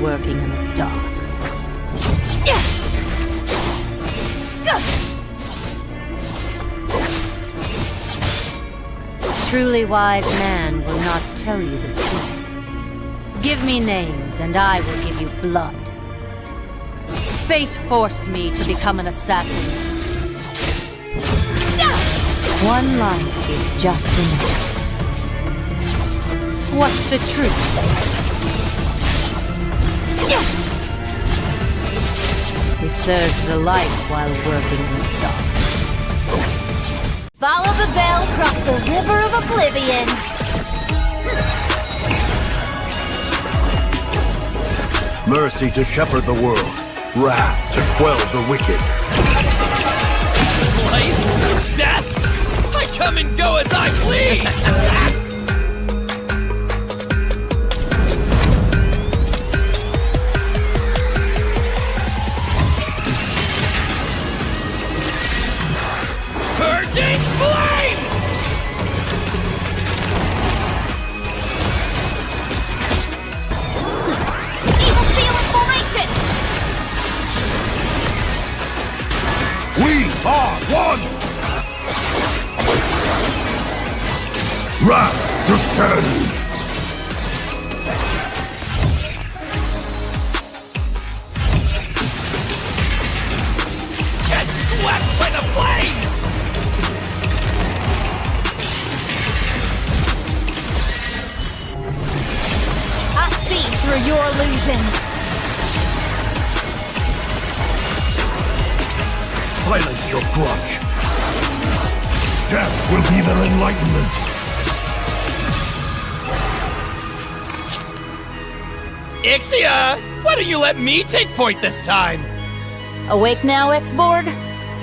working in the dark. A truly wise man will not tell you the truth. Give me names, and I will give you blood. Fate forced me to become an assassin. One life is just enough. What's the truth? He serves the light while working in the dark. Follow the bell across the river of oblivion. Mercy to shepherd the world. Wrath to quell the wicked. Life? Death? I come and go as I please! Purging flames! Evil seal in formation! We are one! Wrath descends! Get swept by the flames! I see through your illusion. Silence your grudge. Death will be their enlightenment. Ixia! Why don't you let me take point this time? Awake now, X-Borg?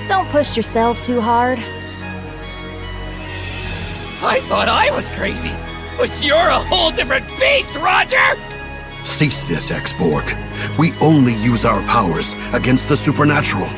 Don't push yourself too hard. I thought I was crazy, but you're a whole different beast, Roger! Cease this, X-Borg. We only use our powers against the supernatural.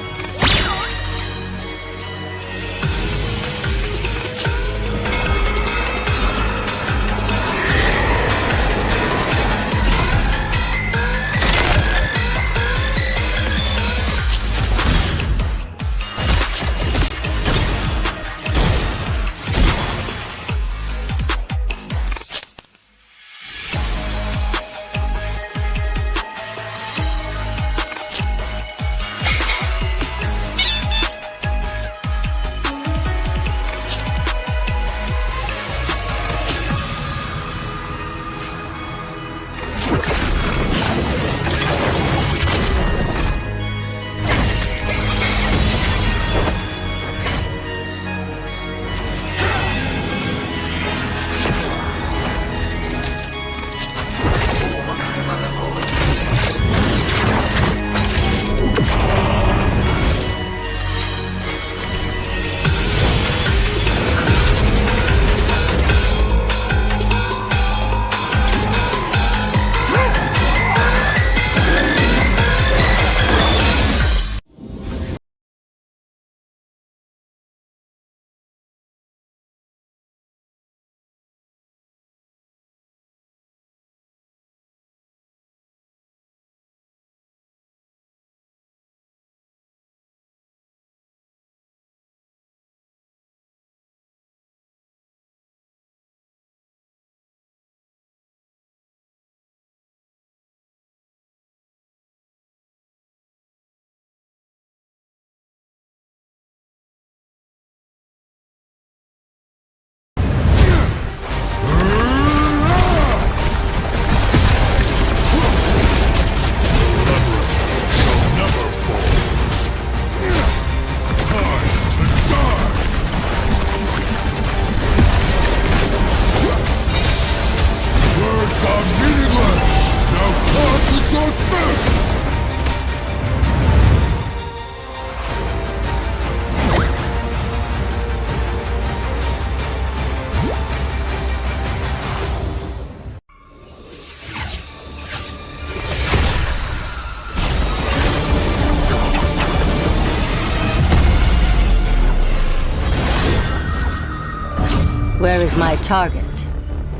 Where is my target?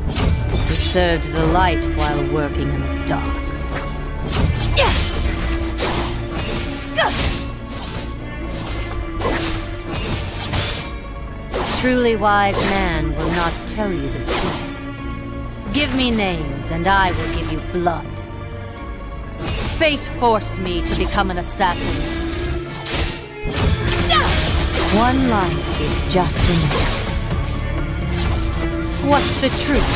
He served the light while working in the dark. truly wise man will not tell you the truth. Give me names, and I will give you blood. Fate forced me to become an assassin. One life is just enough. What's the truth?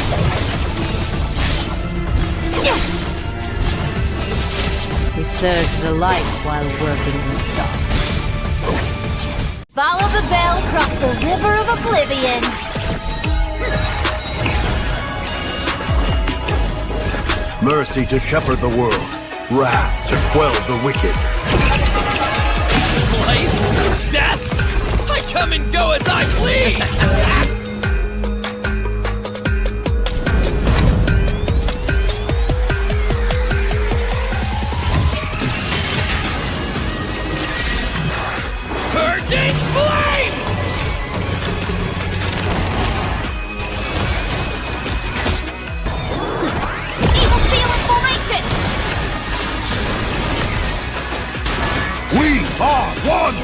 We serve the light while working in the dark. Follow the bell across the river of oblivion. Mercy to shepherd the world, wrath to quell the wicked. Life? Death? I come and go as I please! Purging flames! Evil seal in formation! We are one!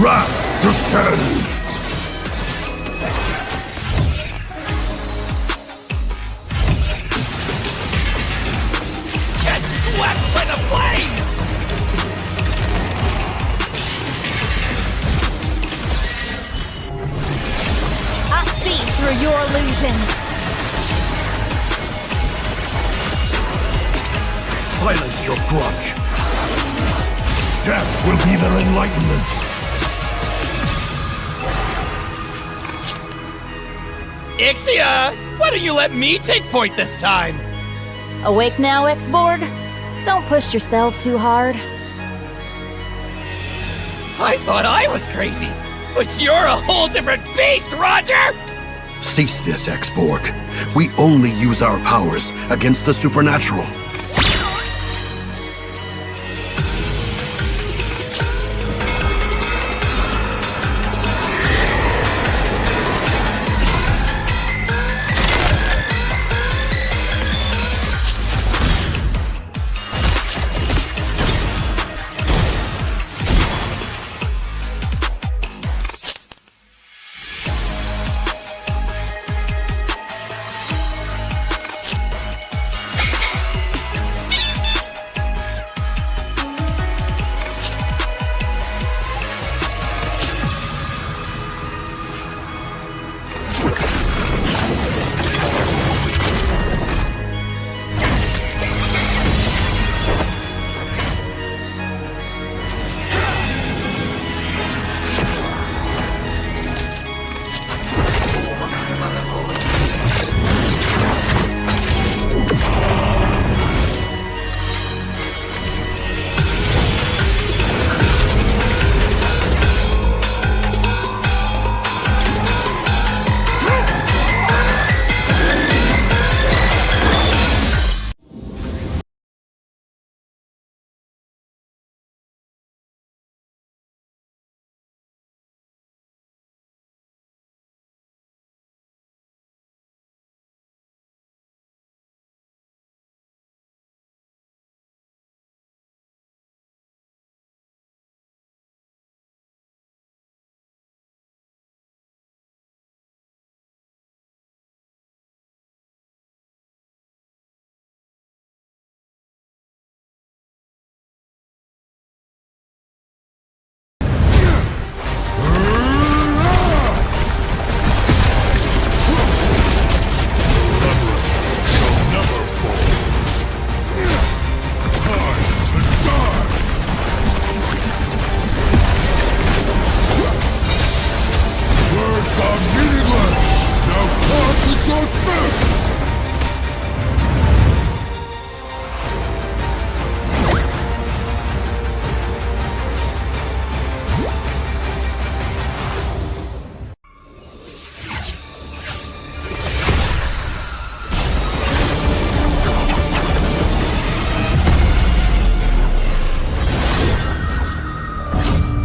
Wrath descends! Get swept by the flames! I see through your illusion. Silence your grudge. Death will be their enlightenment. Ixia! Why don't you let me take point this time? Awake now, X-Borg? Don't push yourself too hard. I thought I was crazy, but you're a whole different beast, Roger! Cease this, X-Borg. We only use our powers against the supernatural.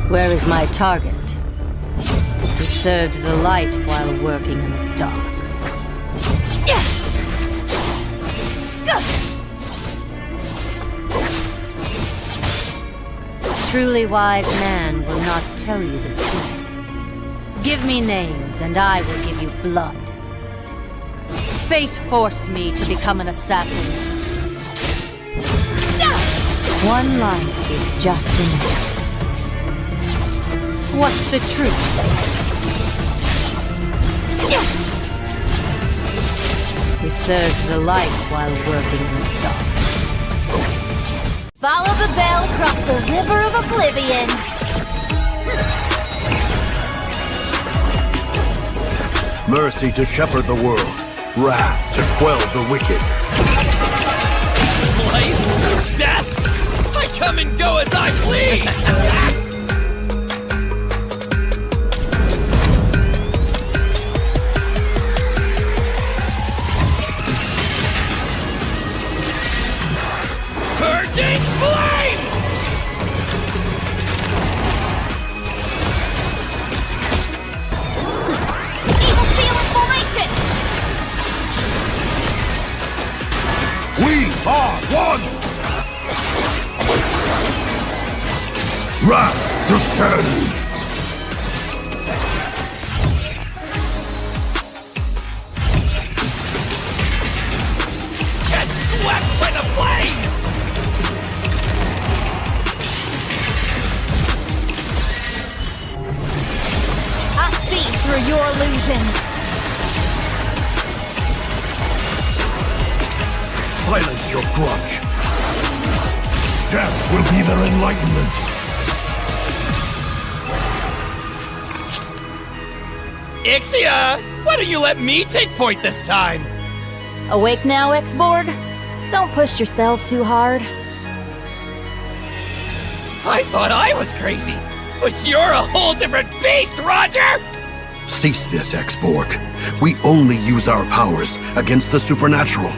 Where is my target? Who served the light while working in the dark? truly wise man will not tell you the truth. Give me names, and I will give you blood. Fate forced me to become an assassin. One life is just enough. What's the truth? He serves the light while working in the dark. Follow the bell across the river of oblivion. Mercy to shepherd the world, wrath to quell the wicked. Life? Death? I come and go as I please! Purging flame! Evil seal in formation! We are one! Wrath descends! Get swept by the flames! I see through your illusion. Silence your grudge. Death will be their enlightenment. Ixia! Why don't you let me take point this time? Awake now, X-Borg? Don't push yourself too hard. I thought I was crazy, but you're a whole different beast, Roger! Cease this, X-Borg. We only use our powers against the supernatural.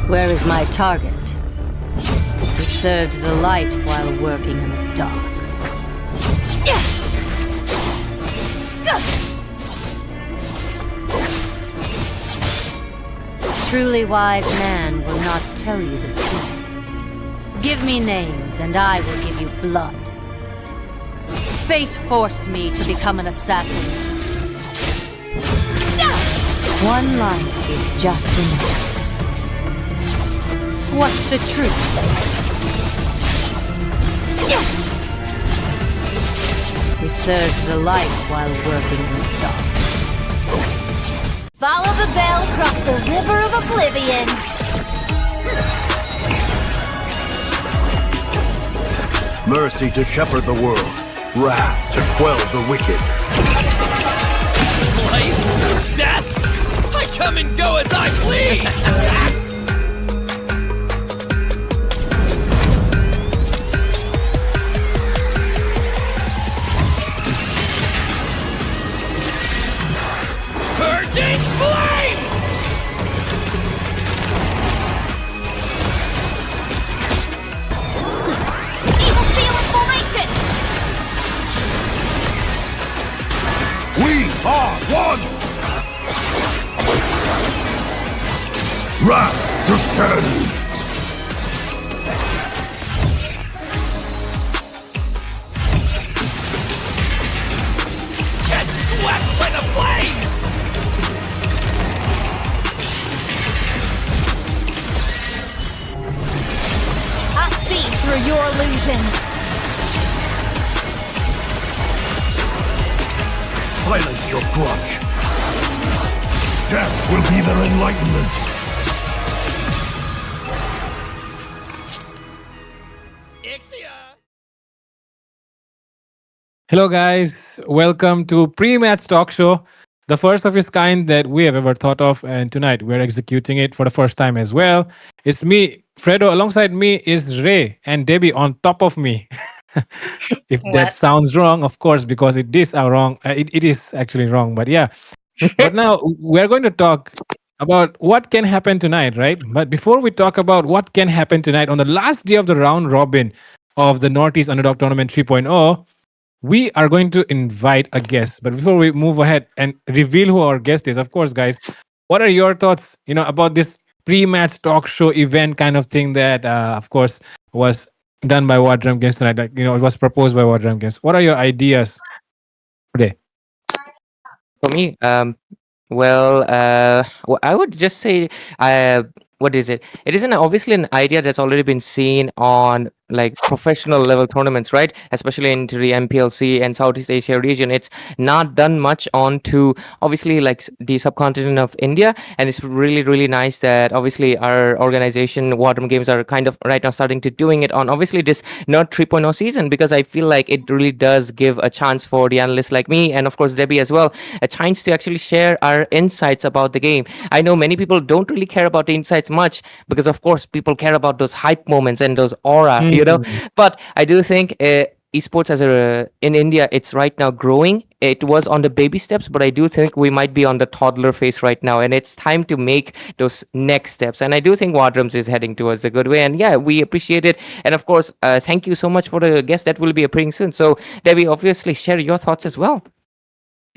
Where is my target? He served the light while working in the dark. truly wise man will not tell you the truth. Give me names, and I will give you blood. Fate forced me to become an assassin. One life is just enough. What's the truth? He serves the light while working in the dark. Follow the bell across the river of oblivion. Mercy to shepherd the world, wrath to quell the wicked. Life? Death? I come and go as I please! Purging flames! Evil seal in formation! We are one! Wrath descends! Get swept by the flames! I see through your illusion. Silence your grudge. Death will be their enlightenment. Ixia! Hello, guys. Welcome to pre-match talk show, the first of its kind that we have ever thought of. And tonight we're executing it for the first time as well. It's me, Fredo. Alongside me is Ray and Debbie on top of me. If that sounds wrong, of course, because it is wrong. It is actually wrong. But yeah. But now we're going to talk about what can happen tonight, right? But before we talk about what can happen tonight on the last day of the round robin of the Northeast Underdog Tournament 3.0, we are going to invite a guest. But before we move ahead and reveal who our guest is, of course, guys, what are your thoughts, about this pre-match talk show event kind of thing that, of course, was done by War Drum Games tonight? Like, it was proposed by War Drum Games. What are your ideas today? For me, I would just say, what is it? It is obviously an idea that's already been seen on like professional level tournaments, right? Especially into the MPLC and Southeast Asia region. It's not done much onto obviously like the subcontinent of India, and it's really, really nice that obviously our organization, War Drum Games, are kind of right now starting to doing it on obviously this Nerd 3.0 season, because I feel like it really does give a chance for the analysts like me and of course Debbie as well, a chance to actually share our insights about the game. I know many people don't really care about the insights much because of course people care about those hype moments and those aura, but I do think esports in India, it's right now growing. It was on the baby steps, but I do think we might be on the toddler phase right now, and it's time to make those next steps. And I do think War Drums is heading towards a good way, and yeah, we appreciate it. And of course, thank you so much for the guest that will be appearing soon. So Debbie, obviously share your thoughts as well.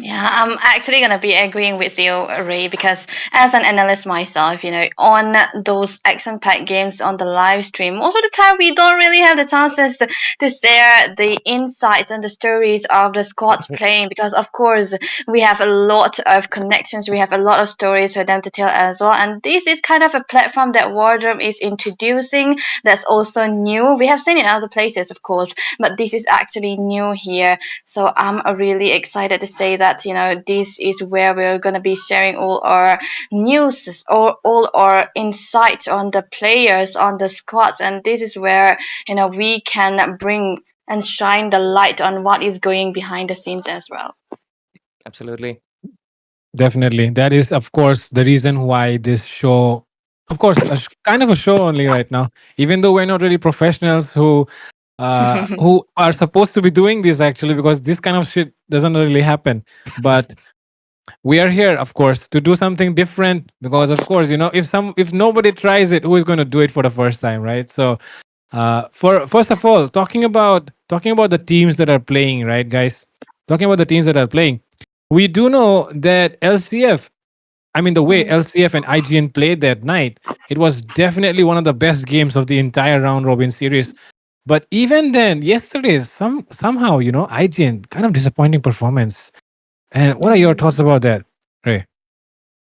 Yeah, I'm actually going to be agreeing with you, Ray, because as an analyst myself, on those action-packed games on the live stream, most of the time we don't really have the chances to share the insights and the stories of the squads playing, because of course we have a lot of connections, we have a lot of stories for them to tell as well. And this is kind of a platform that Wardroom is introducing that's also new. We have seen it in other places, of course, but this is actually new here. So I'm really excited to say that this is where we're going to be sharing all our news or all our insights on the players, on the squads, and this is where we can bring and shine the light on what is going behind the scenes as well. Absolutely. Definitely. That is, of course, the reason why this show, of course, kind of a show only right now, even though we're not really professionals who are supposed to be doing this actually, because this kind of shit doesn't really happen. But we are here, of course, to do something different, because of course, if nobody tries it, who is going to do it for the first time, right? So for first of all, talking about the teams that are playing, right, guys? Talking about the teams that are playing, we do know that LCF I mean, the way Mm. LCF and IGN played that night, it was definitely one of the best games of the entire round robin series. But even then, yesterday, somehow, IGN kind of disappointing performance. And what are your thoughts Mm. about that, Ray?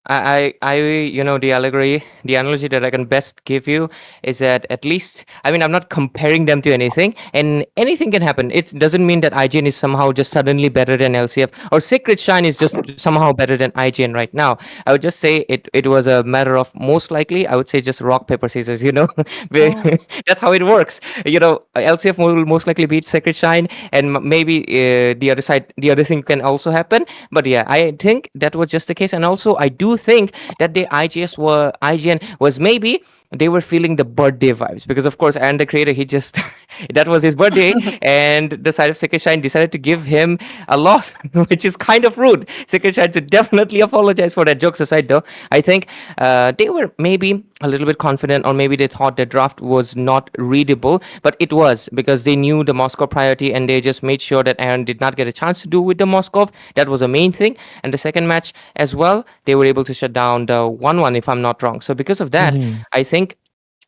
The allegory, the analogy that I can best give you is that at least, I mean, I'm not comparing them to anything, and anything can happen. It doesn't mean that IGN is somehow just suddenly better than LCF, or Sacred Shine is just somehow better than IGN right now. I would just say it was a matter of most likely, I would say just rock, paper, scissors, Oh. That's how it works. LCF will most likely beat Sacred Shine, and maybe the other side, the other thing can also happen. But yeah, I think that was just the case, and also I do think that the IGN was maybe they were feeling the birthday vibes because of course Aaron the creator he just that was his birthday and the side of Secret Shine decided to give him a loss which is kind of rude. Secret Shine should definitely apologize for that. Jokes aside though, I think they were maybe a little bit confident or maybe they thought the draft was not readable, but it was because they knew the Moscow priority and they just made sure that Aaron did not get a chance to do with the Moscow. That was the main thing. And the second match as well, they were able to shut down the 1-1 if I'm not wrong. So because of that, Mhm. I think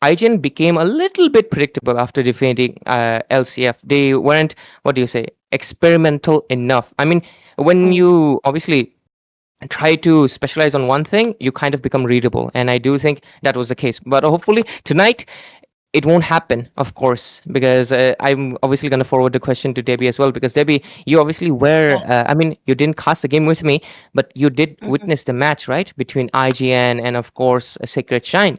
IGN became a little bit predictable after defeating LCF. They weren't, what do you say, experimental enough. I mean, when Mm. you obviously try to specialize on one thing, you kind of become readable. And I do think that was the case. But hopefully tonight, it won't happen, of course, because I'm obviously going to forward the question to Debbie as well. Because Debbie, you obviously were, Yeah. I mean, you didn't cast the game with me, but you did Mhm. witness the match, right? Between IGN and, of course, Sacred Shine.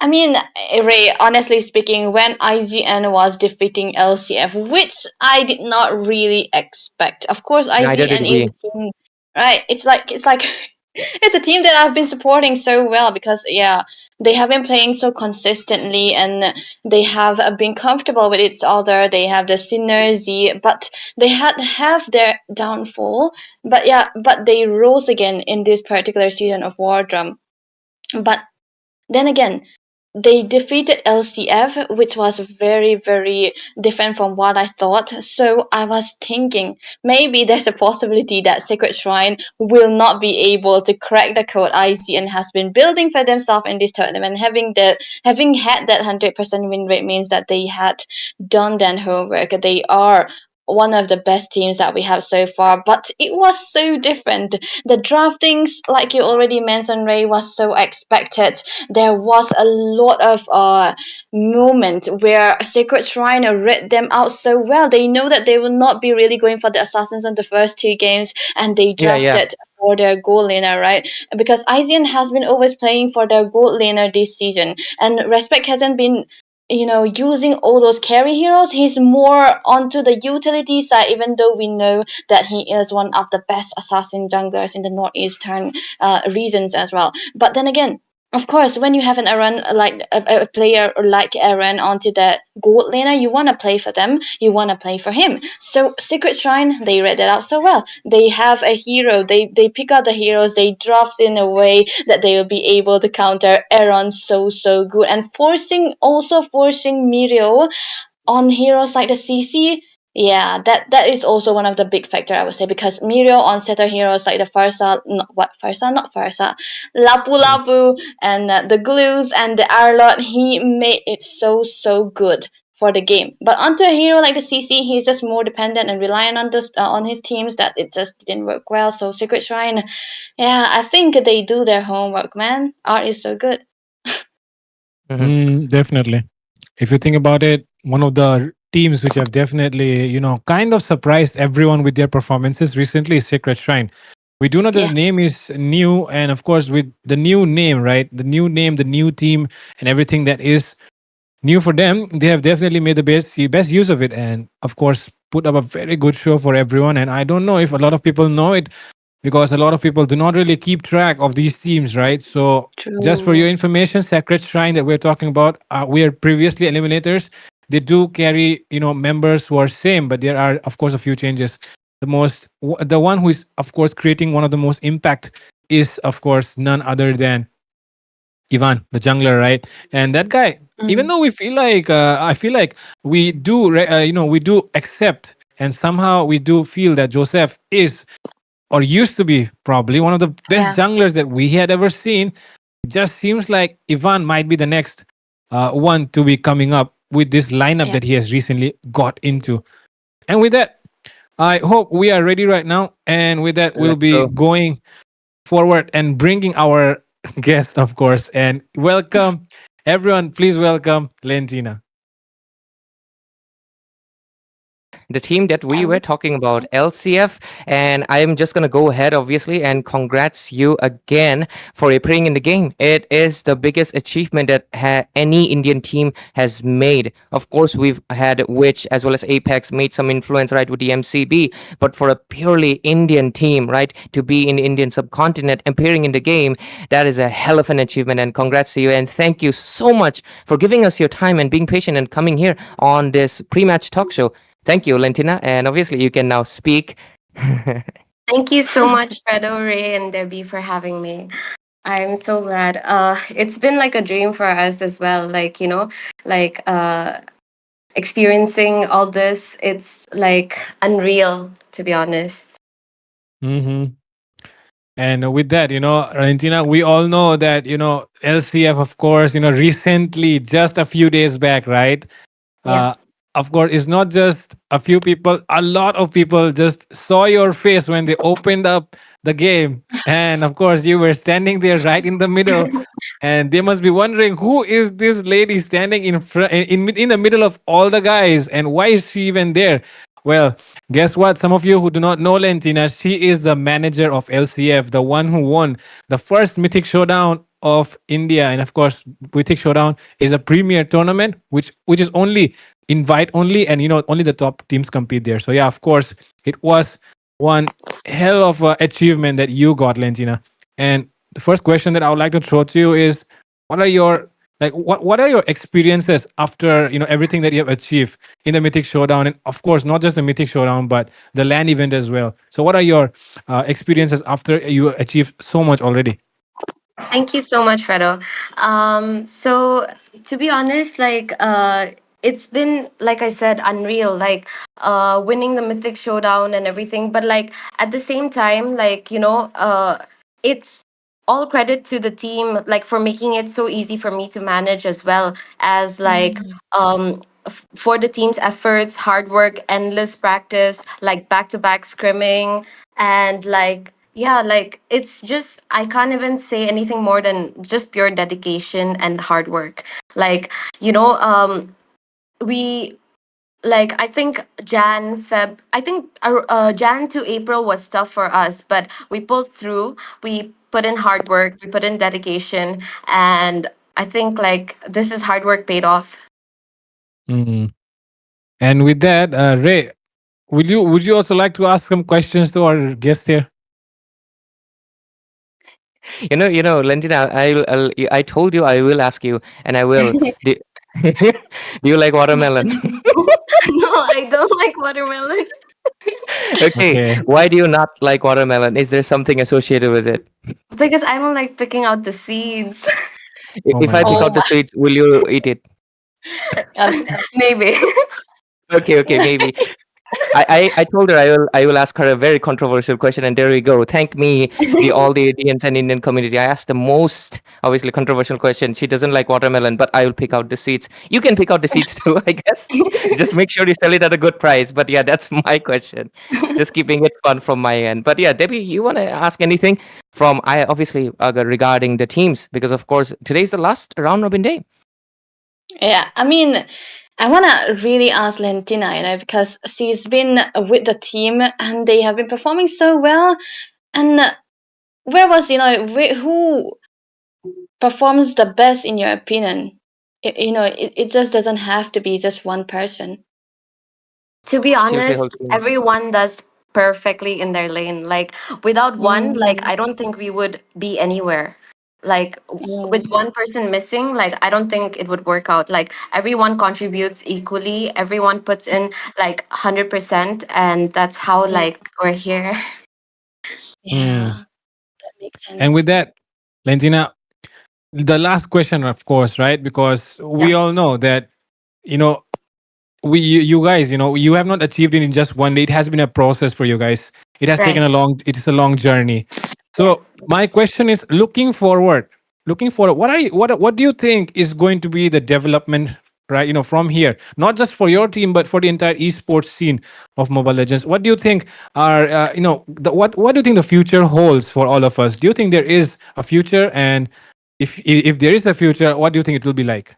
I mean, Ray, honestly speaking, when IGN was defeating LCF, which I did not really expect. Of course, Neither did IGN is we. a team, right? It's like it's a team that I've been supporting so well because yeah, they have been playing so consistently and they have been comfortable with each other. They have the synergy, but they had have their downfall. But yeah, but they rose again in this particular season of War Drum. But then again, they defeated LCF, which was very, very different from what I thought. So I was thinking maybe there's a possibility that Sacred Shrine will not be able to crack the code IGN has been building for themselves in this tournament. Having had that 100% win rate means that they had done their homework. They are one of the best teams that we have so far, but it was so different. The draftings, like you already mentioned, Ray, was so expected. There was a lot of moment where Sacred Shrine read them out so well. They know that they will not be really going for the assassins in the first two games, and they Yeah, yeah. drafted for their gold laner, right? Because IZN has been always playing for their gold laner this season, and Respect hasn't been using all those carry heroes. He's more onto the utility side, even though we know that he is one of the best assassin junglers in the northeastern regions as well. But then again, of course, when you have an Aaron like a player like Aaron onto the gold laner, you want to play for them, you want to play for him. So Secret Shrine, they read that out so well. They have a hero, they pick out the heroes, they draft in a way that they will be able to counter Aaron so good, and forcing Mirio on heroes like the CC. Yeah, that is also one of the big factor I would say, because Mirio on setter heroes like the Farsa, not Farsa, Lapu Mm. Lapu, and the Glues and the Arlot, he made it so good for the game. But onto a hero like the CC, he's just more dependent and reliant on this on his teams, that it just didn't work well. So Secret Shrine, yeah, I think they do their homework, man. Art is so good. Mhm. Definitely. If you think about it, one of the teams which have definitely, kind of surprised everyone with their performances recently is Sacred Shrine. We do know that the Yeah, name is new, and of course, with the new name, right? The new name, the new team, and everything that is new for them, they have definitely made the best use of it, and of course, put up a very good show for everyone. And I don't know if a lot of people know it because a lot of people do not really keep track of these teams, right? So, just for your true. information, Sacred Shrine that we're talking about, we are previously eliminators. They do carry, members who are same, but there are, of course, a few changes. The one who is, of course, creating one of the most impact is, of course, none other than Ivan, the jungler, right? And that guy, even Mm. though we feel like, I feel like we do accept, and somehow we do feel that Joseph is or used to be probably one of the best Yeah. junglers that we had ever seen. Just seems like Ivan might be the next one to be coming up with this lineup Yeah. that he has recently got into. And with that, I hope we are ready right now. And with that, we'll Let's be go. going forward and bringing our guest, of course. And welcome, everyone. Please welcome Lentina. The team that we were Um, talking about, LCF, and I am just gonna go ahead, obviously, and congrats you again for appearing in the game. It is the biggest achievement that any Indian team has made. Of course, we've had Witch as well as Apex made some influence, right, with the MCB, but for a purely Indian team, right, to be in the Indian subcontinent appearing in the game, that is a hell of an achievement. And congrats to you, and thank you so much for giving us your time and being patient and coming here on this pre-match talk show. Thank you, Lentina. And obviously, you can now speak. Thank you so much, Fredo, Ray, and Debbie, for having me. I'm so glad. It's been like a dream for us as well. Like, like experiencing all this, it's like unreal, to be honest. Mm-hmm. And with that, Valentina, we all know that, LCF, of course, recently, just a few days back, right? Yeah. Uh, of course, it's not just a few people, a lot of people just saw your face when they opened up the game. And of course, you were standing there right in the middle, and they must be wondering who is this lady standing in front in the middle of all the guys, and why is she even there? Well, guess what? Some of you who do not know Lentina, she is the manager of LCF, the one who won the first Mythic Showdown of India. And of course, Mythic Showdown is a premier tournament, which is only invite only, and only the top teams compete there. So yeah, of course, it was one hell of a achievement that you got, Lentina. And the first question that I would like to throw to you is, what are your what are your experiences after everything that you have achieved in the Mythic Showdown, and of course not just the Mythic Showdown but the LAN event as well? So what are your experiences after you achieved so much already? Thank you so much, Fredo. So to be honest, like it's been, like I said, unreal. Like winning the Mythic Showdown and everything. But like at the same time, like it's all credit to the team, like for making it so easy for me to manage, as well as like for the team's efforts, hard work, endless practice, like back to back scrimming, and like yeah, like it's just, I can't even say anything more than just pure dedication and hard work. Like, you know, we like, I think Jan to April was tough for us, but we pulled through. We put in hard work, we put in dedication, and I think like this is hard work paid off. Mhm. And with that, Ray, would you also like to ask some questions to our guest here? Lentina, I told you I will ask you, and I will. Do, do you like watermelon? No, I don't like watermelon. Okay, Okay. why do you not like watermelon? Is there something associated with it? Because I don't like picking out the seeds. Oh If my I pick god. Oh out the sweets, will you eat it? my. Maybe. Okay, maybe. I told her I will ask her a very controversial question, and there we go. Thank me, all the Indians and Indian community. I asked the most obviously controversial question. She doesn't like watermelon, but I will pick out the seeds. You can pick out the seeds too, I guess. Just make sure you sell it at a good price. But yeah, that's my question. Just keeping it fun from my end. But yeah, Debbie, you want to ask anything from I obviously regarding the teams, because of course today's the last round robin day. Yeah, I mean, I want to really ask Lentina, because she's been with the team and they have been performing so well. And where was, who performs the best in your opinion? It just doesn't have to be just one person. To be She'll say whole honest, team. everyone does perfectly in their lane. Like without one, like Mm, I don't think we would be anywhere. Like with mm, one person missing, like I don't think it would work out. Like everyone contributes equally, everyone puts in like 100%, and that's how mm. like we're here. Mm. Yeah, that makes And sense. with that, Lentina, the last question, of course, right? Because Yeah. we all know that you know you guys, you have not achieved it in just one day. It has been a process for you guys. it has taken Right. a long, it is a long journey. So my question is, looking forward, what do you think is going to be the development, right, from here, not just for your team but for the entire esports scene of Mobile Legends? What do you think are, what do you think the future holds for all of us? Do you think there is a future? And if there is a future, what do you think it will be like?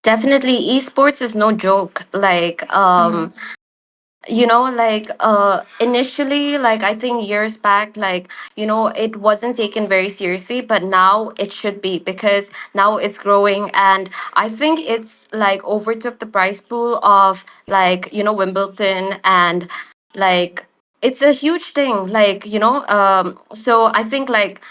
Definitely, esports is no joke. Like, like initially, like I think years back, like it wasn't taken very seriously, but now it should be, because now it's growing, and I think it's like overtook the prize pool of, like, Wimbledon, and like it's a huge thing, like, so I think, like,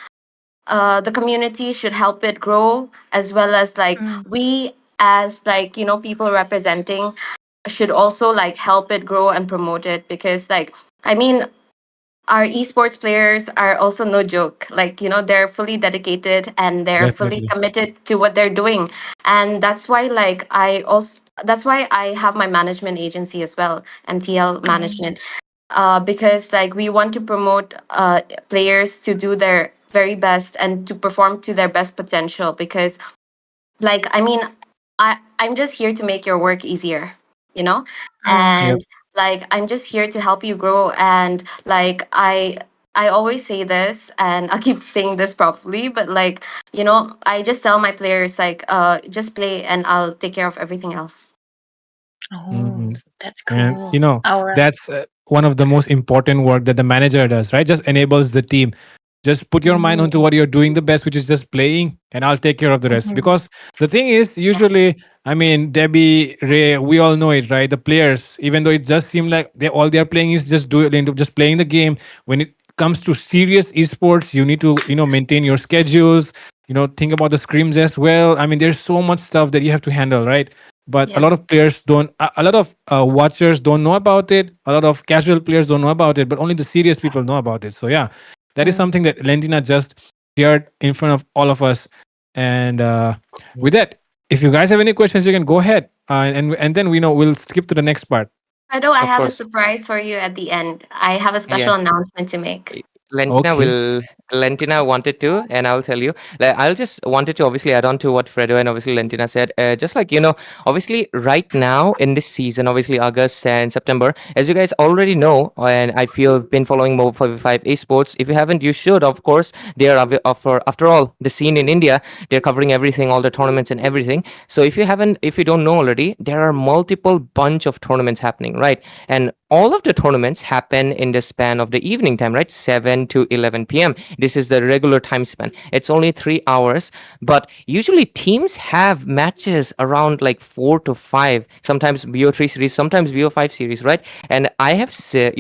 the community should help it grow, as well as, like, we as, like, people representing should also, like, help it grow and promote it, because, like, I mean, our esports players are also no joke. Like, they're fully dedicated and they're fully Definitely. committed to what they're doing. And that's why, like, that's why I have my management agency as well, MTL management, because, like, we want to promote players to do their very best and to perform to their best potential, because, like, I mean, I'm just here to make your work easier, you know Yep. and like, I'm just here to help you grow. And, like, I always say this, and I'll keep saying this properly, but, like, I just tell my players, like, just play and I'll take care of everything else. Mm. Oh, that's And cool. All right. that's one of the most important work that the manager does, right? Just enables the team. Just put your mind onto Mhm. what you're doing the best, which is just playing, and I'll take care of the rest. Mhm. Because the thing is, usually, I mean, Debbie, Ray, we all know it, right? The players, even though it just seem like they're playing is just playing the game. When it comes to serious esports, you need to, maintain your schedules. Think about the scrims as well. I mean, there's so much stuff that you have to handle, right? But a Yeah. lot of players don't, a lot of watchers don't know about it. A lot of casual players don't know about it, but only the serious people know about it. So yeah, that is something that Lentina just shared in front of all of us. And with that, if you guys have any questions, you can go ahead, and then we know we'll skip to the next part. I know I Of have a course. surprise for you at the end. I have a Yeah. special announcement to make. Lentina Okay. will Lentina wanted to, and I'll tell you. Like, I'll just wanted to obviously add on to what Fredo and obviously Lentina said. Just like, obviously right now in this season, obviously August and September, as you guys already know, and I feel been following Moba 5 esports. If you haven't, you should. Of course, they are after all the scene in India. They're covering everything, all the tournaments and everything. So if you don't know already, there are multiple bunch of tournaments happening, right? And all of the tournaments happen in the span of the evening time, right? 7 to 11 p.m. This is the regular time span. It's only 3 hours, but usually teams have matches around like 4 to 5, sometimes BO3 series, sometimes BO5 series, right? And I have said,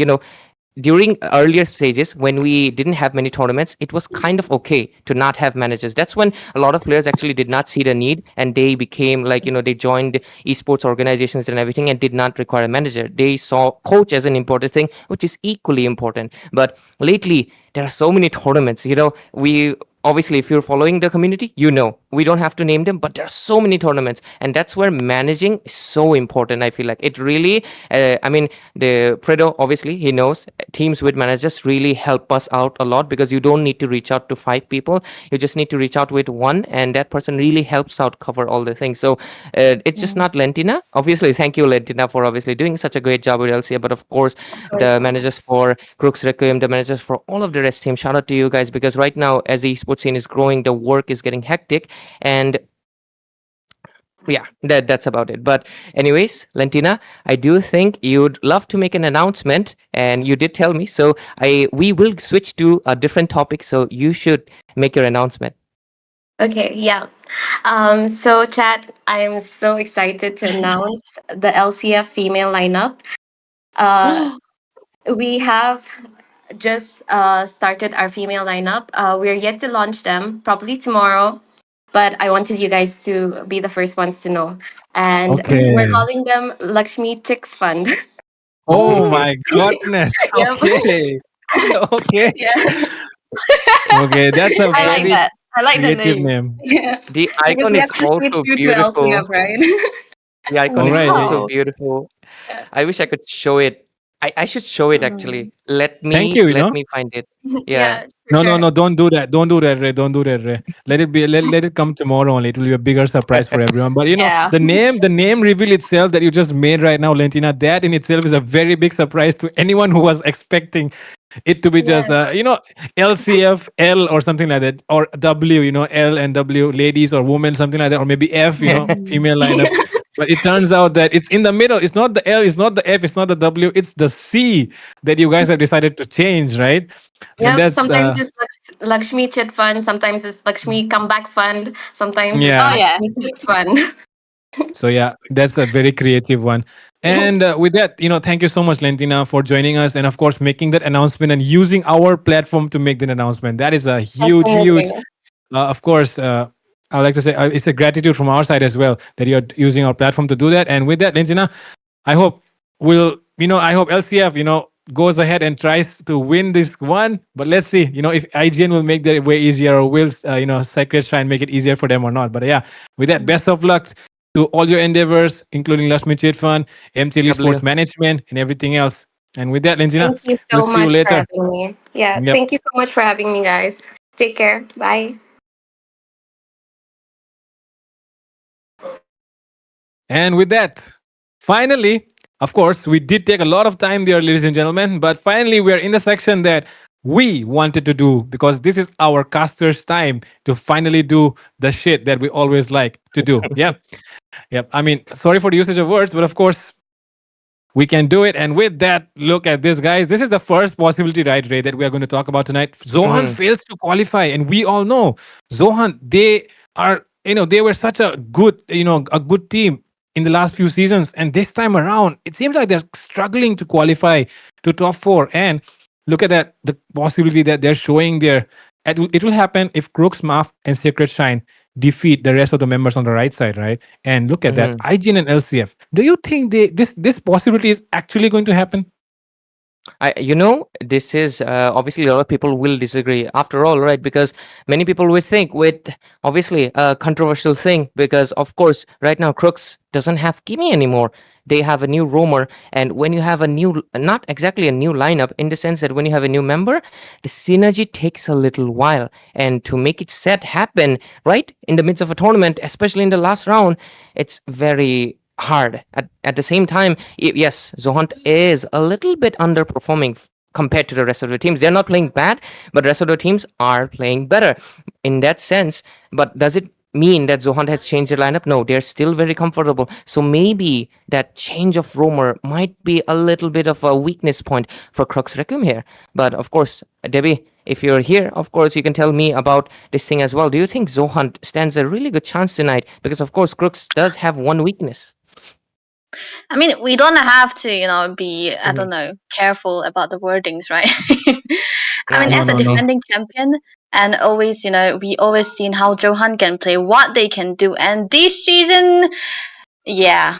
during earlier stages when we didn't have many tournaments, it was kind of okay to not have managers. That's when a lot of players actually did not see the need, and they became like, they joined esports organizations and everything and did not require a manager. They saw coach as an important thing, which is equally important. But lately there are so many tournaments, we obviously, if you're following the community, we don't have to name them, but there are so many tournaments, and that's where managing is so important. I feel like it really, I mean, the Fredo, obviously, he knows teams with managers really help us out a lot, because you don't need to reach out to 5 people. You just need to reach out with one, and that person really helps out cover all the things. So it's just not Lentina. Obviously, thank you, Lentina, for obviously doing such a great job with LCA. But of course, Of the course. managers for Crux Requiem, the managers for all of the rest team, shout out to you guys, because right now, as the esports scene is growing, the work is getting hectic. And yeah, that's about it. But anyways, Lentina, I do think you'd love to make an announcement, and you did tell me, so we will switch to a different topic, so you should make your announcement. Okay, yeah. So, chat, I'm so excited to announce the LCF female lineup. Uh, we have just started our female lineup. We're yet to launch them, probably tomorrow, but I wanted you guys to be the first ones to know. And we're Okay. calling them Lakshmi Chicks Fund. Oh my goodness. Yep. Okay. Okay. Yeah. Okay. That's a I like And very that. I like the creative name. name. Yeah. the Because icon we is have to stay also true to beautiful. LCF, right? The icon All is right. also Wow. beautiful. Yeah. I wish I could show it I should show it Mm. actually. Let Thank me you, let me find it. Yeah. Yeah, for No, no, sure. no, don't do that. Don't do that, Ray. Don't do that, Ray. Let it be let it come tomorrow only. It will be a bigger surprise for everyone. But Yeah. the name reveal itself that you just made right now, Lentina, that in itself is a very big surprise to anyone who was expecting it to be just Yeah. LCF L or something like that, or W, L and W, ladies or women, something like that, or maybe F, Mm. female lineup. But it turns out that it's in the middle. It's not the L, it's not the F, it's not the W, it's the C that you guys have decided to change, right? And Yep. that's Sometimes it's Lakshmi Chit Fund. Sometimes it's Lakshmi Comeback Fund. Sometimes it's Oh yeah. yeah. Lakshmi Chits Fund. So yeah, that's a very creative one. And with that, thank you so much, Lentina, for joining us, and of course making that announcement and using our platform to make that announcement. That is a huge, huge. Definitely. Of course, I would like to say it's a gratitude from our side as well that you're using our platform to do that. And with that, Lentina, I hope I hope LCF, goes ahead and tries to win this one. But let's see, if IGN will make their way easier, or will, Sacred Shrine make it easier for them or not. But yeah, with that, best of luck to all your endeavors, including Lashmi Chit Fund, MTL W. Sports Management, and everything else. And with that, Lentina, Thank you we'll so see you much for later. having me. Yeah. Yep. Thank you so much for having me, guys. Take care. Bye. And with that, finally, of course, we did take a lot of time there, ladies and gentlemen, but finally, we're in the section that we wanted to do, because this is our casters' time to finally do the shit that we always like to do. Yeah. Yep. I mean, sorry for the usage of words, but of course, we can do it. And with that, look at this, guys. This is the first possibility, right, Ray, that we are going to talk about tonight. Zohan Mhm. fails to qualify, and we all know Zohan. They are, they were such a good, a good team in the last few seasons, and this time around, it seems like they're struggling to qualify to top four. And look at that, the possibility that they're showing there. It will happen if Crux, MAAF, and Secret Shine defeat the rest of the members on the right side, right? And look at that, Mhm. IGN and LCF. Do you think this possibility is actually going to happen? This is obviously a lot of people will disagree after all, right? Because many people will think with obviously a controversial thing, because of course right now Crooks doesn't have Kimi anymore. They have a new roamer, and when you have a new, not exactly a new lineup, in the sense that when you have a new member, the synergy takes a little while, and to make it set happen right in the midst of a tournament, especially in the last round, it's very hard. At the same time, yes, Zohunt is a little bit underperforming compared to the rest of the teams. They're not playing bad, but the rest of the teams are playing better in that sense. But does it mean that Zohunt has changed their lineup? No, they're still very comfortable. So maybe that change of roamer might be a little bit of a weakness point for Crux Requiem here. But of course, Debbie, if you're here, of course, you can tell me about this thing as well. Do you think Zohunt stands a really good chance tonight? Because of course, Crux does have one weakness. I mean, we don't have to, be, I Mhm. don't know, careful about the wordings, right? I Yeah, mean, No, as a no, no. defending champion, and always, we always seen how Johan can play, what they can do, and this season, yeah,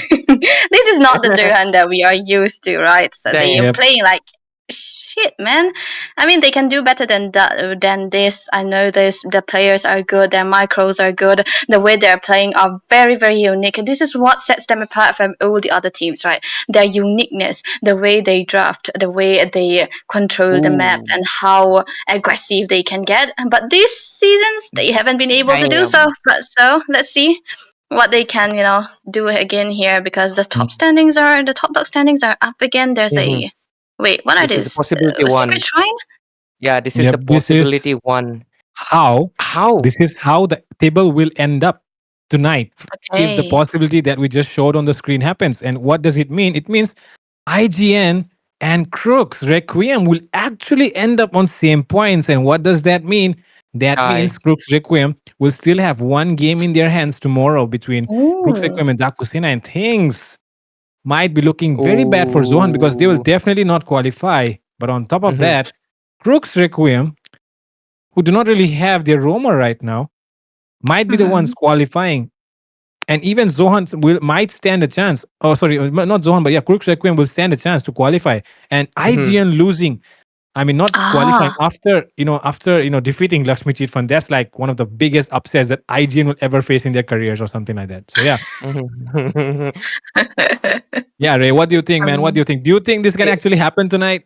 this is not the Johan that we are used to, right? So they are Damn. Yep. playing like shit, man. I mean, they can do better than that, than this. I know this. The players are good. Their micros are good. The way they're playing are very, very unique. And this is what sets them apart from all the other teams, right? Their uniqueness, the way they draft, the way they control the map, Ooh. and how aggressive they can get. But these seasons, they haven't been able to do so. Damn. But so let's see what they can, do again here, because the top dog standings are up again. There's Mhm. a Wait, what are This is a these? possibility Secret one. Shrine? Yeah, this is Yep. the possibility one. How How? this is how the table will end up tonight if the Okay. possibility that we just showed on the screen happens. And what does it mean? It means IGN and Crux Requiem will actually end up on same points. And what does that mean? That means I. Crux Requiem will still have one game in their hands tomorrow between Crux Mm. Requiem and Dakusina, and things might be looking very bad for Zohan, because they will Ooh. definitely not qualify. But on top of Mhm. that, Crux Requiem, who do not really have their Roma right now, might be the ones Mhm. qualifying. And even Zohan might stand a chance. Oh, sorry, not Zohan, but yeah, Crux Requiem will stand a chance to qualify. And Mhm. IGN losing, I mean, not qualifying Ah. after defeating Lakshmi Cheat Fund. That's like one of the biggest upsets that IGN will ever face in their careers or something like that. So yeah, yeah, Ray, what do you think, man? What do um, you think? Do you think this can actually happen tonight?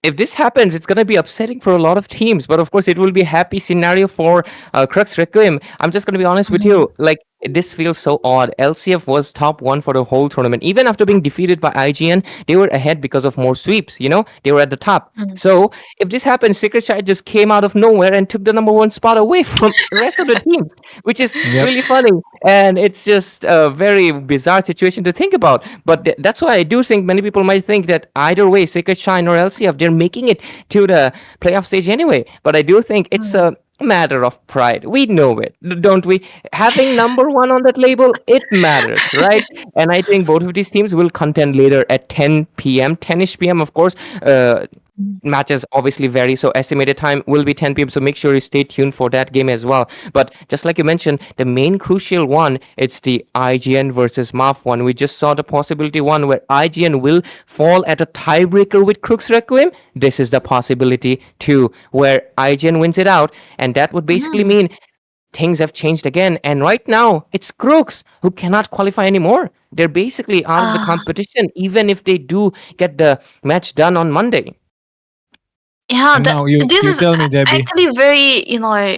If this happens, it's going to be upsetting for a lot of teams. But of course, it will be a happy scenario for Crux Requiem. I'm just going to be honest with mhm. you. Like, this feels so odd. LCF was top one for the whole tournament. Even after being defeated by IGN, they were ahead because of more sweeps. They were at the top. Mm. So if this happens, Secret Child just came out of nowhere and took the number one spot away from the rest of the teams, which is Yep. really funny. And it's just a very bizarre situation to think about. But that's why I do think many people might think that either way, Secret Shine or LCF, they're making it to the playoff stage anyway. But I do think it's Mm. a matter of pride. We know it, don't we? Having number one on that label, it matters, right? And I think both of these teams will contend later at 10 p.m., 10ish p.m., of course. Matches obviously vary, so estimated time will be 10 p.m. So make sure you stay tuned for that game as well. But just like you mentioned, the main crucial one, it's the IGN versus MAAF one. We just saw the possibility one where IGN will fall at a tiebreaker with Crux Requiem. This is the possibility too, where IGN wins it out, and that would basically Mm. mean things have changed again. And right now, it's Crux who cannot qualify anymore. They're basically out of the Ah. competition, even if they do get the match done on Monday. Yeah, And now you this you is tell me, Debbie. actually very, Hmm.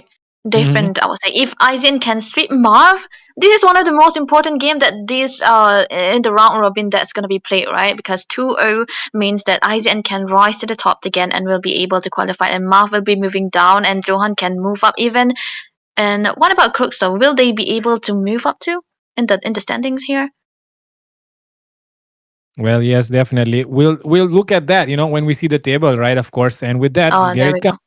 different. I would say if Aizen can sweep Marv, this is one of the most important game that this in the round robin that's gonna be played, right? Because 2-0 means that Aizen can rise to the top again and will be able to qualify, and Marv will be moving down, and Johan can move up even. And what about Crooks though? Will they be able to move up too in the standings here? Well, yes, definitely. We'll look at that. When we see the table, right? Of course. And with that, Oh, here there it we comes. go.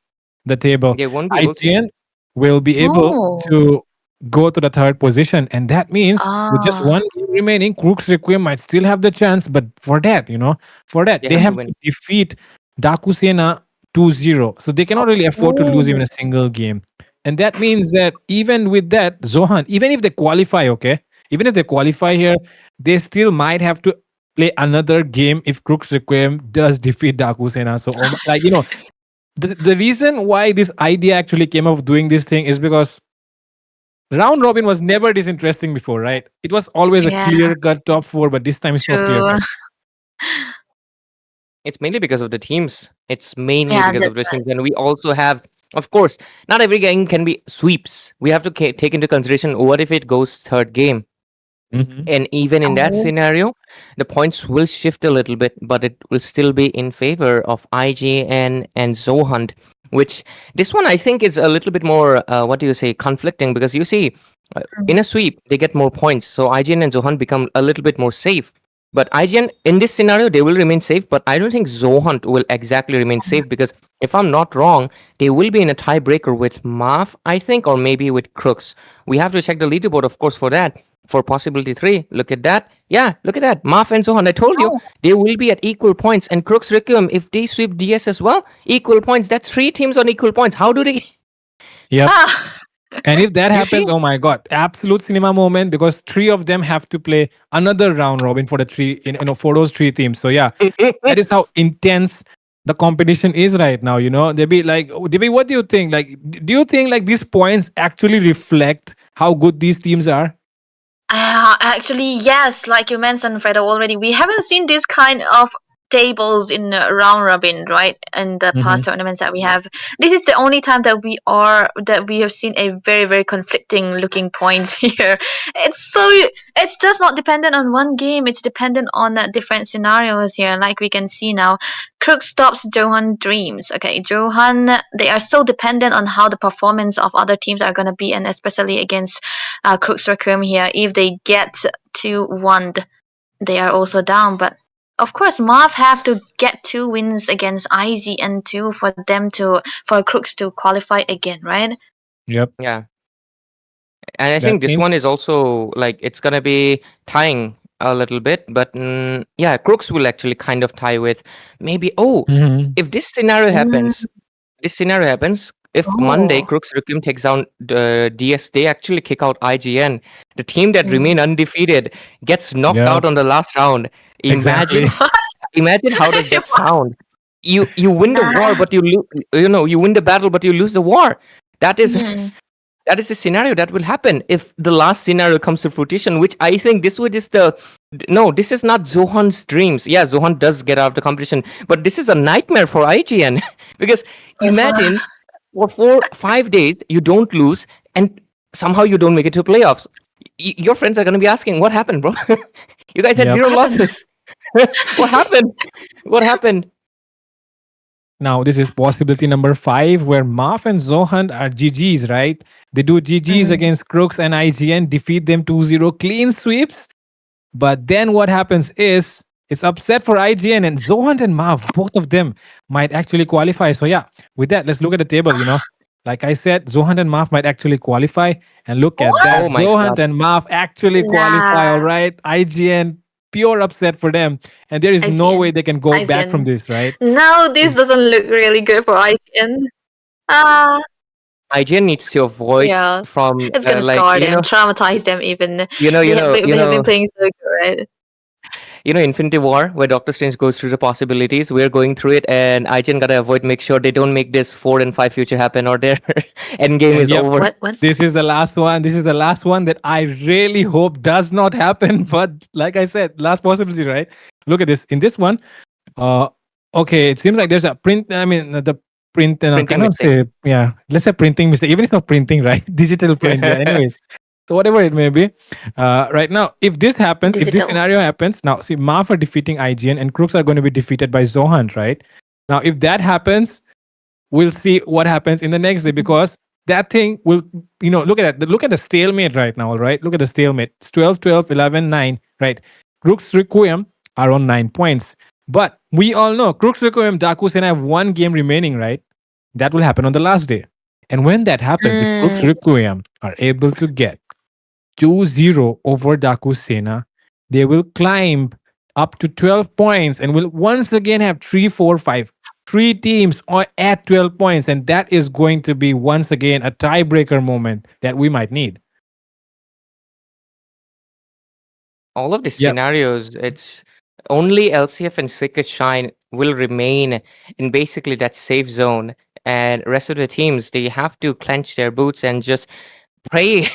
The table. They won't be able to. IGN will be able Oh. to go to the third position, and that means with just Ah. one game remaining, Crux Requiem might still have the chance. But for that, They they have to have Mhm. to win. defeat Dakusena 2-0. So they cannot really afford to lose even Oh. a single game. And that means that even with that, Zohan, even if they qualify, okay, even if they qualify here, they still might have to play another game if Crux Requiem does defeat Dakusena. So, the reason why this idea actually came up of doing this thing is because round robin was never this interesting before, right? It was always a Yeah, clear cut top four, but this time it's not clear true. cut. It's mainly because of the teams. It's mainly Yeah, because of that's the right. teams. And we also have, of course, not every game can be sweeps. We have to take into consideration what if it goes third game. Mhm. And even in that Oh. scenario, the points will shift a little bit, but it will still be in favor of IGN and Zohunt, which this one I think is a little bit more, what do you say, conflicting, because you see, in a sweep, they get more points. So IGN and Zohunt become a little bit more safe. But IGN, in this scenario, they will remain safe, but I don't think Zohunt will exactly remain safe because if I'm not wrong, they will be in a tiebreaker with MAAF, I think, or maybe with Crux. We have to check the leaderboard, of course, for that. For possibility 3, look at that. Yeah, look at that. MAAF and Zohan, I told you, Oh. they will be at equal points. And Crux Requiem, if they sweep DS as well, equal points. That's 3 teams on equal points. How do they? Yep. Ah. And if that You see? happens, oh my god, absolute cinema moment because three of them have to play another round robin for the for those three teams. So yeah, that is how intense the competition is right now. Debbie, what do you think? Like, do you think like these points actually reflect how good these teams are? Actually, yes, like you mentioned, Fredo, already, we haven't seen this kind of tables in round robin, right? In the Mm-hmm. past tournaments that we have, this is the only time that we have seen a very very conflicting looking points here. It's just not dependent on one game. It's dependent on different scenarios here. Like we can see now, Crook stops Johan dreams. Okay, Johan, they are so dependent on how the performance of other teams are gonna be, and especially against Crook's Requiem here. If they get to 1, they are also down. But of course, Marv have to get 2 wins against IZ and 2 for Crooks to qualify again, right? Yep. Yeah. And I That think this means one is also like it's gonna be tying a little bit, but yeah, Crooks will actually kind of tie with maybe. Oh, Mhm. if this scenario happens. If Monday Oh. Crooks Requiem takes down DS, they actually kick out IGN. The team that Mm. remain undefeated gets knocked Yep. out on the last round. Imagine, Exactly. imagine how does that sound? you win the war, but you win the battle, but you lose the war. That is that is a scenario that will happen if the last scenario comes to fruition, which I think this would is the no, this is not Zohan's dreams. Yeah, Zohan does get out of the competition, but this is a nightmare for IGN because imagine for 4-5 days you don't lose and somehow you don't make it to playoffs. Your friends are going to be asking, what happened, bro? You guys had Yep. 0 losses. What happened? What happened? Now, this is possibility number 5, where MAAF and Zohan are GGs, right? They do GGs against Crux and IGN, defeat them 2-0, clean sweeps. But then what happens is, it's upset for IGN, and Zohan and MAAF, both of them might actually qualify. So yeah, with that, let's look at the table, Like I said, Zohan and MAAF might actually qualify. And look at that. Oh my Zohan God. and MAAF actually qualify, all right? IGN, pure upset for them. And there is no IGN. way they can go back from IGN. this, right? Now this doesn't look really good for IGN. IGN needs to avoid Yeah. from It's gonna like scar them, traumatize them even. you know They have been playing so good, right? Infinity War, where Doctor Strange goes through the possibilities. We're going through it, and IGN gotta avoid, make sure they don't make this 4 and 5 future happen, or their end game And is yep, over. What? This is the last one. This is the last one that I really hope does not happen. But like I said, last possibility, right? Look at this. In this one, okay, it seems like there's a print. I mean, the print and I Printing cannot say, yeah, let's say printing mistake. Even it's not printing, right? Digital print. Yeah. Anyways, so whatever it may be, right now, if this happens, if this Digital. scenario happens, now see, MAAF are defeating IGN and Crux are going to be defeated by Zohan, right? Now, if that happens, we'll see what happens in the next day because that thing will, look at that. Look at the stalemate right now, all right? Look at the stalemate. It's 12, 12, 11, 9, right? Crux Requiem are on 9 points. But we all know Crux Requiem, Dakus, and I have 1 game remaining, right? That will happen on the last day. And when that happens, if Crux Requiem are able to get 2-0 over Daku Sena, they will climb up to 12 points and will once again have 3, 4, 5, 3 teams at 12 points. And that is going to be once again a tiebreaker moment that we might need. All of these Yep. scenarios, it's only LCF and Secret Shine will remain in basically that safe zone, and rest of the teams, they have to clench their boots and just pray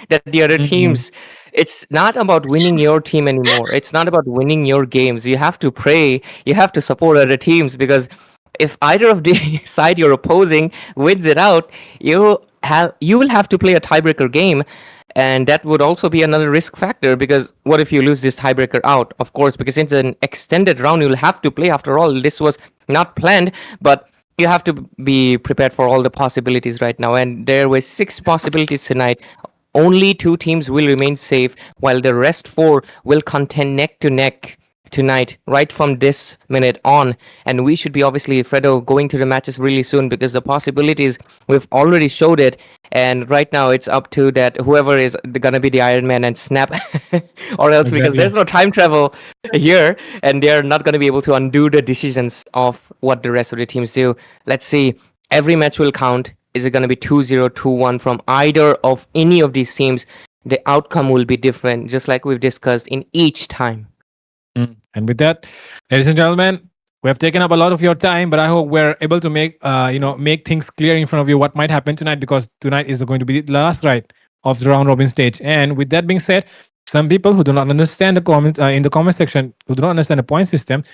that the other teams, it's not about winning your team anymore. It's not about winning your games. You have to pray, you have to support other teams, because if either of the side you're opposing wins it out, you will have to play a tiebreaker game. And that would also be another risk factor, because what if you lose this tiebreaker out? Of course, because it's an extended round, you'll have to play. After all, this was not planned, but you have to be prepared for all the possibilities right now. And there were 6 possibilities tonight. Only 2 teams will remain safe, while the rest 4 will contend neck to neck tonight, right from this minute on. And we should be, obviously, Fredo, going to the matches really soon, because the possibilities, we've already showed it. And right now it's up to that whoever is gonna be the Iron Man and snap or else, because there's no time travel here, and they're not gonna be able to undo the decisions of what the rest of the teams do. Let's see, every match will count. Is it gonna be 2-0, 2-1 from either of any of these teams? The outcome will be different, just like we've discussed in each time. And with that, ladies and gentlemen, we have taken up a lot of your time, but I hope we're able to make things clear in front of you what might happen tonight, because tonight is going to be the last ride of the round robin stage. And with that being said, some people who do not understand the comments in the comment section, who do not understand the point system,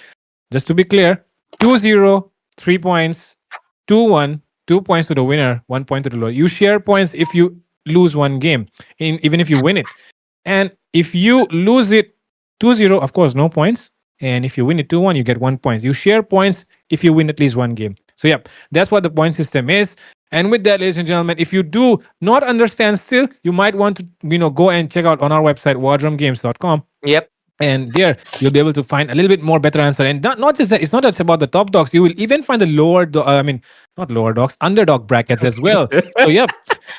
just to be clear, 2-0, 3 points, 2-1, 2 points to the winner, 1 point to the loser. You share points if you lose one game, even if you win it. And if you lose it 2-0, of course, no points. And if you win it 2-1, you get 1 point. You share points if you win at least one game. So yeah, that's what the point system is. And with that, ladies and gentlemen, if you do not understand still, you might want to go and check out on our website, wardrumgames.com. Yep. And there you'll be able to find a little bit more better answer. And not just that, it's not just about the top dogs. You will even find the not lower dogs, underdog brackets as well. So yep,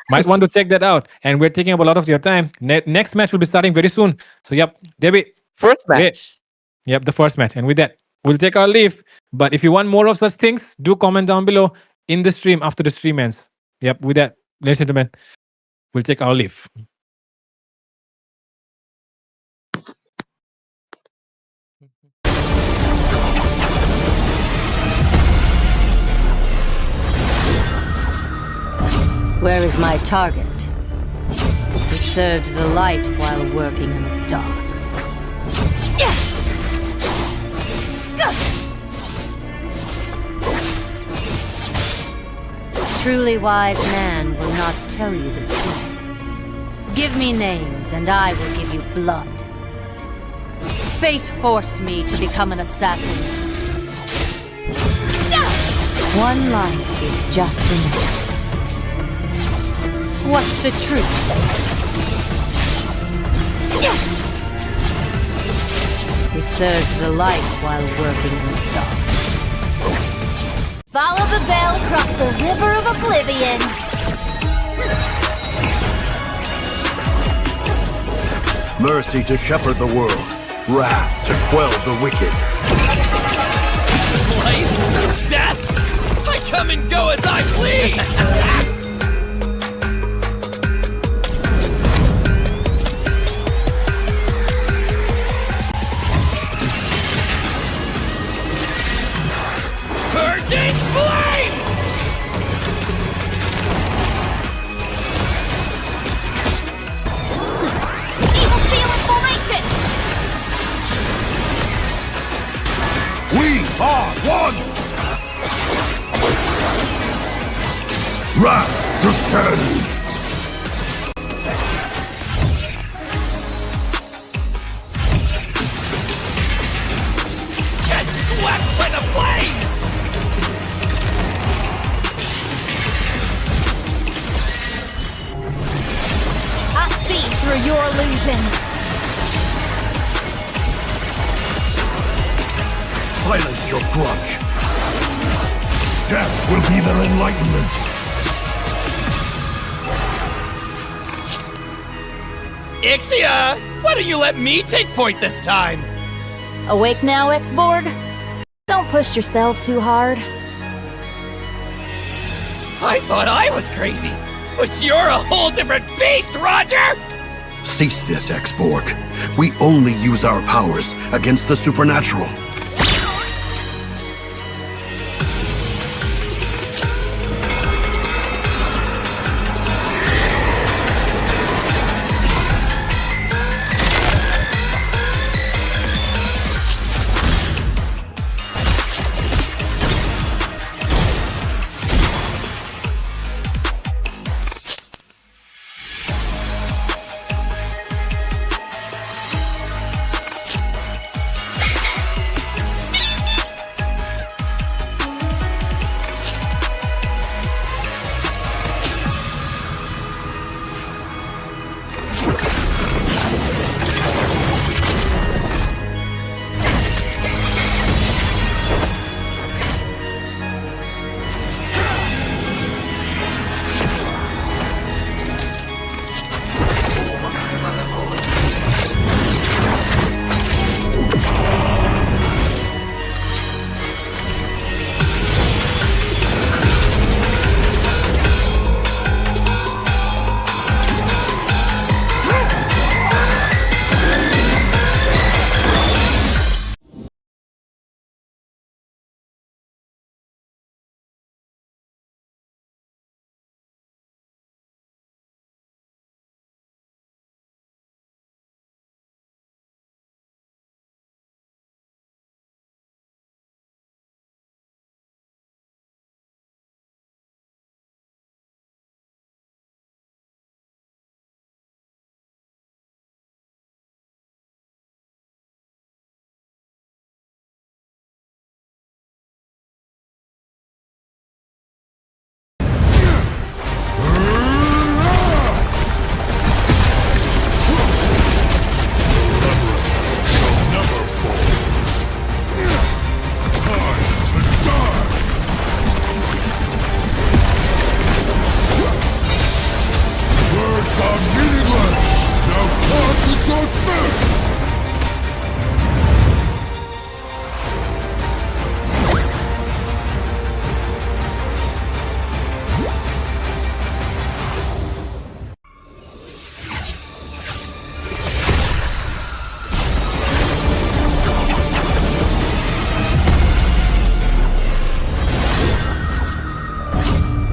might want to check that out. And we're taking up a lot of your time. Next match will be starting very soon. So yep, Debbie. First match. Yep, the first match. And with that, we'll take our leave. But if you want more of such things, do comment down below in the stream after the stream ends. Yep, with that, ladies and gentlemen, we'll take our leave. Where is my target? He served the light while working in the dark. A truly wise man will not tell you the truth. Give me names, and I will give you blood. Fate forced me to become an assassin. One life is just enough. What's the truth? He serves the light while working in the dark. Follow the bell across the river of oblivion. Mercy to shepherd the world, wrath to quell the wicked. Life? Death? I come and go as I please! Purging flames! Evil seal in formation! We are one! Wrath descends! Get swept by the flames! I see through your illusion. Silence your grudge. Death will be their enlightenment. Ixia! Why don't you let me take point this time? Awake now, X-Borg? Don't push yourself too hard. I thought I was crazy, but you're a whole different beast, Roger! Cease this, X-Borg. We only use our powers against the supernatural.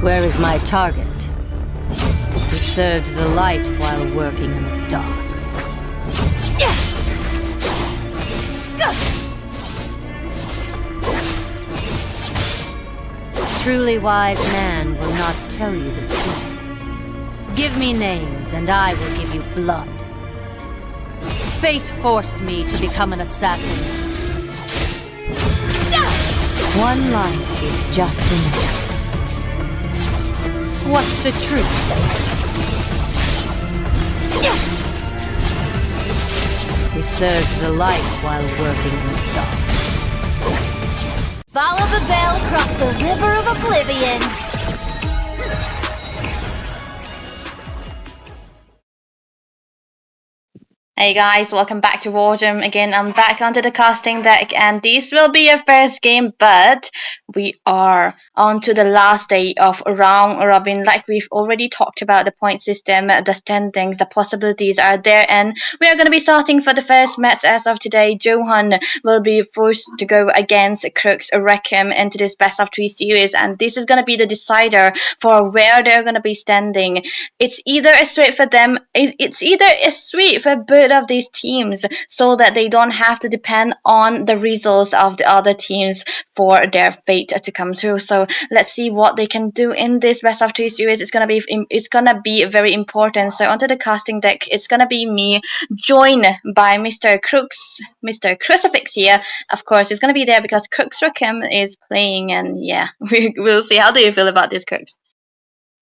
Where is my target? served the light while working in the dark. Truly wise man will not tell you the truth. Give me names, and I will give you blood. Fate forced me to become an assassin. One life is just enough. What's the truth? He serves the light while working in the dark. Follow the bell across the river of oblivion. Hey guys, welcome back to War Drum. Again, I'm back onto the casting deck, and this will be a first game, but we are on to the last day of round robin. Like we've already talked about the point system, the standings, the possibilities are there, and we are going to be starting for the first match as of today. Zohan will be forced to go against Crux Requiem into this best of 3 series, and this is going to be the decider for where they're going to be standing. It's either a sweep for them, it's either a sweep for both of these teams, so that they don't have to depend on the results of the other teams for their fate to come through. So let's see what they can do in this best of 3 series. It's gonna be very important. So onto the casting deck, it's gonna be me, joined by Mr. Crux, Mr. Crucifix here. Of course, it's gonna be there because Crux Requiem is playing, and yeah, we'll see. How do you feel about this, Crux?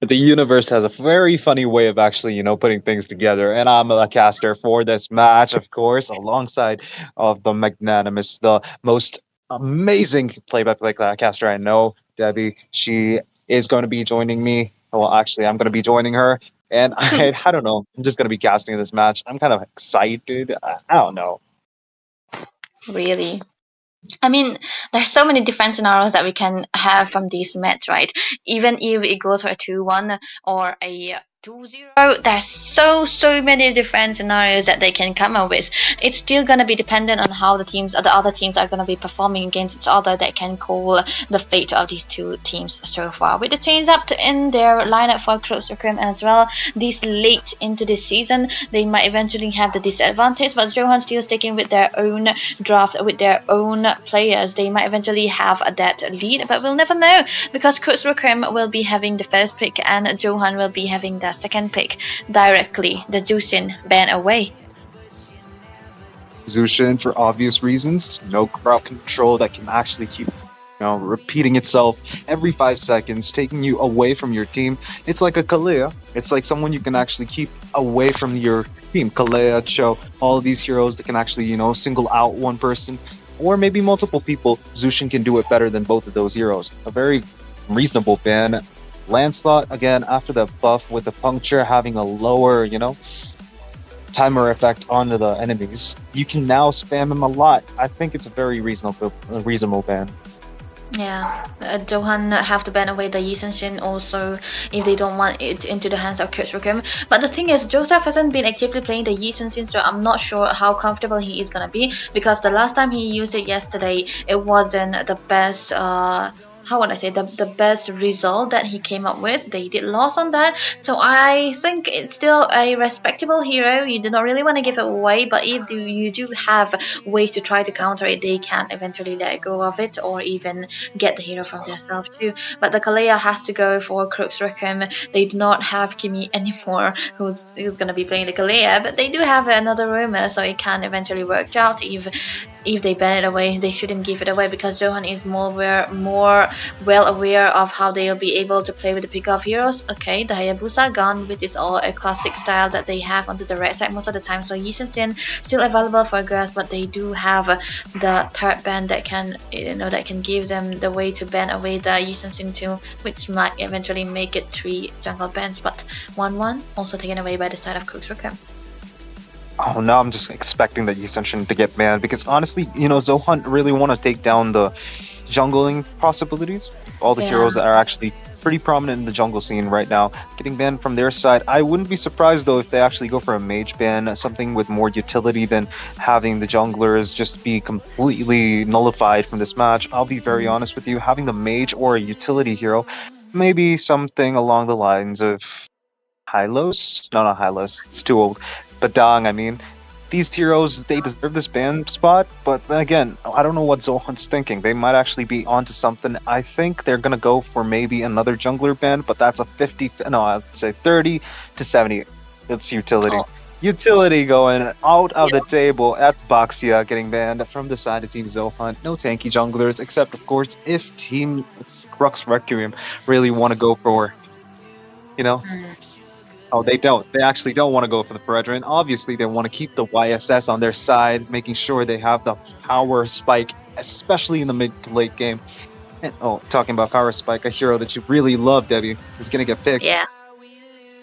But the universe has a very funny way of actually, putting things together. And I'm a caster for this match, of course, alongside of the magnanimous, the most amazing play-by-play caster I know, Debbie. She is going to be joining me. Well, actually, I'm going to be joining her. And I don't know. I'm just going to be casting this match. I'm kind of excited. I don't know. Really? I mean, there's so many different scenarios that we can have from these match, right? Even if it goes for a 2-1 or a 2-0, there's so many different scenarios that they can come up with. It's still gonna be dependent on how the other teams are gonna be performing against each other that can call the fate of these two teams so far. With the change up in their lineup for Crux Requiem as well, this late into this season, they might eventually have the disadvantage, but Zohan still sticking with their own draft, with their own players. They might eventually have that lead, but we'll never know, because Crux Requiem will be having the first pick and Zohan will be having the second pick directly. The Zushin ban away. Zushin, for obvious reasons, no crowd control that can actually keep repeating itself every 5 seconds, taking you away from your team. It's like a Kalea. It's like someone you can actually keep away from your team. Kalea, Cho, all of these heroes that can actually, single out one person or maybe multiple people. Zushin can do it better than both of those heroes. A very reasonable ban. Lancelot, again, after the buff with the puncture having a lower, timer effect onto the enemies, you can now spam him a lot. I think it's a very reasonable ban. Yeah, Zohan have to ban away the Yi Shin also if they don't want it into the hands of Crux Requiem. But the thing is, Joseph hasn't been actively playing the Yi Shin, so I'm not sure how comfortable he is gonna be, because the last time he used it yesterday, it wasn't the best how would I say, the best result that he came up with. They did loss on that, so I think it's still a respectable hero. You do not really want to give it away, but if you do have ways to try to counter it, they can eventually let go of it or even get the hero from themselves too. But the Kalea has to go for Crux Requiem. They do not have Kimi anymore, who's gonna be playing the Kalea, but they do have another rumor, so it can eventually work out. If they ban it away, they shouldn't give it away, because Zohan is more well aware of how they'll be able to play with the pick of heroes. Okay, the Hayabusa gun, which is all a classic style that they have onto the red side most of the time. So Yi Shin still available for grass, but they do have the third ban that can give them the way to ban away the Yi Shin too, which might eventually make it 3 jungle bans. But 1-1 also taken away by the side of Crux Requiem. Oh no, I'm just expecting that Yi Shin to get banned, because honestly, Zohan really want to take down the jungling possibilities. All the heroes that are actually pretty prominent in the jungle scene right now getting banned from their side. I wouldn't be surprised though if they actually go for a mage ban, something with more utility than having the junglers just be completely nullified from this match. I'll be very honest with you, having the mage or a utility hero, maybe something along the lines of, Hylos. No, not Hylos. It's too old. Badang, I mean. These heroes, they deserve this ban spot, but then again, I don't know what Zohunt's thinking. They might actually be onto something. I think they're gonna go for maybe another jungler ban, but that's a 50, no, I'd say 30 to 70. It's utility. Oh. Utility going out of the table. That's Baxia getting banned from the side of Team Zohunt. No tanky junglers, except of course if Team Crux Requiem really want to go for, you know. Oh, they don't. They actually don't want to go for the Brethren. Obviously, they want to keep the YSS on their side, making sure they have the power spike, especially in the mid to late game. And, talking about power spike, a hero that you really love, Debbie, is going to get picked. Yeah.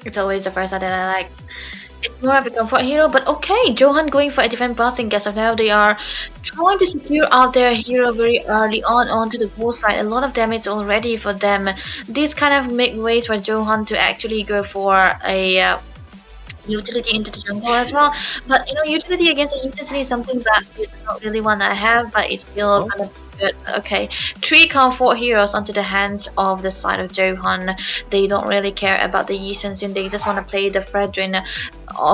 It's always the first that I like. It's more of a comfort hero, but okay, Zohan going for a defense busting as of now. They are trying to secure out their hero very early on onto the goal side. A lot of damage already for them. This kind of make ways for Zohan to actually go for a utility into the jungle as well. But you know, utility against a utility is something that you don't really want to have, but it's still kind of good. Okay, 3 comfort heroes onto the hands of the side of Zohan. They don't really care about the Yi Sun. They just want to play the Fredrin,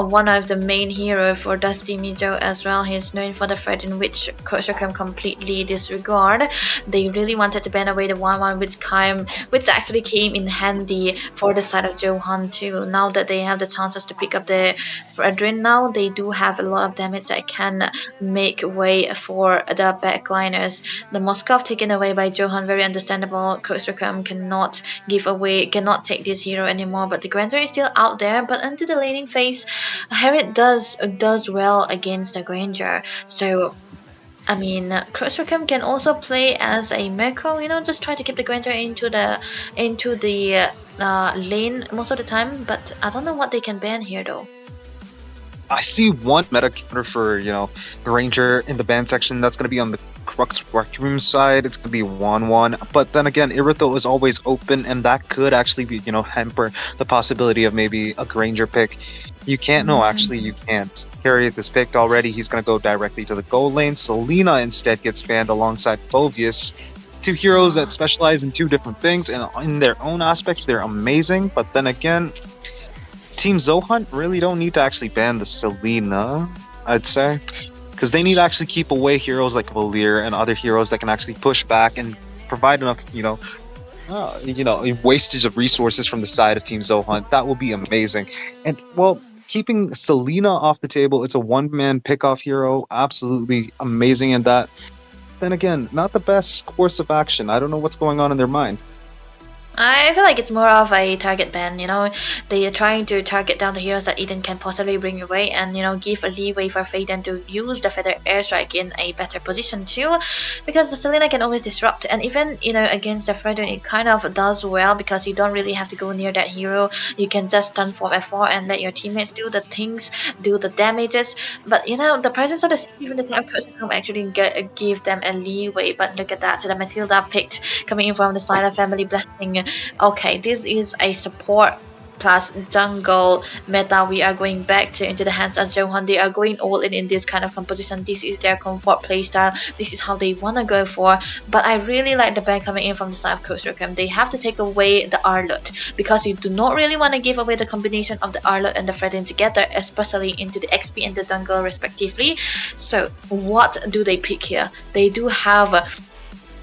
one of the main hero for Dusty Mizo as well. He's known for the Fredrin, which Crux can completely disregard. They really wanted to ban away the 1-1, which actually came in handy for the side of Zohan too. Now that they have the chances to pick up the Fredrin, now they do have a lot of damage that can make way for the backliners. The Moskov taken away by Zohan, very understandable. Crux cannot take this hero anymore, but the Granger is still out there. But into the laning phase, Harriet does well against the Granger. So I mean, Crux can also play as a macro, you know, just try to keep the Granger into the lane most of the time. But I don't know what they can ban here though. I see one meta counter for, you know, the Ranger in the ban section. That's going to be on the Crux Requiem side. It's going to be 1-1. But then again, Irithel is always open, and that could actually be, you know, hamper the possibility of maybe a Granger pick. You can't, no, actually you can't. Harriet is picked already. He's going to go directly to the goal lane. Selena instead gets banned alongside Phovius. 2 heroes that specialize in 2 different things, and in their own aspects, they're amazing. But then again, Team Zohunt really don't need to actually ban the Selena, I'd say, because they need to actually keep away heroes like Valir and other heroes that can actually push back and provide enough, wastage of resources from the side of Team Zohunt. That will be amazing. And well, keeping Selena off the table, it's a one-man pick-off hero, absolutely amazing in that. Then again, not the best course of action. I don't know what's going on in their mind. I feel like it's more of a target ban, you know. They are trying to target down the heroes that Eden can possibly bring away and, you know, give a leeway for Faden to use the Feather Airstrike in a better position too. Because the Selena can always disrupt, and even, you know, against the Fredrin it kind of does well because you don't really have to go near that hero. You can just stun for F4 and let your teammates do the things, do the damages. But, you know, the presence of the Steve in the side of Crux actually give them a leeway. But look at that, so the Matilda picked coming in from the side of Family Blessing. Okay, this is a support plus jungle meta we are going back to into the hands of Zohan. They are going all in this kind of composition. This is their comfort playstyle. This is how they want to go for. But I really like the ban coming in from the side of Crux. They have to take away the Arlot because you do not really want to give away the combination of the Arlot and the Fredin together, especially into the XP and the jungle respectively. So what do they pick here? They do have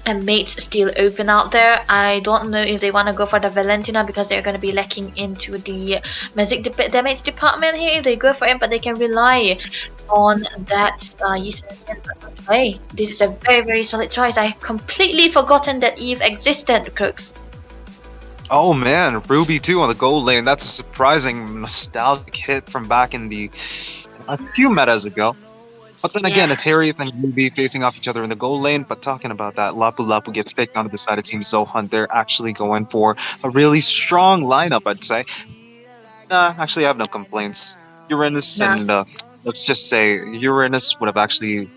and mates still open out there. I don't know if they want to go for the Valentina because they're going to be lacking into the magic damage department here if they go for it, but they can rely on that play. This is a very, very solid choice. I completely forgotten that Eve existed, Crux. Oh man, Ruby 2 on the gold lane. That's a surprising nostalgic hit from back in a few metas ago. But then again, it's Harriet and Ruby facing off each other in the goal lane. But talking about that, Lapu Lapu gets picked onto the side of Team Zohunt. They're actually going for a really strong lineup, I'd say. Nah, actually, I have no complaints. Uranus and let's just say Uranus would have actually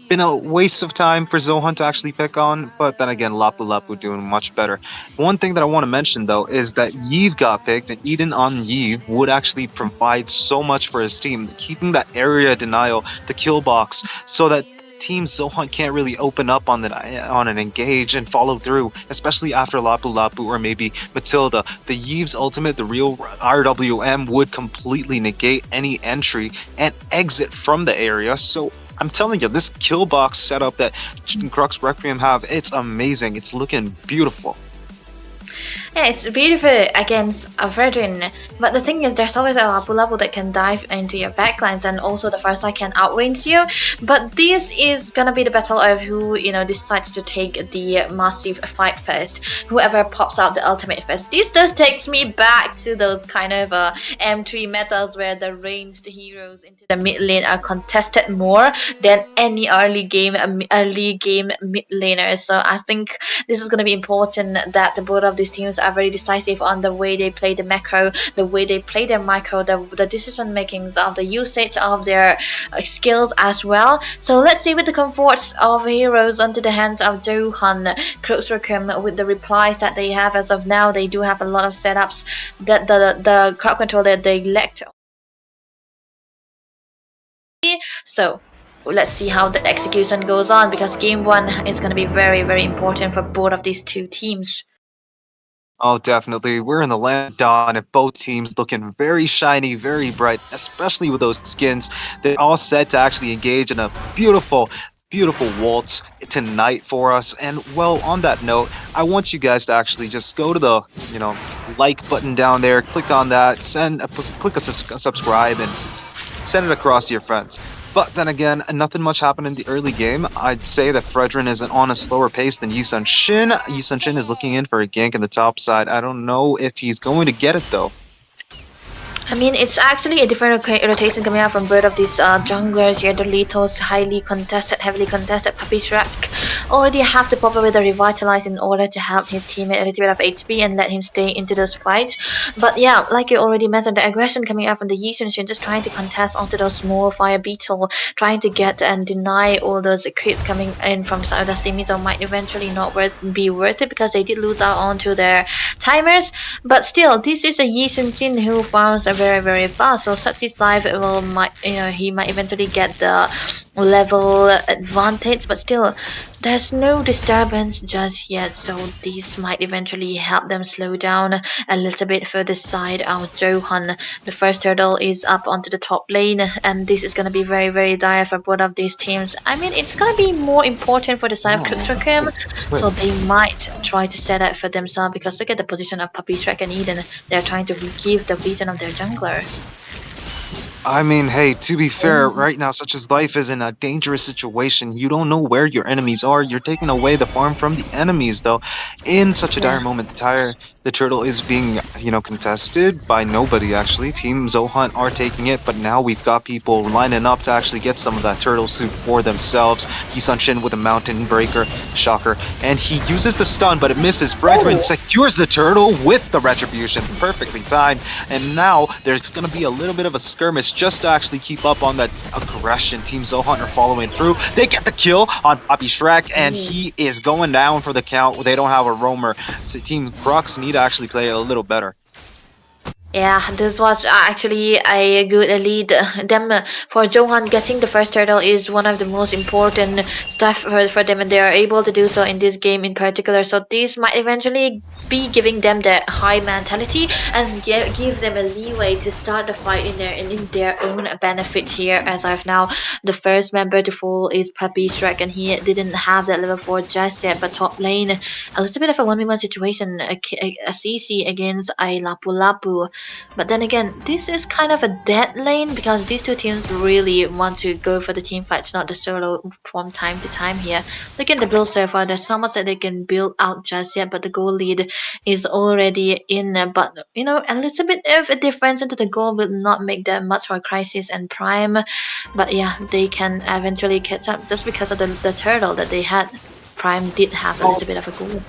been a waste of time for Zohan to actually pick on, but then again, Lapu Lapu doing much better. One thing that I want to mention though is that Yve got picked, and Eden on Yve would actually provide so much for his team, keeping that area denial, the kill box, so that Team Zohan can't really open up on an engage and follow through, especially after Lapu Lapu or maybe Matilda. The Yves ultimate, the real RWM, would completely negate any entry and exit from the area. So I'm telling you, this kill box setup that Crux Requiem have, it's amazing. It's looking beautiful. Yeah, it's beautiful against a veteran, but the thing is there's always a Lapu Lapu that can dive into your backlines, and also the first line can outrange you. But this is gonna be the battle of who, you know, decides to take the massive fight first. Whoever pops out the ultimate first. This just takes me back to those kind of M3 metas where the ranged heroes into the mid lane are contested more than any early game mid laners. So I think this is gonna be important that the both of these teams are very decisive on the way they play the macro, the way they play their micro, the decision makings of the usage of their skills as well. So let's see with the comforts of heroes onto the hands of Zohan, Crux with the replies that they have as of now. They do have a lot of setups that the crowd control that they lacked. So let's see how the execution goes on, because game 1 is going to be very, very important for both of these two teams. Oh, definitely. We're in the land of dawn, and both teams looking very shiny, very bright, especially with those skins. They're all set to actually engage in a beautiful, beautiful waltz tonight for us. And well, on that note, I want you guys to actually just go to the, like button down there, click on that, click a subscribe, and send it across to your friends. But then again, nothing much happened in the early game. I'd say that Fredrin is on a slower pace than Yisun Shin. Yisun Shin is looking in for a gank in the top side. I don't know if he's going to get it though. I mean, it's actually a different rotation coming out from both of these junglers here. The Litos, heavily contested. Puppy Shrek already have to pop up with a Revitalize in order to help his teammate a little bit of HP and let him stay into those fights. But yeah, like you already mentioned, the aggression coming out from the Yisun Shin, just trying to contest onto those small fire beetle, trying to get and deny all those crits coming in from side of the team. So might eventually not be worth it, because they did lose out onto their timers. But still, this is a Yisun Shin who found a very, very fast. So Satsu's life he might eventually get the level advantage, but still there's no disturbance just yet, so these might eventually help them slow down a little bit further side of Zohan. The first turtle is up onto the top lane, and this is going to be very, very dire for both of these teams. I mean, it's going to be more important for the side of Crux, so they might try to set up for themselves, because look at the position of Puppy Shrek and Eden. They're trying to give the vision of their jungler. I mean, hey, to be fair, right now, such as life is in a dangerous situation. You don't know where your enemies are. You're taking away the farm from the enemies, though. In such a dire moment, the turtle is being, contested by nobody, actually. Team Zohunt are taking it, but now we've got people lining up to actually get some of that turtle suit for themselves. Yisun Shin with a mountain breaker, shocker, and he uses the stun, but it misses. Fredrin secures the turtle with the retribution, perfectly timed, and now there's going to be a little bit of a skirmish just to actually keep up on that aggression. Team Zohunt are following through. They get the kill on Puppy Shrek, and he is going down for the count. They don't have a roamer, so Team Crux need to actually play a little better. Yeah, this was actually a good lead. For Zohan, getting the first turtle is one of the most important stuff for them, and they are able to do so in this game in particular. So this might eventually be giving them that high mentality and give them a leeway to start the fight in their own benefit here. As of now, the first member to fall is Puppy Shrek, and he didn't have that level 4 just yet. But top lane, a little bit of a 1v1 situation, a CC against a Lapu Lapu. But then again, this is kind of a dead lane, because these two teams really want to go for the team fights, not the solo from time to time here. Look at the build so far. There's not much that they can build out just yet, but the goal lead is already in. But, a little bit of a difference into the goal will not make that much for Crisis and Prime. But yeah, they can eventually catch up just because of the turtle that they had. Prime did have a little bit of a goal.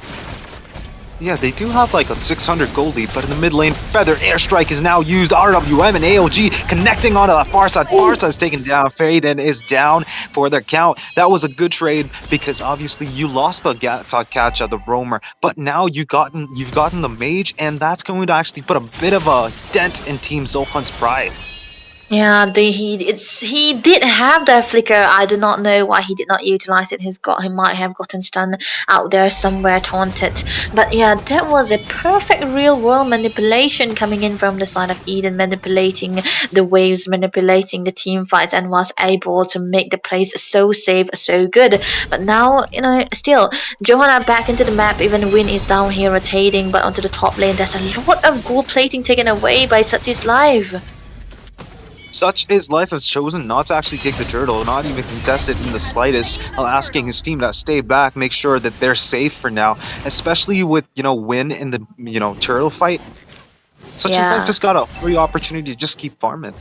Yeah, they do have like a 600 gold lead, but in the mid lane, Feather Airstrike is now used. RWM and AOG connecting onto the far side. Far side is taken down. Fade and is down for their count. That was a good trade, because obviously you lost the Catcha, the roamer, but now you've gotten the mage, and that's going to actually put a bit of a dent in Team Zohan's pride. Yeah, he did have that flicker. I do not know why he did not utilize it. He might have gotten stunned out there somewhere, taunted. But yeah, that was a perfect real world manipulation coming in from the side of Eden, manipulating the waves, manipulating the team fights, and was able to make the place so safe, so good. But now, still Johan are back into the map. Even Win is down here rotating, but onto the top lane, there's a lot of gold plating taken away by Sati's life. Such is life has chosen not to actually take the turtle, not even contest it in the slightest, while asking his team to stay back, make sure that they're safe for now, especially with, Win in the, turtle fight. Such as life Yeah. just got a free opportunity to just keep farming.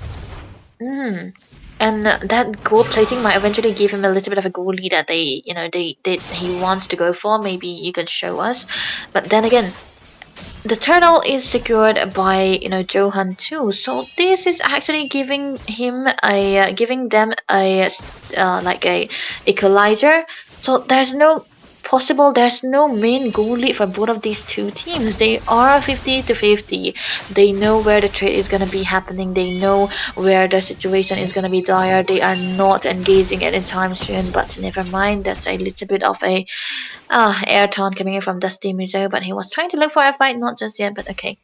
Mm. And that gold plating might eventually give him a little bit of a goal lead that he wants to go for. Maybe you could show us, but then again, the turtle is secured by Zohan too. So this is actually giving them a like a equalizer. So there's no main goal lead for both of these two teams. They are 50-50. They know where the trade is gonna be happening. They know where the situation is gonna be dire. They are not engaging anytime soon. But never mind. That's a little bit of a air taunt coming in from Dusty Muso, but he was trying to look for a fight, not just yet, but okay.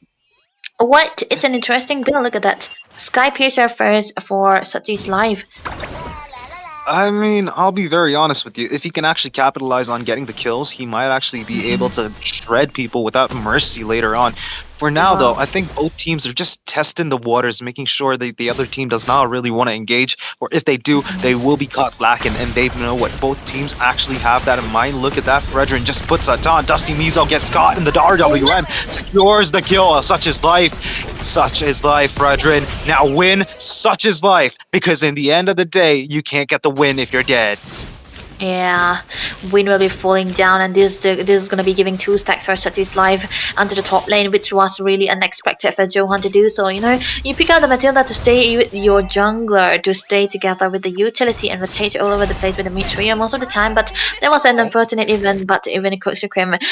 What? It's an interesting build, look at that. Sky Piercer first for Sati's life. I mean, I'll be very honest with you. If he can actually capitalize on getting the kills, he might actually be able to shred people without mercy later on. For now, though, I think both teams are just testing the waters, making sure that the other team does not really want to engage, or if they do, they will be caught lacking, and they know what both teams actually have that in mind. Look at that, Fredrin just puts it on. Dusty Mizo gets caught in the RWM, secures the kill. Such is life. Such is life, Fredrin. Now win, such is life, because in the end of the day, you can't get the win if you're dead. Yeah, Win will be falling down, and this is gonna be giving 2 stacks for Sati's life onto the top lane, which was really unexpected for Zohan to do. So you pick out the Matilda to stay with your jungler, to stay together with the utility and rotate all over the place with the mid trio most of the time. But there was an unfortunate event, but even Crux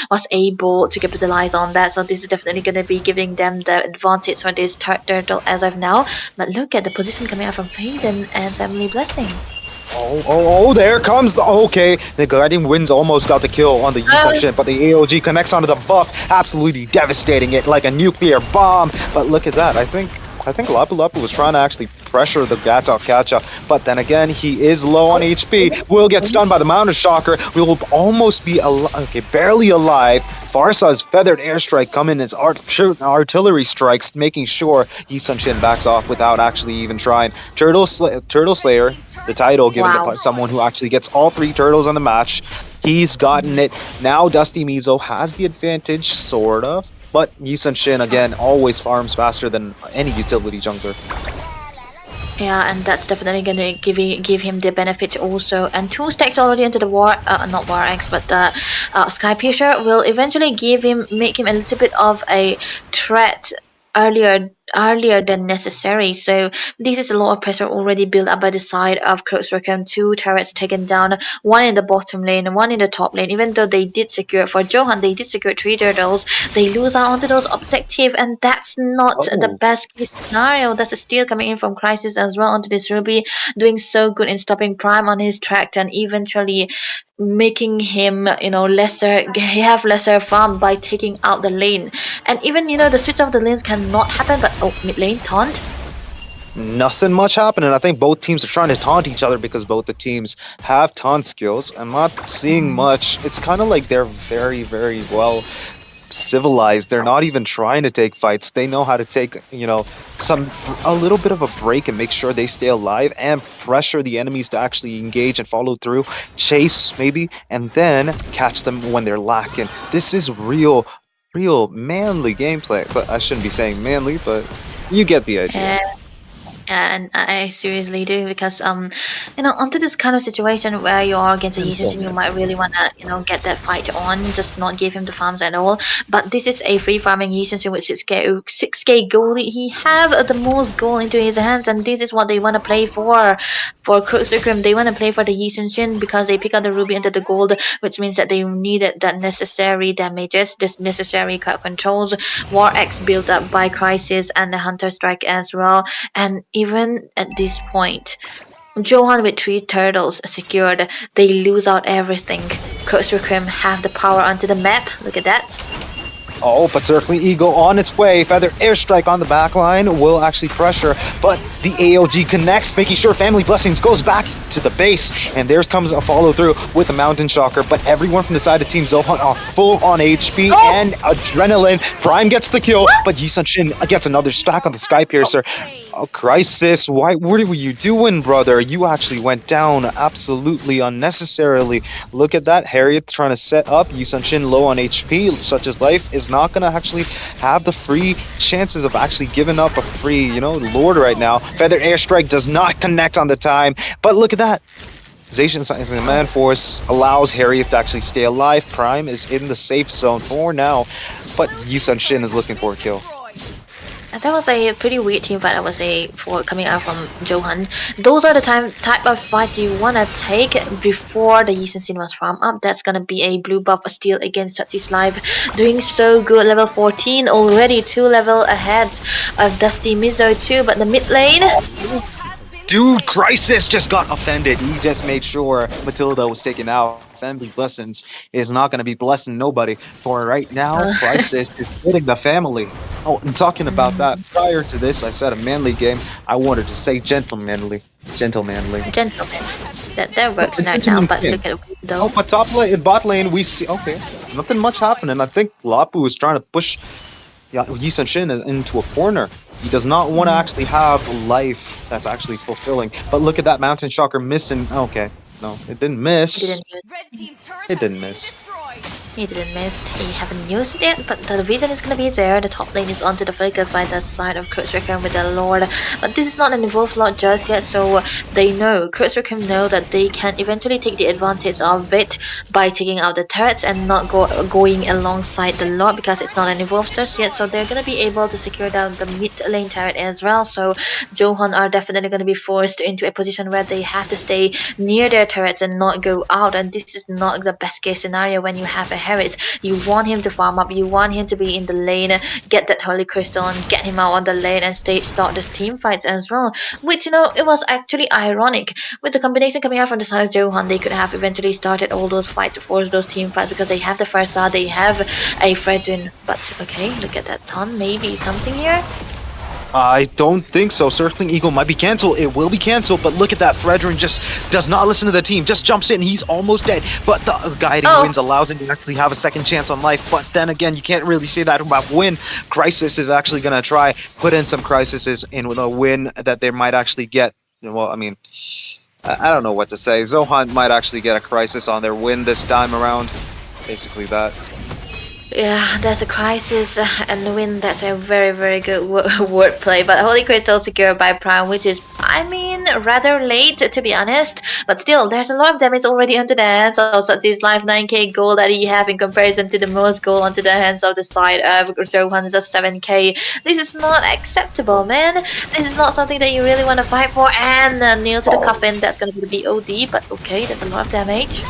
was able to capitalize on that. So this is definitely gonna be giving them the advantage for this third turtle as of now. But look at the position coming out from Faden and Family Blessing. Oh, there comes the... Okay, the Guiding Winds almost got the kill on the E section, but the AOG connects onto the buff, absolutely devastating it like a nuclear bomb. But look at that, I think Lapu Lapu was trying to actually pressure the Gatok Kacha, but then again, he is low on HP, will get stunned by the Mountain Shocker, will almost be barely alive. Farsa's feathered airstrike come in as artillery strikes, making sure Yi Sun-shin backs off without actually even trying. Turtle Slayer, the title given to someone who actually gets all 3 turtles on the match. He's gotten it. Now Dusty Mizo has the advantage, sort of. But Yi Sun-shin, again, always farms faster than any utility jungler. Yeah, and that's definitely gonna give him the benefit also. And 2 stacks already into the not War X, but the Sky Piercer will eventually make him a little bit of a threat earlier than necessary. So this is a lot of pressure already built up by the side of Crux. 2 turrets taken down, 1 in the bottom lane, 1 in the top lane. Even though they did secure for Zohan, they did secure 3 turtles, they lose out onto those objectives, and that's not the best case scenario. That's a steal coming in from Crisis as well onto this Ruby, doing so good in stopping Prime on his track and eventually making him lesser farm by taking out the lane. And even the switch of the lanes cannot happen, but mid lane taunt. Nothing much happening. I think both teams are trying to taunt each other because both the teams have taunt skills. I'm not seeing much. It's kind of like they're very, very well civilized. They're not even trying to take fights. They know how to take, a little bit of a break and make sure they stay alive and pressure the enemies to actually engage and follow through, chase maybe, and then catch them when they're lacking. This is real manly gameplay. But I shouldn't be saying manly, but you get the idea. And I seriously do, because onto this kind of situation where you are against a Yi Sun-shin, you might really wanna get that fight on, just not give him the farms at all. But this is a free farming Yi Sun-shin with 6k gold. He have the most gold into his hands, and this is what they wanna play for. For Crux, they wanna play for the Yi Sun-shin because they pick up the ruby into the gold, which means that they needed that necessary damages, this necessary crowd controls, War X built up by Crisis and the Hunter Strike as well. And even at this point, Zohan with 3 turtles secured, they lose out everything. Crux have the power onto the map. Look at that. Oh, but Circling Eagle on its way. Feather Airstrike on the back line will actually pressure, but the AOG connects, making sure Family Blessings goes back to the base, and there comes a follow through with the Mountain Shocker, but everyone from the side of Team Zohan are full on HP and adrenaline. Prime gets the kill, but Yi Sun-shin gets another stack on the Sky Piercer. Oh, Crisis, what were you doing, brother? You actually went down absolutely unnecessarily. Look at that, Harriet trying to set up. Yi Sun-shin low on HP, such as life, is not going to actually have the free chances of actually giving up a free, Lord right now. Feather Airstrike does not connect on the time, but look at that. Zacian Science and Man Force allows Harriet to actually stay alive. Prime is in the safe zone for now, but Yi Sun-shin is looking for a kill. That was a pretty weird team fight, I would say, for coming out from Zohan. Those are the type of fights you want to take before the Yi Sun-shin was farmed up. That's going to be a blue buff steal against Satsu's Life. Doing so good, level 14, already 2 level ahead of Dusty Mizo too, but the mid lane... Dude, Crisis just got offended. He just made sure Matilda was taken out. Family Blessings is not going to be blessing nobody. For right now, Crisis is hitting the family. Oh, and talking about that, prior to this, I said a manly game. I wanted to say gentlemanly. Gentleman. That works now, but look at it though. Oh, but top lane, bot lane, we see, okay, nothing much happening. I think Lapu is trying to push Yi Sun-shin into a corner. He does not want to actually have life that's actually fulfilling. But look at that Mountain Shocker missing. Okay, no, it didn't miss. It didn't miss. He didn't miss. He haven't used it yet, but the reason it's gonna be there. The top lane is onto the focus by the side of Crux with the Lord, but this is not an evolved Lord just yet, so they know, Crux know that they can eventually take the advantage of it by taking out the turrets and not going alongside the Lord because it's not an evolved just yet, so they're gonna be able to secure down the mid lane turret as well. So Zohan are definitely gonna be forced into a position where they have to stay near their turrets and not go out, and this is not the best case scenario when you have a Harris. You want him to farm up, you want him to be in the lane, get that Holy Crystal and get him out on the lane and start the team fights as well. Which, it was actually ironic. With the combination coming out from the side of Zohan, they could have eventually started all those fights to force those team fights because they have the Farsa, they have a Fredrin. But okay, look at that ton, maybe something here? I don't think so. Circling Eagle might be cancelled. It will be cancelled, but look at that. Fredrin just does not listen to the team. Just jumps in. He's almost dead. But the guiding winds allows him to actually have a second chance on life. But then again, you can't really say that about win. Crisis is actually going to try put in some crises in with a win that they might actually get. Well, I mean, I don't know what to say. Zohan might actually get a crisis on their win this time around. Basically that. Yeah, that's a crisis and win. That's a very, very good wordplay. But Holy Crystal secured by Prime, which is, I mean, rather late to be honest. But still, there's a lot of damage already onto the hands of Satsu's Life. 9k gold that he have in comparison to the most gold onto the hands of the side of Zohan is just 7k. This is not acceptable, man. This is not something that you really want to fight for. And nail to the coffin. That's gonna be the BOD. But okay, that's a lot of damage.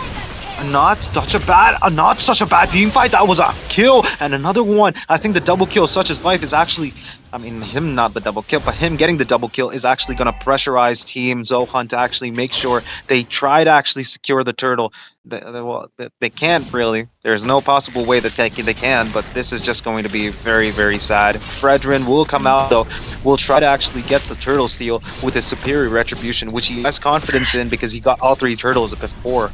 Not such a bad team fight. That was a kill and another one. I think the double kill, such as life, is actually, I mean, him not the double kill, but him getting the double kill is actually going to pressurize Team Zohan to actually make sure they try to actually secure the turtle. They can't really. There's no possible way that they can, but this is just going to be very, very sad. Fredrin will come out though. Will try to actually get the turtle steal with his superior retribution, which he has confidence in because he got all 3 turtles before.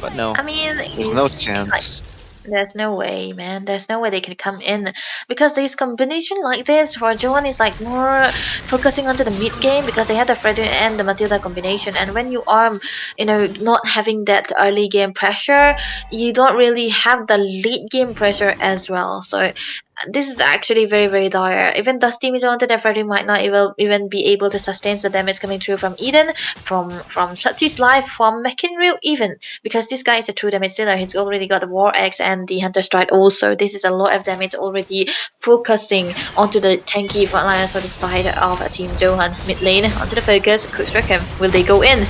But no, I mean, there's no chance. There's no way, man. There's no way they can come in because this combination like this for Zohan is like more focusing onto the mid game because they have the Fredrin and the Matilda combination. And when you are, not having that early game pressure, you don't really have the late game pressure as well. So this is actually very, very dire. Even Dusty Mizo onto the Fredrin might not even be able to sustain the damage coming through from Eden, from Satsu's Life, from McInreal even, because this guy is a true damage dealer. He's already got the War Axe and the Hunter Strike also. This is a lot of damage already focusing onto the tanky frontliners on the side of a Team Zohan. Mid lane, onto the focus, Crux. Will they go in?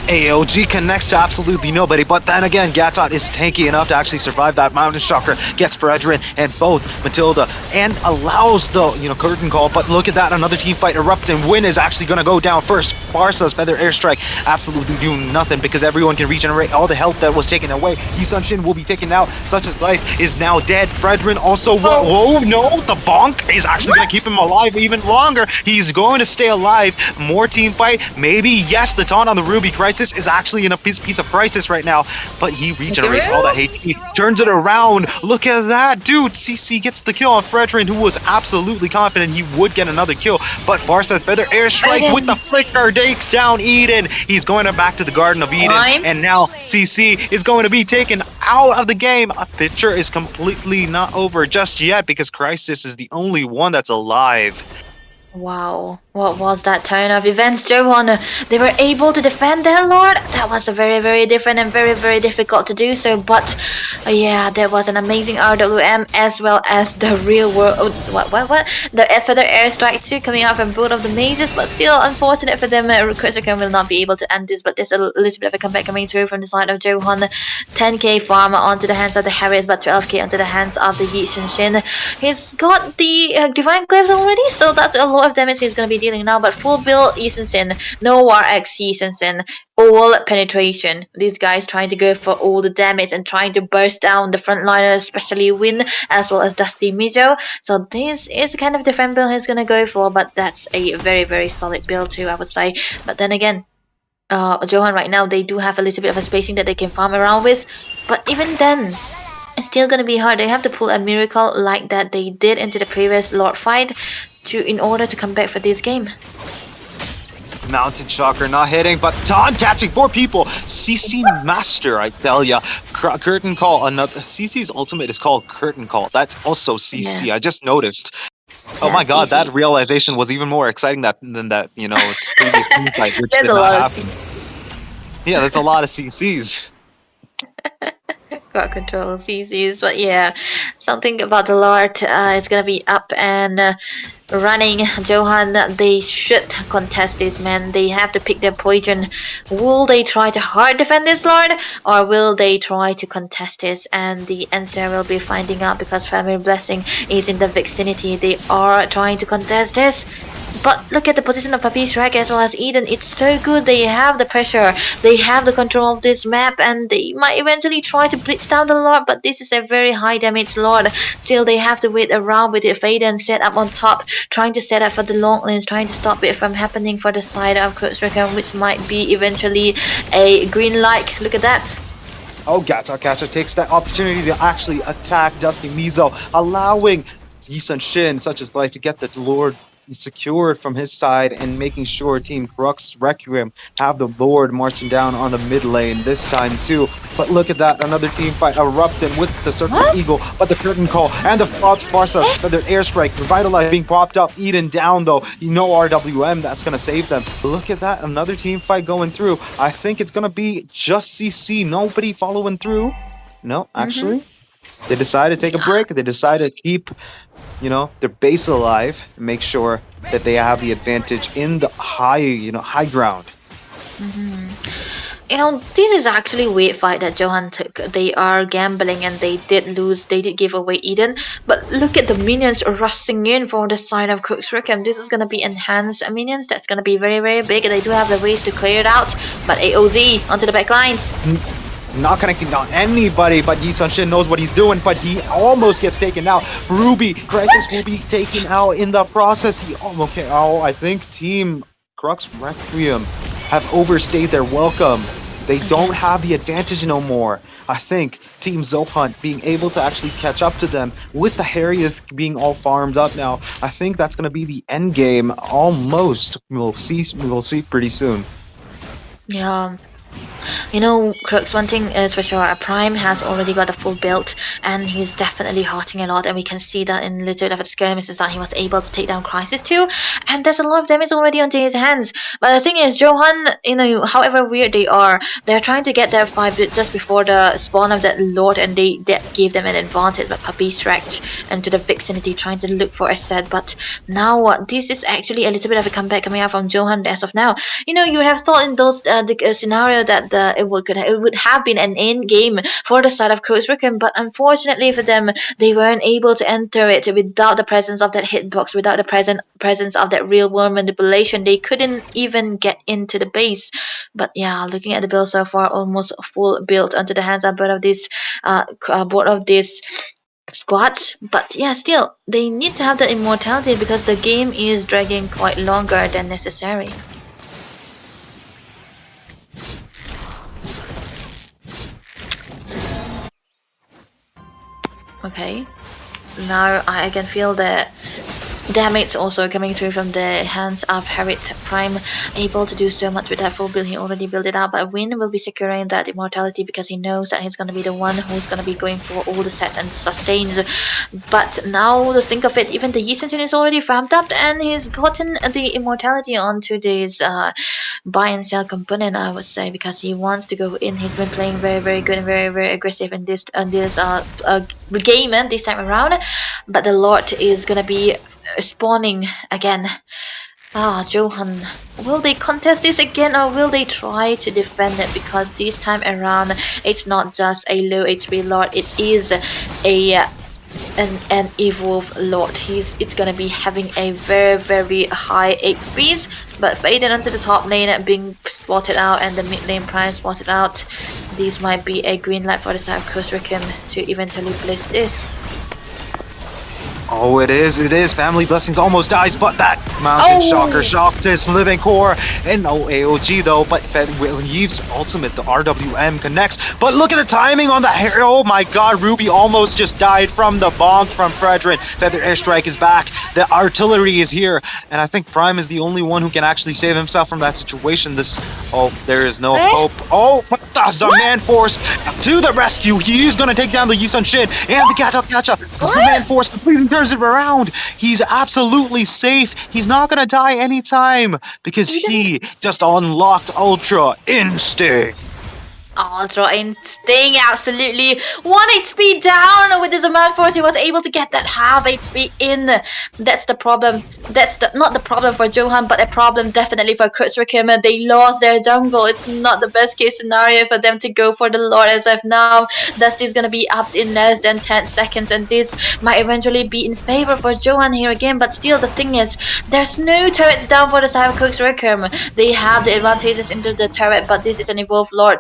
AOG connects to absolutely nobody, but then again, Gatot is tanky enough to actually survive that Mountain Shocker, gets Fredrin and both Matilda, and allows the, curtain call, but look at that, another team fight erupt, and Win is actually going to go down first. Barca's Feather Airstrike absolutely doing nothing because everyone can regenerate all the health that was taken away. Yisun Shin will be taken out, Such as Life is now dead. Fredrin also, whoa, no, the bonk is actually going to keep him alive even longer. He's going to stay alive. More team fight, maybe, yes, the taunt on the Ruby Crisis is actually in a piece of crisis right now, but he regenerates all that HP, turns it around. Look at that, dude. CC gets the kill on Fredrin, who was absolutely confident he would get another kill, but Farsighted Feather Airstrike with the flicker takes down Eden. He's going back to the Garden of Eden, and now CC is going to be taken out of the game. A picture is completely not over just yet because Crisis is the only one that's alive. Wow, what was that turn of events, Zohan? They were able to defend their lord. That was a very, very different and very, very difficult to do so. But yeah, there was an amazing RWM as well as the real world. What? The Feather Airstrike too coming out from both of the mazes. But still, unfortunate for them, Crux will not be able to end this. But there's a little bit of a comeback coming through from the side of Zohan. 10k farm onto the hands of the Harriers, but 12k onto the hands of the Yisun Shin. He's got the Divine Glaive already, so that's a lot of damage he's going to be dealing now, but full build Yisun Shin, no War X Yisun Shin, all penetration. These guys trying to go for all the damage and trying to burst down the frontliners, especially Win as well as Dusty Mizo. So this is the kind of different build he's going to go for, but that's a very, very solid build too, I would say. But then again, Zohan right now, they do have a little bit of a spacing that they can farm around with, but even then, it's still going to be hard. They have to pull a miracle like that they did into the previous Lord fight in order to come back for this game. Mountain Shocker not hitting, but Taunt catching 4 people. CC Master, I tell ya. Curtain Call, another. CC's ultimate is called Curtain Call. That's also CC. Yeah. I just noticed. Oh my god, CC. That realization was even more exciting than that, previous team fight, which did not happen. Yeah, that's a lot of CCs. Crowd control CCs, but yeah, something about the Lord is gonna be up and running. Zohan, they should contest this, man. They have to pick their poison. Will they try to hard defend this Lord, or will they try to contest this? And the answer will be finding out because Family Blessing is in the vicinity. They are trying to contest this. But look at the position of Papi Shrek as well as Eden. It's so good. They have the pressure. They have the control of this map. And they might eventually try to blitz down the Lord. But this is a very high damage Lord. Still, they have to wait around with it. Faden set up on top. Trying to set up for the long lanes. Trying to stop it from happening for the side of Crux, which might be eventually a green light. Look at that. Oh, Gacha takes that opportunity to actually attack Dusty Mizo. Allowing Yisun Shin, Such as Life, to get the Lord secured from his side and making sure Team Crux Requiem have the Lord marching down on the mid lane this time too. But look at that, another team fight erupting with the Serpent Eagle, but the Curtain Call and the Farsa Feather Airstrike, Revitalize being popped up, Eden down though, RWM, that's gonna save them. Look at that, another team fight going through. I think it's gonna be just CC, nobody following through. No, actually, they decided to take a break. They decided to keep, their base alive and make sure that they have the advantage in the high ground. This is actually a weird fight that Zohan took. They are gambling and they did lose. They did give away Eden. But look at the minions rushing in from the side of Crux Requiem. This is going to be enhanced minions. That's going to be very, very big. They do have the ways to clear it out. But AOZ onto the back lines. Not connecting on anybody, but Yisun Shin knows what he's doing, but he almost gets taken out. Ruby Crisis will be taken out in the process. I think Team Crux Requiem have overstayed their welcome. They don't have the advantage no more. I think Team Zohunt being able to actually catch up to them with the Harriers being all farmed up now. I think that's going to be the end game almost. We'll see pretty soon. Yeah. Crux, one thing is for sure, Prime has already got a full build, and he's definitely hurting a lot, and we can see that in little of the skirmishes that he was able to take down Crisis too, and there's a lot of damage already onto his hands. But the thing is, Zohan, however weird they are, they're trying to get their 5 just before the spawn of that Lord, and that gave them an advantage, but Puppy stretched into the vicinity trying to look for a set, but now this is actually a little bit of a comeback coming out from Zohan as of now. You would have thought in those scenario that it would have been an end game for the side of Crux, but unfortunately for them, they weren't able to enter it without the presence of that hitbox, without the presence of that real world manipulation. They couldn't even get into the base. But yeah, looking at the build so far, almost full build onto the hands of both of these squads. But yeah, still they need to have that immortality because the game is dragging quite longer than necessary. Okay, now I can feel the damage also coming through from the hands of Harriet. Prime able to do so much with that full build. He already built it up, but Win will be securing that immortality because he knows that he's going to be the one who's going to be going for all the sets and sustains. But now to think of it, even the Yi Senshin is already farmed up, and he's gotten the immortality onto this buy and sell component, I would say, because he wants to go in. He's been playing very, very good and very, very aggressive in this game this time around. But the Lord is going to be spawning again. Zohan, will they contest this again, or will they try to defend it? Because this time around, it's not just a low HP Lord, it is an evolved Lord. It's gonna be having a very, very high HPs. But Faden onto the top lane being spotted out, and the mid lane Prime spotted out. This might be a green light for the side of Kusrikim to eventually place this. Oh, it is. Family Blessings almost dies, but that Mountain Shocker shocked his living core. And no AOG though, but Yeeve's ultimate, the RWM connects. But look at the timing on the hair. Oh my god, Ruby almost just died from the bonk from Fredrin. Feather Airstrike is back. The artillery is here. And I think Prime is the only one who can actually save himself from that situation. There is no hope. Oh, but the Man Force to the rescue. He's gonna take down the Yi Senshin and the Gacha. The Man Force completely turns it around. He's absolutely safe. He's not gonna die anytime because he just unlocked Ultra Instinct. Ultra Instinct, absolutely. 1 HP down with his Man Force. He was able to get that half HP in. That's the problem. That's not the problem for Zohan, but a problem definitely for Crux. They lost their jungle. It's not the best case scenario for them to go for the Lord as of now. Dusty's gonna be up in less than 10 seconds, and this might eventually be in favor for Zohan here again. But still, the thing is, there's no turrets down for the side of Crux. They have the advantages into the turret, but this is an evolved Lord.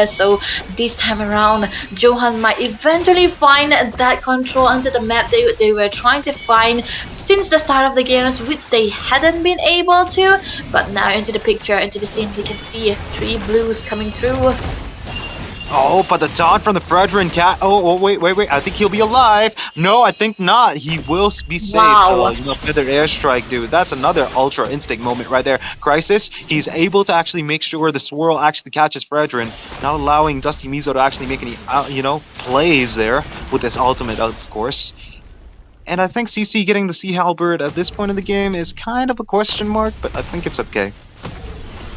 So this time around, Zohan might eventually find that control onto the map they were trying to find since the start of the games, which they hadn't been able to. But now into the picture, into the scene, we can see 3 blues coming through. Oh, but the taunt from the Fredrin cat. Oh, wait. I think he'll be alive. No, I think not. He will be saved. Wow. Feather Airstrike, dude. That's another Ultra Instinct moment right there. Crisis, he's able to actually make sure the swirl actually catches Fredrin, not allowing Dusty Mizo to actually make any, plays there with his ultimate, of course. And I think CC getting the Sea Halberd at this point in the game is kind of a question mark, but I think it's okay.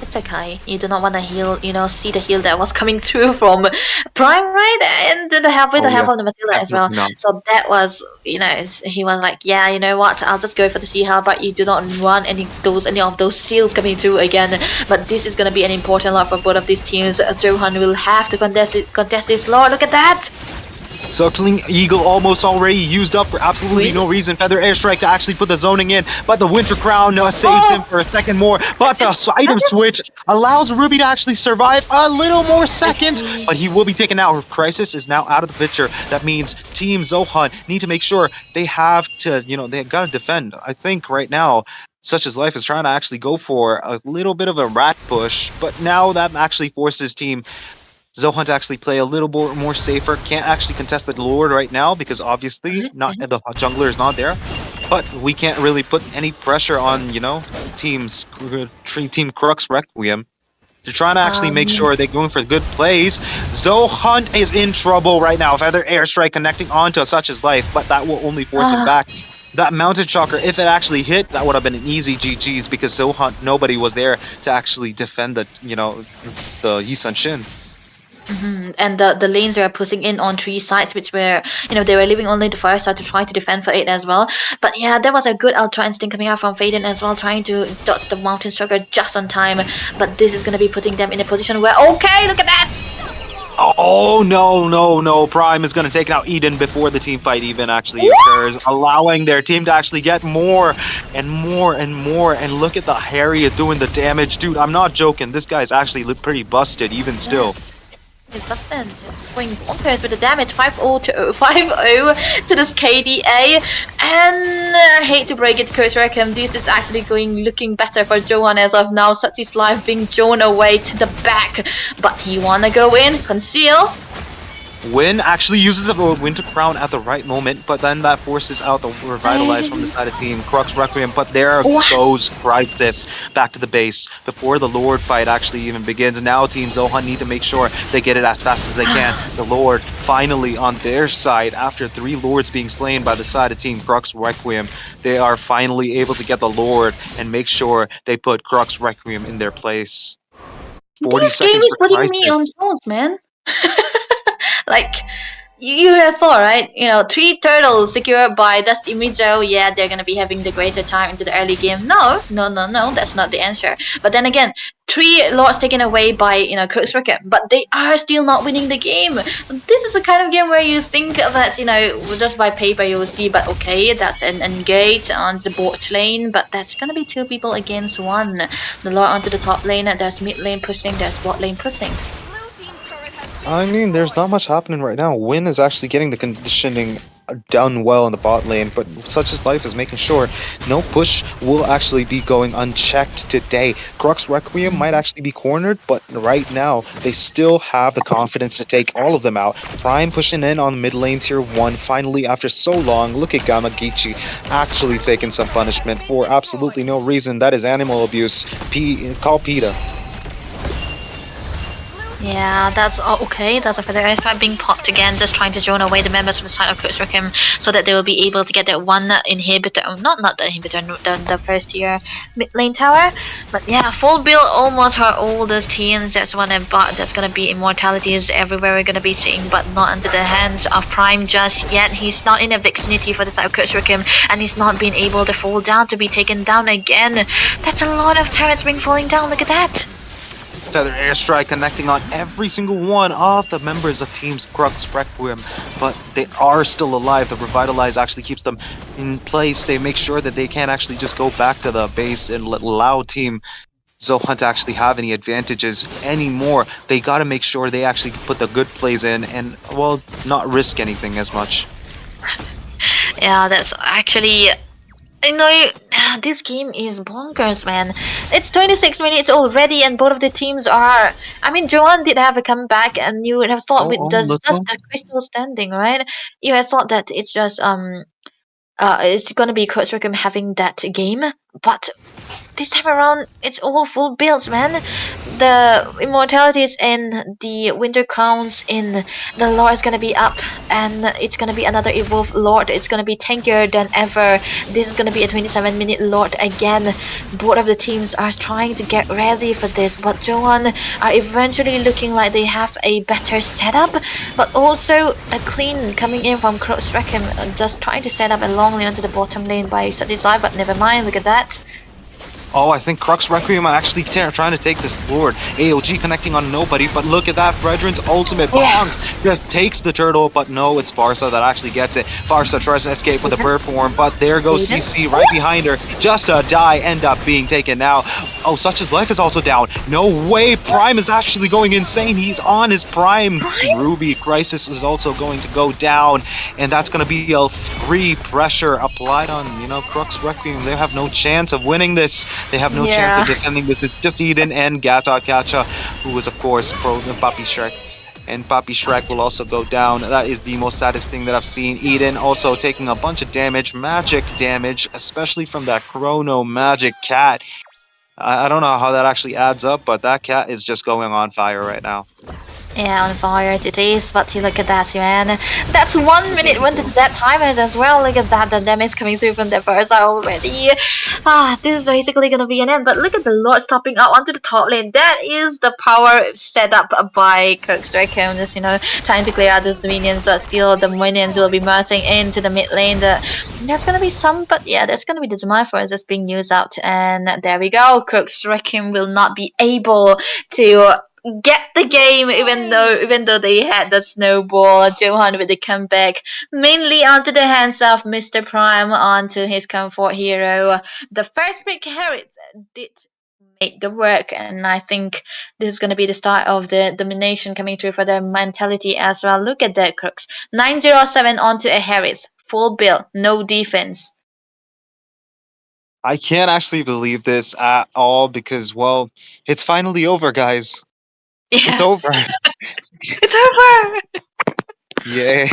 It's okay. You do not want to heal, see the heal that was coming through from Prime, right? And the help of the Matilda as well. No. So that was, he was like, yeah, you know what? I'll just go for the Sea Hell, but you do not want any of those seals coming through again. But this is gonna be an important lot for both of these teams. Zohan will have to contest this Lord. Look at that! Circling Eagle almost already used up for absolutely no reason. Feather Airstrike to actually put the zoning in, but the Winter Crown saves him for a second more. But the item switch allows Ruby to actually survive a little more seconds, but he will be taken out. Crisis is now out of the picture. That means Team Zohan need to make sure they have to, they gotta defend. I think right now, Such as Life is trying to actually go for a little bit of a rat push, but now that actually forces Team Zohan to actually play a little more safer. Can't actually contest the Lord right now because obviously not the jungler is not there. But we can't really put any pressure on, Team Crux Requiem. They're trying to actually make sure they're going for good plays. Zohunt is in trouble right now. Feather airstrike connecting onto Such Is Life, but that will only force him back. That mounted shocker, if it actually hit, that would have been an easy GG's because Zohunt, nobody was there to actually defend the, the Yisun Shin. And the lanes are pushing in on 3 sides, which were, they were leaving only the first side to try to defend for it as well. But yeah, there was a good Ultra Instinct coming out from Faden as well, trying to dodge the Mountain Sugar just on time. But this is going to be putting them in a position where, okay, look at that! Oh, no. Prime is going to take out Eden before the team fight even actually occurs, allowing their team to actually get more and more and more. And look at the Harriet doing the damage. Dude, I'm not joking. This guy's actually pretty busted even still. It's busted. Going bonkers with the damage. 5-0 to this KDA. And I hate to break it, Coach Rackham, this is actually looking better for Zohan as of now. Such is life being drawn away to the back. But he wanna go in, conceal. Win actually uses the Winter Crown at the right moment, but then that forces out the Revitalize from the side of team. Crux Requiem, but there goes Crisis back to the base before the Lord fight actually even begins. Now Team Zohan need to make sure they get it as fast as they can. The Lord finally on their side after 3 Lords being slain by the side of Team Crux Requiem. They are finally able to get the Lord and make sure they put Crux Requiem in their place. 40 this game seconds is for putting me Crisis. on toes, man. Like, you have thought, right? 3 turtles secured by Dust Imijo. Yeah, they're gonna be having the greater time into the early game. No, that's not the answer. But then again, 3 lords taken away by Crux Rocket, but they are still not winning the game. This is the kind of game where you think that just by paper you will see, but okay, that's an engage on the bot lane, but that's gonna be 2 people against 1. The lord onto the top lane, there's mid lane pushing, there's bot lane pushing. I mean, there's not much happening right now. Win is actually getting the conditioning done well in the bot lane, but Such Is Life is making sure no push will actually be going unchecked today. Crux Requiem might actually be cornered, but right now they still have the confidence to take all of them out. Prime pushing in on mid lane tier 1 finally after so long. Look at Gamagichi actually taking some punishment for absolutely no reason. That is animal abuse. Call PETA. Yeah, that's okay. That's a feather airstrike being popped again, just trying to drone away the members from the side of Crux Requiem so that they will be able to get that one inhibitor. Not the inhibitor, the first tier mid lane tower. But yeah, full build almost her oldest teams. That's one but that's gonna be immortalities everywhere we're gonna be seeing, but not under the hands of Prime just yet. He's not in a vicinity for the side of Crux Requiem, and he's not being able to fall down to be taken down again. That's a lot of turrets being falling down. Look at that. Feather airstrike connecting on every single one of the members of Teams Crux Requiem, but they are still alive. The Revitalize actually keeps them in place. They make sure that they can't actually just go back to the base and allow Team Zohan to actually have any advantages anymore. They got to make sure they actually put the good plays in and, well, not risk anything as much. Yeah, that's actually... this game is bonkers, man. It's 26 minutes already, and both of the teams are... I mean, Zohan did have a comeback, and you would have thought with just the crystal standing, right? You had thought that it's just it's gonna be Crux Requiem having that game, but this time around, it's all full builds, man. The immortalities in the winter crowns in the lord is gonna be up, and it's gonna be another evolved lord. It's gonna be tankier than ever. This is gonna be a 27-minute lord again. Both of the teams are trying to get ready for this, but Zohan are eventually looking like they have a better setup, but also a clean coming in from Crux Requiem, just trying to set up a long lane onto the bottom lane by Such Is Life, but never mind. Look at that. Oh, I think Crux Requiem are actually trying to take this Lord. AOG connecting on nobody, but look at that. Fredrin's ultimate bomb just takes the turtle, but no, it's Farsa that actually gets it. Farsa tries to escape with a bird form, but there goes CC right behind her. Just to die, end up being taken now. Oh, Such Is Life is also down. No way, Prime is actually going insane. He's on his Prime. Ruby Crisis is also going to go down, and that's going to be a free pressure applied on, Crux Requiem. They have no chance of winning this. They have no chance of defending this. It's just Eden and Gata Kacha, who is, of course, pro Papi Shrek. And Papi Shrek will also go down. That is the most saddest thing that I've seen. Eden also taking a bunch of damage, magic damage, especially from that Chrono Magic Cat. I don't know how that actually adds up, but that cat is just going on fire right now. Yeah, on fire it is, but you look at that, man. That's 1 minute when that timers as well. Look at that, the damage coming through from the first already. This is basically gonna be an end, but look at the Lord stopping up onto the top lane. That is the power set up by Crux Reckon, just, trying to clear out those minions, but still the minions will be merging into the mid lane. There's gonna be some, but yeah, that's gonna be the Zephyrs that's being used out, and there we go. Crux Reckon will not be able to get the game, even though they had the snowball. Zohan with the comeback, mainly onto the hands of Mr. Prime, onto his comfort hero. The first pick Harriet did make the work, and I think this is going to be the start of the domination coming through for their mentality as well. Look at that, Crux. 907 onto a Harris, full build, no defense. I can't actually believe this at all because, well, it's finally over, guys. It's Yeah, over. it's over. Yay.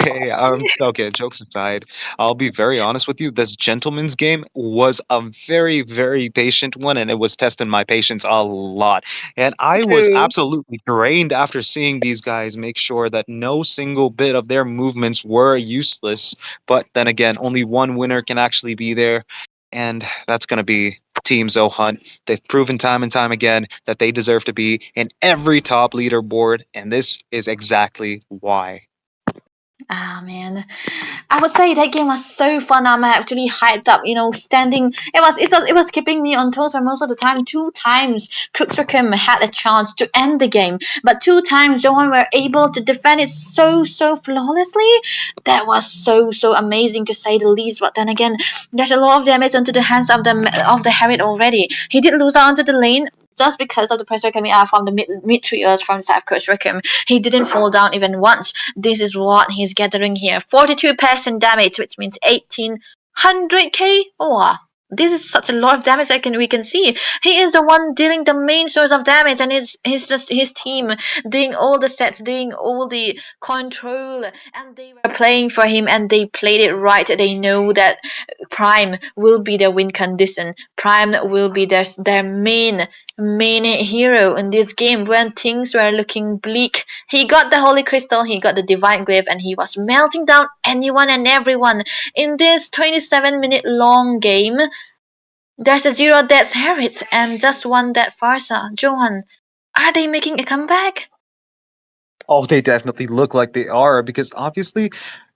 Okay, jokes aside, I'll be very honest with you. This gentleman's game was a very, very patient one, and it was testing my patience a lot. And I was True. absolutely drained after seeing these guys make sure that no single bit of their movements were useless. But then again, only one winner can actually be there, and that's going to be Team Zohunt. They've proven time and time again that they deserve to be in every top leaderboard, and this is exactly why. Ah man, I would say that game was so fun. I'm actually hyped up. Standing. It was keeping me on toes for most of the time. 2 times Crux had a chance to end the game, but 2 times Zohan were able to defend it so flawlessly. That was so amazing to say the least. But then again, there's a lot of damage onto the hands of the Harriet already. He did lose out onto the lane, just because of the pressure coming out from the mid trios from the side of Coach Rickham. He didn't fall down even once. This is what he's gathering here. 42% damage, which means 1800k. Oh, this is such a lot of damage we can see. He is the one dealing the main source of damage, and it's just his team doing all the sets, doing all the control, and they were playing for him, and they played it right. They know that Prime will be their win condition. Prime will be their main hero in this game when things were looking bleak. He got the Holy Crystal, he got the Divine Glyph, and he was melting down anyone and everyone. In this 27-minute long game, there's a 0 deaths Harriet and just 1 death Farsa. Johan, are they making a comeback? Oh, they definitely look like they are because obviously,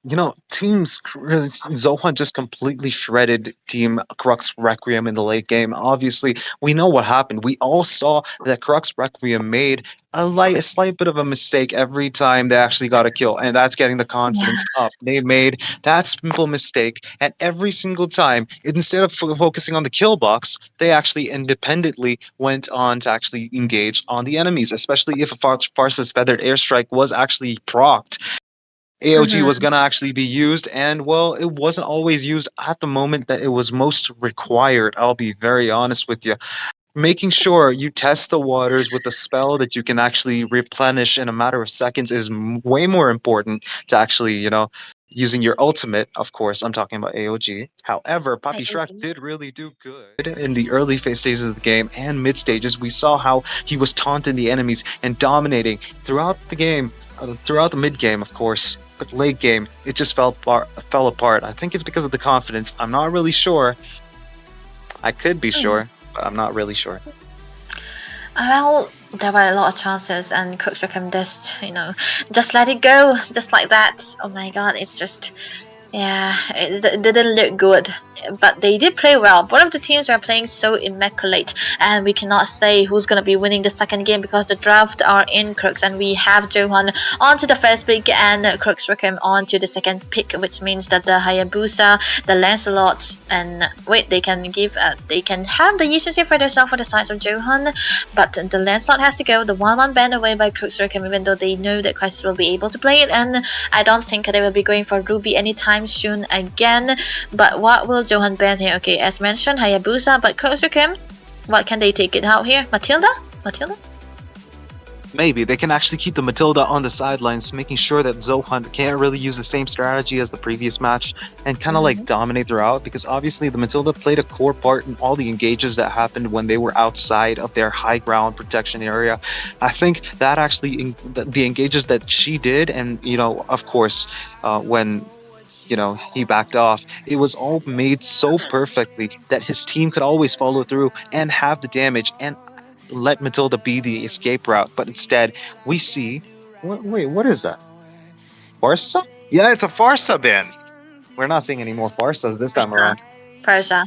Zohan just completely shredded Team Crux Requiem in the late game. Obviously, we know what happened. We all saw that Crux Requiem made a slight bit of a mistake every time they actually got a kill, and that's getting the confidence up. They made that simple mistake, and every single time, instead of focusing on the kill box, they actually independently went on to actually engage on the enemies, especially if a Farsa's Feathered Airstrike was actually procced. AOG was going to actually be used, and well, it wasn't always used at the moment that it was most required. I'll be very honest with you. Making sure you test the waters with a spell that you can actually replenish in a matter of seconds is way more important to actually, using your ultimate. Of course, I'm talking about AOG. However, Poppy Shrek did really do good in the early phase stages of the game and mid stages. We saw how he was taunting the enemies and dominating throughout the game, throughout the mid game, of course. But late game, it just fell apart. I think it's because of the confidence. I'm not really sure. I could be sure, but I'm not really sure. Well, there were a lot of chances, and Coach Rickham just let it go, just like that. Oh my god, it's just, it didn't look good. But they did play well. Both of the teams were playing so immaculate, and we cannot say who's going to be winning the second game because the draft are in Crux, and we have Zohan onto the first pick and Crux Rickham onto the second pick, which means that the Hayabusa, the Lancelots, and they can have the agency for themselves for the sides of Zohan, but the Lancelot has to go. The 1-1 banned away by Crux Rickham, even though they know that Crisis will be able to play it, and I don't think they will be going for Ruby anytime soon again. But what will Zohan ban here? Okay, as mentioned, Hayabusa, but Crux Rickham, what can they take it out here? Matilda? maybe they can actually keep the Matilda on the sidelines, making sure that Zohan can't really use the same strategy as the previous match and kind of like dominate throughout, because obviously the Matilda played a core part in all the engages that happened when they were outside of their high ground protection area. I think that actually the engages that she did, and of course, when he backed off, it was all made so perfectly that his team could always follow through and have the damage and let Matilda be the escape route. But instead, we see. Wait, what is that? Farsa? Yeah, it's a Farsa ban. We're not seeing any more Farsas this time around. Persia.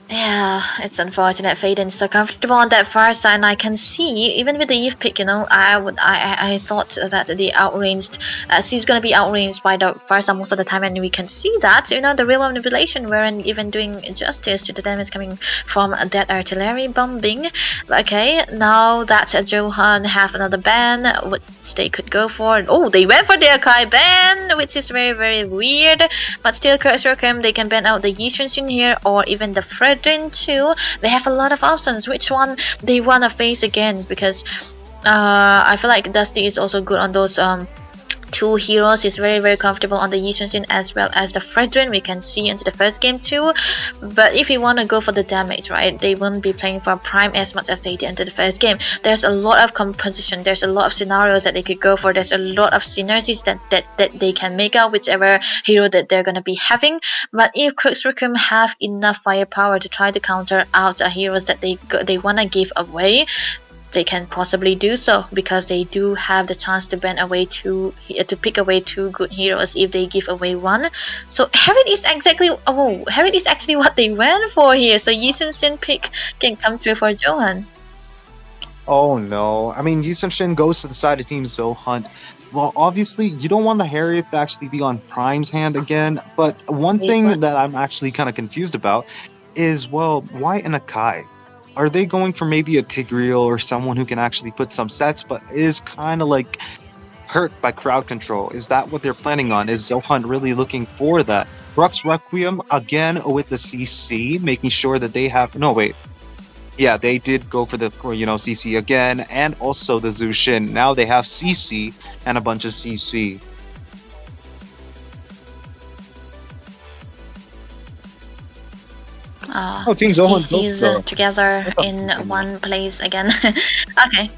Yeah, it's unfortunate Faden's so comfortable on that far side, and I can see even with the Eve pick, I thought that the outranged, she's gonna be outranged by the Farsa most of the time, and we can see that the real manipulation weren't even doing justice to the damage coming from that artillery bombing. Okay, now that Zohan have another ban, which they could go for. Oh, they went for the Akai ban, which is very very weird, but still Crux they can ban out the Yishunshin here or even the Fredrin too. They have a lot of options which one they want to face against, because I feel like Dusty is also good on those two heroes. Is very very comfortable on the Yishunshin as well as the Fredrin. We can see into the first game too, but if you want to go for the damage, right, they won't be playing for Prime as much as they did into the first game. There's a lot of composition, there's a lot of scenarios that they could go for, there's a lot of synergies that they can make out whichever hero that they're going to be having. But if Crux have enough firepower to try to counter out the heroes that they want to give away, they can possibly do so, because they do have the chance to ban away to pick away two good heroes if they give away one. So Herod is actually what they went for here. So Yishunshin pick can come through for Zohan. Oh no! I mean, Yishunshin goes to the side of Team Zohunt. Well, obviously, you don't want the Harriet to actually be on Prime's hand again. But one thing that I'm actually kind of confused about is, well, why an Akai? Are they going for maybe a Tigreal or someone who can actually put some sets, but is kind of like hurt by crowd control? Is that what they're planning on? Is Zohan really looking for that? Crux Requiem again with the CC, making sure that they have. No, wait. Yeah, they did go for the CC again, and also the Zushin. Now they have CC and a bunch of CC. Team Zohan CCs together in one place again. Okay.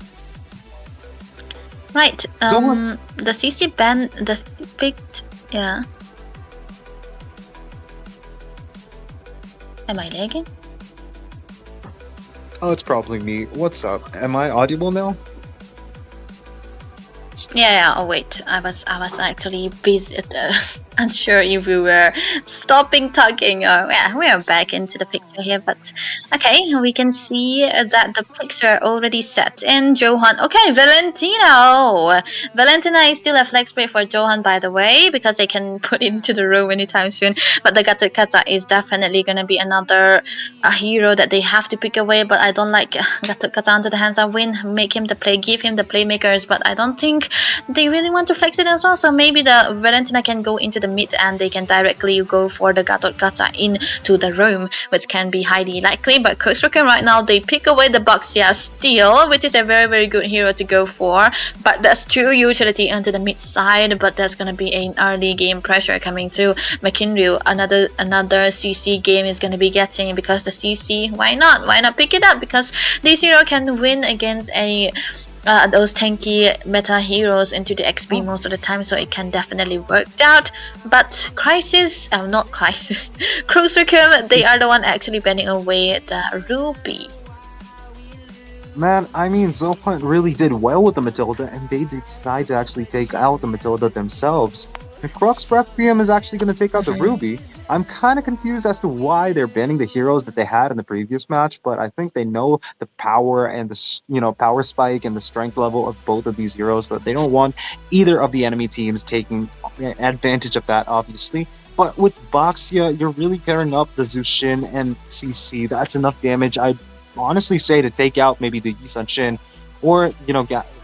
Right. The CC ban, the picked. Yeah. Am I lagging? Oh, it's probably me. What's up? Am I audible now? Yeah. Oh wait, I was actually busy. Unsure if we were stopping talking or yeah, we are back into the picture here. But okay, we can see that the picture already set in Zohan. Okay, Valentina is still a flex play for Zohan, by the way, because they can put it into the room anytime soon. But the Gato Kata is definitely gonna be another hero that they have to pick away. But I don't like Gato Kata under the hands of Win. Make him the play, give him the playmakers. But I don't think they really want to flex it as well. So maybe the Valentina can go into the mid and they can directly go for the Gatot Kata into the room, which can be highly likely. But Crux right now, they pick away the Baxia Steel, which is a very very good hero to go for, but that's true utility onto the mid side. But there's gonna be an early game pressure coming through McKinryu. Another CC game is gonna be getting, because the CC, why not pick it up, because this hero can win against those tanky meta heroes into the XP most of the time, so it can definitely work out. But Crux, they are the one actually banning away the Ruby. Man, I mean, Zohan really did well with the Matilda, and they decide to actually take out the Matilda themselves. And Crux Requiem is actually going to take out the Ruby. I'm kind of confused as to why they're banning the heroes that they had in the previous match, but I think they know the power and the power spike and the strength level of both of these heroes, so that they don't want either of the enemy teams taking advantage of that, obviously. But with Baxia, you're really pairing up the Zushin and CC. That's enough damage, I'd honestly say, to take out maybe the Yishunshin, or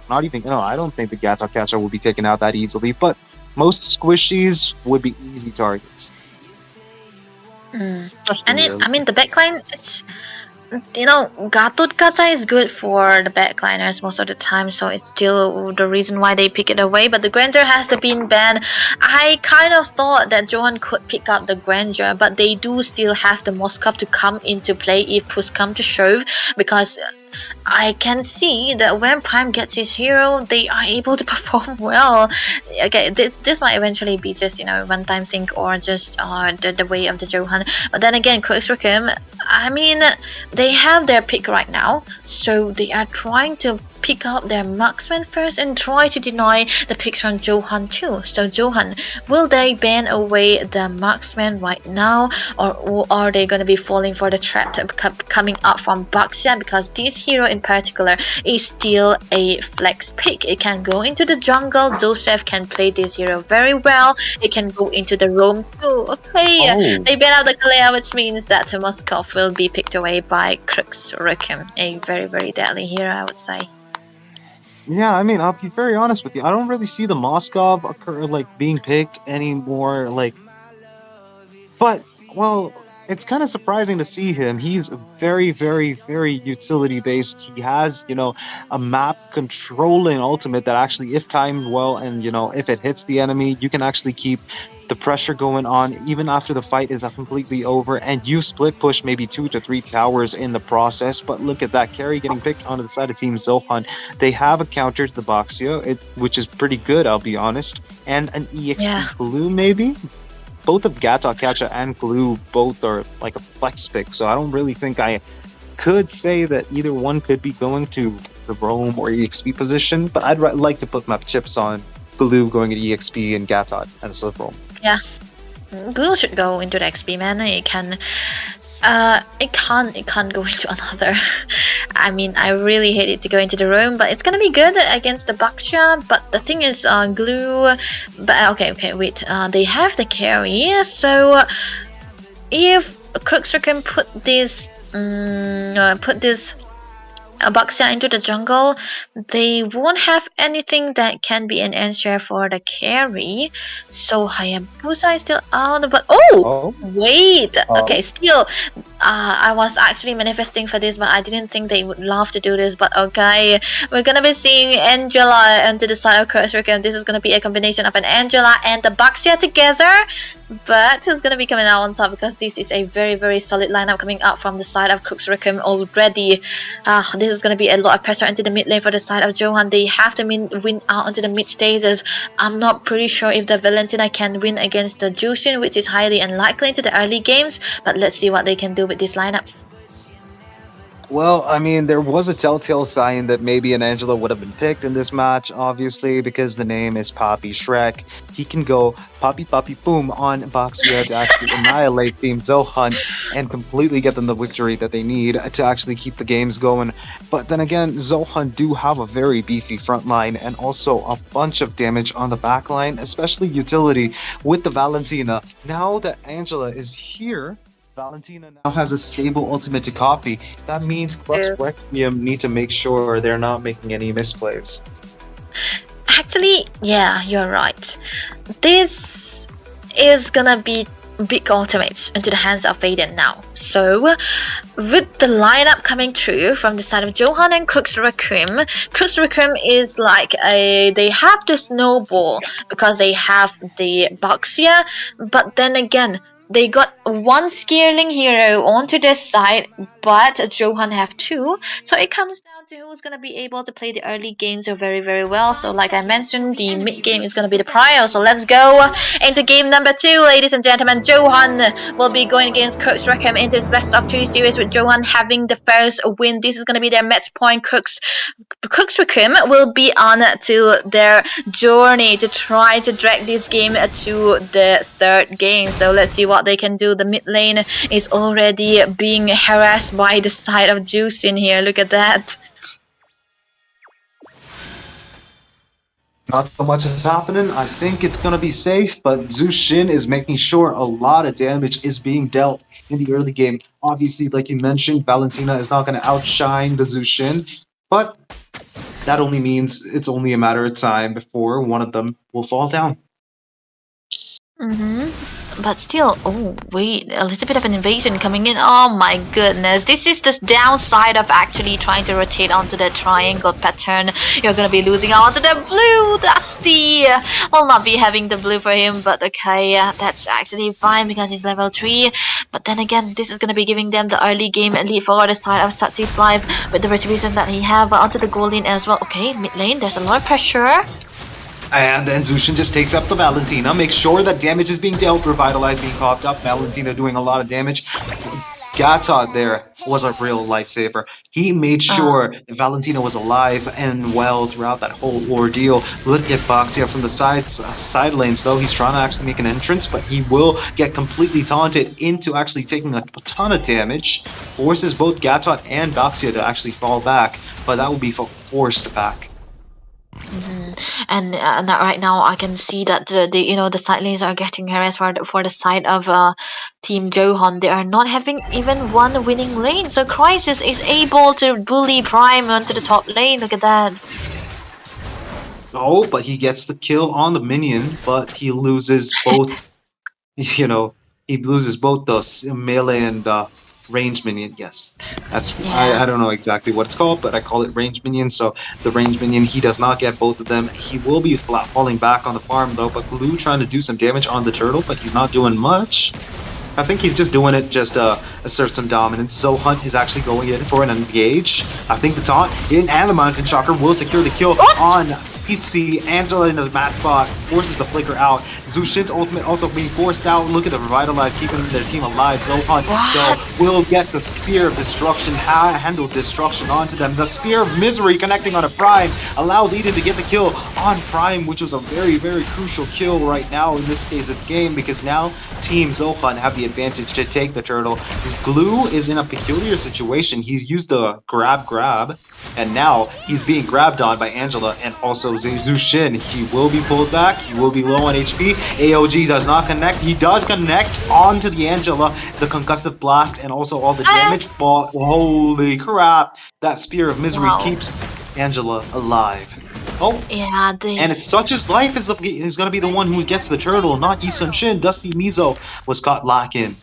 not even. I don't think the Gato Catcher will be taken out that easily, but most squishies would be easy targets. And I mean, the backline, Gatot Kacha is good for the backliners most of the time, so it's still the reason why they pick it away. But the Granger has been banned. I kind of thought that Johan could pick up the Granger, but they do still have the Moskov to come into play if push come to shove, because I can see that when Prime gets his hero, they are able to perform well. Okay, this might eventually be just one time sync or just the way of the Zohan. But then again, Crux, I mean, they have their pick right now, so they are trying to pick up their marksman first and try to deny the picks from Zohan too. So Zohan, will they ban away the marksman right now, or are they going to be falling for the trap coming up from Baxia? Because this hero in particular is still a flex pick. It can go into the jungle. Joseph can play this hero very well. It can go into the roam too. Okay, they ban out the Kalea, which means that the Moskov will be picked away by Crux, a very, very deadly hero, I would say. Yeah, I mean, I'll be very honest with you. I don't really see the Moskov being picked anymore. But well, it's kind of surprising to see him. He's very, very, very utility based. He has, a map controlling ultimate that actually, if timed well and if it hits the enemy, you can actually keep the pressure going on even after the fight is completely over, and you split push maybe 2 to 3 towers in the process. But look at that carry getting picked onto the side of Team Zohan. They have a counter to the Baxia, which is pretty good, I'll be honest, and an EXP glue maybe. Both of Gatot Kacha and Glue both are like a flex pick, so I don't really think I could say that either one could be going to the roam or EXP position, but I'd like to put my chips on Glue going to EXP and Gatot and the roam. Yeah, Glue should go into the XP, man. It can't go into another. I mean, I really hate it to go into the room, but it's gonna be good against the Baxia. But the thing is, Glue. But okay, wait. They have the carry, so if Crux can put this Baxia into the jungle, they won't have anything that can be an answer for the carry. So Hayabusa is still out, but wait, okay, still I was actually manifesting for this, but I didn't think they would love to do this. But okay, we're gonna be seeing Angela onto the side of Crux. This is gonna be a combination of an Angela and the Baxia together. But who's going to be coming out on top? Because this is a very, very solid lineup coming up from the side of Crux already. This is going to be a lot of pressure into the mid lane for the side of Johan. They have to win out into the mid stages. I'm not pretty sure if the Valentina can win against the Jushin, which is highly unlikely into the early games. But let's see what they can do with this lineup. Well, I mean, there was a telltale sign that maybe an Angela would have been picked in this match, obviously, because the name is Poppy Shrek. He can go Poppy Poppy Boom on Baxia to actually annihilate Team Zohan and completely get them the victory that they need to actually keep the games going. But then again, Zohan do have a very beefy front line and also a bunch of damage on the back line, especially utility with the Valentina. Now that Angela is here, Valentina now has a stable ultimate to copy. That means Crux Requiem need to make sure they're not making any misplays. Actually, yeah, you're right. This is gonna be big ultimates into the hands of Vaden now. So, with the lineup coming through from the side of Johan and Crux Requiem is like they have the snowball because they have the Baxia, but then again, they got one Skirling hero onto this side, but Johan have two. So it comes down to who's going to be able to play the early games very, very well. So like I mentioned, the mid game is going to be the prior. So let's go into game number 2, ladies and gentlemen. Johan will be going against Crux Requiem in this best of 3 series, with Johan having the first win. This is going to be their match point. Crux Requiem will be on to their journey to try to drag this game to the third game. So let's see what they can do. The mid lane is already being harassed by the side of Jushin here. Look at that. Not so much is happening. I think it's going to be safe, but Zushin is making sure a lot of damage is being dealt in the early game. Obviously, like you mentioned, Valentina is not going to outshine the Zushin, but that only means it's only a matter of time before one of them will fall down. But still, oh wait, a little bit of an invasion coming in. Oh my goodness, this is the downside of actually trying to rotate onto the triangle pattern. You're gonna be losing out to the blue. Dusty will not be having the blue for him, but okay, that's actually fine because he's level 3. But then again, this is gonna be giving them the early game lead for the side of Satsy's life with the retribution that he have, but onto the goal lane as well. Okay, mid lane, there's a lot of pressure. And then Zushin just takes up the Valentina, makes sure that damage is being dealt, Revitalize being popped up, Valentina doing a lot of damage. Gatot there was a real lifesaver. He made sure Valentina was alive and well throughout that whole ordeal. Look at Boxia from the side lanes though. He's trying to actually make an entrance, but he will get completely taunted into actually taking a ton of damage. Forces both Gatot and Boxia to actually fall back, but that will be forced back. And right now I can see that the side lanes are getting harassed for the side of Team Zohan. They are not having even one winning lane. So Crisis is able to bully Prime onto the top lane. Look at that. Oh, but he gets the kill on the minion, but he loses both. He loses both the melee and range minion. Yes, that's I don't know exactly what it's called, but I call it range minion. So the range minion, he does not get both of them. He will be falling back on the farm though, but Glue trying to do some damage on the turtle, but he's not doing much. I think he's just doing it just assert some dominance. Zohunt is actually going in for an engage. I think the taunt in and the Mountain Shocker will secure the kill on CC. Angela in the mat spot forces the flicker out. Zushin's ultimate also being forced out. Look at the Revitalize keeping their team alive. Zohunt though will get the Spear of Destruction, handle destruction onto them. The Spear of Misery connecting on a Prime allows Eden to get the kill on Prime, which was a very, very crucial kill right now in this stage of the game because now Team Zohan have the advantage to take the turtle. Glue is in a peculiar situation. He's used the grab, and now he's being grabbed on by Angela and also Zushin. He will be pulled back. He will be low on HP. AOG does not connect. He does connect onto the Angela, the concussive blast, and also all the damage. But holy crap! That Spear of Misery keeps Angela alive. Oh, yeah, and it's Such As Life is going to be the one who gets the turtle, not Isun Shin. Dusty Mizo was caught lacking.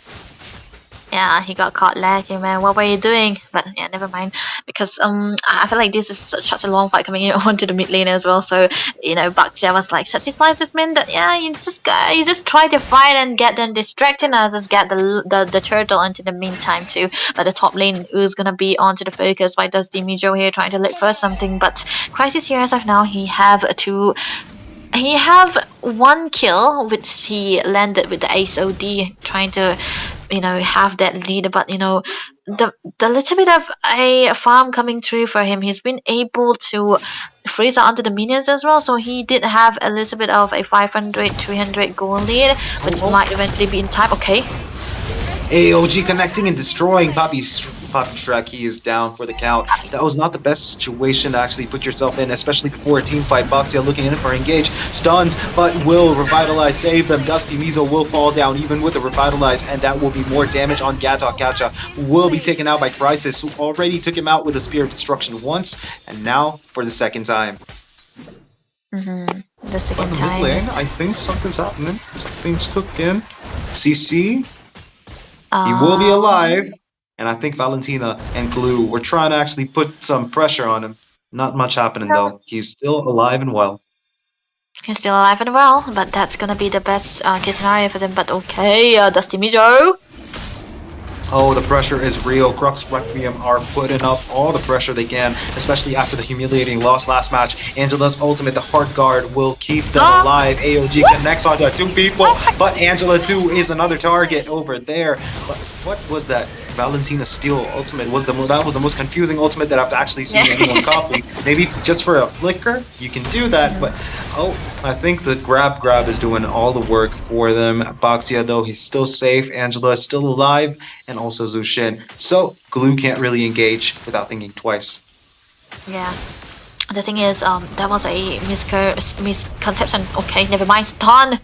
Yeah, he got caught lacking, man. What were you doing? But yeah, never mind. Because I feel like this is such a long fight coming in onto the mid lane as well. So Baxia was like, "Such His Life." This meant that you just try to fight and get them distracted, and I'll just get the turtle into the meantime too. But the top lane is gonna be onto the focus. Why does Dimijo here trying to look for something? But Crisis here as of now, he have one kill, which he landed with the Ace OD, trying to have that lead, but the little bit of a farm coming through for him, he's been able to freeze out onto the minions as well, so he did have a little bit of a 500-300 goal lead, which might eventually be in time. Okay, AOG connecting and destroying Poppy Shrek. He is down for the count. That was not the best situation to actually put yourself in, especially before a team fight. Boxia looking in for engage. Stuns, but will Revitalize save them. Dusty Mizo will fall down even with the Revitalize, and that will be more damage on Gatot. Gacha will be taken out by Crisis, who already took him out with a Spear of Destruction once, and now for the second time. The second Mid time. lane, I think something's happening. Something's cooked in. CC, he will be alive. And I think Valentina and Glue were trying to actually put some pressure on him. Not much happening though. He's still alive and well. He's still alive and well, but that's gonna be the best case scenario for them. But okay, Dusty Mizo. Oh, the pressure is real. Crux Requiem are putting up all the pressure they can, especially after the humiliating loss last match. Angela's ultimate, the Heart Guard, will keep them alive. AOG connects onto 2 people, but Angela too is another target over there. But what was that? Valentina Steel ultimate that was the most confusing ultimate that I've actually seen anyone copy. Maybe just for a flicker, you can do that, but I think the grab is doing all the work for them. Boxia though, he's still safe. Angela is still alive, and also Zushin. So Glue can't really engage without thinking twice. Yeah. The thing is, that was a misconception. Okay, never mind. Ton.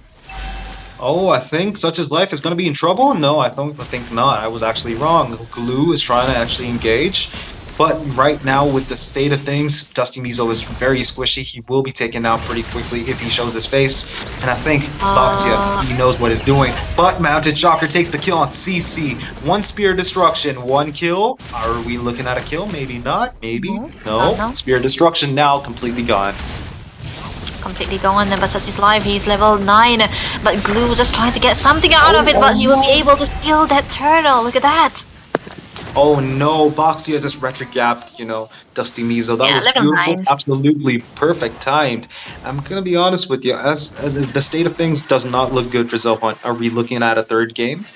Oh, I think Such As Life is going to be in trouble? No, I think not. I was actually wrong. Glue is trying to actually engage. But right now, with the state of things, Dusty Mizo is very squishy. He will be taken out pretty quickly if he shows his face. And I think Baxia, he knows what he's doing. But Mounted Shocker takes the kill on CC. One Spear Destruction, one kill. Are we looking at a kill? Maybe not. Maybe. No. Spear Destruction now completely gone. Completely gone, but such is live. He's level 9, but Glue just trying to get something out of it, but he will be able to steal that turtle. Look at that. Oh no, Baxia just retro-gapped, Dusty Mizo. That was level beautiful, 9. absolutely perfect timed. I'm gonna be honest with you, as the state of things does not look good for Zohan. Are we looking at a third game?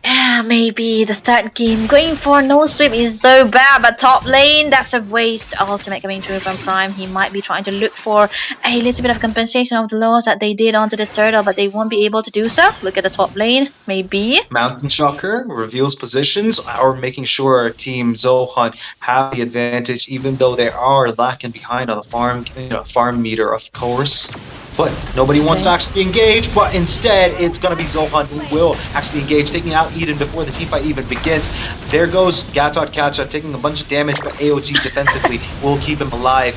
Yeah, maybe the third game. Going for no sweep is so bad, but top lane, that's a waste. Ultimate coming through from Prime. He might be trying to look for a little bit of compensation of the loss that they did onto the turtle, but they won't be able to do so. Look at the top lane, maybe. Mountain Shocker reveals positions, or making sure our team Zohan have the advantage, even though they are lacking behind on the farm meter, of course. But nobody wants to actually engage, but instead it's going to be Zohan who will actually engage, taking out Eden before the teamfight even begins. There goes Gatot Kacha taking a bunch of damage, but AOG defensively will keep him alive.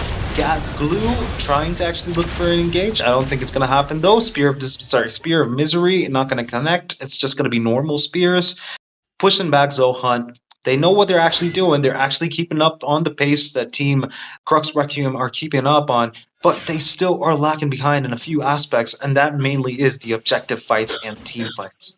Glue trying to actually look for an engage. I don't think it's going to happen though. Spear of Misery, not going to connect. It's just going to be normal spears. Pushing back Zohan. They know what they're actually doing. They're actually keeping up on the pace that Team Crux Requiem are keeping up on, but they still are lacking behind in a few aspects, and that mainly is the objective fights and team fights.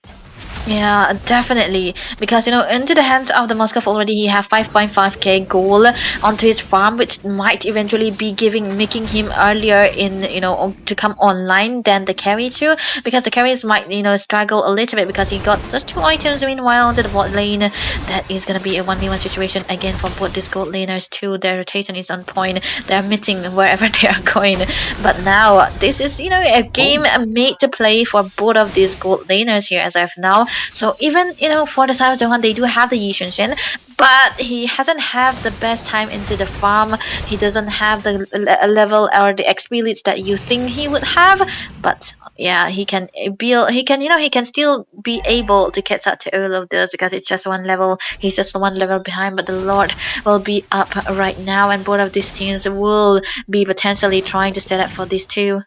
Yeah, definitely. Because, into the hands of the Moskov already, he have 5.5k gold onto his farm, which might eventually be making him earlier in, to come online than the carry too. Because the carries might, struggle a little bit because he got just 2 items meanwhile onto the bot lane. That is going to be a 1v1 situation again for both these gold laners too. Their rotation is on point. They're meeting wherever they are going. But now, this is, a game made to play for both of these gold laners here as of now. So even, for the side of Zohan, they do have the Yi Xunshen, but he hasn't had the best time into the farm. He doesn't have the level or the XP leads that you think he would have. But yeah, he can still be able to catch up to all of those because it's just one level. He's just one level behind, but the Lord will be up right now, and both of these teams will be potentially trying to set up for these two.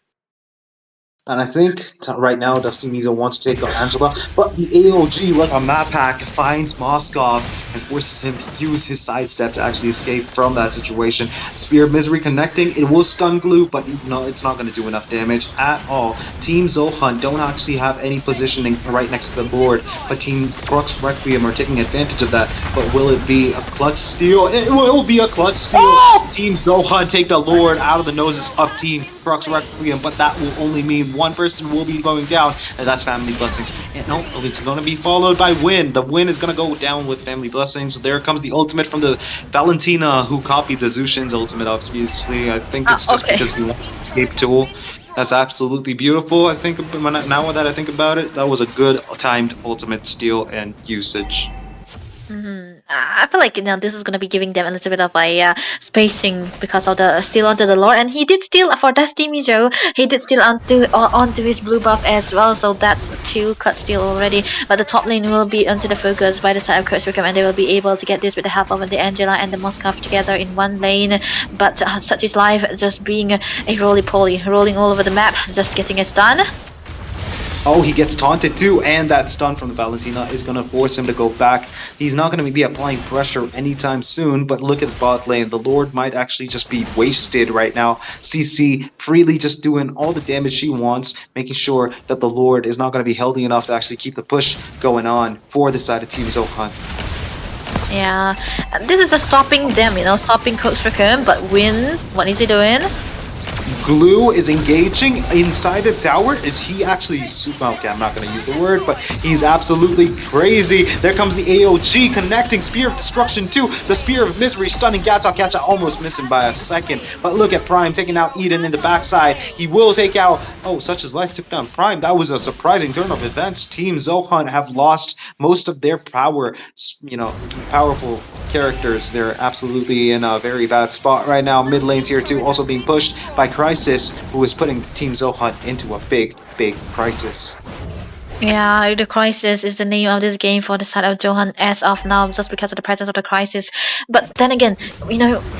And I think right now Dusty Mizo wants to take on Angela, but the AOG, like a map hack, finds Moskov and forces him to use his sidestep to actually escape from that situation. Spear of Misery connecting, it will stun Glue, but no, it's not going to do enough damage at all. Team Zohan don't actually have any positioning right next to the board, but Team Crux Requiem are taking advantage of that. But will it be a clutch steal? It will be a clutch steal. Oh! Team Zohan take the Lord out of the noses of Team Crux Requiem, but that will only mean one person will be going down, and that's Family Blessings. And no, it's going to be followed by Win. The Win is going to go down with Family Blessings. There comes the ultimate from the Valentina, who copied the Zushin's ultimate, obviously. I think it's just because he wants to escape tool. That's absolutely beautiful. I think now that I think about it, that was a good timed ultimate steal and usage. I feel like this is gonna be giving them a little bit of a spacing because of the steal onto the Lord, and he did steal for Dusty Mizo. He did steal onto his blue buff as well, so that's 2 cut steal already. But the top lane will be onto the focus by the side of Crux Requiem, and they will be able to get this with the help of the Angela and the Moskov together in one lane. But such is life, just being a roly-poly, rolling all over the map, just getting a stun. Oh, he gets taunted too, and that stun from the Valentina is going to force him to go back. He's not going to be applying pressure anytime soon, but look at the bot lane. The Lord might actually just be wasted right now. CC freely just doing all the damage she wants, making sure that the Lord is not going to be healthy enough to actually keep the push going on for the side of Team Zohan. Yeah, this is just stopping them, stopping Crux Requiem, but Win, what is he doing? Glue is engaging inside the tower. Is he actually super? Okay, I'm not going to use the word, but he's absolutely crazy. There comes the AOG connecting Spear of Destruction too. The Spear of Misery stunning Gacha almost missing by a second. But look at Prime taking out Eden in the backside. He will take out. Oh, Such as Life took down Prime. That was a surprising turn of events. Team Zohan have lost most of their power. Powerful characters. They're absolutely in a very bad spot right now. Mid lane tier 2 also being pushed by Crisis, who is putting Team Zohan into a big crisis. Yeah, the Crisis is the name of this game for the side of Johan as of now, just because of the presence of the Crisis. But then again,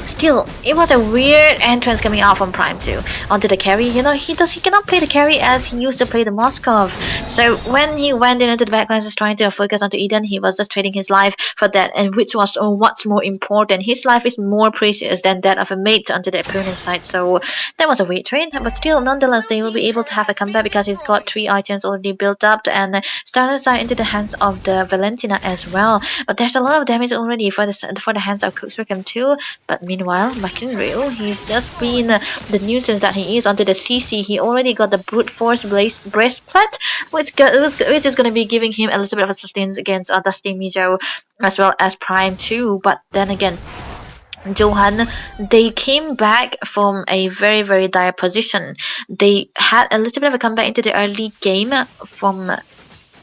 still, it was a weird entrance coming out from Prime too onto the carry. He cannot play the carry as he used to play the Moskov. So when he went into the backlines just trying to focus onto Eden, he was just trading his life for that, and which was what's more important. His life is more precious than that of a mate onto the opponent's side. So that was a weird trade, but still, nonetheless, they will be able to have a comeback because he's got 3 items already built up and started side into the hands of the Valentina as well. But there's a lot of damage already for the hands of Crux too. But meanwhile, McInreal, he's just been the nuisance that he is onto the CC. He already got the brute force breastplate, which is going to be giving him a little bit of a sustain against Dusty Mizo as well as Prime too. But then again, Johan, they came back from a very, very dire position. They had a little bit of a comeback into the early game from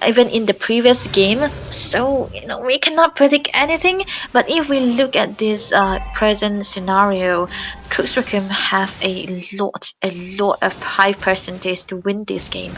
even in the previous game. So, we cannot predict anything. But if we look at this present scenario, Crux have a lot of high percentage to win this game.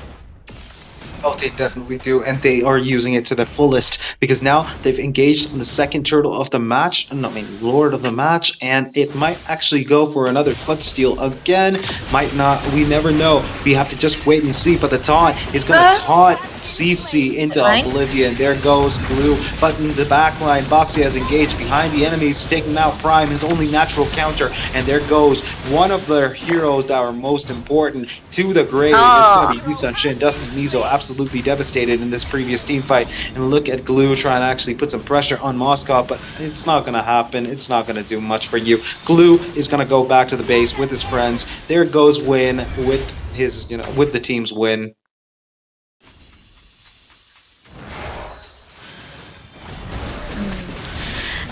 Oh, they definitely do, and they are using it to the fullest because now they've engaged in the second turtle of the match, no, I mean Lord of the match, and it might actually go for another clutch steal again. Might not, we never know. We have to just wait and see. But the taunt is going to taunt CC into oblivion. There goes Blue, but in the backline, Boxy has engaged behind the enemies, taking out Prime, his only natural counter, and there goes one of their heroes that are most important to the grave. It's going to be Yusan Shin. Dustin Mizo absolutely devastated in this previous team fight. And look at Glue trying to actually put some pressure on Moscow, but it's not going to happen. It's not going to do much for you. Glue is going to go back to the base with his friends. There goes Win with his, with the team's win.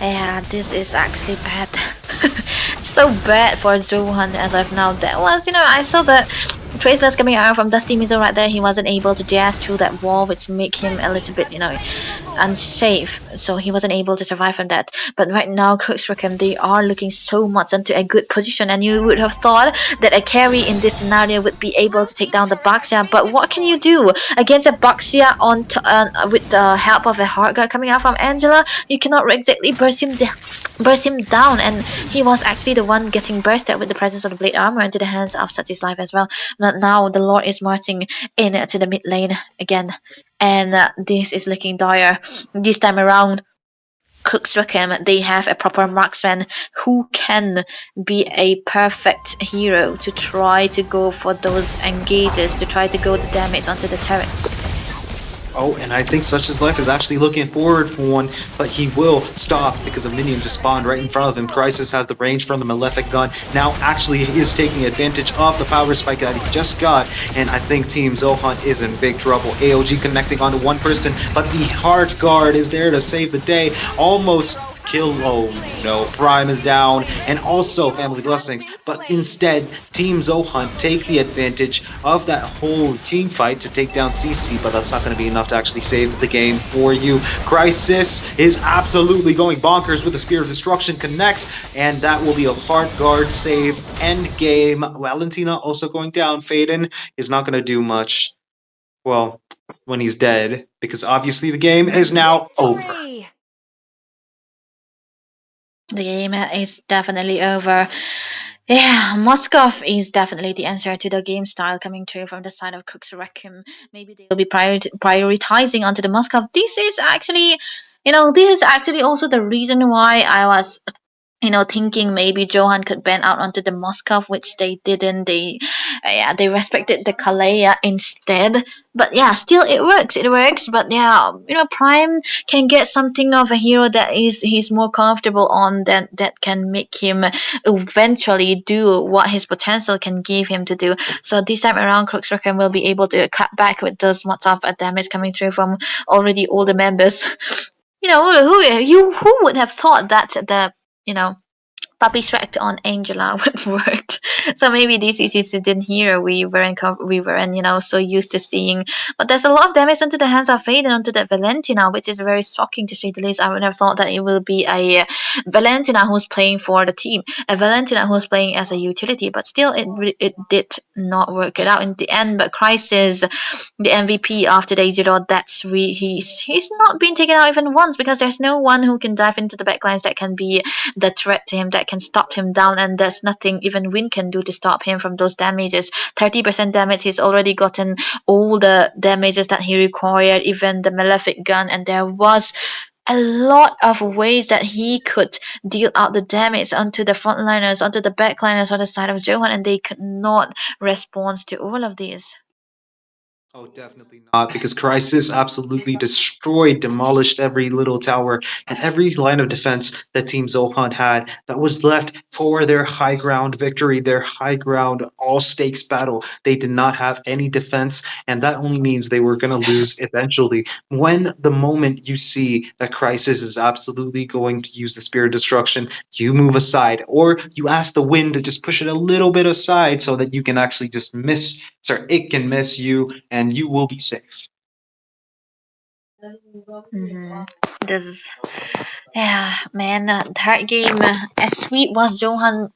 Yeah, this is actually bad. So bad for Zohan as of now. That was, I saw the Traceless coming out from Dusty Mizo right there. He wasn't able to dash through that wall, which made him a little bit, unsafe. So he wasn't able to survive from that. But right now, Crux they are looking so much into a good position, and you would have thought that a carry in this scenario would be able to take down the Baxia. But what can you do against a Baxia with the help of a hard guard coming out from Angela? You cannot exactly burst him down, and he was actually the one getting bursted with the presence of the blade armor into the hands of Sati's life as well. But now the Lord is marching in to the mid lane again, and this is looking dire. This time around, Crux they have a proper marksman who can be a perfect hero to try to go for those engages, to try to go the damage onto the turrets. Oh, and I think Such Is Life is actually looking forward for one, but he will stop because a minion just spawned right in front of him. Crisis has the range from the Malefic gun, now actually is taking advantage of the power spike that he just got, and I think Team Zohan is in big trouble. AOG connecting onto one person, but the Heart Guard is there to save the day. Almost kill. Oh no, Prime is down, and also Family Blessings. But instead, Team Zohan take the advantage of that whole team fight to take down CC, but that's not going to be enough to actually save the game for you. Crisis is absolutely going bonkers with the Spear of Destruction, connects, and that will be a Heart Guard save. End game. Valentina also going down. Faden is not going to do much. Well, when he's dead, because obviously the game is now over. The game is definitely over. Yeah, Moskov is definitely the answer to the game style coming through from the side of Crux Requiem. Maybe they will be prioritizing onto the Moskov. This is actually also the reason why I was thinking maybe Johan could ban out onto the Moskov, which they didn't. They respected the Kalea instead. But yeah, still it works. It works. But yeah, Prime can get something of a hero that he's more comfortable on, that can make him eventually do what his potential can give him to do. So this time around, Crux will be able to cut back with those much of damage coming through from already older members. Who would have thought that the Puppy Shrek on Angela would work. So maybe this is incident here we weren't so used to seeing. But there's a lot of damage onto the hands of Fate and onto that Valentina, which is very shocking to say the least. I would have thought that it will be a Valentina who's playing for the team, a Valentina who's playing as a utility, but still it did not work it out in the end. But Crisis, the MVP after the 0, he's not been taken out even once because there's no one who can dive into the backlines that can be the threat to him, that can stop him down, and there's nothing even Win can do to stop him from those damages. 30% damage, he's already gotten all the damages that he required, even the Malefic gun, and there was a lot of ways that he could deal out the damage onto the frontliners, onto the backliners on the side of Zohan, and they could not respond to all of these. Oh, definitely not, because Crisis absolutely destroyed, demolished every little tower and every line of defense that Team Zohan had that was left for their high ground victory, their high ground all stakes battle. They did not have any defense, and that only means they were going to lose eventually. When the moment you see that Crisis is absolutely going to use the Spear of Destruction, you move aside, or you ask the wind to just push it a little bit aside so that you can actually just miss, sorry, it can miss you, and you will be safe. This, yeah, man, that game, as sweet was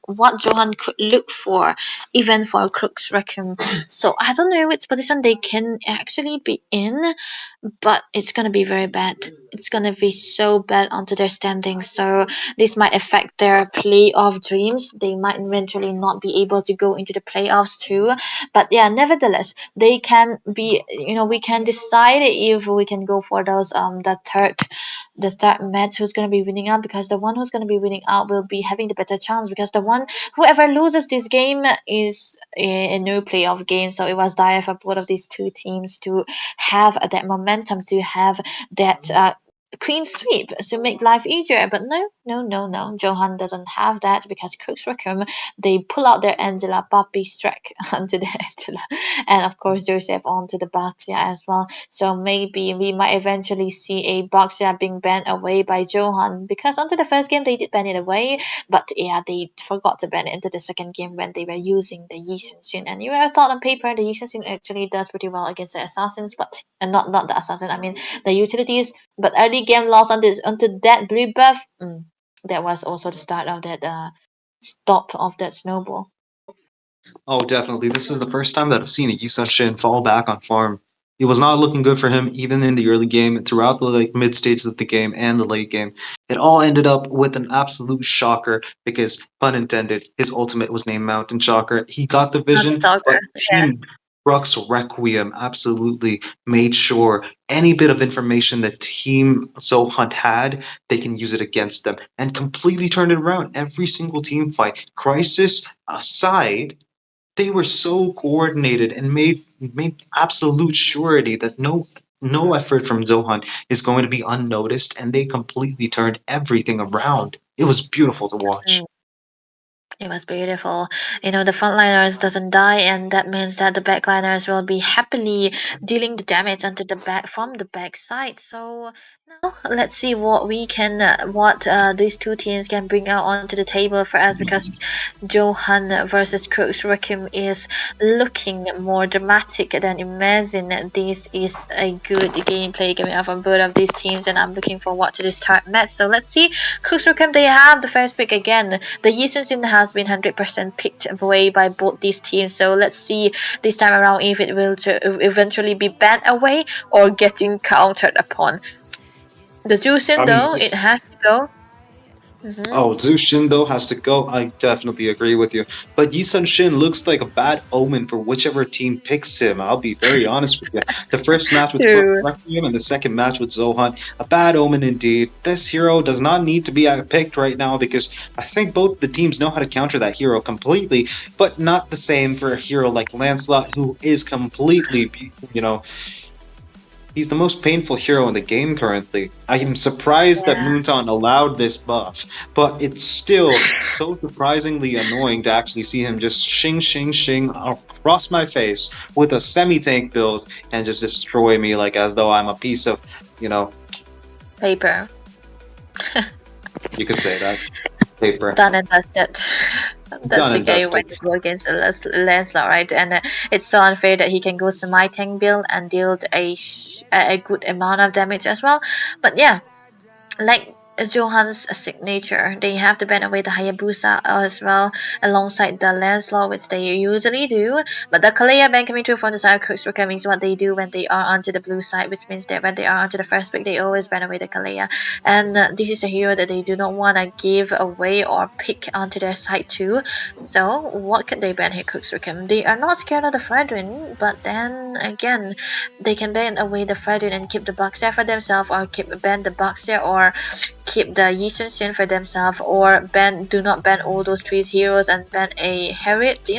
what Zohan could look for, even for Crux Requiem. So I don't know which position they can actually be in, but it's gonna be very bad. It's gonna be so bad onto their standings. So this might affect their playoff dreams. They might eventually not be able to go into the playoffs too. But yeah, nevertheless, they can be. We can decide if we can go for those the third match who's gonna be winning out, because the one who's gonna be winning out will be having the better chance, because the one whoever loses this game is a no playoff game. So it was dire for both of these two teams to have that momentum, to have that clean sweep to make life easier. But no. Zohan doesn't have that, because Crux Requiem, they pull out their Angela Puppy Strike onto the Angela, and of course Joseph onto the Baxia as well. So maybe we might eventually see a Baxia being banned away by Zohan, because onto the first game they did ban it away, but yeah, they forgot to ban it into the second game when they were using the Yi Sun. And you would have thought on paper the Yi Sun actually does pretty well against the assassins, but not the assassin, I mean the utilities. But early game loss onto that blue buff. That was also the start of that stop of that snowball. Oh, definitely. This is the first time that I've seen a Yisun Shin fall back on farm. It was not looking good for him, even in the early game, and throughout the mid stages of the game and the late game. It all ended up with an absolute shocker because, pun intended, his ultimate was named Mountain Shocker. He got the Not a vision, but stalker. Yeah. Team Crux Requiem absolutely made sure any bit of information that Team Zohunt had, they can use it against them, and completely turned it around. Every single team fight, Crisis aside, they were so coordinated and made absolute surety that no effort from Zohan is going to be unnoticed, and they completely turned everything around. It was beautiful to watch. It was beautiful. The frontliners doesn't die, and that means that the backliners will be happily dealing the damage onto the back from the back side. So now let's see what these two teams can bring out onto the table for us, because Zohan versus Crux Requiem is looking more dramatic than Imagine. This is a good gameplay coming out from both of these teams, and I'm looking forward to this third match. So let's see. Crux Requiem, they have the first pick again. The Yi Sun has been 100% picked away by both these teams. So let's see this time around if it will eventually be banned away or getting countered upon. The Jushin, though, it has to go. Oh, Zushin though has to go. I definitely agree with you. But Yisun Shin looks like a bad omen for whichever team picks him. I'll be very honest with you. The first match with True. Requiem and the second match with Zohan, a bad omen indeed. This hero does not need to be picked right now, because I think both the teams know how to counter that hero completely, but not the same for a hero like Lancelot, who is completely, he's the most painful hero in the game currently. I am surprised that Moonton allowed this buff, but it's still so surprisingly annoying to actually see him just shing across my face with a semi-tank build and just destroy me like as though I'm a piece of, Paper. you could say that. paper. Done and dusted. That's Done the and game when dusted. you go against Lancelot, right? And it's so unfair that he can go semi-tank build and deal a good amount of damage as well. But yeah, like Zohan's signature, they have to ban away the Hayabusa as well, alongside the Lancelot, which they usually do. But the Kalea ban coming through from the side of Crux is what they do when they are onto the blue side, which means that when they are onto the first pick, they always ban away the Kalea. And this is a hero that they do not want to give away or pick onto their side too. So what could they ban here, Crux? They are not scared of the Fredrin, but then again, they can ban away the Fredrin and keep the Boxer for themselves, or ban the Boxer, or keep the Yi Sun for themselves, or do not ban all those three heroes and ban a Harriet,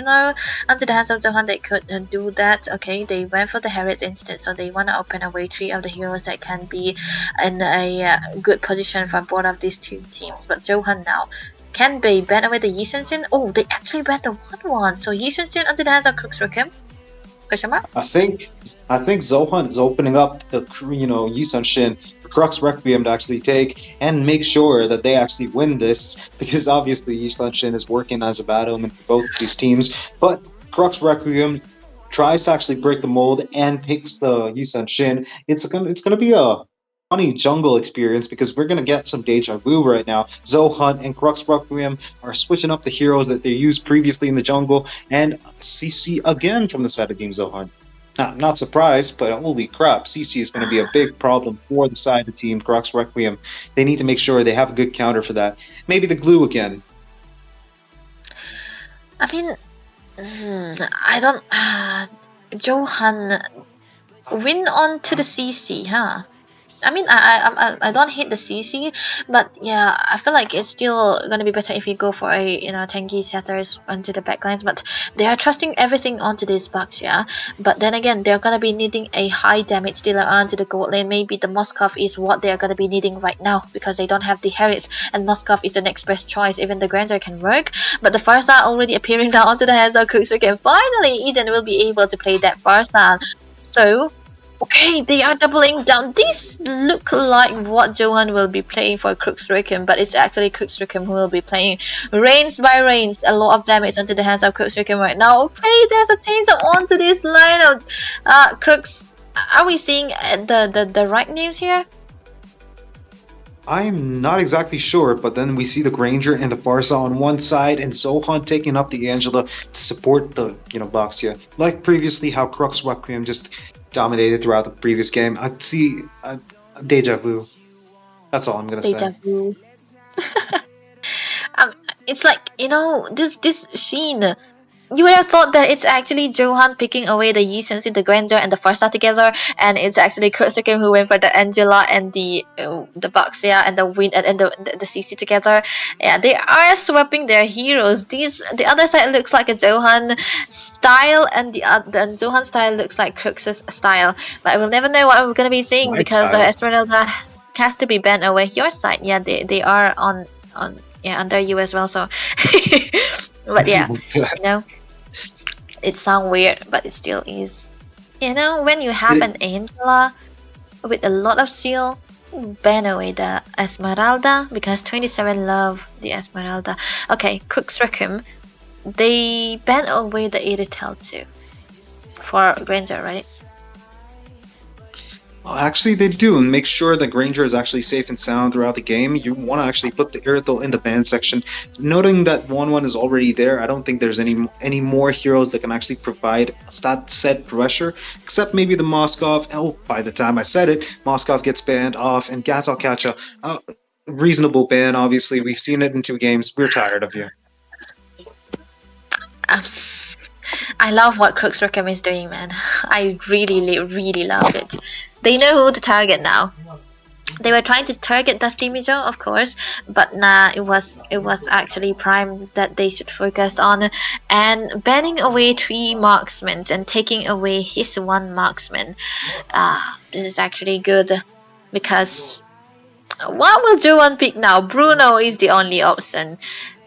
under the hands of Zohan. They could do that. Okay, they went for the Harriet instead, so they want to open away three of the heroes that can be in a good position for both of these two teams. But Zohan now, can they ban away the Yi Sun? Oh, they actually banned the 1-1, so Yi Sun under the hands of Crux Rookham? Question mark? I think Zohan is opening up the Yi Sun for Crux Requiem to actually take and make sure that they actually win this, because obviously Yi Sun is working as a bad omen for both of these teams. But Crux Requiem tries to actually break the mold and picks the Yi Sun. It's gonna be a funny jungle experience, because we're gonna get some deja vu right now. Zohunt and Crux Requiem are switching up the heroes that they used previously in the jungle, and CC again from the side of Team Zohunt. Not surprised, but holy crap, CC is going to be a big problem for the side of Team Crux Requiem. They need to make sure they have a good counter for that. Maybe the glue again. I mean, I don't. Zohan win on to the CC, huh? I mean, I don't hate the CC, but yeah, I feel like it's still gonna be better if you go for a tanky setters onto the backlines. But they are trusting everything onto this box, yeah. But then again, they're gonna be needing a high damage dealer onto the gold lane. Maybe the Moskov is what they're gonna be needing right now, because they don't have the Harriets, and Moskov is the next best choice. Even the Grandeur can work, but the Farsa already appearing now onto the hands of Crux. Okay, finally Eden will be able to play that Farsa. So. Okay, they are doubling down. These look like what Zohan will be playing for Crux Rookham, but it's actually Crux Rookham who will be playing Reigns by Reigns. A lot of damage onto the hands of Crux Rookham right now. Okay, there's a change onto this lineup. Crux, are we seeing the right names here? I'm not exactly sure, but then we see the Granger and the Farsa on one side, and Zohan taking up the Angela to support the Boxia. Like previously, how Crux Requiem just dominated throughout the previous game. I see a deja vu. That's all I'm gonna say. Deja vu. It's like this scene. You would have thought that it's actually Zohan picking away the Yi Sun, the Grandeur, and the Farsa together, and it's actually Crux Rookham who went for the Angela and the Boxia and the Wind and the CC together. Yeah, they are swapping their heroes. The other side looks like a Zohan style, and the Zohan style looks like Crux's style. But I will never know what we're gonna be seeing, because the Esmeralda has to be banned away. Your side, yeah, they are on under you as well. So, but yeah, it sounds weird, but it still is. When you have an Angela with a lot of seal, ban away the Esmeralda, because 27 love the Esmeralda. Okay, Crux Rookham, they ban away the Iritel too for Granger, right? Well, actually, they do, and make sure that Granger is actually safe and sound throughout the game. You want to actually put the Irithel in the ban section. Noting that 1-1 is already there, I don't think there's any more heroes that can actually provide that set pressure, except maybe the Moskov. Oh, by the time I said it, Moskov gets banned off, and Gato Kacha, reasonable ban, obviously. We've seen it in 2 games. We're tired of you. I love what Crux Rookham is doing, man. I really, really love it. They know who to target now. They were trying to target Dusty Mijo, of course, but nah, it was actually Prime that they should focus on, and banning away 3 marksmen and taking away his 1 marksman. This is actually good, because what will Zohan pick now? Bruno is the only option.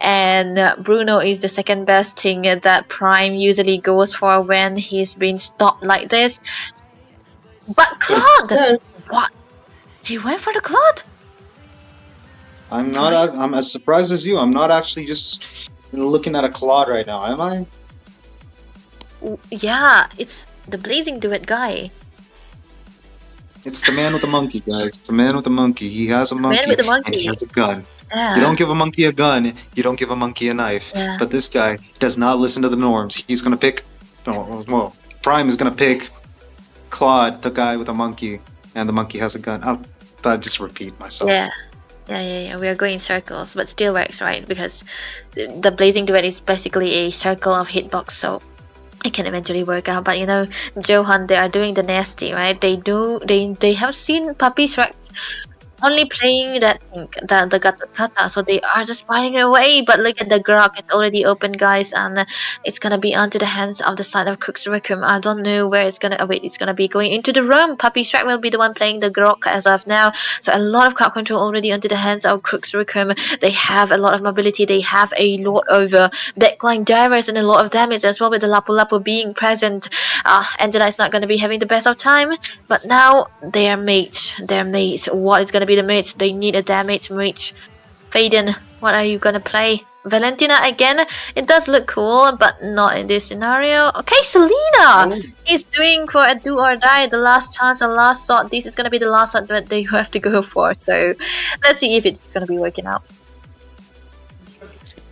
And Bruno is the second best thing that Prime usually goes for when he's been stopped like this. But Claude! What? He went for the Claude? I'm as surprised as you. I'm not actually just looking at a Claude right now, am I? Yeah, it's the Blazing Duet guy. It's the man with the monkey, guys. The man with the monkey. He has a Man monkey with the and he monkey. has a gun. Yeah. You don't give a monkey a gun, you don't give a monkey a knife. Yeah. But this guy does not listen to the norms. He's gonna pick. Well, Prime is gonna pick Claude, the guy with a monkey, and the monkey has a gun. I'll just repeat myself. Yeah. Yeah. We are going in circles, but still works, right? Because the Blazing Duet is basically a circle of hitbox, so it can eventually work out. But Zohan, they are doing the nasty, right? They have seen Puppy Shrek only playing the kata, so they are just fighting away. But look at the Grok, it's already open, guys, and it's gonna be onto the hands of the side of Crux. I don't know where it's gonna wait. It's gonna be going into the room. Puppy Shrek will be the one playing the Grok as of now, so a lot of crowd control already onto the hands of Crux. They have a lot of mobility, they have a lot of backline divers and a lot of damage as well, with the Lapu Lapu being present. Angela is not gonna be having the best of time, but now their mate, what is gonna be the mate? They need a damage mate. Faden, what are you gonna play? Valentina again? It does look cool, but not in this scenario. Okay, Selena is doing for a do or die, the last chance, the last shot. This is gonna be the last shot that they have to go for. So let's see if it's gonna be working out.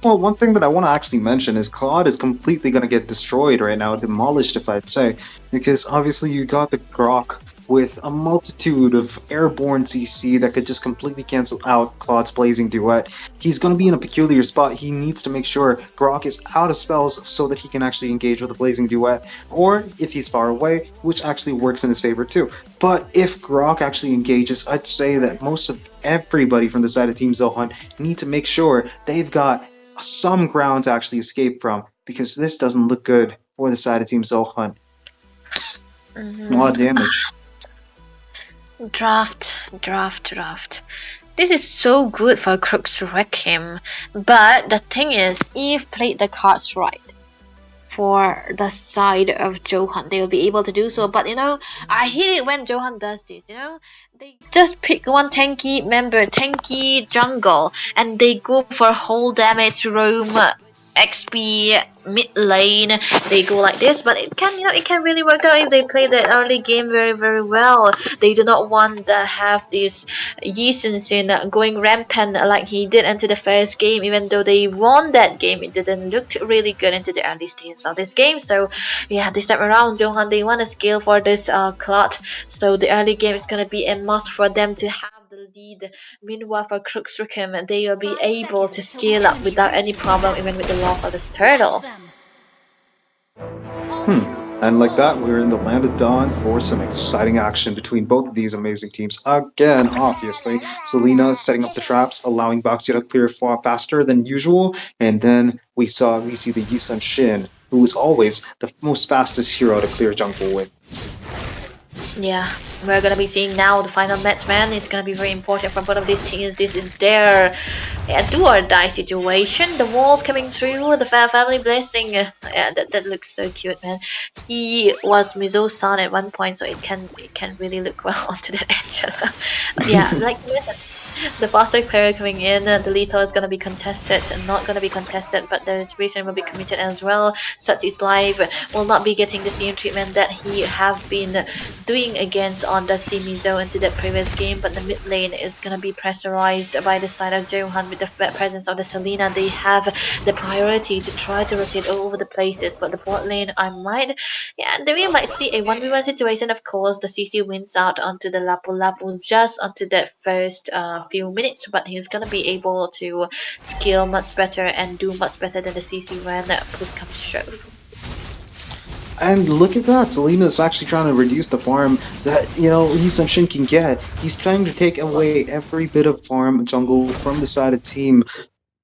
Well, one thing that I want to actually mention is Claude is completely going to get destroyed right now, demolished if I'd say, because obviously you got the Grok with a multitude of airborne CC that could just completely cancel out Claude's Blazing Duet. He's going to be in a peculiar spot. He needs to make sure Grok is out of spells so that he can actually engage with the Blazing Duet, or if he's far away, which actually works in his favor too. But if Grok actually engages, I'd say that most of everybody from the side of Team Zohan need to make sure they've got some ground to actually escape from, because this doesn't look good for the side of Team Zohan. A lot of damage. Draft. This is so good for Crux to wreck him, but the thing is, if played the cards right for the side of Zohan, they will be able to do so. But I hate it when Zohan does this. They just pick one tanky member, tanky jungle, and they go for whole damage roam, XP, mid lane. They go like this, but it can really work out if they play the early game very, very well. They do not want to have this Yi Sin going rampant like he did into the first game. Even though they won that game, it didn't look really good into the early stages of this game. So yeah, this time around, Zohan, they want to scale for this Clot. So the early game is gonna be a must for them to have the lead. Meanwhile, for Crux, they will be able to scale up without any problem, even with the loss of this turtle. And like that, we're in the Land of Dawn for some exciting action between both of these amazing teams. Again, obviously, Selena setting up the traps, allowing Baxia to clear far faster than usual. And then we see the Yisun Shin, who is always the most fastest hero to clear jungle with. Yeah, we're gonna be seeing now the final match, man. It's gonna be very important for both of these teams. This is their do or die situation. The walls coming through, the family blessing. That looks so cute, man. He was Mizo-san at one point, so it can really look well onto that Angela. But yeah, like the faster player coming in, the lethal is going to be contested and not going to be contested, but the retribution will be committed as well. Such is live will not be getting the same treatment that he have been doing against on Dusty Mizo into the previous game, but the mid lane is going to be pressurized by the side of Zohan with the presence of the Selena. They have the priority to try to rotate all over the places, but the bot lane, we might see a 1v1 situation. Of course, the CC wins out onto the Lapu Lapu just onto the first few minutes, but he's gonna be able to scale much better and do much better than the CC when push comes to shove. And look at that, Selena's actually trying to reduce the farm that, Yisun Shin can get. He's trying to take away every bit of farm jungle from the side of Team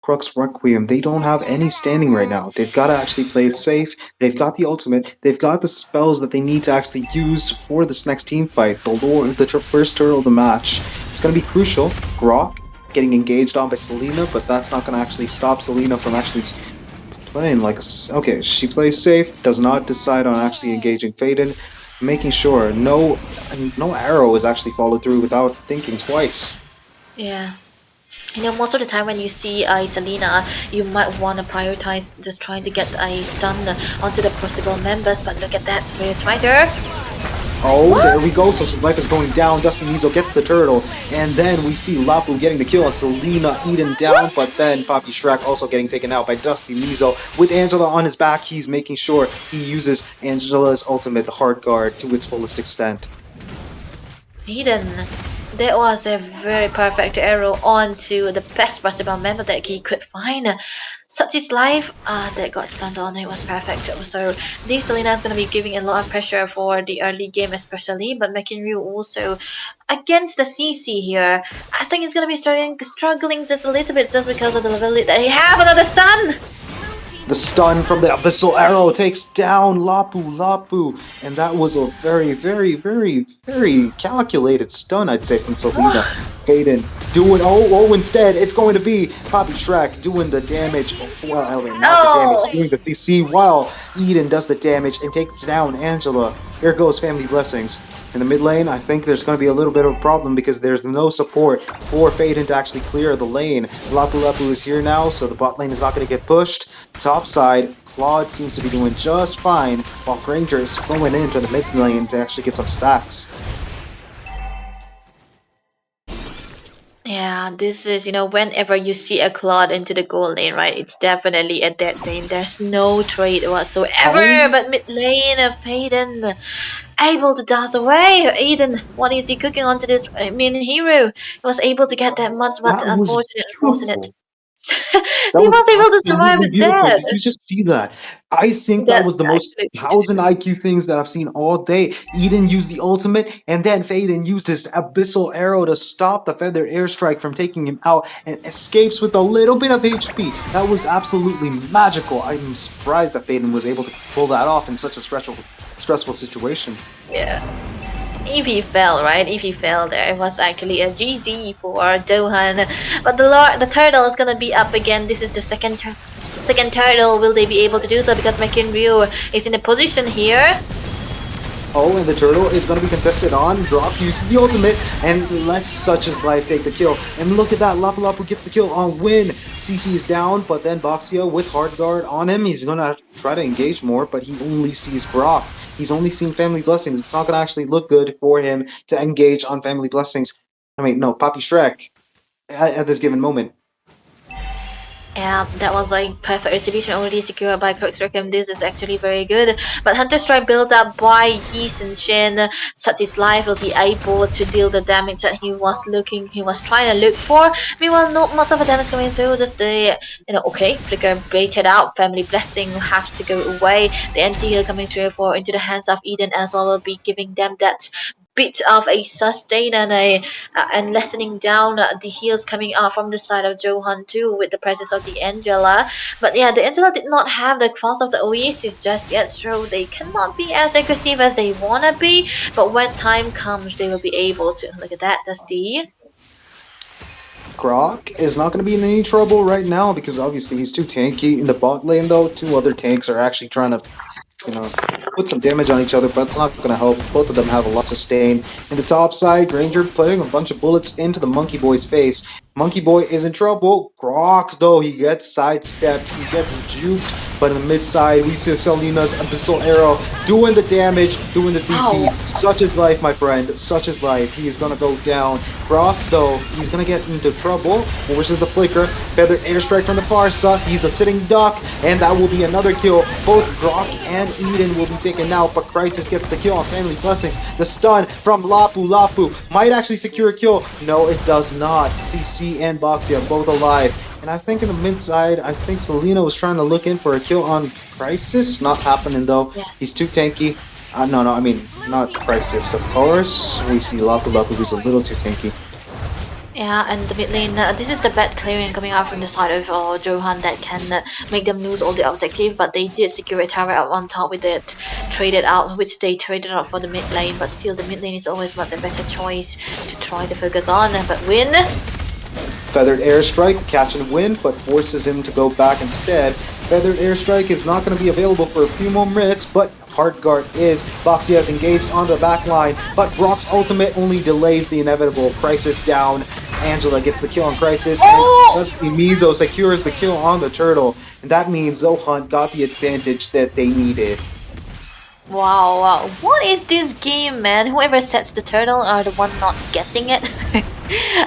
Crux Requiem. They don't have any standing right now. They've got to actually play it safe. They've got the ultimate. They've got the spells that they need to actually use for this next team fight. The first turtle of the match. It's going to be crucial. Grok getting engaged on by Selena, but that's not going to actually stop Selena from actually playing like okay, she plays safe, does not decide on actually engaging Faden, making sure no arrow is actually followed through without thinking twice. Yeah. You know, most of the time when you see Selena, you might want to prioritize just trying to get a stun onto the possible members, but look at that, Fierce Fighter. Oh, there we go. So some life is going down. Dusty Mizo gets the turtle. And then we see Lapu getting the kill on Selena Eden down. But then Poppy Shrek also getting taken out by Dusty Mizo. With Angela on his back, he's making sure he uses Angela's ultimate, the hard guard, to its fullest extent. Eden. That was a very perfect arrow onto the best possible member that he could find. Such is life that got stunned on. It was perfect. So this Selena is going to be giving a lot of pressure for the early game especially, but McInerney also against the CC here. I think it's going to be struggling just a little bit just because of the level that they have. Another stun! The stun from the Abyssal Arrow takes down Lapu, and that was a very, very, very, very calculated stun, I'd say, from Selena. Faden doing, instead, it's going to be Poppy Shrek doing the damage, well, not the damage, doing the CC, while Eden does the damage and takes down Angela. Here goes Family Blessings. In the mid lane, I think there's going to be a little bit of a problem because there's no support for Faden to actually clear the lane. Lapu is here now, so the bot lane is not going to get pushed. Top side, Claude seems to be doing just fine, while Granger is going into the mid lane to actually get some stacks. Yeah, this is, you know, whenever you see a Claude into the gold lane, right, it's definitely a dead lane. There's no trade whatsoever, but mid lane of Faden able to dance away. Eden, what is he cooking onto this hero? He was able to get that much, but unfortunate. He was able to survive the death. Did you just see that? I think that was the most 1000 IQ things that I've seen all day. Eden used the ultimate, and then Faden used his Abyssal Arrow to stop the Feather Airstrike from taking him out, and escapes with a little bit of HP. That was absolutely magical. I'm surprised that Faden was able to pull that off in such a stressful situation. Yeah. If he fell, right? If he fell there, it was actually a GG for Zohan. But the turtle is gonna be up again. This is the second turtle. Will they be able to do so? Because McInerney is in a position here. Oh, and the turtle is going to be contested on. Drop uses the ultimate and lets Such As Life take the kill. And look at that, Lapu gets the kill on Win. CC is down, but then Boxia with hard guard on him. He's going to try to engage more, but he only sees Grok. He's only seen Family Blessings. It's not going to actually look good for him to engage on Family Blessings. I mean, no, Poppy Shrek at this given moment. Yeah, that was like perfect execution already secured by Crux. This is actually very good. But Hunter Strike built up by Yi and Shin. Such His Life will be able to deal the damage that he was trying to look for. Meanwhile, not much of a damage coming through. Just the, okay, Flicker baited out. Family Blessing will have to go away. The anti-heal coming through into the hands of Eden as well will be giving them that bit of a sustain and lessening down the heals coming out from the side of Zohan too with the presence of the Angela. But yeah, the Angela did not have the cost of the Oasis just yet, so they cannot be as aggressive as they wanna be. But when time comes, they will be able to. Look at that, Dusty. Grok is not going to be in any trouble right now because obviously he's too tanky. In the bot lane though, two other tanks are actually trying to put some damage on each other, but it's not going to help. Both of them have a lot of sustain. In the top side, Granger putting a bunch of bullets into the Monkey Boy's face. Monkey Boy is in trouble. Grok, though, he gets sidestepped. He gets juked. But in the mid side, we see Selena's Abyssal Arrow doing the damage, doing the CC. Ow. Such is life, my friend. Such is life. He is going to go down. Grok, though, he's going to get into trouble. Versus the Flicker. Feather Airstrike from the far side. He's a sitting duck. And that will be another kill. Both Grok and Eden will be taken out. But Crisis gets the kill on Family Blessings. The stun from Lapu. Lapu might actually secure a kill. No, it does not. CC and Boxia both alive. And I think in the mid side, I think Selena was trying to look in for a kill on Crisis. Not happening though. Yeah. He's too tanky. No, I mean, not Crisis. Of course, we see Lapu who's a little too tanky. Yeah, and the mid lane, this is the bad clearing coming out from the side of Zohan that can make them lose all the objective, but they did secure a tower up on top with it, traded out, which they traded out for the mid lane, but still the mid lane is always much a better choice to try to focus on, but Win. Feathered Airstrike, catch and win, but forces him to go back instead. Feathered Airstrike is not going to be available for a few more minutes, but Hard Guard is. Boxy has engaged on the back line, but Brock's ultimate only delays the inevitable. Crisis down. Angela gets the kill on Crisis, and Oh! thus Mizo secures the kill on the turtle, and that means Zohan got the advantage that they needed. Wow, wow. What is this game, man? Whoever sets the turtle are the one not getting it.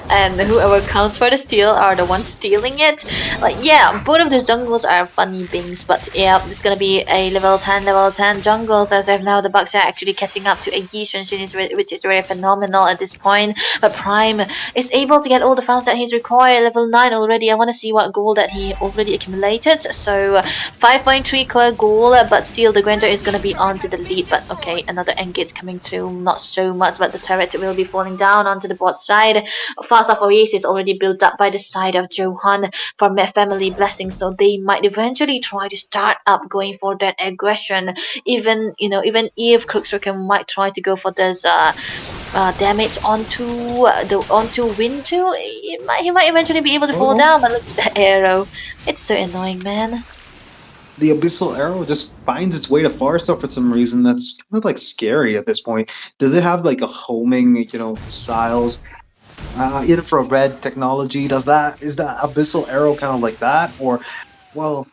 And whoever counts for the steal are the ones stealing it. Like, yeah, both of the jungles are funny things, but yeah, it's gonna be a level 10 jungles as of now. The Bucks are actually catching up to a Yi Shunshin, which is very phenomenal at this point. But Prime is able to get all the farms that he's required, level 9 already. I want to see what gold that he already accumulated. So 5.3 clear goal, but still the Granger is gonna be onto the lead. But okay, another engage coming through, not so much, but the turret will be falling down onto the bot side. Fast of Oasis already built up by the side of Zohan for family blessings, so they might eventually try to start up going for that aggression. Even even if Crux might try to go for this damage onto Wintu, he might eventually be able to fall down. But look at the arrow, it's so annoying, man. The Abyssal Arrow just finds its way to Farsa for some reason. That's kind of like scary at this point. Does it have like a homing, missiles? Infrared technology. Is that Abyssal Arrow kind of like that, well,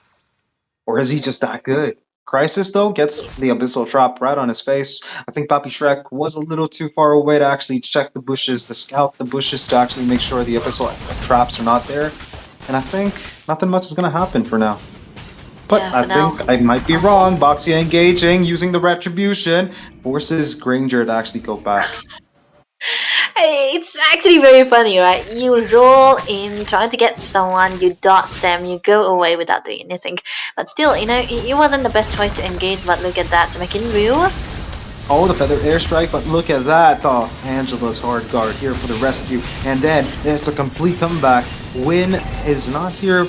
or is he just that good? Crisis though gets the Abyssal Trap right on his face. I think Papi Shrek was a little too far away to actually check the bushes, to scout the bushes to actually make sure the Abyssal Traps are not there. And I think nothing much is gonna happen for now. But Yeah, I for now. think I might be wrong. Boxia engaging, using the retribution, forces Granger to actually go back. Hey, it's actually very funny, right? You roll in trying to get someone, you dodge them, you go away without doing anything. But still, it wasn't the best choice to engage, but look at that. McInryu. Oh, the feather airstrike, but look at that. Oh, Angela's hard guard here for the rescue. And then it's a complete comeback. Win is not here.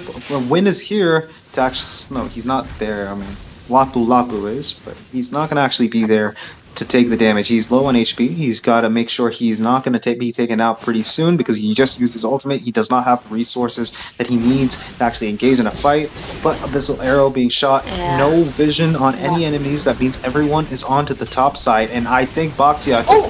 Win is here to actually. No, he's not there. I mean, Lapu Lapu is, but he's not going to actually be there to take the damage. He's low on HP. He's got to make sure he's not going to be taken out pretty soon because he just used his ultimate. He does not have the resources that he needs to actually engage in a fight. But Abyssal Arrow being shot, no vision on any enemies. That means everyone is onto the top side. And I think Boxia took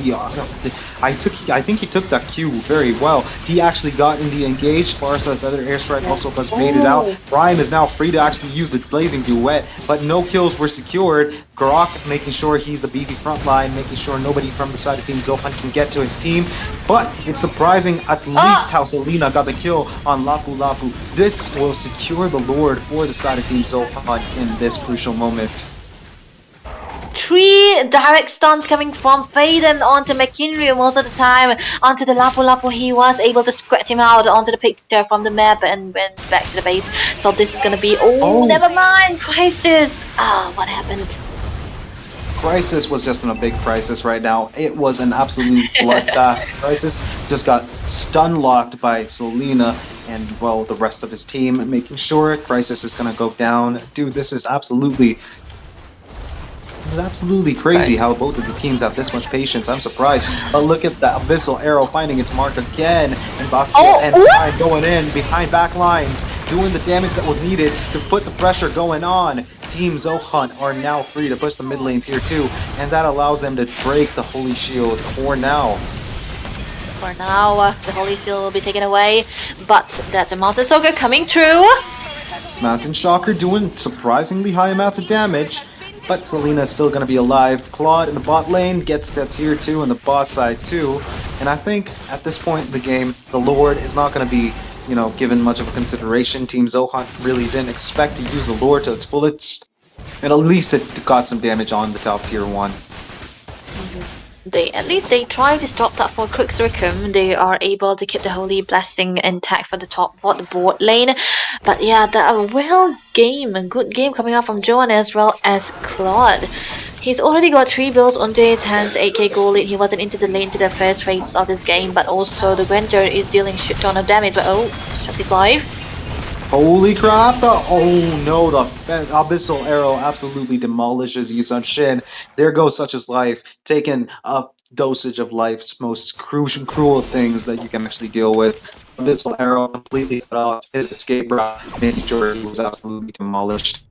I think he took that cue very well. He actually got in the engage. Farsa feather airstrike also was baited out. Prime is now free to actually use the blazing duet, but no kills were secured. Grok making sure he's the beefy front line, making sure nobody from the side of Team Zohan can get to his team. But it's surprising at least how Selena got the kill on Lapu Lapu. This will secure the Lord for the side of Team Zohan in this crucial moment. 3 direct stuns coming from Faden onto McInryu most of the time. Onto the Lapu Lapu, he was able to squirt him out onto the picture from the map and went back to the base. So this is gonna be, never mind, Crisis! What happened? Crisis was just in a big crisis right now. It was an absolute bloodbath. Crisis just got stun locked by Selena and, well, the rest of his team, making sure Crisis is gonna go down. Dude, this is absolutely crazy how both of the teams have this much patience. I'm surprised. But look at the Abyssal Arrow finding its mark again. And Boxia and Prime going in behind back lines, doing the damage that was needed to put the pressure going on. Team Zohan are now free to push the mid lane tier 2, and that allows them to break the Holy Shield for now. For now, the Holy Seal will be taken away, but that's a Mountain Stalker coming through. Mountain Shocker doing surprisingly high amounts of damage, but Selena is still going to be alive. Claude in the bot lane gets that tier 2 on the bot side too, and I think at this point in the game, the Lord is not going to be given much of a consideration. Team Zohan really didn't expect to use the Lord to its fullest, and at least it got some damage on the top tier 1. At least they try to stop that for Crux. They are able to keep the Holy Blessing intact for the top board lane. But yeah, a good game coming out from Joan as well as Claude. He's already got 3 bills onto his hands, 8k gold lead. He wasn't into the lane to the first phase of this game, but also the Granger is dealing shit ton of damage. But shuts his life. Holy crap! The Abyssal Arrow absolutely demolishes Yisun Shin. There goes such as life, taking a dosage of life's most cruel things that you can actually deal with. Abyssal Arrow completely cut off his escape route, making sure he was absolutely demolished.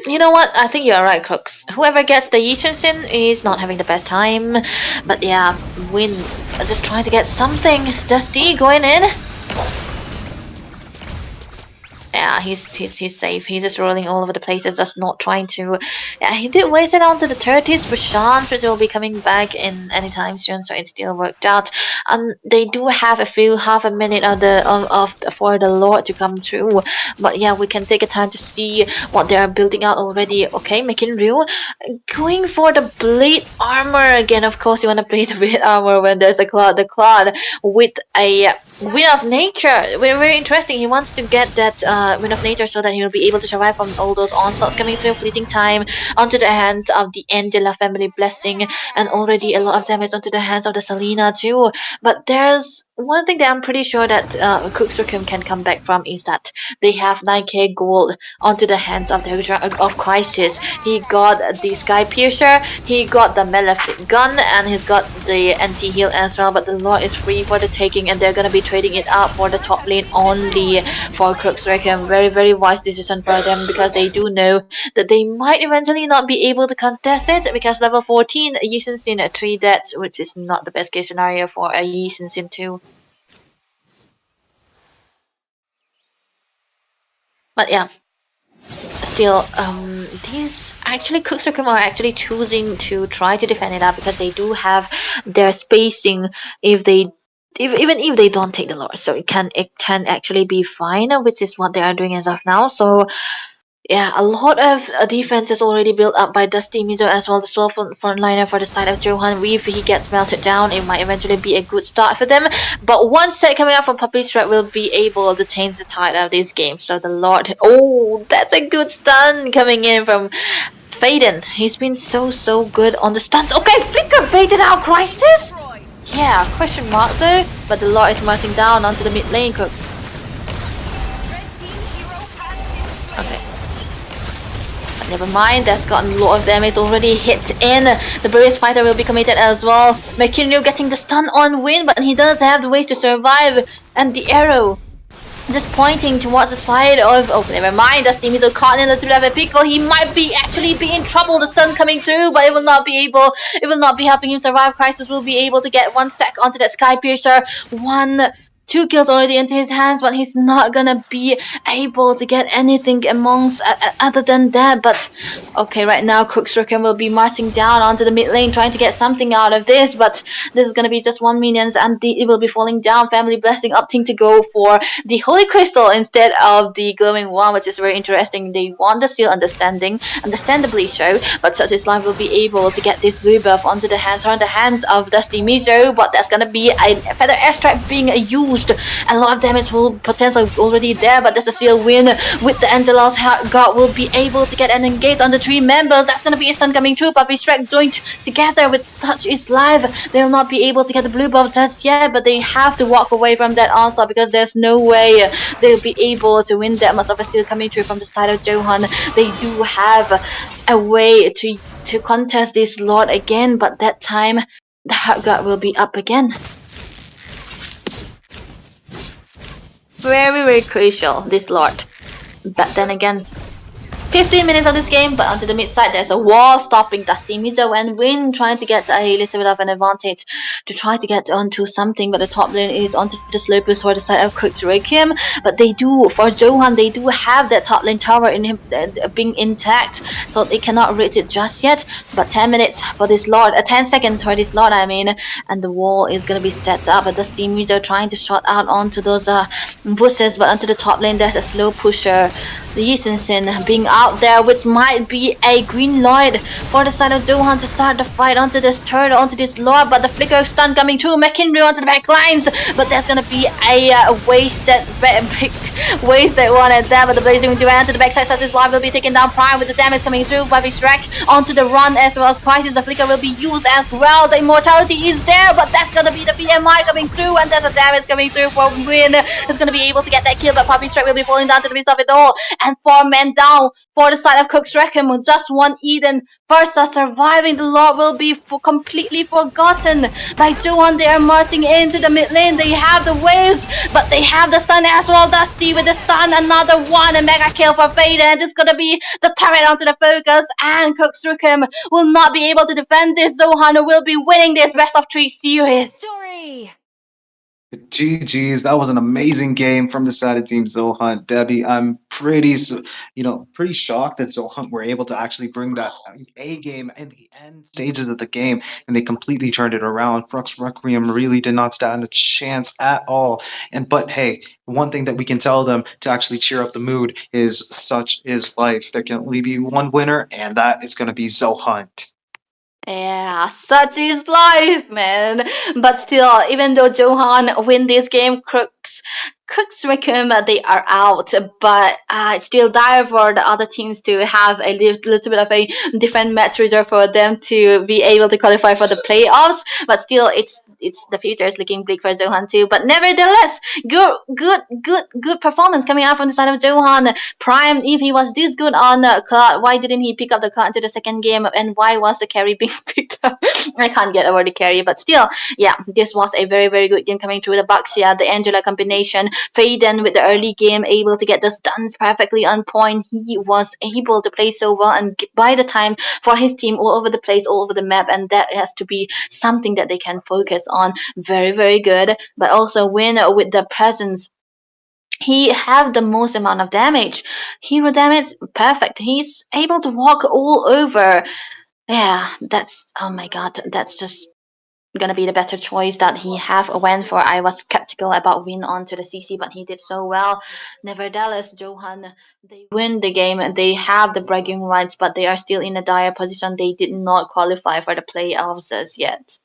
You know what? I think you're right, Crux. Whoever gets the Yichunsin is not having the best time. But yeah, Win just trying to get something. Dusty going in. Yeah, he's safe. He's just rolling all over the places, just not trying to. Yeah, he did waste it onto the 30s, but chances will be coming back in anytime soon, so it still worked out. They do have a few half a minute of for the Lord to come through, but yeah, we can take a time to see what they are building out already. Okay, making real, going for the blade armor again. Of course, you want to play the blade armor when there's a cloud. The cloud with a Wind of Nature. Very interesting. He wants to get that Wind of Nature so that he'll be able to survive from all those onslaughts coming through. Fleeting time onto the hands of the Angela family blessing, and already a lot of damage onto the hands of the Selena too. But there's one thing that I'm pretty sure that Crux can come back from is that they have 9k gold onto the hands of of Crisis. He got the Sky Piercer, he got the Malefic gun, and he's got the anti-heal as well. But the Lord is free for the taking, and they're gonna be trading it out for the top lane only for Crux Reckon. Very, very wise decision for them, because they do know that they might eventually not be able to contest it, because level 14 Yi Sin Sin at 3 deaths, which is not the best case scenario for a Yi Sin Sin 2. But yeah, still, these actually Crux Reckon are actually choosing to try to defend it up, because they do have their spacing if they even if they don't take the Lord, so it can actually be fine, which is what they are doing as of now. So yeah, a lot of defense is already built up by Dusty Mizo as well. The sole frontliner for the side of Zohan. If he gets melted down, it might eventually be a good start for them. But one set coming out from Puppy Strike will be able to change the tide of this game. So the Lord, oh, that's a good stun coming in from Faden. He's been so good on the stuns. Okay, Flicker baited out Crisis. Yeah, question mark though. But the Lord is marching down onto the mid lane, Crux. Okay. But never mind, that's gotten a lot of damage already hit in. The Brave Fighter will be committed as well. Mercurial getting the stun on Win, but he does have the ways to survive. And the arrow just pointing towards the side of... Oh, never mind. That's Dimizo caught in the through of a pickle. He might be actually be in trouble. The stun coming through, but it will not be able... It will not be helping him survive. Crisis will be able to get one stack onto that Sky Piercer. 2 kills already into his hands, but he's not gonna be able to get anything amongst other than that. But okay, right now Crux Reckon will be marching down onto the mid lane, trying to get something out of this, but this is gonna be just 1 minions, and it will be falling down. Family Blessing opting to go for the Holy Crystal instead of the Glowing One, which is very interesting. They want the Seal understandably so, but such is life will be able to get this blue buff onto the hands of Dusty Mizo, but that's gonna be a Feather Airstrike being used. A lot of damage will potentially already there, but there's a Seal win with the Angelos God will be able to get an engage on the 3 members. That's gonna be a stun coming through. Puppy Strike joined together with Such is Live. They will not be able to get the blue buff just yet, but they have to walk away from that onslaught, because there's no way they'll be able to win that much of a Seal coming through from the side of Zohan. They do have a way to contest this Lord again, but that time the Heart God will be up again. Very crucial, this Lord. But then again, 15 minutes of this game, but onto the mid side there's a wall stopping Dusty Mizo and Win trying to get a little bit of an advantage to try to get onto something, but the top lane is onto the slow boost for the side of Crux Requiem. But they do, for Zohan, they do have that top lane tower in him being intact, so they cannot reach it just yet. But 10 minutes for this Lord, 10 seconds for this Lord, I mean, and the wall is gonna be set up. But Dusty Mizo trying to shot out onto those bushes, but onto the top lane there's a slow pusher. The Yi Sin Sin being out there, which might be a green Lloyd for the side of Zohan to start the fight onto this turtle, onto this Lord, but the flicker stun coming through, McKinley onto the back lines, but there's gonna be a wasted one at that, but the Blazing Duran to the backside, such as Live will be taken down Prime with the damage coming through by Strike onto the run as well as Crisis. The flicker will be used as well, the immortality is there, but that's gonna be the BMI coming through, and there's a damage coming through for Win. Is gonna be able to get that kill, but Puppy Strike will be falling down to the midst of it all. And 4 men down for the side of Crux Reckham with just one Eden versus surviving the Lord will be completely forgotten by Zohan. They are marching into the mid lane. They have the waves, but they have the stun as well. Dusty with the stun, another one, a mega kill for Fade, and it's gonna be the turret onto the focus, and Crux Reckham will not be able to defend this. Zohan will be winning this best of 3 series. Story! GG's, that was an amazing game from the side of Team Zohunt. Debbie, I'm pretty, pretty shocked that Zohunt were able to actually bring that A game in the end stages of the game, and they completely turned it around. Crux Requiem really did not stand a chance at all. But hey, one thing that we can tell them to actually cheer up the mood is such is life. There can only be one winner, and that is going to be Zohunt. Yeah, such is life, man. But still, even though Zohan win this game, Crux Recum, they are out. But it's still dire for the other teams to have a little bit of a different match reserve for them to be able to qualify for the playoffs. But still, it's the future is looking bleak for Zohan too. But nevertheless, good performance coming out from the side of Zohan. Prime, if he was this good on Cloud, why didn't he pick up the Cloud into the second game? And why was the carry being picked up? I can't get over the carry, but still, yeah, this was a very, very good game coming through the Bucks. Yeah, the Angela combination. Faden with the early game, able to get the stuns perfectly on point. He was able to play so well and buy the time for his team all over the place, all over the map, and that has to be something that they can focus on. Very, very good, but also win with the presence. He have the most amount of damage. Hero damage, perfect. He's able to walk all over. Yeah, that's, oh my god, that's just gonna be the better choice that he have went for. I was skeptical about win onto the CC, but he did so well. Nevertheless, Zohan, they win the game. They have the bragging rights, but they are still in a dire position. They did not qualify for the playoffs as yet.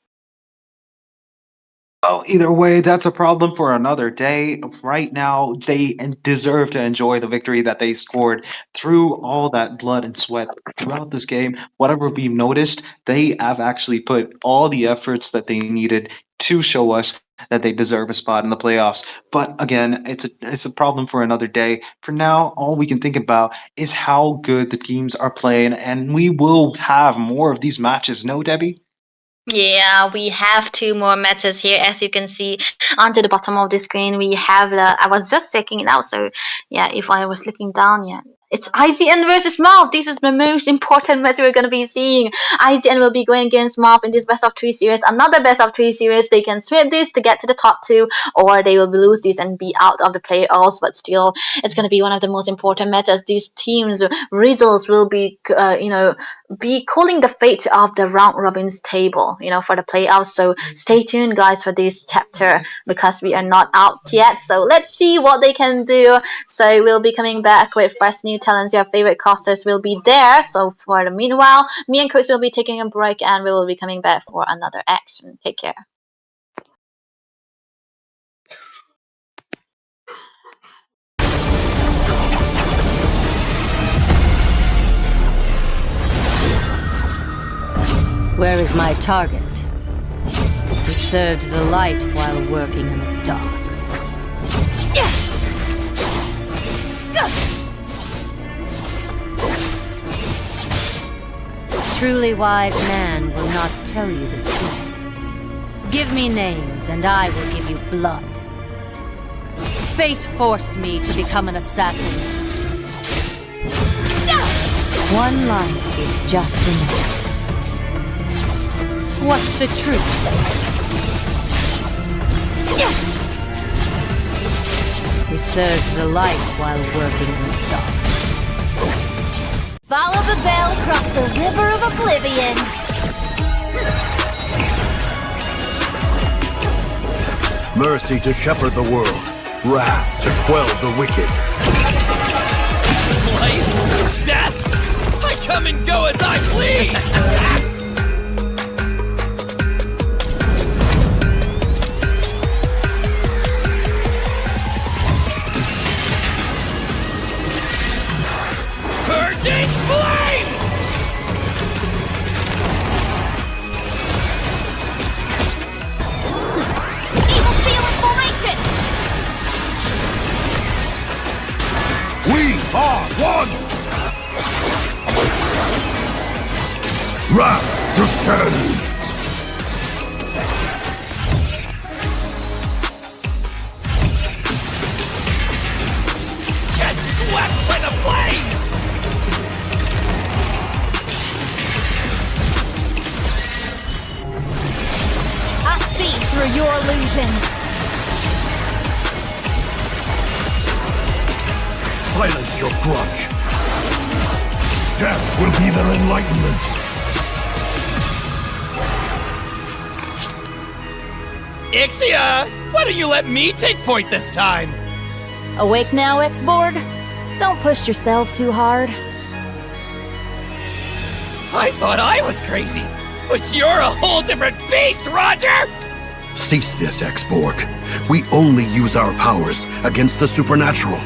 Well, either way, that's a problem for another day. Right now, they deserve to enjoy the victory that they scored through all that blood and sweat throughout this game. Whatever we've noticed, they have actually put all the efforts that they needed to show us that they deserve a spot in the playoffs. But again, it's a problem for another day. For now, all we can think about is how good the teams are playing, and we will have more of these matches. No, Debbie? Yeah, we have 2 more matches here. As you can see onto the bottom of the screen, we have I was just checking it out. So yeah, if I was looking down, yeah, it's IGN versus MAAF. This is the most important match we're going to be seeing. IGN will be going against MAAF in this best of 3 series. Another best of 3 series. They can sweep this to get to the top 2, or they will lose this and be out of the playoffs. But still, it's going to be one of the most important matches. These teams' results will be, be calling the fate of the round robins table, for the playoffs. So stay tuned, guys, for this chapter, because we are not out yet. So let's see what they can do. So we'll be coming back with fresh new talents. Your favorite casters will be there. So for the meanwhile, me and Chris will be taking a break, and we will be coming back for another action. Take care. Where is my target? Who served the light while working in the dark? Truly wise man will not tell you the truth. Give me names, and I will give you blood. Fate forced me to become an assassin. One life is just enough. What's the truth? He serves the light while working in the dark. Follow the bell across the river of oblivion. Mercy to shepherd the world, wrath to quell the wicked. Life? Death? I come and go as I please! Purging flames! Evil seal in formation! We are one! Wrath descends! Get swept by the flames! I see through your illusion. Silence your grudge. Death will be their enlightenment. Ixia! Why don't you let me take point this time? Awake now, X-Borg? Don't push yourself too hard. I thought I was crazy, but you're a whole different beast, Roger! Cease this, X-Borg. We only use our powers against the supernatural.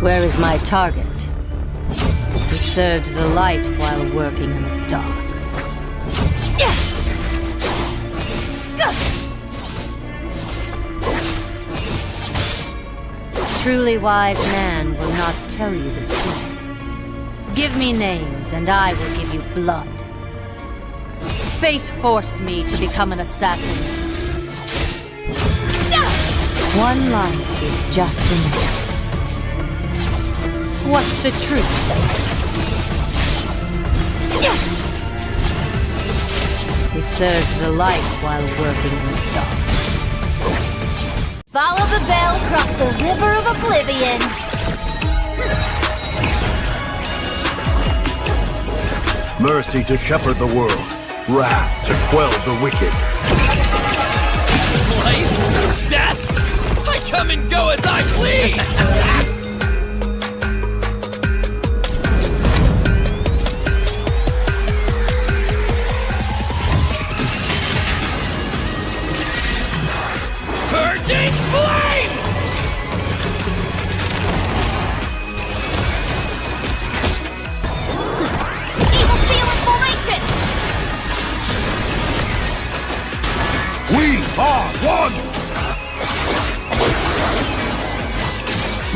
Where is my target? He served the light while working in the dark. Truly wise man will not tell you the truth. Give me names, and I will give you blood. Fate forced me to become an assassin. One life is just enough. What's the truth? He serves the light while working in the dark. Follow the bell across the river of oblivion. Mercy to shepherd the world. Wrath to quell the wicked. Life? Death? I come and go as I please! Purging flames! Evil seal in formation! We are one!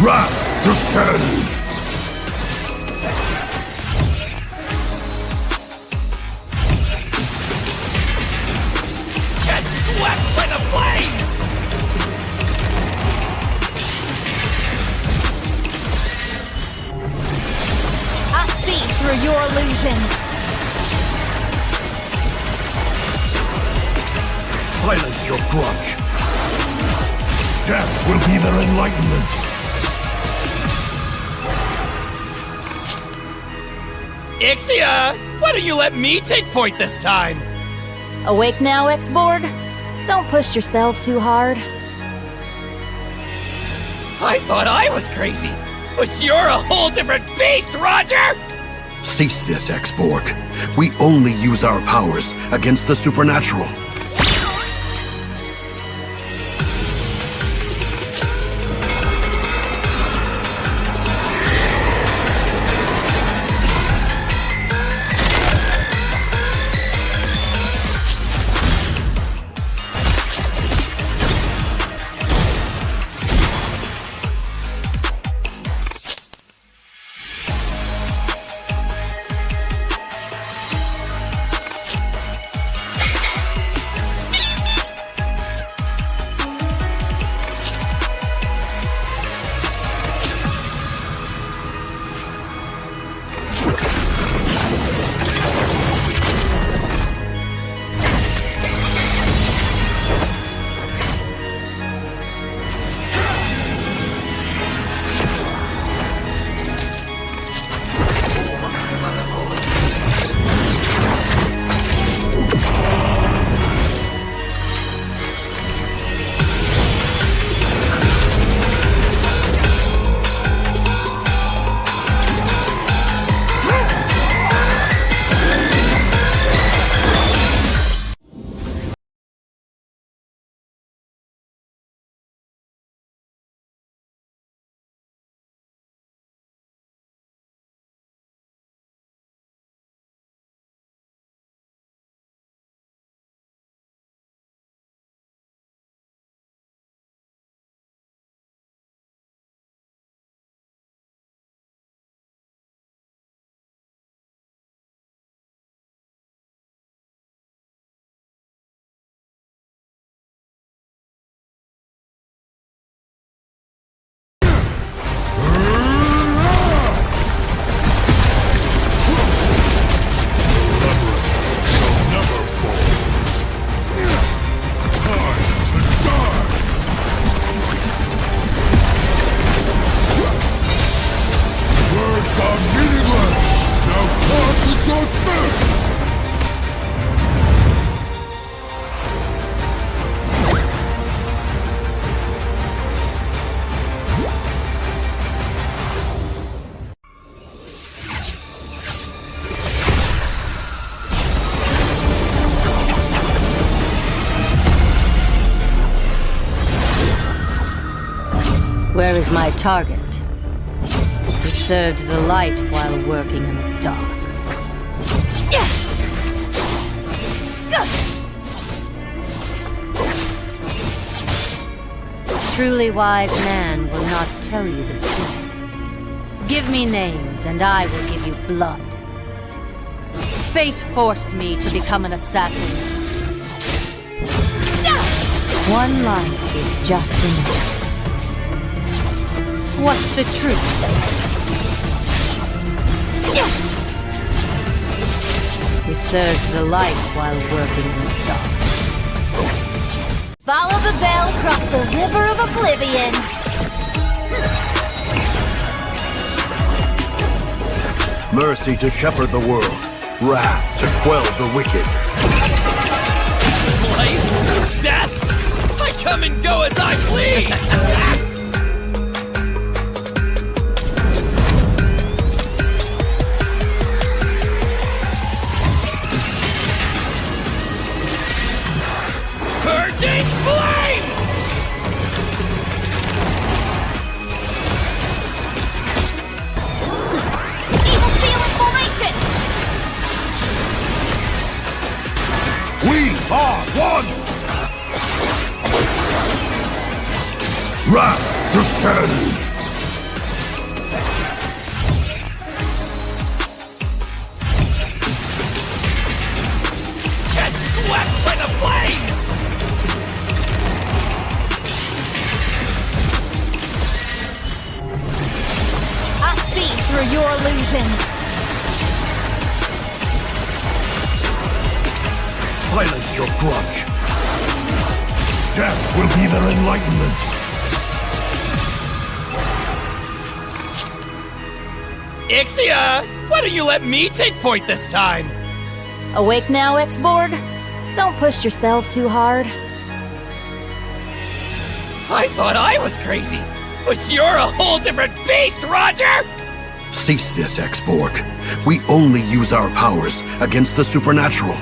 Wrath descends! Get swept by the flames! I see through your illusion. Silence your grudge. Death will be their enlightenment. Ixia! Why don't you let me take point this time? Awake now, X-Borg? Don't push yourself too hard. I thought I was crazy, but you're a whole different beast, Roger! Cease this, X-Borg. We only use our powers against the supernatural. Where is my target? Who served the light while working in the dark? Truly wise man will not tell you the truth. Give me names, and I will give you blood. Fate forced me to become an assassin. One life is just enough. What's the truth? Who serves the light while working in the dark? Follow the bell across the river of oblivion. Mercy to shepherd the world. Wrath to quell the wicked. Life? Death? I come and go as I please! Purging flames! Evil seal in formation! We are one! Wrath descends! your illusion. Silence your grudge. Death will be their enlightenment. Ixia! Why don't you let me take point this time? Awake now, X-Borg? Don't push yourself too hard. I thought I was crazy, but you're a whole different beast, Roger! Cease this, X-Borg. We only use our powers against the supernatural.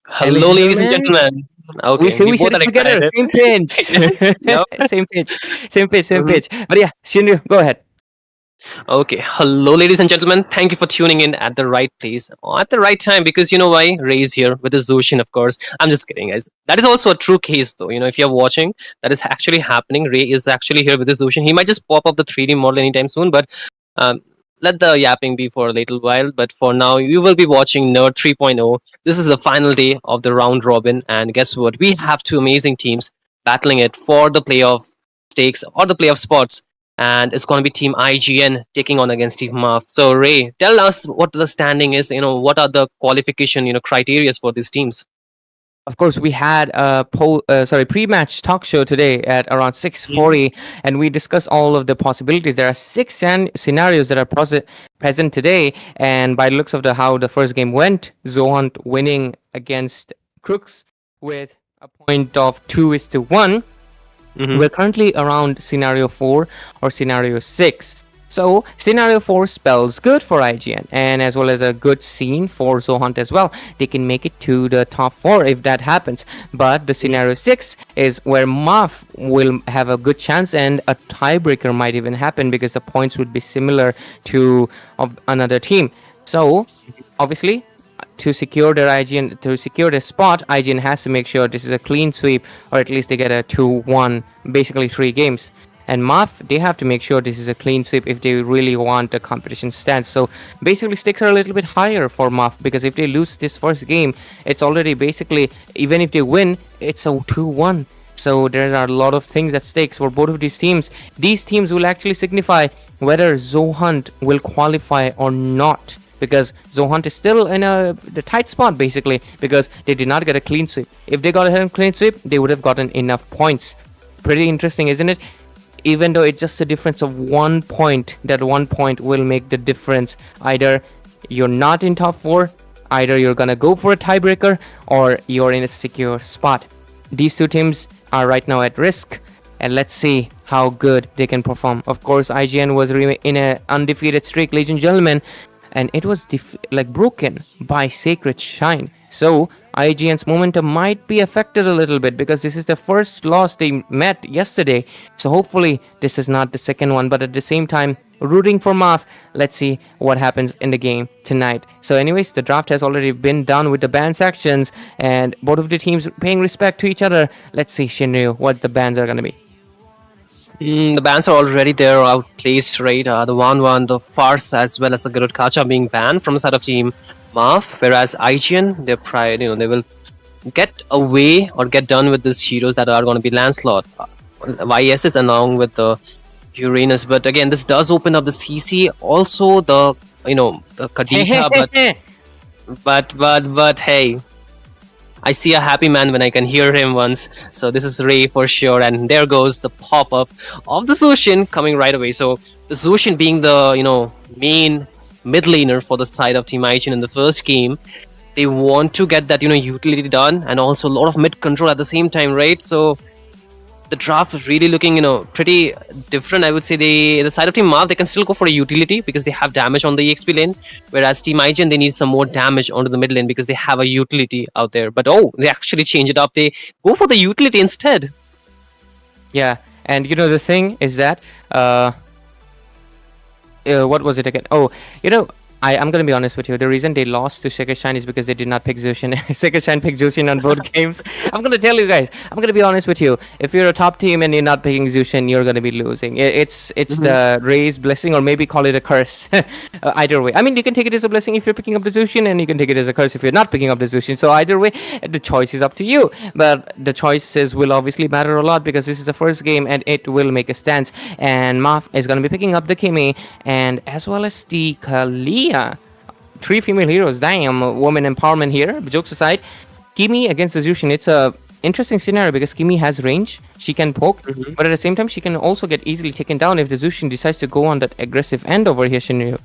Hello, ladies and gentlemen. Okay, we said both it are together. excited. Same pinch. Yep. Same pitch. Same pitch. Same Mhm. pitch. But yeah, Shinryu, go ahead. Okay, hello, ladies and gentlemen. Thank you for tuning in at the right place or at the right time, because you know why? Ray's here with his Zohan, of course. I'm just kidding, guys. That is also a true case, though. You know, if you're watching, that is actually happening. Ray is actually here with his Zohan. He might just pop up the 3D model anytime soon, but um, let the yapping be for a little while. But for now, you will be watching Nerd 3.0. This is the final day of the round robin, and guess what? We have two amazing teams battling it for the playoff stakes or the playoff spots, and it's going to be Team IGN taking on against Team MAAF. So Ray, tell us what the standing is. You know, what are the qualification criteria for these teams? Of course, we had a pre-match talk show today at around 6:40, and we discussed all of the possibilities. There are six scenarios that are present today, and by the looks of how the first game went, Zohunt winning against Crux with a point of 2:1. Mhm. We're currently around scenario 4 or scenario 6. So scenario 4 spells good for IGN, and as well as a good scene for Zohunt as well. They can make it to the top 4 if that happens. But the scenario 6 is where MAAF will have a good chance, and a tiebreaker might even happen because the points would be similar to of another team. So obviously, to secure their spot, IGN has to make sure this is a clean sweep, or at least they get a 2-1, basically 3 games. And MAAF, they have to make sure this is a clean sweep if they really want a competition stance. So basically, stakes are a little bit higher for MAAF, because if they lose this first game, it's already basically, even if they win, it's a 2-1. So there are a lot of things at stakes for both of these teams. These teams will actually signify whether Zohunt will qualify or not, because Zohunt is still in the tight spot basically, because they did not get a clean sweep. If they got a clean sweep, they would have gotten enough points. Pretty interesting, isn't it? Even though it's just a difference of 1 point, that 1 point will make the difference. Either you're not in top 4, either you're gonna go for a tiebreaker, or you're in a secure spot. These two teams are right now at risk, and let's see how good they can perform. Of course, IGN was in an undefeated streak, ladies and gentlemen, and it was broken by Sacred Shine. So IGN's momentum might be affected a little bit, because this is the first loss they met yesterday. So hopefully this is not the second one, but at the same time, rooting for MAAF. Let's see what happens in the game tonight. So anyways, the draft has already been done with the ban sections, and both of the teams paying respect to each other. Let's see, Shinryu, what the bans are going to be. The bans are already there, outplaced, right? The 1-1, the Farce, as well as the Garud Kacha being banned from the side of team MAAF, whereas IGN, they will get away or get done with these heroes that are going to be Lancelot, YSS along with the Uranus. But again, this does open up the CC, also the Kadita, but hey, I see a happy man when I can hear him once. So this is Ray for sure, and there goes the pop-up of the Zohan coming right away. So the Zohan being the main mid laner for the side of Team IGN in the first game, they want to get that utility done, and also a lot of mid control at the same time, right? So the draft is really looking pretty different. I would say the side of Team MAAF, they can still go for a utility because they have damage on the EXP lane, whereas Team IGN, they need some more damage onto the mid lane because they have a utility out there. But they actually change it up. They go for the utility instead. Yeah, and the thing is that what was it again? I'm going to be honest with you. The reason they lost to Sacred Shine is because they did not pick Zohan. Sacred Shine picked Zohan on both games. I'm going to tell you guys. I'm going to be honest with you. If you're a top team and you're not picking Zohan, you're going to be losing. It's the Ray's blessing, or maybe call it a curse. Either way. I mean, you can take it as a blessing if you're picking up the Zohan, and you can take it as a curse if you're not picking up the Zohan. So either way, the choice is up to you. But the choices will obviously matter a lot, because this is the first game and it will make a stance. And MAAF is going to be picking up the Kimi, and as well as the Kalia. 3 female heroes. Damn, woman empowerment here. Jokes aside, Kimi against the Zohan, it's a interesting scenario because Kimi has range. She can poke, but at the same time, she can also get easily taken down if the Zohan decides to go on that aggressive end over here, Shinryu.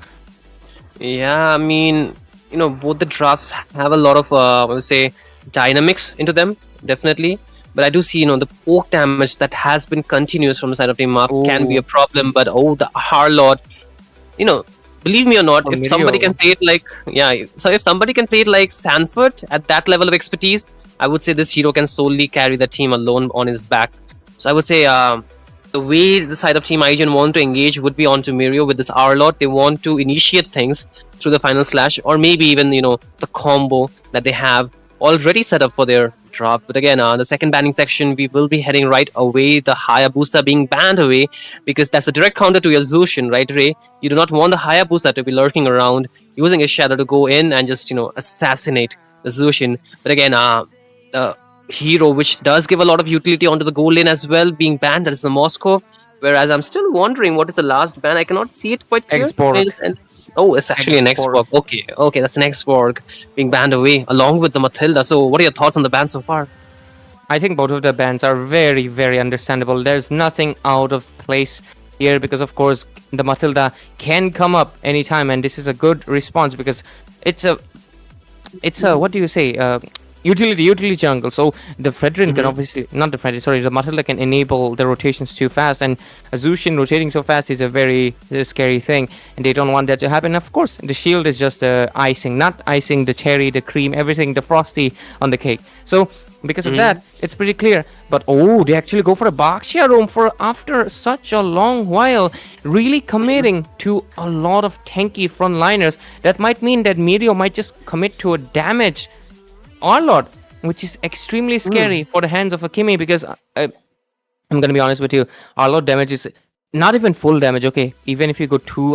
Yeah, I mean, both the drafts have a lot of, I would say, dynamics into them, definitely. But I do see, the poke damage that has been continuous from the side of Team MAAF can be a problem. But the Harlot, believe me or not, if somebody can play it so if somebody can play it like Sanford at that level of expertise, I would say this hero can solely carry the team alone on his back. So I would say the way the side of Team IGN want to engage would be onto Mirio with this Arlot. They want to initiate things through the final slash, or maybe even the combo that they have already set up for their draft. But again, the second banning section, we will be heading right away. The Hayabusa being banned away, because that's a direct counter to your Zohan, right, Ray? You do not want the Hayabusa to be lurking around, using his shadow to go in and just, assassinate the Zohan. But again, the hero which does give a lot of utility onto the goal lane as well being banned, that is the Moscow. Whereas I'm still wondering what is the last ban. I cannot see it quite clear. Oh, it's actually an X-Borg. Okay, that's an X-Borg being banned away along with the Matilda. So what are your thoughts on the ban so far? I think both of the bans are very, very understandable. There's nothing out of place here, because of course the Matilda can come up anytime, and this is a good response because it's a what do you say, utility jungle. So the Fredrin can obviously, not the Fredrin, sorry, the Matilda can enable the rotations too fast, and a Zohan rotating so fast is a very scary thing, and they don't want that to happen. Of course, the shield is just icing, not icing, the cherry, the cream, everything, the frosty on the cake. So because of that, it's pretty clear. But they actually go for a Baxia roam for after such a long while, really committing to a lot of tanky frontliners. That might mean that Mirio might just commit to a damage Arlot, which is extremely scary for the hands of a Kimi, because I'm gonna be honest with you, Arlot damage is not even full damage. Okay, even if you go 2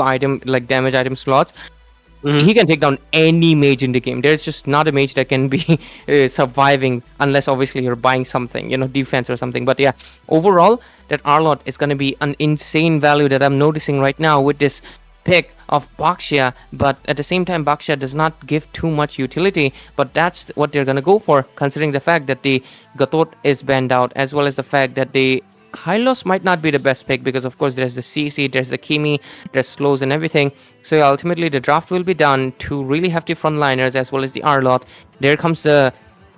damage item slots, he can take down any mage in the game. There's just not a mage that can be surviving unless obviously you're buying something, defense or something. But yeah, overall, that Arlot is going to be an insane value that I'm noticing right now with this pick of Baxia. But at the same time, Baxia does not give too much utility, but that's what they're going to go for, considering the fact that the Gatot is banned out, as well as the fact that the Hylos might not be the best pick, because of course there's the CC, there's the Kimi, there's slows and everything. So ultimately the draft will be done to really hefty frontliners as well as the Arlot. There comes the,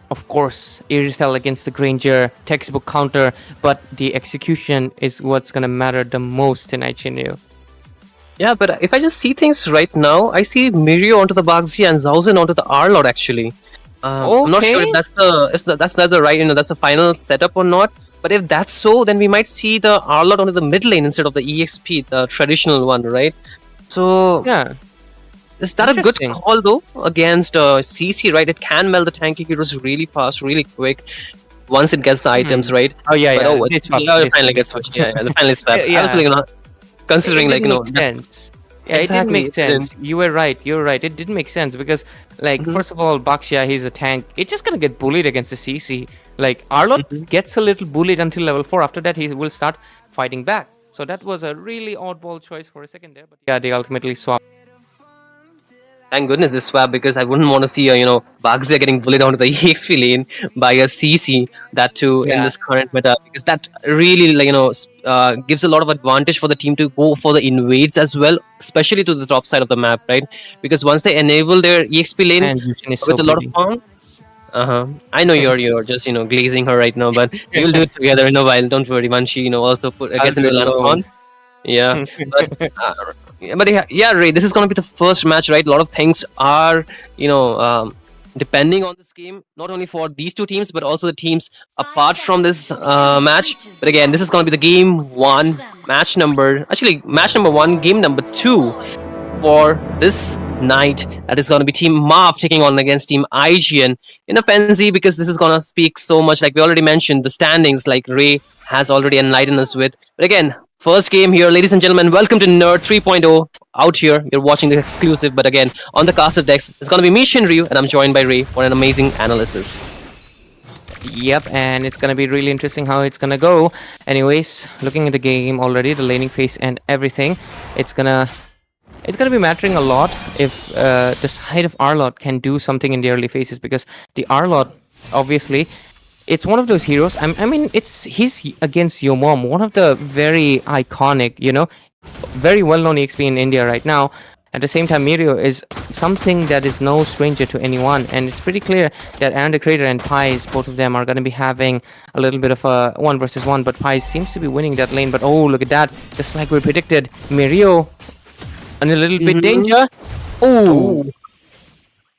of course, Irithel against the Granger, textbook counter, but the execution is what's gonna matter the most in IGNU. Yeah, but if I just see things right now, I see Mirio onto the Baxia and Zohan onto the Arlord actually. I'm not sure if that's the right, that's the final setup or not. But if that's so, then we might see the Arlot onto the mid lane instead of the EXP, the traditional one, right? So yeah, is that a good call though against CC, right? It can melt the tanky heroes really fast, really quick once it gets the items, right? Oh yeah, but, it finally gets switched. Yeah, the final swap. I was like, considering it didn't make sense. You were right. You're right. It didn't make sense because, first of all, Baxia, he's a tank. It's just gonna get bullied against the CC. Arlot gets a little bullied until level 4. After that, he will start fighting back. So that was a really oddball choice for a second there. But yeah, they ultimately swapped. Thank goodness this swap, because I wouldn't want to see Baxia getting bullied onto the EXP lane by a CC, that too in this current meta, because that really gives a lot of advantage for the team to go for the invades as well, especially to the top side of the map, right? Because once they enable their EXP lane with a lot of farm, I know you're just glazing her right now, but we'll do it together in a while. Don't worry, Manshi also gets into the on. Yeah, but yeah, Ray, this is gonna be the first match, right? A lot of things are depending on this game, not only for these two teams but also the teams apart from this match. But again, this is gonna be the game 1, match number 1, game number 2 for this night. That is going to be Team MAAF taking on against Team IGN in a frenzy, because this is going to speak so much, like we already mentioned, the standings, like Ray has already enlightened us with. But again, first game here, ladies and gentlemen, welcome to Nerd 3.0 out here. You're watching the exclusive, but again, on the caster decks, it's going to be me, Shinryu, and I'm joined by Ray for an amazing analysis. Yep, and it's gonna be really interesting how it's gonna go. Anyways, looking at the game already, the laning phase and everything, it's gonna be mattering a lot if the side of Arlot can do something in the early phases, because the Arlot, obviously, it's one of those heroes. I mean, he's against Yomom, one of the very iconic, very well-known EXP in India right now. At the same time, Mirio is something that is no stranger to anyone, and it's pretty clear that Aaron the Creator and Pies, both of them, are going to be having a little bit of a 1 versus 1, but Pies seems to be winning that lane. But oh, look at that, just like we predicted, Mirio in a little bit danger. Oh,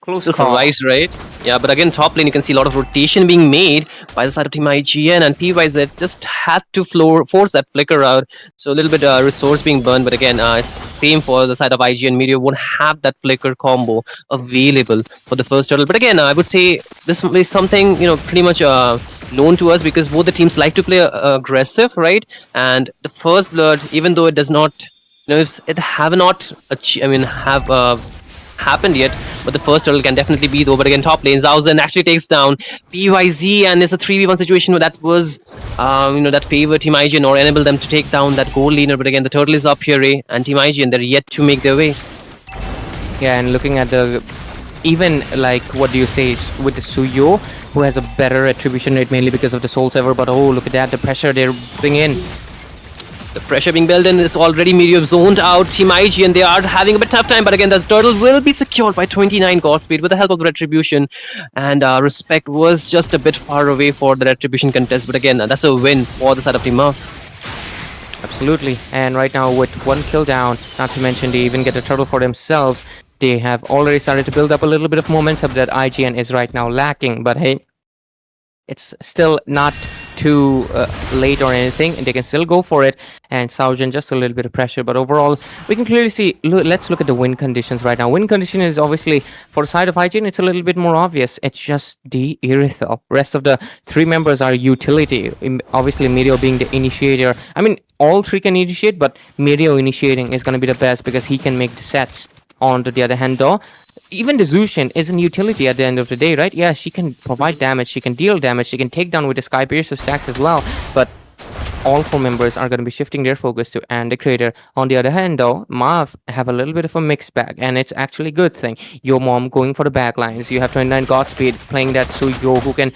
close call. Surprise, right? Yeah, but again, top lane, you can see a lot of rotation being made by the side of Team IGN, and PYZ just had to force that flicker out. So a little bit resource being burned, but again, same for the side of IGN. Mirio won't have that flicker combo available for the first turtle. But again, I would say this is something, pretty much known to us, because both the teams like to play aggressive, right? And the first blood, even though it does not, if it have not happened yet, but the first turtle can definitely be though. But again, top lane, Zohan actually takes down PYZ, and it's a 3v1 situation where that was that favored Team IGN or enabled them to take down that gold laner. But again, the turtle is up here, and Team IGN, they're yet to make their way. Yeah, and looking at even what do you say, with the Suyo, who has a better attribution rate mainly because of the Soul Saver. But oh, look at that, the pressure they're putting in. The pressure being built in is already Mirio zoned out. Team IG, and they are having a bit tough time, but again, the turtle will be secured by 29 Godspeed with the help of the Retribution, and Respect was just a bit far away for the Retribution contest, but again, that's a win for the side of Team MAAF. Absolutely, and right now with 1 kill down, not to mention they even get a turtle for themselves, they have already started to build up a little bit of momentum that IGN is right now lacking, but hey, it's still not too late or anything, and they can still go for it. And Saujan, just a little bit of pressure, but overall we can clearly see. Let's look at the win conditions right now. Win condition is obviously, for the side of IGN, it's a little bit more obvious. It's just the Irithel. Rest of the 3 members are utility. Obviously Mirio being the initiator. I mean, all 3 can initiate, but Mirio initiating is going to be the best because he can make the sets. On to the other hand, though, even the Zushin is an utility at the end of the day, right? Yeah, she can provide damage, she can deal damage, she can take down with the Sky Piercer stacks as well. But all four members are going to be shifting their focus to and the creator. On the other hand, though, MAAF have a little bit of a mixed bag, and it's actually a good thing. Your mom going for the backlines. You have 29 Godspeed playing that Suyo who can,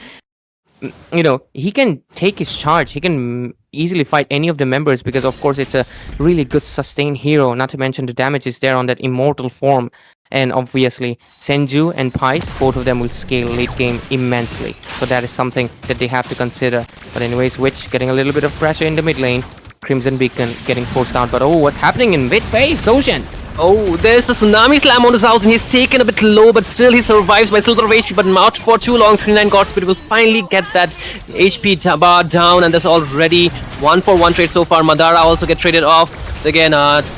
he can take his charge. He can easily fight any of the members because, of course, it's a really good sustained hero. Not to mention the damage is there on that immortal form. And obviously, Senju and Pice, both of them will scale late game immensely. So that is something that they have to consider. But anyways, Witch getting a little bit of pressure in the mid lane. Crimson Beacon getting forced out. But what's happening in mid phase? Zohan. Oh, there's a tsunami slam on his house, and he's taken a bit low, but still he survives by Silver of HP, but not for too long. 29 Godspeed will finally get that HP bar down, and there's already 1-for-1 trade so far. Madara also get traded off. Again,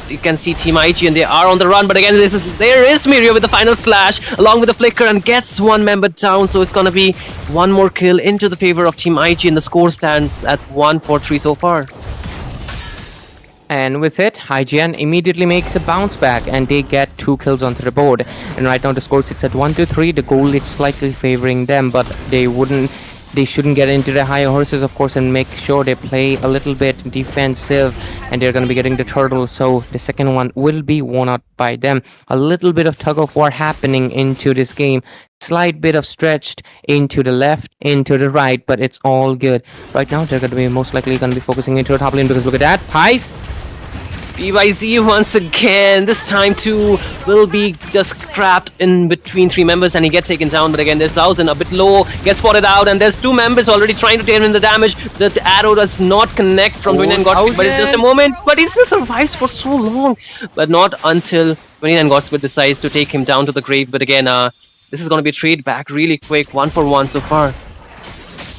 you can see Team IG, and they are on the run, but again, there is Mirio with the final slash, along with the flicker, and gets one member down, so it's gonna be one more kill into the favor of Team IG, and the score stands at 1-for-3 so far. And with it, IGN immediately makes a bounce back and they get 2 kills onto the board. And right now the score sits at 1-3. The goal is slightly favoring them, but they shouldn't get into the higher horses, of course, and make sure they play a little bit defensive, and they're going to be getting the turtle, so the second one will be won out by them. A little bit of tug of war happening into this game. Slight bit of stretched into the left, into the right, but it's all good. Right now, they're going to be most likely going to be focusing into the top lane because look at that. Pies. BYZ once again, this time too, will be just trapped in between 3 members and he gets taken down, but again there's Thousand a bit low, gets spotted out, and there's 2 members already trying to tear in the damage. The arrow does not connect from 29 Godspeed, but it's just a moment, but he still survives for so long, but not until 29 Godspeed decides to take him down to the grave. But again, this is going to be a trade back really quick, 1-for-1 so far.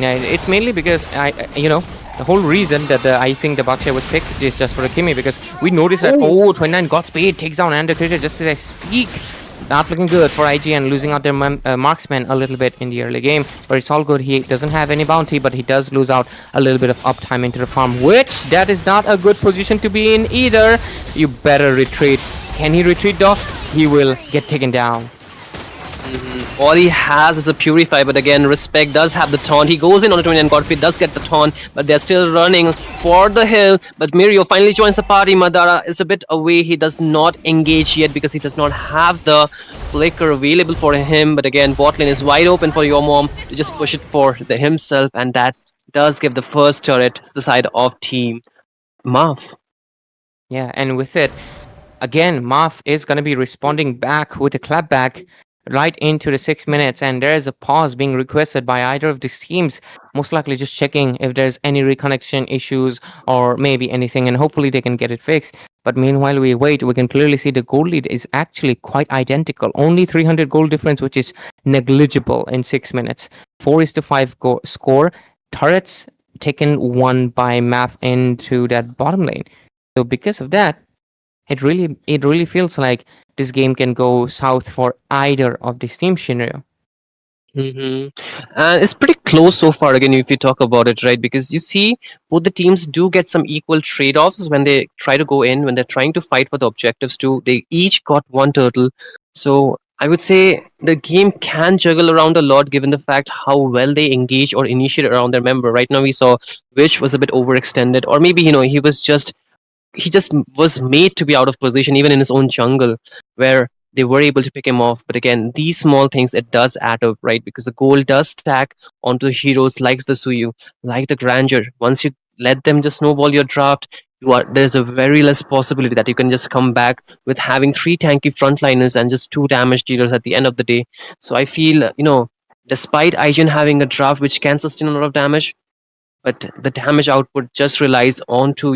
Yeah, it's mainly because the whole reason that I think the Buckshare was picked is just for the Kimmy, because we noticed that 29 Godspeed takes down and the creator just as I speak. Not looking good for IGN, losing out their marksman a little bit in the early game, but it's all good. He doesn't have any bounty, but he does lose out a little bit of uptime into the farm, which that is not a good position to be in either. You better retreat. Can he retreat though? He will get taken down. All he has is a Purify, but again, Respect does have the taunt. He goes in on the 29 Godspeed, does get the taunt, but they're still running for the hill. But Mirio finally joins the party. Madara is a bit away. He does not engage yet because he does not have the flicker available for him. But again, bot lane is wide open for your mom to just push it for himself, and that does give the first turret to the side of Team MAAF. Yeah, and with it, again, MAAF is going to be responding back with a clapback right into the 6 minutes, and there is a pause being requested by either of these teams, most likely just checking if there's any reconnection issues or maybe anything, and hopefully they can get it fixed. But meanwhile we wait, we can clearly see the goal lead is actually quite identical, only 300 goal difference, which is negligible in 6 minutes. 4-5 score, turrets taken 1 by MAAF into that bottom lane. So because of that, it really feels like this game can go south for either of these teams, Shinryu. And it's pretty close so far, again, if you talk about it, right? Because you see, both the teams do get some equal trade-offs when they try to go in, when they're trying to fight for the objectives too. They each got 1 turtle. So I would say the game can juggle around a lot given the fact how well they engage or initiate around their member. Right now we saw Witch was a bit overextended, or maybe, he just was made to be out of position even in his own jungle, where they were able to pick him off. But again, these small things, it does add up, right? Because the goal does stack onto heroes like the Suyu, like the Grandeur. Once you let them just snowball your draft, there's a very less possibility that you can just come back with having 3 tanky frontliners and just 2 damage dealers at the end of the day. So I feel, despite IGN having a draft which can sustain a lot of damage, but the damage output just relies onto,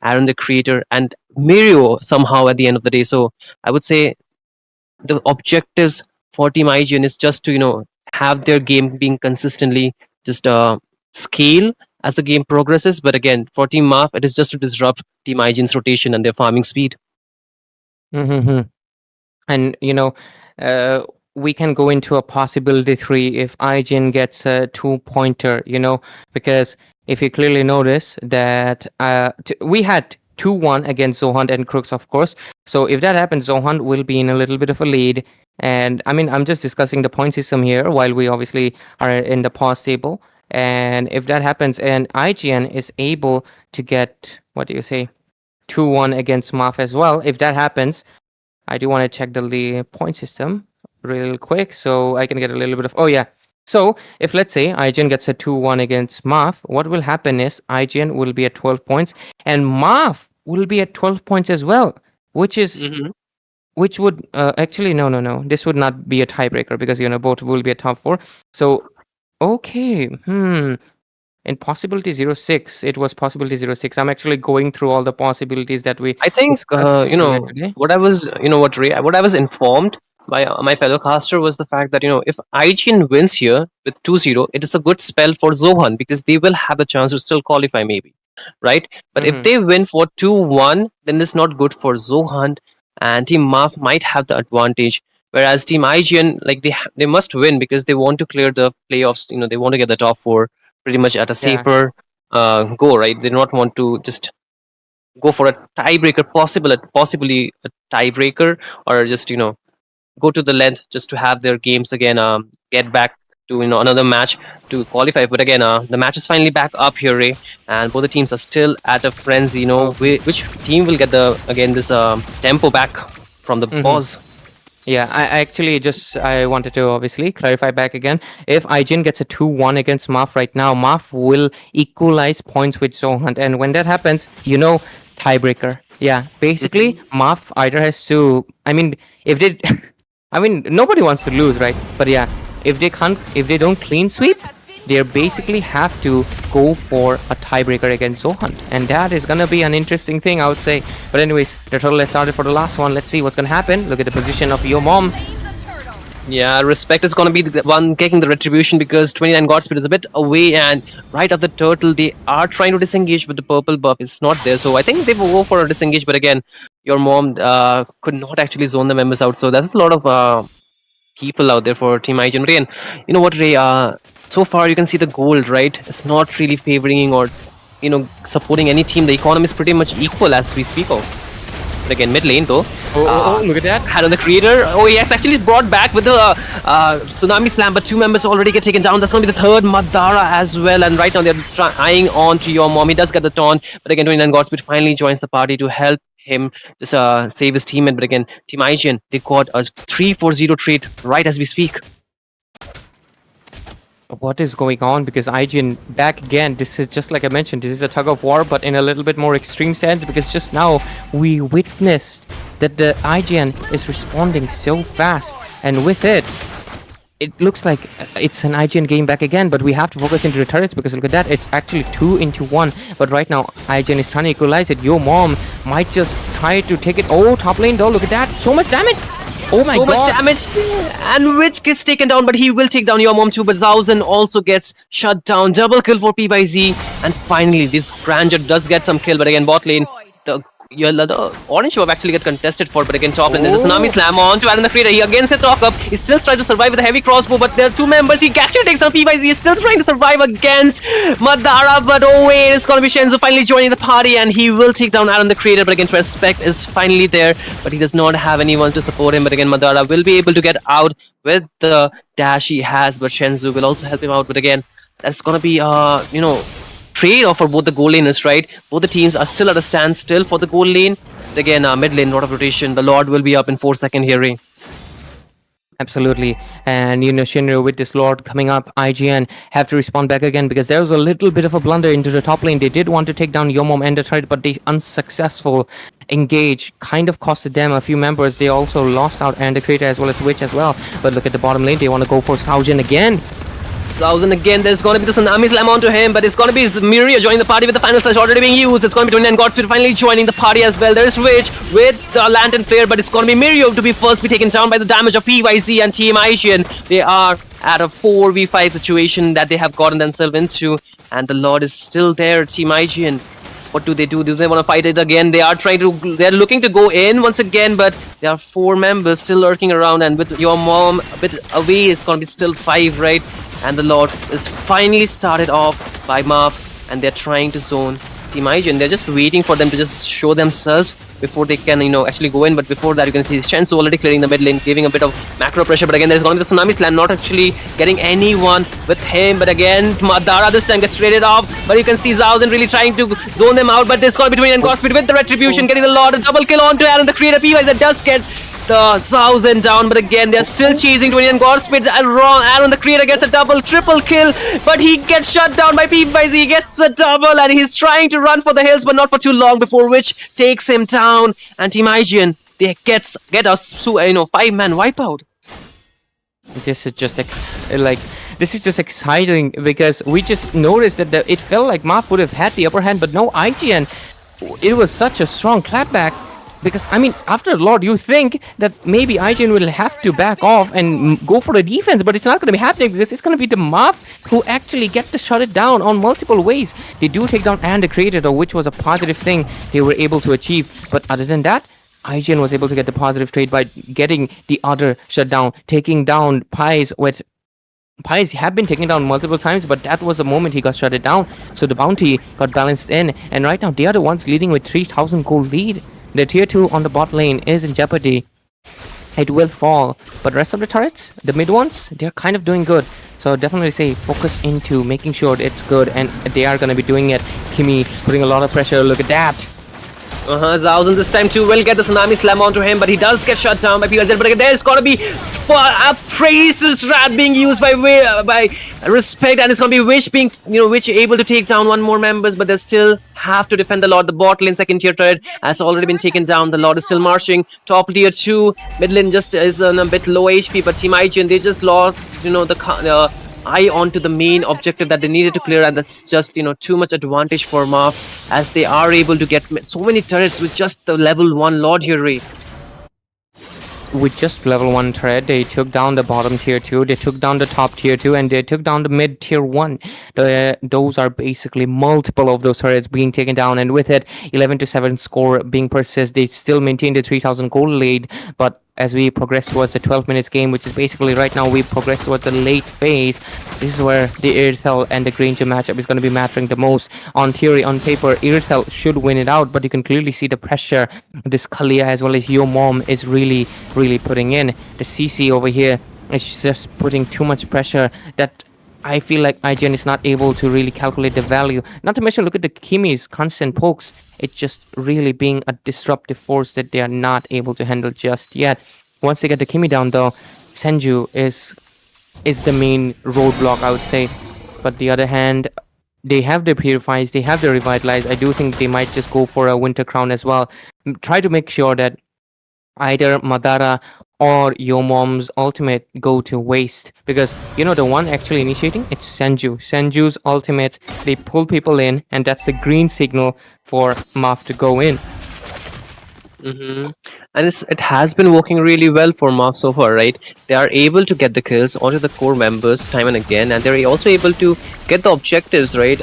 Aaron the Creator and Mirio somehow at the end of the day. So I would say the objectives for Team IGN is just to, have their game being consistently just scale as the game progresses. But again, for Team MAAF, it is just to disrupt Team IGN's rotation and their farming speed. And, we can go into a possibility 3 if IGN gets a 2-pointer, because if you clearly notice that we had 2-1 against Zohunt and Crux, of course. So if that happens, Zohunt will be in a little bit of a lead. And I mean, I'm just discussing the point system here while we obviously are in the pause table. And if that happens, and IGN is able to get, what do you say, 2-1 against MAAF as well. If that happens, I do want to check the point system real quick so I can get a little bit of, oh yeah. So if let's say IGN gets a 2-1 against MAAF, what will happen is IGN will be at 12 points and MAAF will be at 12 points as well, which is which would actually no, this would not be a tiebreaker because both will be a top 4. So okay, in possibility 06, it was possibility 06. I'm actually going through all the possibilities that we I think discussed today. What I was what I was informed by my fellow caster was the fact that if IGN wins here with 2-0, it is a good spell for Zohan because they will have the chance to still qualify maybe, right? But if they win for 2-1, then it's not good for Zohan, and Team MAAF might have the advantage. Whereas Team IGN, like they must win because they want to clear the playoffs. They want to get the top 4 pretty much at a safer go, right? They do not want to just go for a tiebreaker, possibly a tiebreaker, or just go to the length just to have their games again get back to another match to qualify. But again, the match is finally back up here, Ray, and both the teams are still at a frenzy. Which team will get this tempo back from the pause? Yeah, I wanted to obviously clarify back again. If IGN gets a 2-1 against MAAF right now, MAAF will equalize points with Zohunt. And when that happens, tiebreaker. Yeah, basically, MAAF either has to... I mean, if they... I mean, nobody wants to lose, right? But yeah, if they don't clean sweep, they basically have to go for a tiebreaker against Zohunt. And that is gonna be an interesting thing, I would say. But anyways, the turtle has started for the last one. Let's see what's gonna happen. Look at the position of your mom. Yeah, Respect is gonna be the one taking the retribution because 29 Godspeed is a bit away, and right of the turtle, they are trying to disengage, but the purple buff is not there. So I think they will go for a disengage, but again, your mom could not actually zone the members out. So that's a lot of people out there for Team IGN. Ray, and you know what, Ray? So far you can see the gold, right? It's not really favoring or supporting any team. The economy is pretty much equal as we speak of. But again, mid lane though. Look at that. Had on the creator. Oh yes, actually brought back with the tsunami slam, but 2 members already get taken down. That's going to be the third Madara as well. And right now they're trying on to your mom. He does get the taunt, but again 29 Godspeed finally joins the party to help him just save his teammate. But again, Team IGN, they got a 3-4-0 trade right as we speak. What is going on? Because IGN back again. This is just like I mentioned, this is a tug of war, but in a little bit more extreme sense, because just now we witnessed that the IGN is responding so fast, and with it looks like it's an IGN game back again. But we have to focus into the turrets because look at that, it's actually 2-1. But right now IGN is trying to equalize it. Your mom might just try to take it. Oh, top lane though, look at that, so much damage. Oh my god. So much damage, and Witch gets taken down, but he will take down your mom too. But Zohan also gets shut down. Double kill for PYZ, and finally this Grandeur does get some kill. But again, bot lane, the orange buff actually get contested for. But again, top lane, there's a tsunami slam on to Aaron the Creator. He against the talk up. He's still trying to survive with a heavy crossbow, but there are 2 members. He actually takes down PYZ. He's still trying to survive against Madara, but oh wait, it's gonna be Shenzo finally joining the party, and he will take down Aaron the Creator. But again, Respect is finally there, but he does not have anyone to support him. But again, Madara will be able to get out with the dash he has, but Shenzo will also help him out. But again, that's gonna be trade-off for both the gold laners, right? Both the teams are still at a standstill for the gold lane. But again, mid lane, lot of rotation. The Lord will be up in 4 seconds here, Ray. Absolutely. And Shinryu, with this Lord coming up, IGN have to respond back again because there was a little bit of a blunder into the top lane. They did want to take down Yomom and the turret, but they unsuccessful engage kind of costed them a few members. They also lost out and the creator as well as Witch as well. But look at the bottom lane, they want to go for Saujin again. Thousand again, there's going to be the tsunami slam onto him, but it's going to be Mirio joining the party with the final slash already being used. It's going to be 29 Godspeed finally joining the party as well. There is Witch with the Lantern Flare, but it's going to be Mirio to be first be taken down by the damage of PYZ and Team IGN. They are at a 4v5 situation that they have gotten themselves into, and the Lord is still there. Team IGN, what do? Do they want to fight it again? They're looking to go in once again, but there are 4 members still lurking around, and with your mom a bit away, it's going to be still 5, right? And the Lord is finally started off by MAAF, and they're trying to zone Team Aijin, they're just waiting for them to just show themselves before they can, actually go in. But before that, you can see Shensu already clearing the mid lane, giving a bit of macro pressure. But again, there's going to be the Tsunami Slam, not actually getting anyone with him. But again, Madara this time gets traded off. But you can see Zohan really trying to zone them out. But there's going to be 29 Godspeed with the Retribution, getting the Lord, a double kill onto Aaron, the creator P-Wise that does get the Zohan down, but again they're still chasing 20 and Godspeed. Wrong, Aaron the creator gets a double, triple kill, but he gets shut down by P-Wise. He gets a double and he's trying to run for the hills, but not for too long, before which takes him down. And Team Aijin, they get a 5-man wipeout. This is just exciting because we just noticed that it felt like MAAF would have had the upper hand, but no, IGN, it was such a strong clapback. Because, I mean, after Lord, you think that maybe IGN will have to back off and go for the defense, but it's not going to be happening because it's going to be the MAAF who actually get to shut it down on multiple ways. They do take down and the creator, though, which was a positive thing they were able to achieve. But other than that, IGN was able to get the positive trade by getting the other shut down, taking down Pies with... Pies have been taken down multiple times, but that was the moment he got shut it down. So the bounty got balanced in, and right now they are the ones leading with 3,000 gold lead. The tier 2 on the bot lane is in jeopardy. It will fall, but rest of the turrets, the mid ones, they're kind of doing good. So definitely say focus into making sure it's good, and they are going to be doing it. Kimi putting a lot of pressure, look at that. Zohan this time too will get the Tsunami Slam onto him, but he does get shut down by PYZ. But again, there's gotta be a Praises Rat being used by Respect, and it's gonna be Wish being, Wish able to take down one more members, but they still have to defend the Lord. The bot lane second tier turret has already been taken down. The Lord is still marching. Top tier 2, mid lane just is on a bit low HP, but Team IGN, they just lost, the eye onto the main objective that they needed to clear, and that's just too much advantage for MAAF, as they are able to get so many turrets with just the level 1 Lord here, Ray. With just level 1 turret, they took down the bottom tier 2, they took down the top tier 2, and they took down the mid tier 1. Those are basically multiple of those turrets being taken down, and with it 11-7 score being persist, they still maintain the 3,000 gold lead. But as we progress towards the 12 minutes game, which is basically right now we progress towards the late phase, this is where the Irithel and the Granger matchup is going to be mattering the most. On theory, on paper, Irithel should win it out, but you can clearly see the pressure this Kalia as well as Yo Mom is really putting in. The CC over here is just putting too much pressure that I feel like IGN is not able to really calculate the value. Not to mention, look at the Kimi's constant pokes. It's just really being a disruptive force that they are not able to handle just yet. Once they get the Kimi down, though, Senju is the main roadblock, I would say. But the other hand, they have their Purifies, they have their Revitalize. I do think they might just go for a Winter Crown as well. Try to make sure that either Madara or Yo Mom's ultimate go to waste, because the one actually initiating, it's Senju's ultimate. They pull people in, and that's the green signal for MAAF to go in. And it has been working really well for MAAF so far, right? They are able to get the kills onto the core members time and again, and they're also able to get the objectives, right?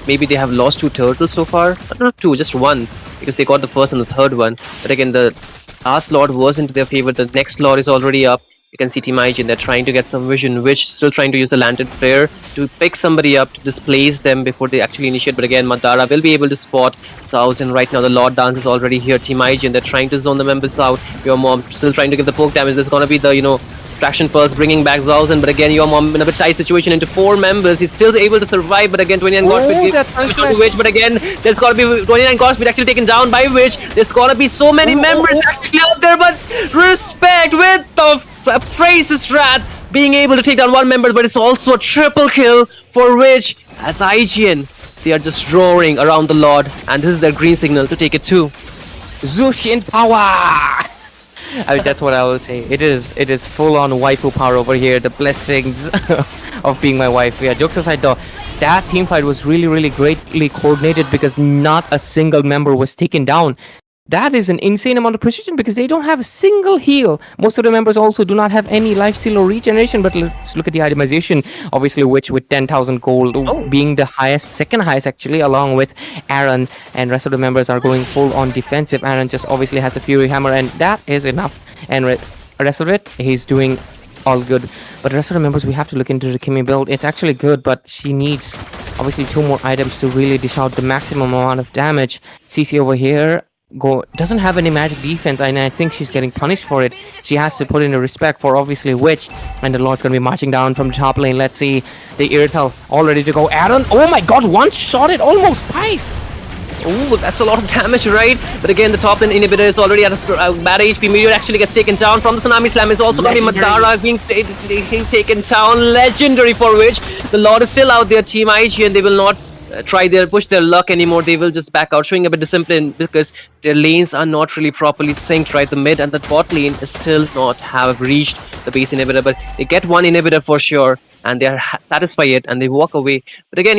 Maybe they have lost 2 turtles so far, not 2, just 1, because they got the first and the third one. But again, the last Lord was into their favor. The next Lord is already up. You can see Team IGN, they're trying to get some vision, which still trying to use the Lantern Flare to pick somebody up, to displace them before they actually initiate. But again, Madara will be able to spot Zohan. Right now, the Lord Dance is already here. Team IGN, they're trying to zone the members out. Your Mom still trying to give the poke damage. There's gonna be the, Traction Pulse bringing back Zohan, but again, Your Mom in a bit tight situation into 4 members. He's still able to survive, but again, 29 Godspeed Witch, but again, there's gotta be 29 Godspeed actually taken down by Witch. There's gotta be so many members actually out there, but Respect with the Praises Rat being able to take down 1 member, but it's also a triple kill for Witch, as IGN, they are just roaring around the Lord, and this is their green signal to take it too. Zushin power! I mean, that's what I will say. It is full-on waifu power over here. The blessings of being my wife. Yeah, jokes aside though, that team fight was really greatly coordinated because not a single member was taken down. That is an insane amount of precision because they don't have a single heal. Most of the members also do not have any lifesteal or regeneration, but let's look at the itemization. Obviously, Witch with 10,000 gold being the highest, second highest actually, along with Aaron, and rest of the members are going full on defensive. Aaron just obviously has a Fury Hammer, and that is enough. And rest of it, he's doing all good. But the rest of the members, we have to look into the Kimi build. It's actually good, but she needs obviously 2 more items to really dish out the maximum amount of damage. CC over here doesn't have any magic defense, and I think she's getting punished for it. She has to put in a respect for obviously Witch, and the Lord's gonna be marching down from the top lane. Let's see the Irithel all ready to go. Aaron, oh my god, one shot it almost twice. Ooh, that's a lot of damage, right? But again, the top lane inhibitor is already at a bad HP. Meteor actually gets taken down from the Tsunami Slam. It's also going to be Madara being taken down. Legendary for which the Lord is still out there. Team IG, and they will not push their luck anymore. They will just back out, showing a bit discipline because their lanes are not really properly synced, right? The mid and the bot lane is still not have reached the base inhibitor, but they get one inhibitor for sure, and they are satisfied it, and they walk away. But again,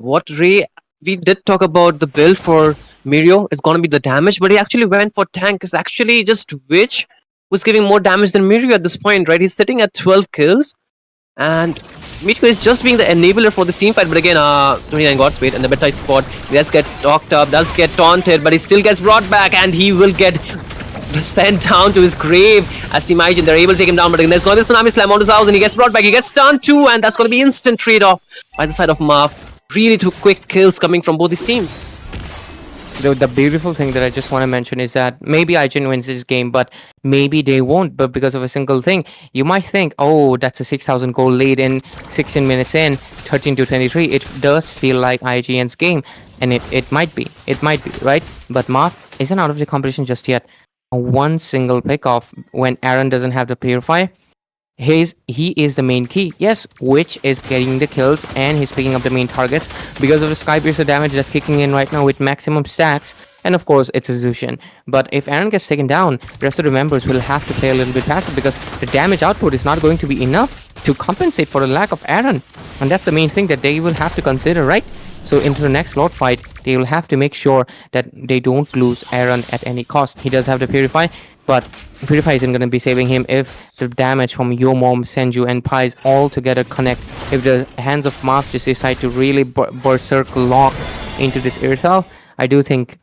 what Ray... We did talk about the build for Mirio. It's going to be the damage, but he actually went for tank. It's actually just Witch was giving more damage than Mirio at this point, right? He's sitting at 12 kills, and Mirio is just being the enabler for this team fight. But again, 29 got spade and the bit tight spot. He does get knocked up, does get taunted, but he still gets brought back, and he will get sent down to his grave as Team IG. They're able to take him down, but again, there's going to be a Tsunami Slam on his house, and he gets brought back. He gets stunned too, and that's going to be instant trade-off by the side of MAAF. Really 2 quick kills coming from both these teams. The beautiful thing that I just want to mention is that maybe IGN wins this game, but maybe they won't. But because of a single thing, you might think, oh, that's a 6,000 goal lead in 16 minutes in, 13-23. It does feel like IGN's game, and it might be. It might be, right? But MAAF isn't out of the competition just yet. One single pick off when Aaron doesn't have the Purify. He is the main key. Yes, Witch is getting the kills and he's picking up the main targets because of the Skypiercer damage that's kicking in right now with maximum stacks. And of course, it's a Zushin. But if Aaron gets taken down, the rest of the members will have to play a little bit faster because the damage output is not going to be enough to compensate for the lack of Aaron. And that's the main thing that they will have to consider, right? So into the next Lord fight, they will have to make sure that they don't lose Aaron at any cost. He does have the Purify, but Purify isn't going to be saving him if the damage from Yo Mom, Senju, and Pies all together connect. If the hands of MAAF just decide to really berserk lock into this Irithel, I do think,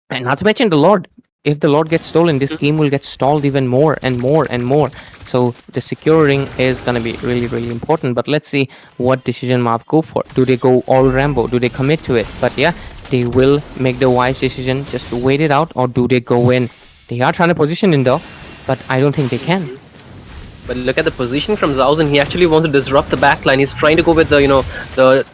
and not to mention the Lord, if the Lord gets stolen, this game will get stalled even more and more and more. So the securing is going to be really, really important. But let's see what decision MAAF go for. Do they go all Rambo? Do they commit to it? But yeah, they will make the wise decision just to wait it out, or do they go in? They are trying to position in though, but I don't think they can. But look at the position from Zohan. He actually wants to disrupt the backline. He's trying to go with the,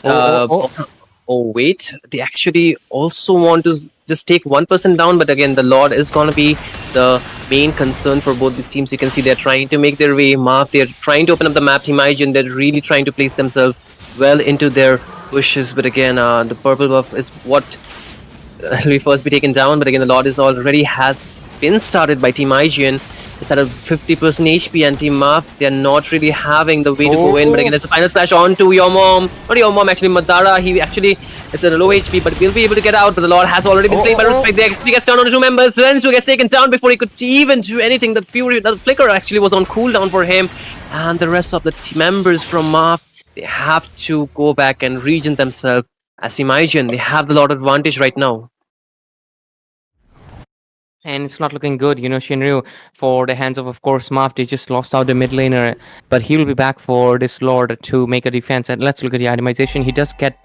Oh wait, they actually also want to just take one person down, but again, the Lord is going to be the main concern for both these teams. You can see they're trying to make their way. MAAF, they're trying to open up the map. Team IG, and they're really trying to place themselves well into their bushes. But again, the purple buff is what will first be taken down. But again, the Lord is already has been started by Team IGN. It's at a 50% HP, and Team MAAF, they're not really having the way to go in. But again, there's a final slash onto Your Mom. Not Your Mom, actually, Madara. He actually is at a low HP, but will be able to get out. But the Lord has already been slain by respect. They actually gets down on the 2 members. Renzu gets taken down before he could even do anything. The flicker actually was on cooldown for him. And the rest of the team members from MAAF, they have to go back and regen themselves. As Team IGN, they have the Lord advantage right now. And it's not looking good, Shinryu, for the hands of course, MAAF. They just lost out the mid laner, but he will be back for this Lord to make a defense. And let's look at the itemization. He does get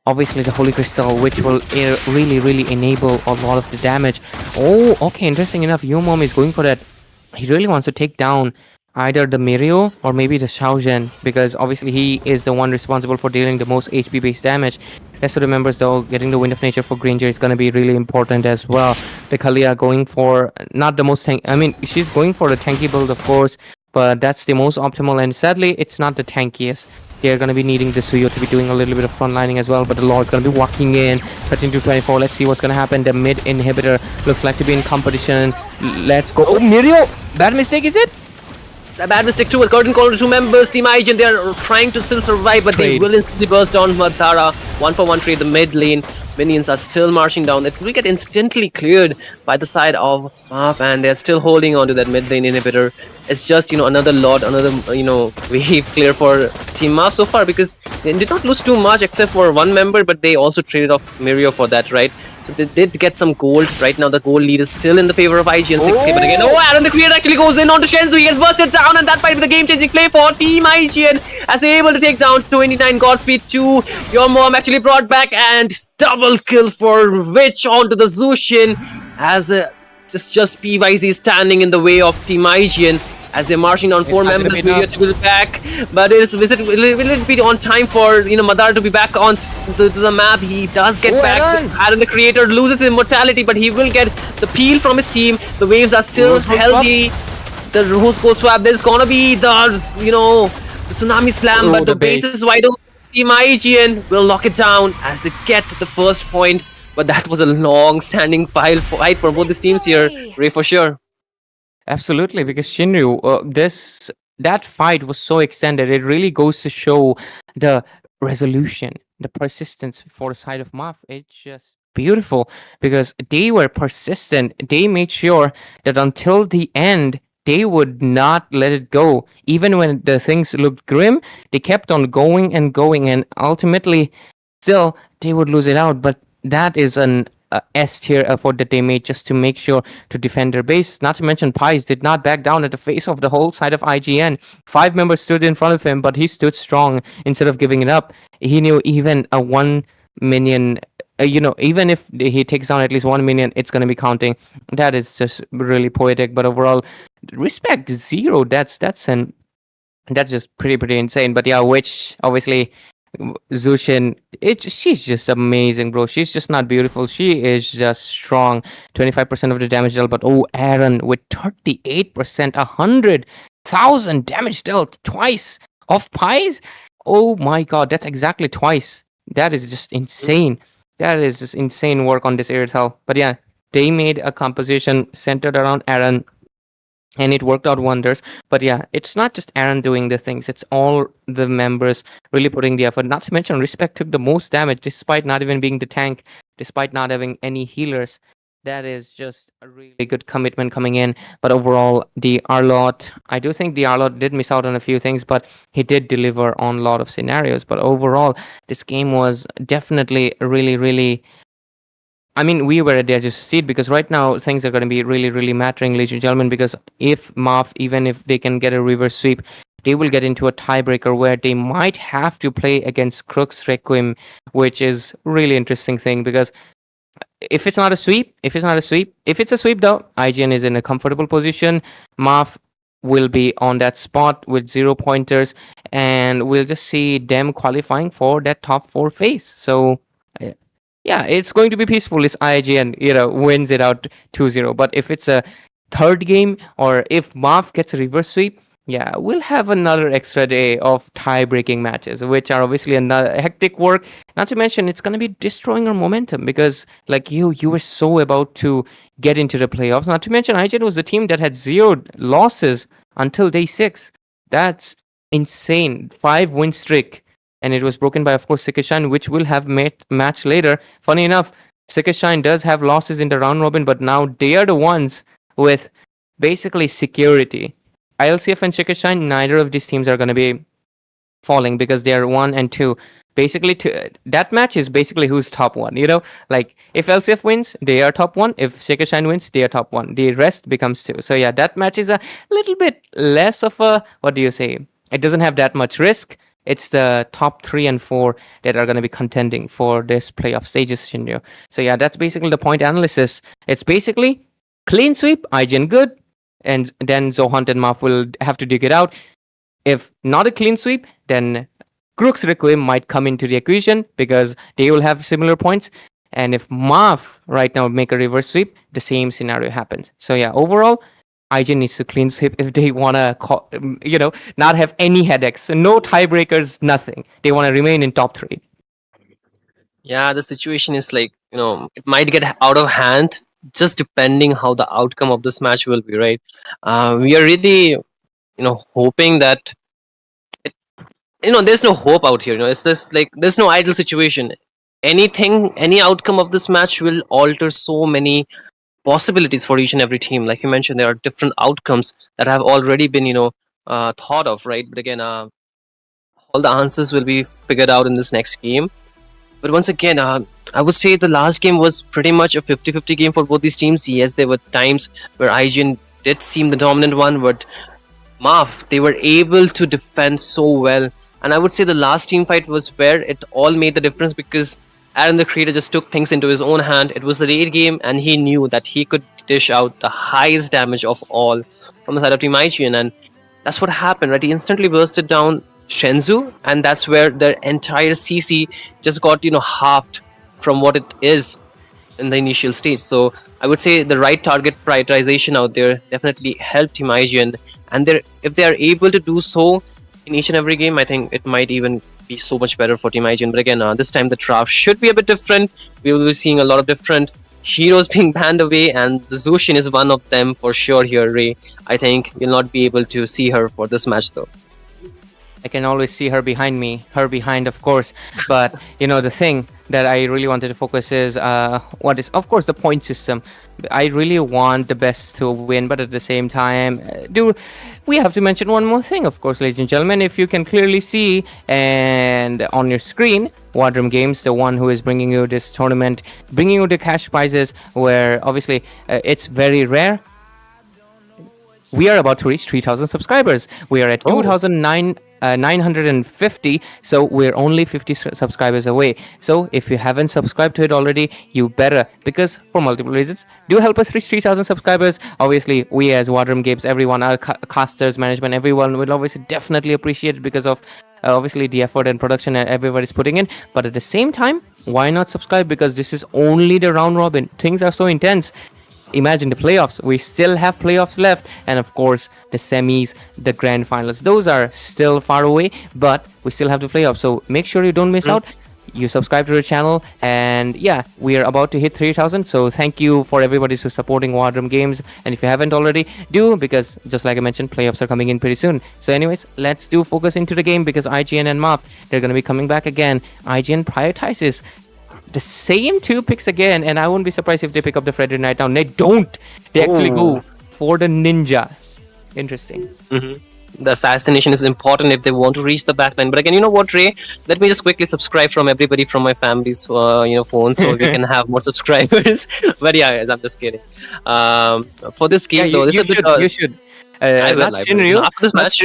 obviously the Holy Crystal, which will really enable a lot of the damage. Oh, okay, interesting enough, Yumom is going for that. He really wants to take down either the Mirio or maybe the Xiaozhen, because obviously he is the one responsible for dealing the most HP based damage. Rest of the members though, getting the Wind of Nature for Granger is going to be really important as well. The Kalia going for not the most she's going for the tanky build of course, but that's the most optimal, and sadly it's not the tankiest. They're going to be needing the Suyo to be doing a little bit of frontlining as well, but the Lord's going to be walking in 13-24. Let's see what's going to happen. The mid inhibitor looks like to be in competition. Let's go. Oh, Mirio! Bad mistake, is it? A bad mistake too. A curtain call to 2 members. Team IGN, they are trying to still survive, but they will instantly burst down Madara. 1-for-1 trade. The mid lane minions are still marching down. It will get instantly cleared by the side of MAAF, and they're still holding on to that mid lane inhibitor. it's just another lot, another wave clear for Team MAAF so far, because they did not lose too much except for one member, but they also traded off Mirio for that, right? So they did get some gold. Right now the gold lead is still in the favor of IGN. 6k, but again, Aaron the Creator actually goes in onto Shenzu. He gets busted down, and that might be the game-changing play for Team IGN, as they're able to take down 29 Godspeed 2. Your mom actually brought back, and double kill for Witch onto the Zushin, as just PYZ standing in the way of Team IGN as they're marching down 4 members. Mirio to be back, but will it be on time for Madar to be back on the map? He does get back. Aaron the Creator loses his immortality, but he will get the peel from his team. The waves are still healthy. The Rose Gold Swap, there's gonna be the the Tsunami Slam, but the base is wide open. Team IGN will lock it down as they get the first point. But that was a long-standing fight for both these teams here, Ray, for sure. Absolutely, because Shinryu, that fight was so extended. It really goes to show the resolution, the persistence for the side of MAAF. It's just beautiful because they were persistent. They made sure that until the end, they would not let it go. Even when the things looked grim, they kept on going and going, and ultimately, still, they would lose it out. But that is an S tier effort that they made just to make sure to defend their base. Not to mention, Pies did not back down at the face of the whole side of IGN. 5 members stood in front of him, but he stood strong instead of giving it up. He knew even a 1 minion, even if he takes down at least 1 minion, it's going to be counting. That is just really poetic. But overall, respect 0. That's just pretty insane. But yeah, Witch, obviously, Zushin, she's just amazing, bro. She's just not beautiful. She is just strong. 25% of the damage dealt, but Aaron with 38%, 100,000 damage dealt twice of Pies. Oh my god, that's exactly twice. That is just insane. That is just insane work on this Airtel. But yeah, they made a composition centered around Aaron, and it worked out wonders. But yeah, it's not just Aaron doing the things, it's all the members really putting the effort. Not to mention, Respect took the most damage despite not even being the tank, despite not having any healers. That is just a really good commitment coming in. But overall, the Arlot, I do think the Arlot did miss out on a few things, but he did deliver on a lot of scenarios. But overall, this game was definitely really, I mean, we were at the edge of seat, because right now things are going to be really mattering, ladies and gentlemen, because if MAAF, even if they can get a reverse sweep, they will get into a tiebreaker where they might have to play against Crux Requiem, which is really interesting thing, because if it's a sweep though, IGN is in a comfortable position. MAAF will be on that spot with 0 pointers, and we'll just see them qualifying for that top 4 phase. So yeah, it's going to be peaceful if IGN, wins it out 2-0. But if it's a third game, or if MAAF gets a reverse sweep, yeah, we'll have another extra day of tie-breaking matches, which are obviously another hectic work. Not to mention, it's going to be destroying our momentum, because like you were so about to get into the playoffs. Not to mention, IGN was the team that had 0 losses until day 6. That's insane. 5-win streak. And it was broken by, of course, Sikishan, which will have match later. Funny enough, Sikishan does have losses in the round robin, but now they are the ones with basically security. ILCF and Sikishan, neither of these teams are going to be falling, because they are 1 and 2. Basically, that match is basically who's top 1. Like if LCF wins, they are top 1. If Sikishan wins, they are top 1. The rest becomes 2. So yeah, that match is a little bit less of a, what do you say? It doesn't have that much risk. It's the top 3 and 4 that are going to be contending for this playoff stages scenario. So yeah, that's basically the point analysis. It's basically clean sweep, IGN good, and then Zohunt and MAAF will have to dig it out. If not a clean sweep, then Crux Requiem might come into the equation, because they will have similar points. And if MAAF right now make a reverse sweep, the same scenario happens. So yeah, overall, IGN needs to clean sweep if they want to, not have any headaches. No tiebreakers, nothing. They want to remain in top 3. Yeah, the situation is like, it might get out of hand, just depending how the outcome of this match will be, right? We are really, hoping that, there's no hope out here. It's just like, there's no ideal situation. Any outcome of this match will alter so many possibilities for each and every team. Like you mentioned, there are different outcomes that have already been, thought of, right? But again, all the answers will be figured out in this next game. But once again, I would say the last game was pretty much a 50-50 game for both these teams. Yes, there were times where IGN did seem the dominant one, but MAAF, they were able to defend so well. And I would say the last team fight was where it all made the difference, because Aaron the creator just took things into his own hand. It was the late game and he knew that he could dish out the highest damage of all from the side of Team IGN, and that's what happened, right? He instantly bursted down Shenzhou, and that's where the entire CC just got, halved from what it is in the initial stage. So I would say the right target prioritization out there definitely helped Team IGN, and if they are able to do so in each and every game, I think it might even be so much better for Team IGN. But again, this time the draft should be a bit different. We will be seeing a lot of different heroes being banned away, and the Zohan is one of them for sure here, Ray. I think you'll not be able to see her for this match though. I can always see her behind me, of course. But the thing that I really wanted to focus is what is, of course, the point system. I really want the best to win, but at the same time, we have to mention one more thing, of course, ladies and gentlemen. If you can clearly see and on your screen, War Drum Games, the one who is bringing you this tournament, bringing you the cash prizes, where obviously it's very rare. We are about to reach 3,000 subscribers. We are at 2,950, so we're only 50 subscribers away. So if you haven't subscribed to it already, you better, because for multiple reasons, do help us reach 3,000 subscribers. Obviously, we as War Drum Games, everyone, our casters, management, everyone will obviously definitely appreciate it because of obviously the effort and production everybody's putting in. But at the same time, why not subscribe? Because this is only the round robin. Things are so intense. Imagine the playoffs. We still have playoffs left, and of course the semis, the grand finals, those are still far away, but we still have the playoffs. So make sure you don't miss out. You subscribe to the channel, and yeah, we are about to hit 3,000. So thank you for everybody who's supporting War Drum Games, and if you haven't already, do, because just like I mentioned, playoffs are coming in pretty soon. So anyways, let's focus into the game, because IGN and MAAF, they're going to be coming back again. IGN prioritizes the same two picks again, and I wouldn't be surprised if they pick up the Frederick right now. They don't. They actually go for the ninja. Interesting. The assassination is important if they want to reach the backline. But again, you know what, Ray? Let me just quickly subscribe from everybody from my family's phone, so we can have more subscribers. But yeah, guys, I'm just kidding. For this game, though, you should. I will. After this match.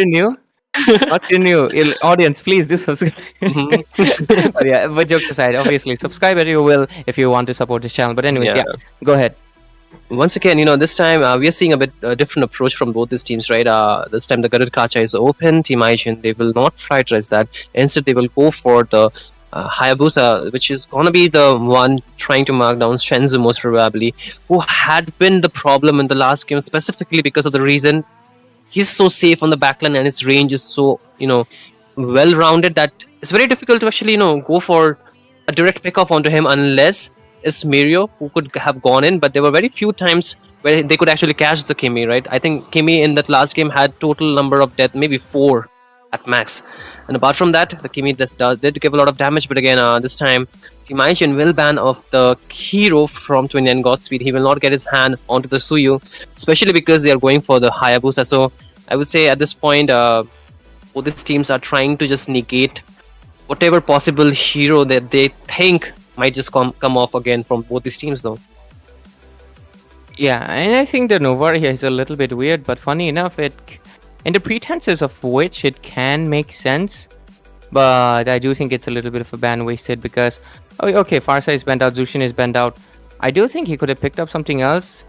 What's your new audience? Please do subscribe. But yeah, but jokes aside, obviously subscribe as you will if you want to support this channel. But anyways, yeah, go ahead. Once again, this time we are seeing a bit different approach from both these teams, right? This time the Garud Kacha is open. Team IGN, they will not prioritize that. Instead, they will go for the Hayabusa, which is gonna be the one trying to mark down Shenzhou most probably, who had been the problem in the last game, specifically because of the reason he's so safe on the backline and his range is so, well-rounded that it's very difficult to actually, go for a direct pick-off onto him unless it's Mirio who could have gone in. But there were very few times where they could actually catch the Kimi, right? I think Kimi in that last game had total number of death, maybe 4 at max. And apart from that, the Kimi did give a lot of damage. But again, this time, Team IGN will ban off the hero from 29 Godspeed. He will not get his hand onto the Suyu, especially because they are going for the Hayabusa. So I would say at this point, both these teams are trying to just negate whatever possible hero that they think might just come off again from both these teams, though. Yeah, and I think the Novar here is a little bit weird, but funny enough, in the pretenses of which it can make sense. But I do think it's a little bit of a ban wasted because, okay, Farsa is banned out, Zushin is banned out. I do think he could have picked up something else.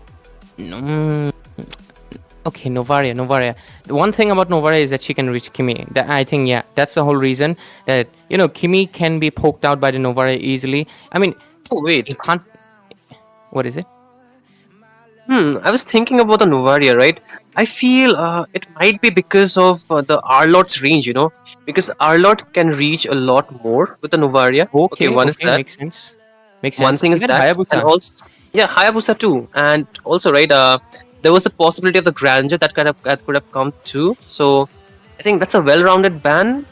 Okay, Novaria. The one thing about Novaria is that she can reach Kimi. I think, yeah, that's the whole reason that, Kimi can be poked out by the Novaria easily. I mean, wait. You can't... What is it? I was thinking about the Novaria, right? I feel it might be because of the Arlot's range, because Arlot can reach a lot more with the Novaria. Okay, one is that. Makes sense. One thing is that. Hayabusa. And also, yeah, Hayabusa too. And also, right, there was the possibility of the Grandeur that could have come too. So I think that's a well-rounded ban,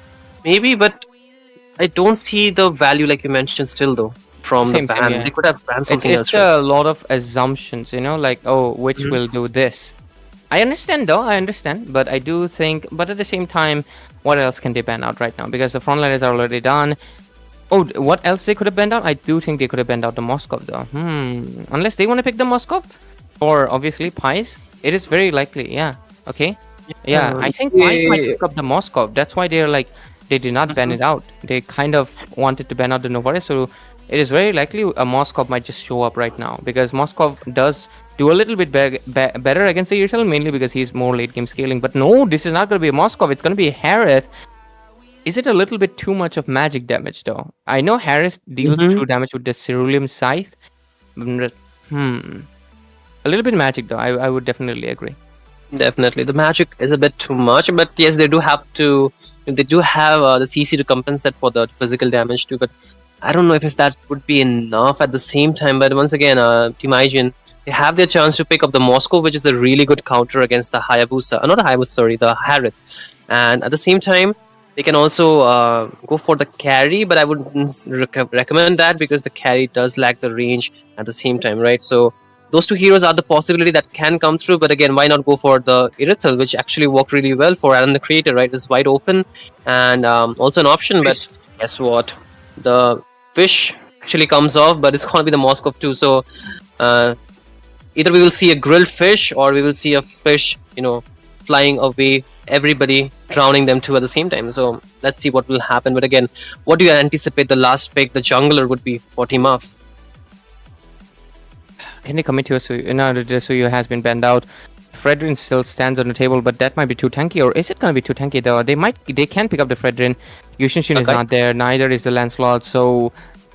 maybe, but I don't see the value like you mentioned still, though. from the Same, ban. yeah. They could have banned something It's else. Right? a lot of assumptions, like, oh, which will do this. I understand though, but I do think, but at the same time, what else can they ban out right now? Because the frontliners are already done. Oh, what else they could have banned out? I do think they could have banned out the Moskov though. Unless they want to pick the Moskov, or obviously Pies. It is very likely, yeah. Okay. Yeah, I think Pies might pick up the Moskov. That's why they're like, they did not ban it out. They kind of wanted to ban out the Novaris, so it is very likely a Moskov might just show up right now, because Moskov does do a little bit better against the Irtel, mainly because he's more late game scaling. But no, this is not going to be a Moskov, it's going to be a Harith. Is it a little bit too much of magic damage though? I know Harith deals true damage with the Cerulean Scythe. A little bit magic though, I would definitely agree. Definitely, the magic is a bit too much, but yes, they do have to. They do have the CC to compensate for the physical damage too, but I don't know if that would be enough at the same time. But once again, Team IGN, they have their chance to pick up the Moscow, which is a really good counter against the Hayabusa. Not the Hayabusa, sorry, the Harith. And at the same time, they can also go for the carry, but I wouldn't recommend that because the carry does lack the range at the same time, right? So those two heroes are the possibility that can come through, but again, why not go for the Irithel, which actually worked really well for Alan the Creator, right? It's wide open and also an option, but guess what? The fish actually comes off, but it's going to be the Moskov too. So either we will see a grilled fish or we will see a fish, flying away, everybody drowning them too at the same time. So let's see what will happen. But again, what do you anticipate the last pick, the jungler, would be for Team MAAF? Can they commit to Yasuo? No, the Yasuo has been banned out. Fredrin still stands on the table, but that might be too tanky. Or is it going to be too tanky though? They can pick up the Fredrin. Yushinshin is not there. Neither is the Lancelot. So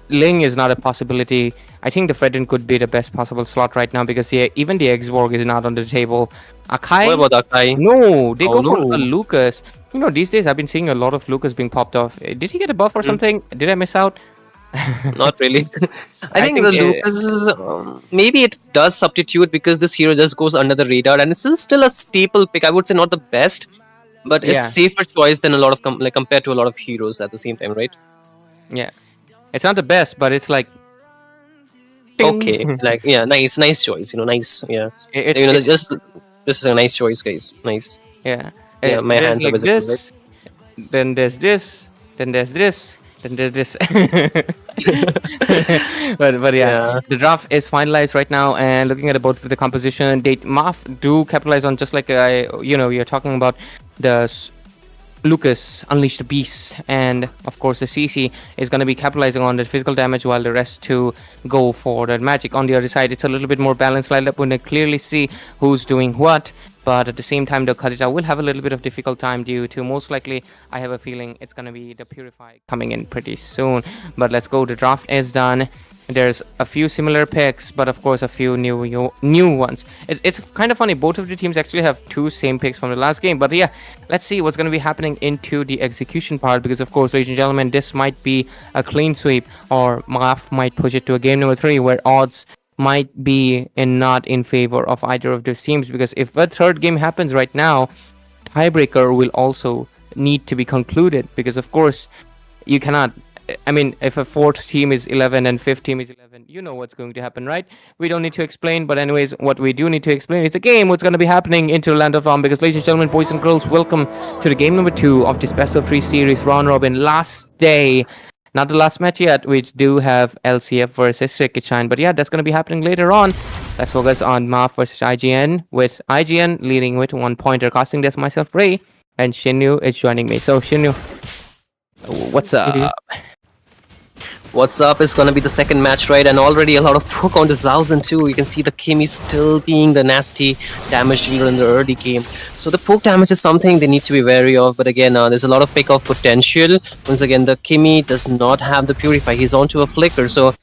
Ling is not a possibility. I think the Fredrin could be the best possible slot right now because even the Exborg is not on the table. Akai? What about Akai? No, they go for a Lucas. These days I've been seeing a lot of Lucas being popped off. Did he get a buff or something? Did I miss out? Not really. I think the Lucas, maybe it does substitute because this hero just goes under the radar and this is still a staple pick. I would say not the best, but it's safer choice than a lot of compared to a lot of heroes at the same time, right? Yeah, it's not the best, but it's like okay, like nice choice. Nice, yeah. This is a nice choice, guys. Nice. Yeah. My hands like are visible, this. Right? Then there's this. Then there's this. Then there's this. but yeah, the draft is finalized right now, and looking at both of the composition, MAAF do capitalize on just like you're talking about the Lucas Unleash the Beast, and of course the CC is going to be capitalizing on the physical damage while the rest to go for the magic. On the other side, it's a little bit more balanced lineup when they clearly see who's doing what. But at the same time, the Khadija will have a little bit of difficult time due to most likely, I have a feeling it's going to be the Purify coming in pretty soon. But let's go. The draft is done. There's a few similar picks, but of course a few new ones. It's kind of funny. Both of the teams actually have two same picks from the last game. But yeah, let's see what's going to be happening into the execution part. Because of course, ladies and gentlemen, this might be a clean sweep, or MAAF might push it to a game number 3 where odds might be not in favor of either of those teams, because if a third game happens right now, tiebreaker will also need to be concluded, because of course you cannot, if a fourth team is 11 and fifth team is 11, you know what's going to happen, right? We don't need to explain, but anyways, what we do need to explain is the game, what's going to be happening into Land of Dawn. Because ladies and gentlemen, boys and girls, welcome to the game number 2 of this best of 3 series, round robin, last day. Not the last match yet, which do have LCF versus Rikichan. But yeah, that's going to be happening later on. Let's focus on MAAF versus IGN, with IGN leading with 1 pointer. Casting this myself, Ray, and Shinyu is joining me. So Shinyu, what's up? What's up is gonna be the second match, right? And already a lot of poke on the Zohan too. You can see the Kimi still being the nasty damage dealer in the early game. So the poke damage is something they need to be wary of. But again, there's a lot of pick-off potential. Once again, the Kimi does not have the Purify. He's onto a Flicker. So,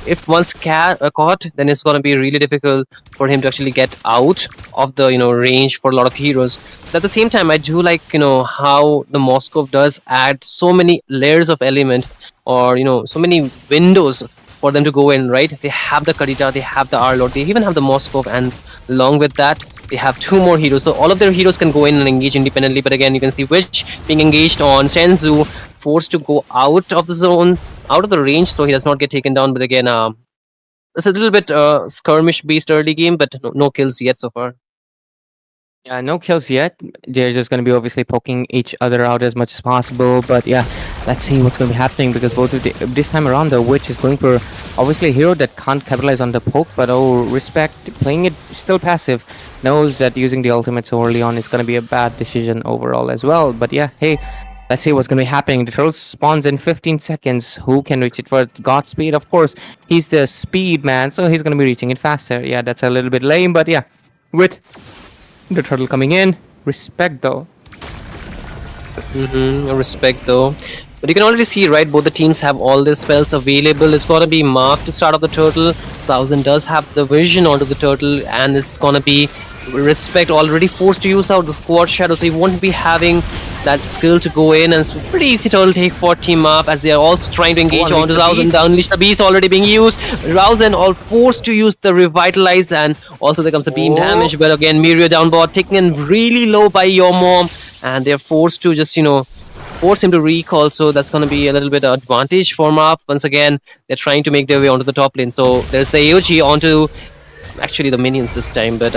if once caught, then it's gonna be really difficult for him to actually get out of the, range for a lot of heroes. But at the same time, I do like, how the Moskov does add so many layers of element, or so many windows for them to go in, right? They have the Kadita, they have the Arlord, they even have the Moskov, and along with that they have 2 more heroes, so all of their heroes can go in and engage independently. But again, you can see Witch being engaged on Shenzhou, forced to go out of the zone, out of the range, so he does not get taken down. But again, it's a little bit skirmish based early game, but no kills yet so far. Yeah, no kills yet. They're just going to be obviously poking each other out as much as possible. But yeah, let's see what's going to be happening, because both of this time around the Witch is going for obviously a hero that can't capitalize on the poke. But oh, Respect, playing it still passive, knows that using the ultimate so early on is going to be a bad decision overall as well. But yeah, hey, let's see what's going to be happening. The turtle spawns in 15 seconds. Who can reach it for Godspeed? Of course, he's the speed man, so he's going to be reaching it faster. Yeah, that's a little bit lame, but yeah, with the turtle coming in, Respect though. Respect though. But you can already see, right, both the teams have all their spells available. It's gonna be MAAF to start off the turtle. Zohan does have the vision onto the turtle, and it's gonna be Respect already forced to use out the squad shadow, so he won't be having that skill to go in, and it's pretty easy turtle take for Team MAAF as they are also trying to engage onto Zohan. The Unleash the Beast already being used. Zohan all forced to use the Revitalize, and also there comes the beam damage. But again, Mirio downboard taken in really low by your mom, and they're forced to just, force him to recall, so that's going to be a little bit of advantage for MAAF. Once again, they're trying to make their way onto the top lane, so there's the AOG onto actually the minions this time, but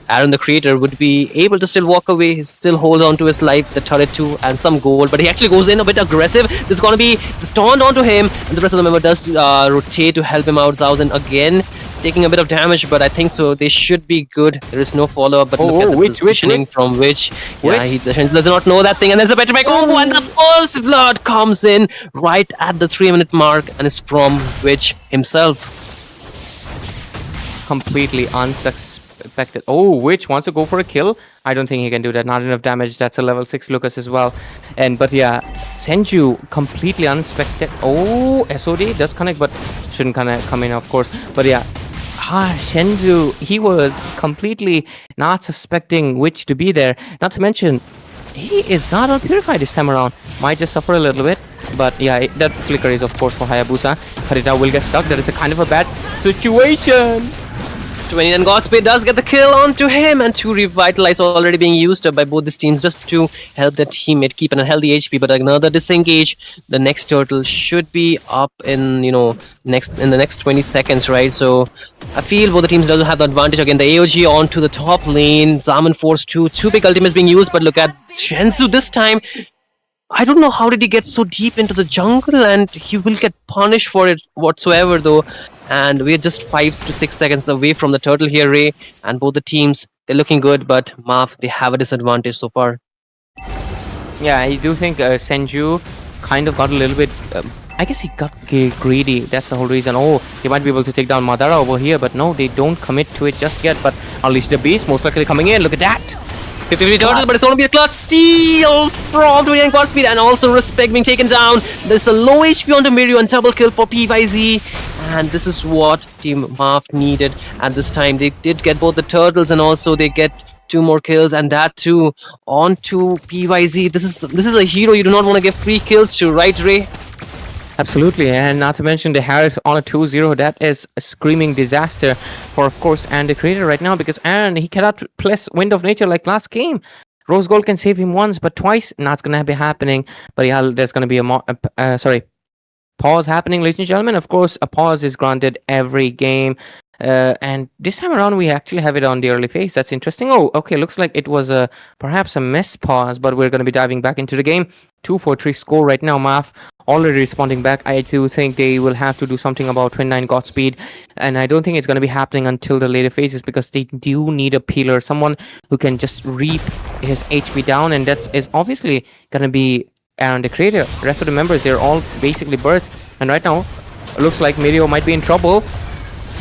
Aaron the creator would be able to still walk away. He still hold on to his life, the turret too, and some gold, but he actually goes in a bit aggressive. There's gonna be taunt onto him, and the rest of the member does rotate to help him out. Zohan again taking a bit of damage, but I think so they should be good. There is no follow-up, but look at the positioning from Witch. Yeah, he does not know that thing, and there's a better back. Oh, and the first blood comes in right at the 3-minute mark, and it's from Witch himself. Completely unsuspected. Oh, Witch wants to go for a kill. I don't think he can do that. Not enough damage. That's a level 6 Lucas as well. But yeah, Senju completely unexpected. Oh, SOD does connect, but shouldn't come in, of course. But yeah, Senju, he was completely not suspecting Witch to be there. Not to mention, he is not on Purify this time around. Might just suffer a little bit. But yeah, that flicker is of course for Hayabusa. Harita will get stuck. That is a kind of a bad situation. 29 Godspeed does get the kill onto him, and 2 Revitalize already being used by both these teams just to help their teammate keep an healthy HP. But another disengage. The next turtle should be up in the next 20 seconds, right? So I feel both the teams doesn't have the advantage. Again, the AOG onto the top lane. Zaman Force 2 big ultimates being used, but look at Shensu this time. I don't know how did he get so deep into the jungle, and he will get punished for it whatsoever though. And we're just 5 to 6 seconds away from the turtle here, Ray. And both the teams, they're looking good, but MAAF, they have a disadvantage so far. Yeah, I do think Senju kind of got a little bit... I guess he got greedy. That's the whole reason. Oh, he might be able to take down Madara over here, but no, they don't commit to it just yet. But Unleash the Beast, most likely coming in. Look at that. 50-50 turtle, but it's going to be a clutch steal from 29 Godspeed, and also Respect being taken down. There's a low HP onto Mirio and double kill for PYZ, and this is what Team MAAF needed at this time. They did get both the turtles, and also they get 2 more kills, and that too onto PYZ. This is a hero you do not want to give free kills to, right, Ray? Absolutely, and not to mention the Harris on a 2-0. That is a screaming disaster for, of course, Aaron the creator right now, because Aaron, he cannot place Wind of Nature like last game. Rose Gold can save him once, but twice, not gonna be happening. But yeah, there's gonna be a pause happening, ladies and gentlemen. Of course, a pause is granted every game. And this time around, we actually have it on the early phase. That's interesting. Oh, okay, looks like it was perhaps a miss pause, but we're going to be diving back into the game. 2-4-3 score right now. MAAF already responding back. I do think they will have to do something about 29 Godspeed, and I don't think it's going to be happening until the later phases, because they do need a peeler, someone who can just reap his HP down, and that is obviously going to be Aaron the creator. The rest of the members, they're all basically burst, and right now, it looks like Mirio might be in trouble.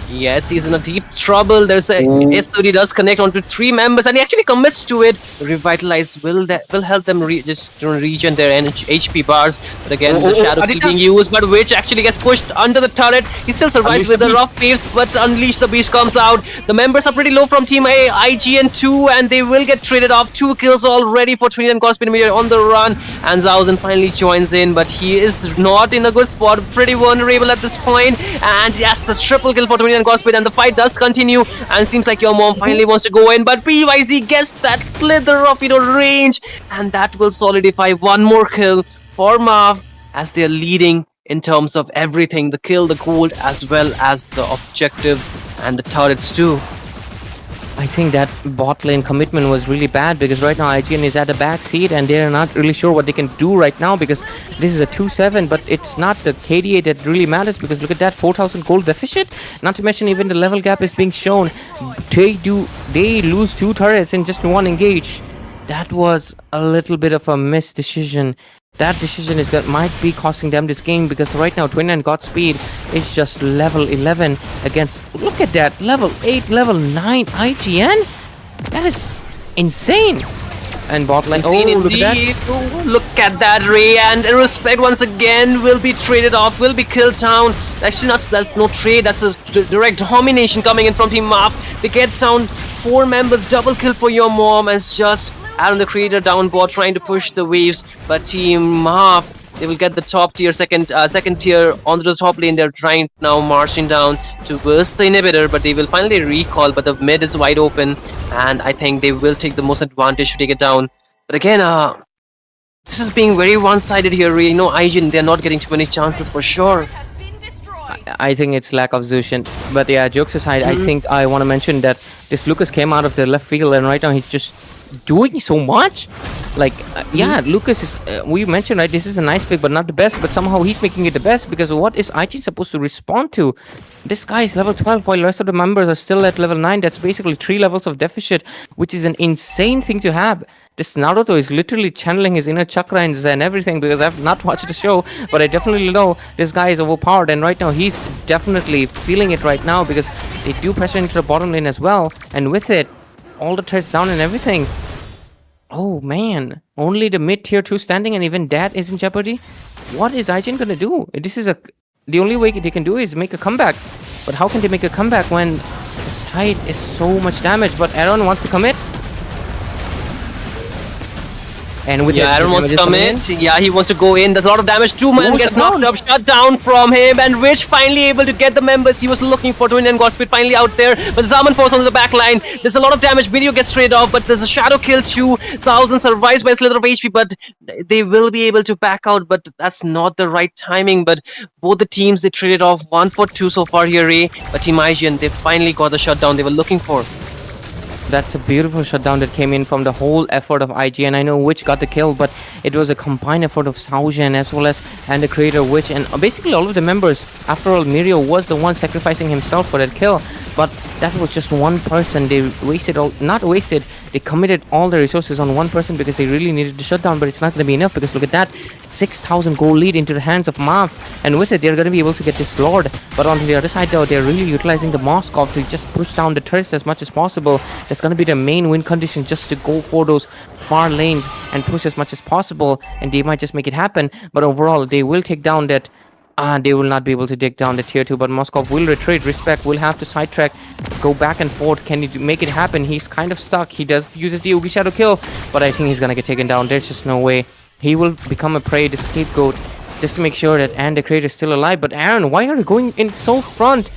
Yes, he's in a deep trouble. There's the SOD does connect onto 3 members, and he actually commits to it. Revitalize will help them just regen their HP bars. But again, the shadow being used, but Witch actually gets pushed under the turret. He still survives with the rough waves, but Unleash the Beast comes out. The members are pretty low from Team A, IGN2, and they will get traded off. 2 kills already for 29 Godspeed on the run, and Zohan finally joins in, but he is not in a good spot. Pretty vulnerable at this point, and yes, a triple kill for 29 Godspeed, and the fight does continue, and seems like your mom finally wants to go in, but PYZ gets that slither of range, and that will solidify 1 more kill for MAAF as they're leading in terms of everything, the kill, the gold, as well as the objective and the turrets too. I think that bot lane commitment was really bad because right now IGN is at the back seat and they're not really sure what they can do right now because this is a 2-7, but it's not the KDA that really matters because look at that 4,000 gold deficit. Not to mention even the level gap is being shown. They lose 2 turrets in just 1 engage. That was a little bit of a missed decision. That decision might be costing them this game because right now 29 Godspeed is just level 11 against, look at that, level 8, level 9 IGN. That is insane. And bot lane, look at that. Oh, look at that, Ray, and Respect once again will be traded off, will be killed down. Actually, that's no trade, that's a direct domination coming in from Team MAAF. They get down 4 members, double kill for your mom, and it's just Aaron the Creator down bot trying to push the waves, but Team MAAF, they will get the top tier, second tier onto the top lane. They're trying now marching down to burst the inhibitor, but they will finally recall, but the mid is wide open, and I think they will take the most advantage to take it down. But again, this is being very one-sided here. You know, IGN, they're not getting too many chances for sure. I think it's lack of Zohan. But yeah, jokes aside, I think I want to mention that this Lucas came out of the left field and right now he's just doing so much. Like, yeah, Lucas is, we mentioned, right, this is a nice pick, but not the best, but somehow he's making it the best because what is IG supposed to respond to? This guy is level 12 while the rest of the members are still at level 9. That's basically 3 levels of deficit, which is an insane thing to have. This Naruto is literally channeling his inner chakras and everything because I've not watched the show, but I definitely know this guy is overpowered and right now he's definitely feeling it right now because they do pressure into the bottom lane as well, and with it, all the turrets down and everything. Oh man, only the mid tier 2 standing and even that is in jeopardy. What is IGN gonna do? This is the only way they can do is make a comeback. But how can they make a comeback when the side is so much damage? But Aaron wants to commit. And with Aaron wants to commit. Yeah, he wants to go in. There's a lot of damage. 2 man gets knocked up, shut down from him, and Rich finally able to get the members he was looking for. 29 Godspeed finally out there, but Zaman Force on the back line. There's a lot of damage. Video gets traded off, but there's a shadow kill too. 1000 survives by a slither of HP, but they will be able to back out, but that's not the right timing. But both the teams, they traded off 1 for 2 so far here, Ray. But Team IGN, they finally got the shutdown they were looking for. That's a beautiful shutdown that came in from the whole effort of IGN. I know Witch got the kill, but it was a combined effort of Zohan as well as and the creator Witch and basically all of the members. After all, Mirio was the one sacrificing himself for that kill, but that was just one person. They wasted they committed all the resources on one person because they really needed the shutdown, but it's not going to be enough because look at that, 6,000 gold lead into the hands of MAAF, and with it they're going to be able to get this Lord. But on the other side though, they're really utilizing the Moskov to just push down the turrets as much as possible. That's going to be the main win condition, just to go for those far lanes and push as much as possible, and they might just make it happen. But overall they will take down that they will not be able to take down the tier 2, but Moskov will retreat. Respect will have to sidetrack, go back and forth. Can he make it happen? He's kind of stuck. He does uses the Ubi Shadow kill, but I think he's gonna get taken down. There's just no way. He will become a prey, the scapegoat, just to make sure that and the creator is still alive. But Aaron, why are you going in so front?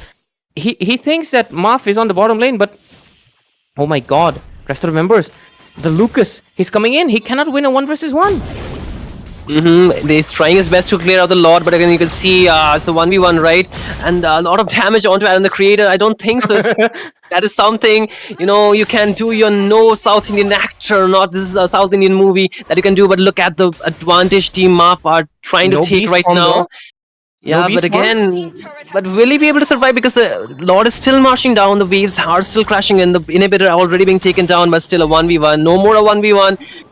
He thinks that MAAF is on the bottom lane, but oh my god, rest of the members, the Lucas, he's coming in. He cannot win a 1 versus 1. He's trying his best to clear out the Lord, but again you can see it's a 1v1, right? And a lot of damage onto Aaron the Creator. I don't think so. That is something, you know, you can do. You're no South Indian actor, not this is a South Indian movie that you can do, but look at the advantage Team MAAF are trying to take right now. Yeah, but again, but will he be able to survive because the Lord is still marching down, the waves are still crashing and the inhibitor already being taken down, but still a 1v1, no more a 1v1.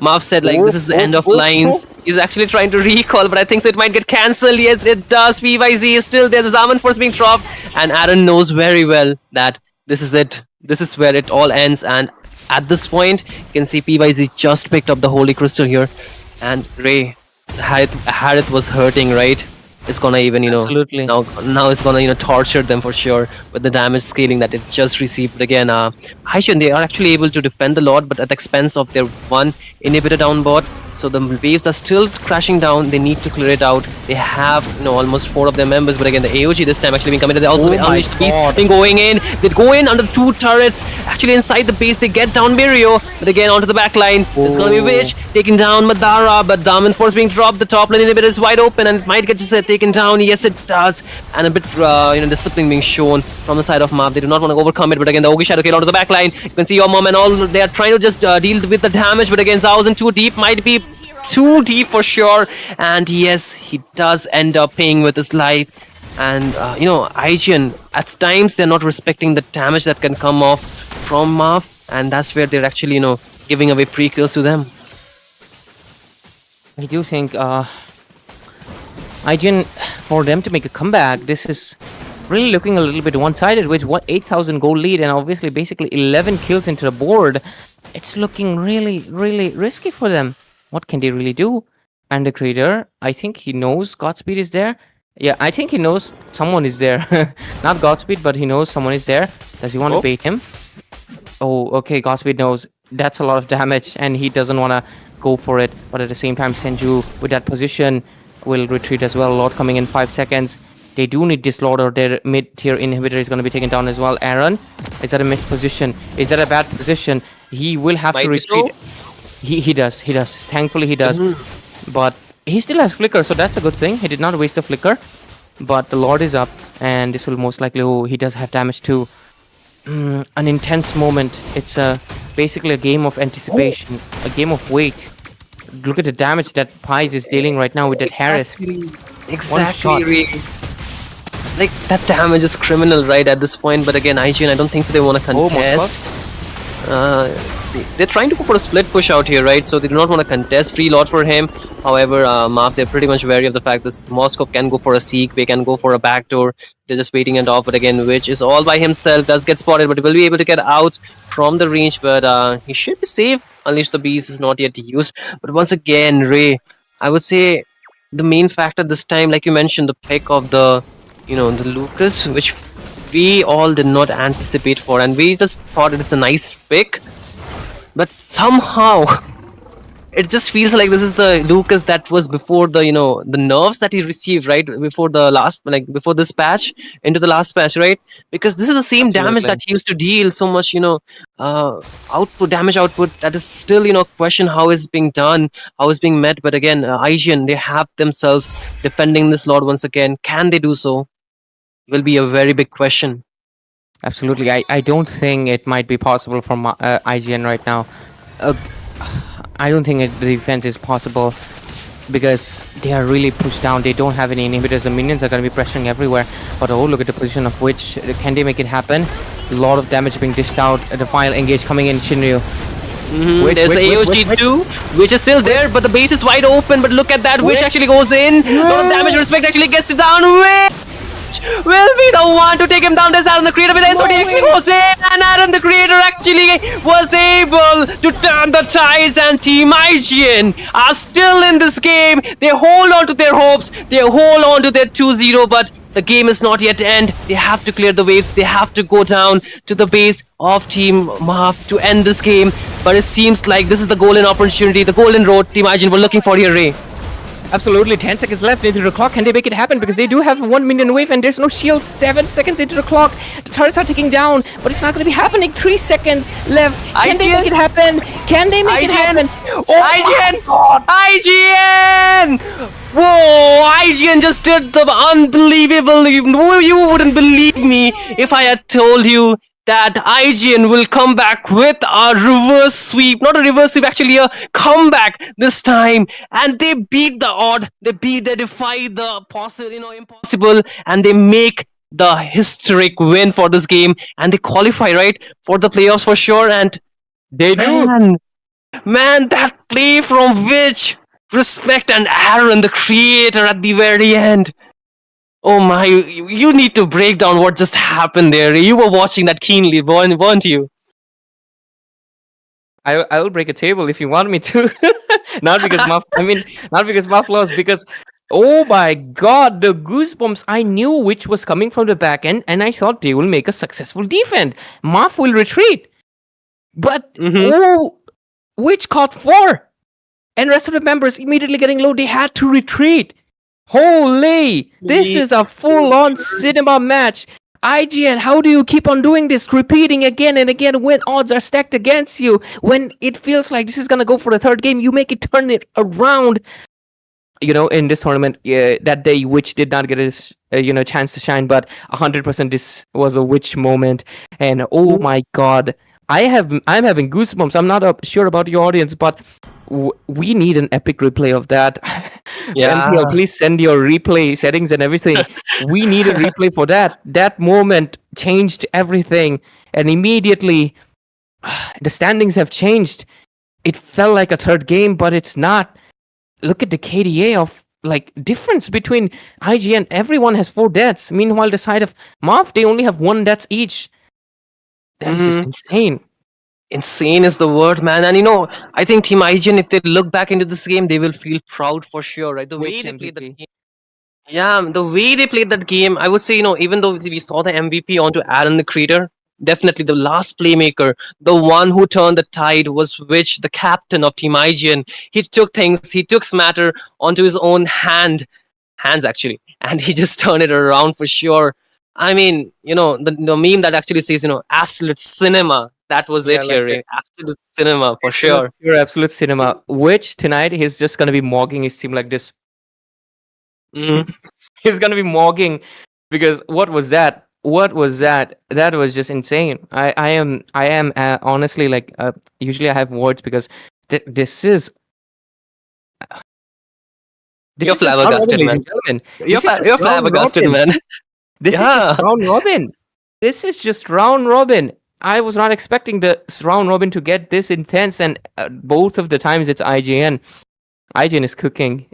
MAAF said like this is the end of lines. He's actually trying to recall, but I think so it might get cancelled. Yes, it does. PYZ is still there. The Zaman Force being dropped, and Aaron knows very well that this is it. This is where it all ends. And at this point, you can see PYZ just picked up the Holy Crystal here, and Ray, Harith was hurting, right? It's gonna even, you know, absolutely. Now it's gonna, you know, torture them for sure with the damage scaling that it just received. But again, Haishan, they are actually able to defend the Lord, but at the expense of their one inhibitor down bot. So the waves are still crashing down. They need to clear it out. They have almost 4 of their members, but again the AOG this time actually being committed. They also unleash the beast, been going in. They go in under the 2 turrets. Actually inside the base they get down Mirio, but again onto the back line. It's gonna be Witch taking down Madara, but Diamond Force being dropped. The top lane inhibitor is wide open and it might get just taken down. Yes, it does. And a bit discipline being shown from the side of MAAF. They do not want to overcome it, but again the Ogi Shadow Kill onto the back line. You can see your mom and all. They are trying to just deal with the damage, but again Zohunt too deep, might be too deep for sure. And yes, he does end up paying with his life. And IGN, at times they're not respecting the damage that can come off from MAAF, and that's where they're actually giving away free kills to them. I do think IGN, for them to make a comeback, this is really looking a little bit one-sided with 8,000 gold lead and obviously basically 11 kills into the board. It's looking really, really risky for them. What can they really do? And the creator, I think he knows Godspeed is there. Yeah, I think he knows someone is there. Not Godspeed, but he knows someone is there. Does he want to bait him? Oh, okay, Godspeed knows. That's a lot of damage and he doesn't want to go for it. But at the same time, Senju, with that position, will retreat as well. Lord coming in 5 seconds. They do need this Lord or their mid-tier inhibitor is going to be taken down as well. Aaron, is that a missed position? Is that a bad position? He will have to retreat. He does. Thankfully, he does. But he still has Flicker, so that's a good thing. He did not waste the Flicker. But the Lord is up, and this will most likely... Oh, he does have damage too. An intense moment. It's basically a game of anticipation, a game of wait. Look at the damage that Pies is dealing right now with that Harris. Exactly. Like, that damage is criminal right at this point, but again, IGN, I don't think so they want to contest. They're trying to go for a split push out here, right? So they do not want to contest free Lord for him. However, MAAF, they're pretty much wary of the fact that Moskov can go for a Seek, they can go for a backdoor. They're just waiting it off, but again, Witch is all by himself, does get spotted, but he will be able to get out from the range, but he should be safe. Unleash the Beast is not yet used. But once again, Ray, I would say the main factor this time, like you mentioned, the pick of the the Lucas, which we all did not anticipate for, and we just thought it's a nice pick, but somehow it just feels like this is the Lucas that was before the the nerfs that he received, right, before the last, like before this patch into the last patch, right? Because this is the same damage that he used to deal so much, damage output that is still question how is being done, how is being met. But again, IGN, they have themselves defending this Lord once again. Can they do so? Will be a very big question. Absolutely. I don't think it might be possible for IGN right now. I don't think the defense is possible because they are really pushed down. They don't have any inhibitors. The minions are going to be pressuring everywhere. But oh, look at the position of Witch. Can they make it happen? A lot of damage being dished out. The final engage coming in, Shinryu. There's the AOG too, which is still there, but the base is wide open. But look at that, Witch actually goes in. A lot of damage. Respect actually gets it down. Will be the one to take him down. There's Aaron the Creator with SOD actually goes in, and Aaron the Creator actually was able to turn the tides, and Team IGN are still in this game. They hold on to their hopes, they hold on to their 2-0, but the game is not yet end. They have to clear the waves, they have to go down to the base of Team MAAF to end this game. But it seems like this is the golden opportunity, the golden road Team IGN were looking for here, Ray. Absolutely, 10 seconds left into the clock. Can they make it happen? Because they do have 1 minion wave and there's no shield. 7 seconds into the clock. The turrets are ticking down, but it's not going to be happening. 3 seconds left. Can they make it happen? Can they make it happen? Oh IGN! Whoa, IGN just did the unbelievable. You wouldn't believe me if I had told you that IGN will come back with a reverse sweep. Not a reverse sweep, actually a comeback this time. And they beat the odd. They defy the impossible. And they make the historic win for this game. And they qualify, right, for the playoffs for sure. And they do. Man, that play from Witch, Respect and Aaron, the Creator at the very end. Oh my, you need to break down what just happened there. You were watching that keenly, weren't you? I will break a table if you want me to. Not because MAAF lost, because oh my god, the goosebumps. I knew which was coming from the back end, and I thought they will make a successful defense. MAAF will retreat. But oh, which caught 4. and rest of the members immediately getting low. They had to retreat. Holy! This is a full-on cinema match. IGN, how do you keep on doing this, repeating again and again when odds are stacked against you? When it feels like this is gonna go for the third game, you make it turn it around. In this tournament, that day, Witch did not get his chance to shine, but 100% this was a Witch moment. And oh my god, I'm having goosebumps. I'm not sure about your audience, but we need an epic replay of that. Yeah. MPL, please send your replay settings and everything. We need a replay for that. That moment changed everything, and immediately the standings have changed. It felt like a third game, but it's not. Look at the KDA of difference between IGN. Everyone has 4 deaths. Meanwhile, the side of MAAF, they only have 1 death each. That's just insane. Insane is the word, man. And I think Team IGN, if they look back into this game, they will feel proud for sure, right? The way they played that game. Yeah, the way they played that game, I would say, even though we saw the MVP onto Aaron the Creator, definitely the last playmaker, the one who turned the tide was Witch, the captain of Team IGN. He took matter onto his own hands actually, and he just turned it around for sure. I mean, the meme that actually says, absolute cinema. That was it here, right? Absolute cinema for sure. Pure absolute cinema. Which tonight he's just gonna be mogging his team like this. He's gonna be mogging because what was that? What was that? That was just insane. I am honestly usually I have words because this is. You're flabbergasted, man. You're flabbergasted, man. This is just round robin. This is just round robin. I was not expecting the round robin to get this intense, and both of the times it's IGN. IGN is cooking,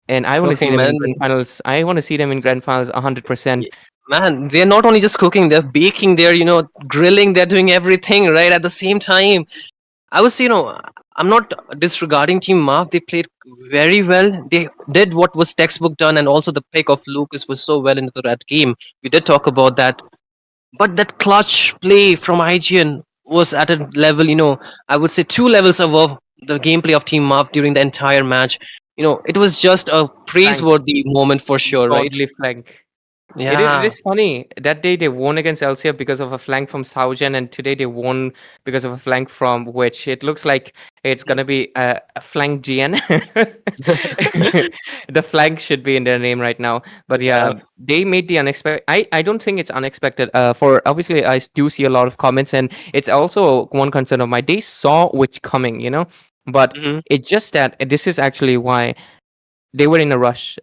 and I want to see them in grand finals. I want to see them in grand finals 100%. Man, they're not only just cooking, they're baking, they're grilling, they're doing everything right at the same time. I would say, I'm not disregarding Team MAAF. They played very well. They did what was textbook done, and also the pick of Lucas was so well into that game. We did talk about that. But that clutch play from IGN was at a level, I would say 2 levels above the gameplay of Team MAAF during the entire match. It was just a praiseworthy moment for sure, right? Flank. Yeah. It is funny. That day they won against LCF because of a flank from Saujan, and today they won because of a flank from Witch. It looks like it's going to be a flank GN. The flank should be in their name right now. But yeah, they made the unexpected. I don't think it's unexpected. For obviously, I do see a lot of comments, and it's also one concern of mine. They saw Witch coming, but it's just that this is actually why they were in a rush.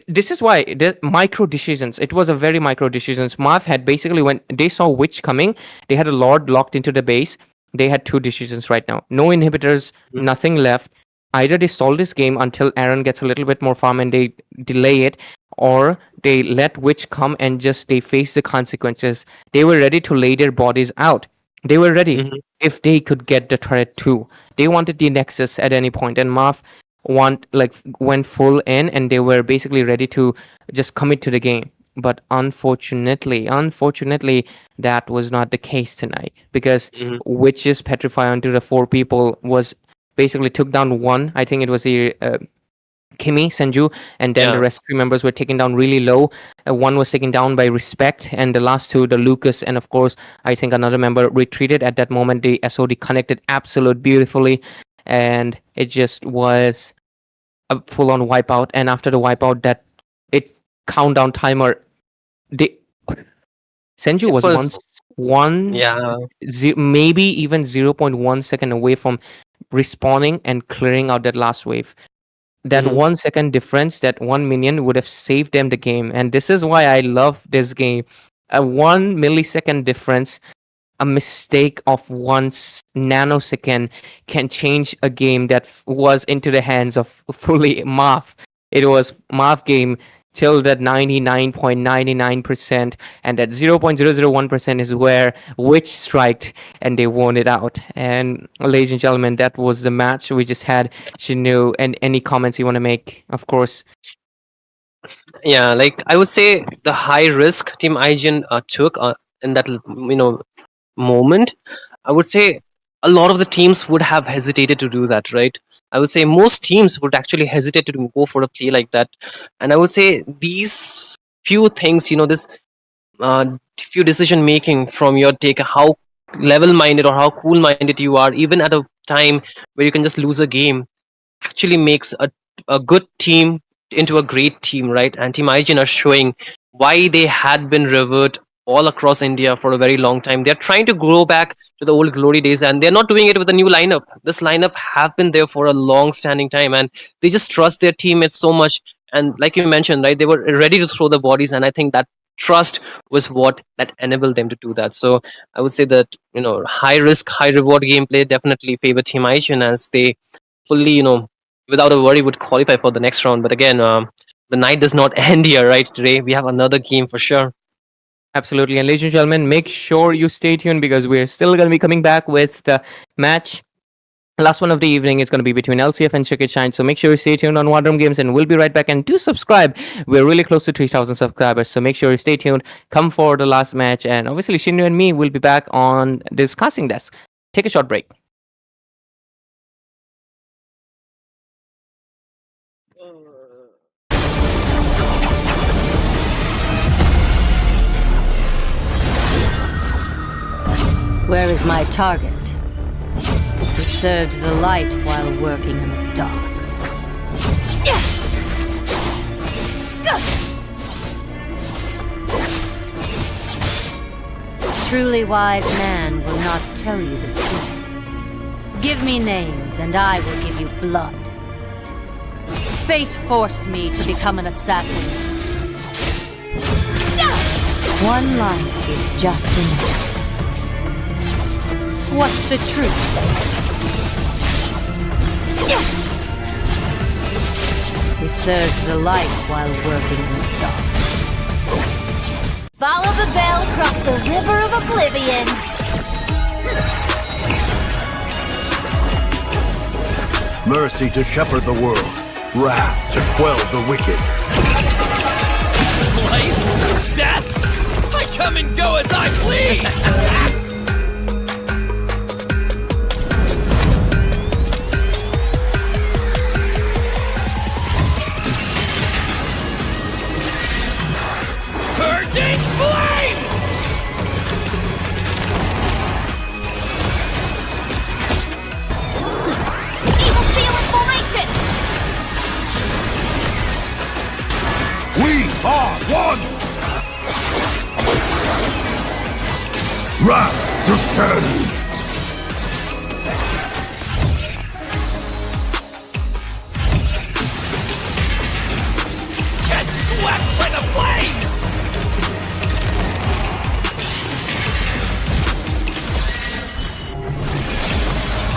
This is why the micro decisions. It was a very micro decisions. MAAF had basically, when they saw Witch coming, they had a Lord locked into the base. They had 2 decisions right now. No inhibitors, nothing left. Either they stall this game until Aaron gets a little bit more farm and they delay it, or they let Witch come and just they face the consequences. They were ready to lay their bodies out. They were ready if they could get the turret too. They wanted the Nexus at any point, and MAAF went full in, and they were basically ready to just commit to the game. But unfortunately, that was not the case tonight, because Witch's petrify onto the 4 people was basically took down 1. I think it was the Kimi, Senju, and then the rest 3 members were taken down really low. 1 was taken down by Respect, and the last 2, the Lucas, and of course, I think another member retreated at that moment. The SOD connected absolute beautifully, and it just was a full-on wipeout. And after the wipeout, that it countdown timer, Senju was maybe even 0.1 second away from respawning and clearing out that last wave. That 1 second difference, that 1 minion would have saved them the game. And this is why I love this game. A 1 millisecond difference, a mistake of 1 nanosecond can change a game that was into the hands of fully MAAF. It was MAAF game till that 99.99%, and that 0.001% is where Witch striked and they won it out. And ladies and gentlemen, that was the match we just had. Shinu, and any comments you want to make, of course. Yeah, I would say the high risk Team IGN took in that moment, I would say a lot of the teams would have hesitated to do that, right? I would say most teams would actually hesitate to go for a play like that. And I would say these few things, this few decision making from your take, how level minded or how cool minded you are, even at a time where you can just lose a game, actually makes a good team into a great team, right? And Team IGN are showing why they had been revered all across India for a very long time. They're trying to go back to the old glory days, and they're not doing it with a new lineup. This lineup have been there for a long standing time, and they just trust their teammates so much. And like you mentioned, right, they were ready to throw the bodies, and I think that trust was what that enabled them to do that. So I would say that high risk, high reward gameplay definitely favor Team IGN, as they fully without a worry would qualify for the next round. But again, the night does not end here, right, Ray? We have another game for sure. Absolutely. And ladies and gentlemen, make sure you stay tuned because we're still going to be coming back with the match. Last one of the evening is going to be between LCF and Chicken Shine. So make sure you stay tuned on War Drum Games, and we'll be right back. And do subscribe. We're really close to 3,000 subscribers. So make sure you stay tuned. Come for the last match. And obviously, Shinru and me will be back on this casting desk. Take a short break. Where is my target? Who served the light while working in the dark? Truly wise man will not tell you the truth. Give me names, and I will give you blood. Fate forced me to become an assassin. One life is just enough. What's the truth? He serves the light while working in the dark. Follow the bell across the river of oblivion. Mercy to shepherd the world, wrath to quell the wicked. Life? Death? I come and go as I please! Burning flames! Evil seal in formation! We are one! Wrath descends! Get swept by the flames!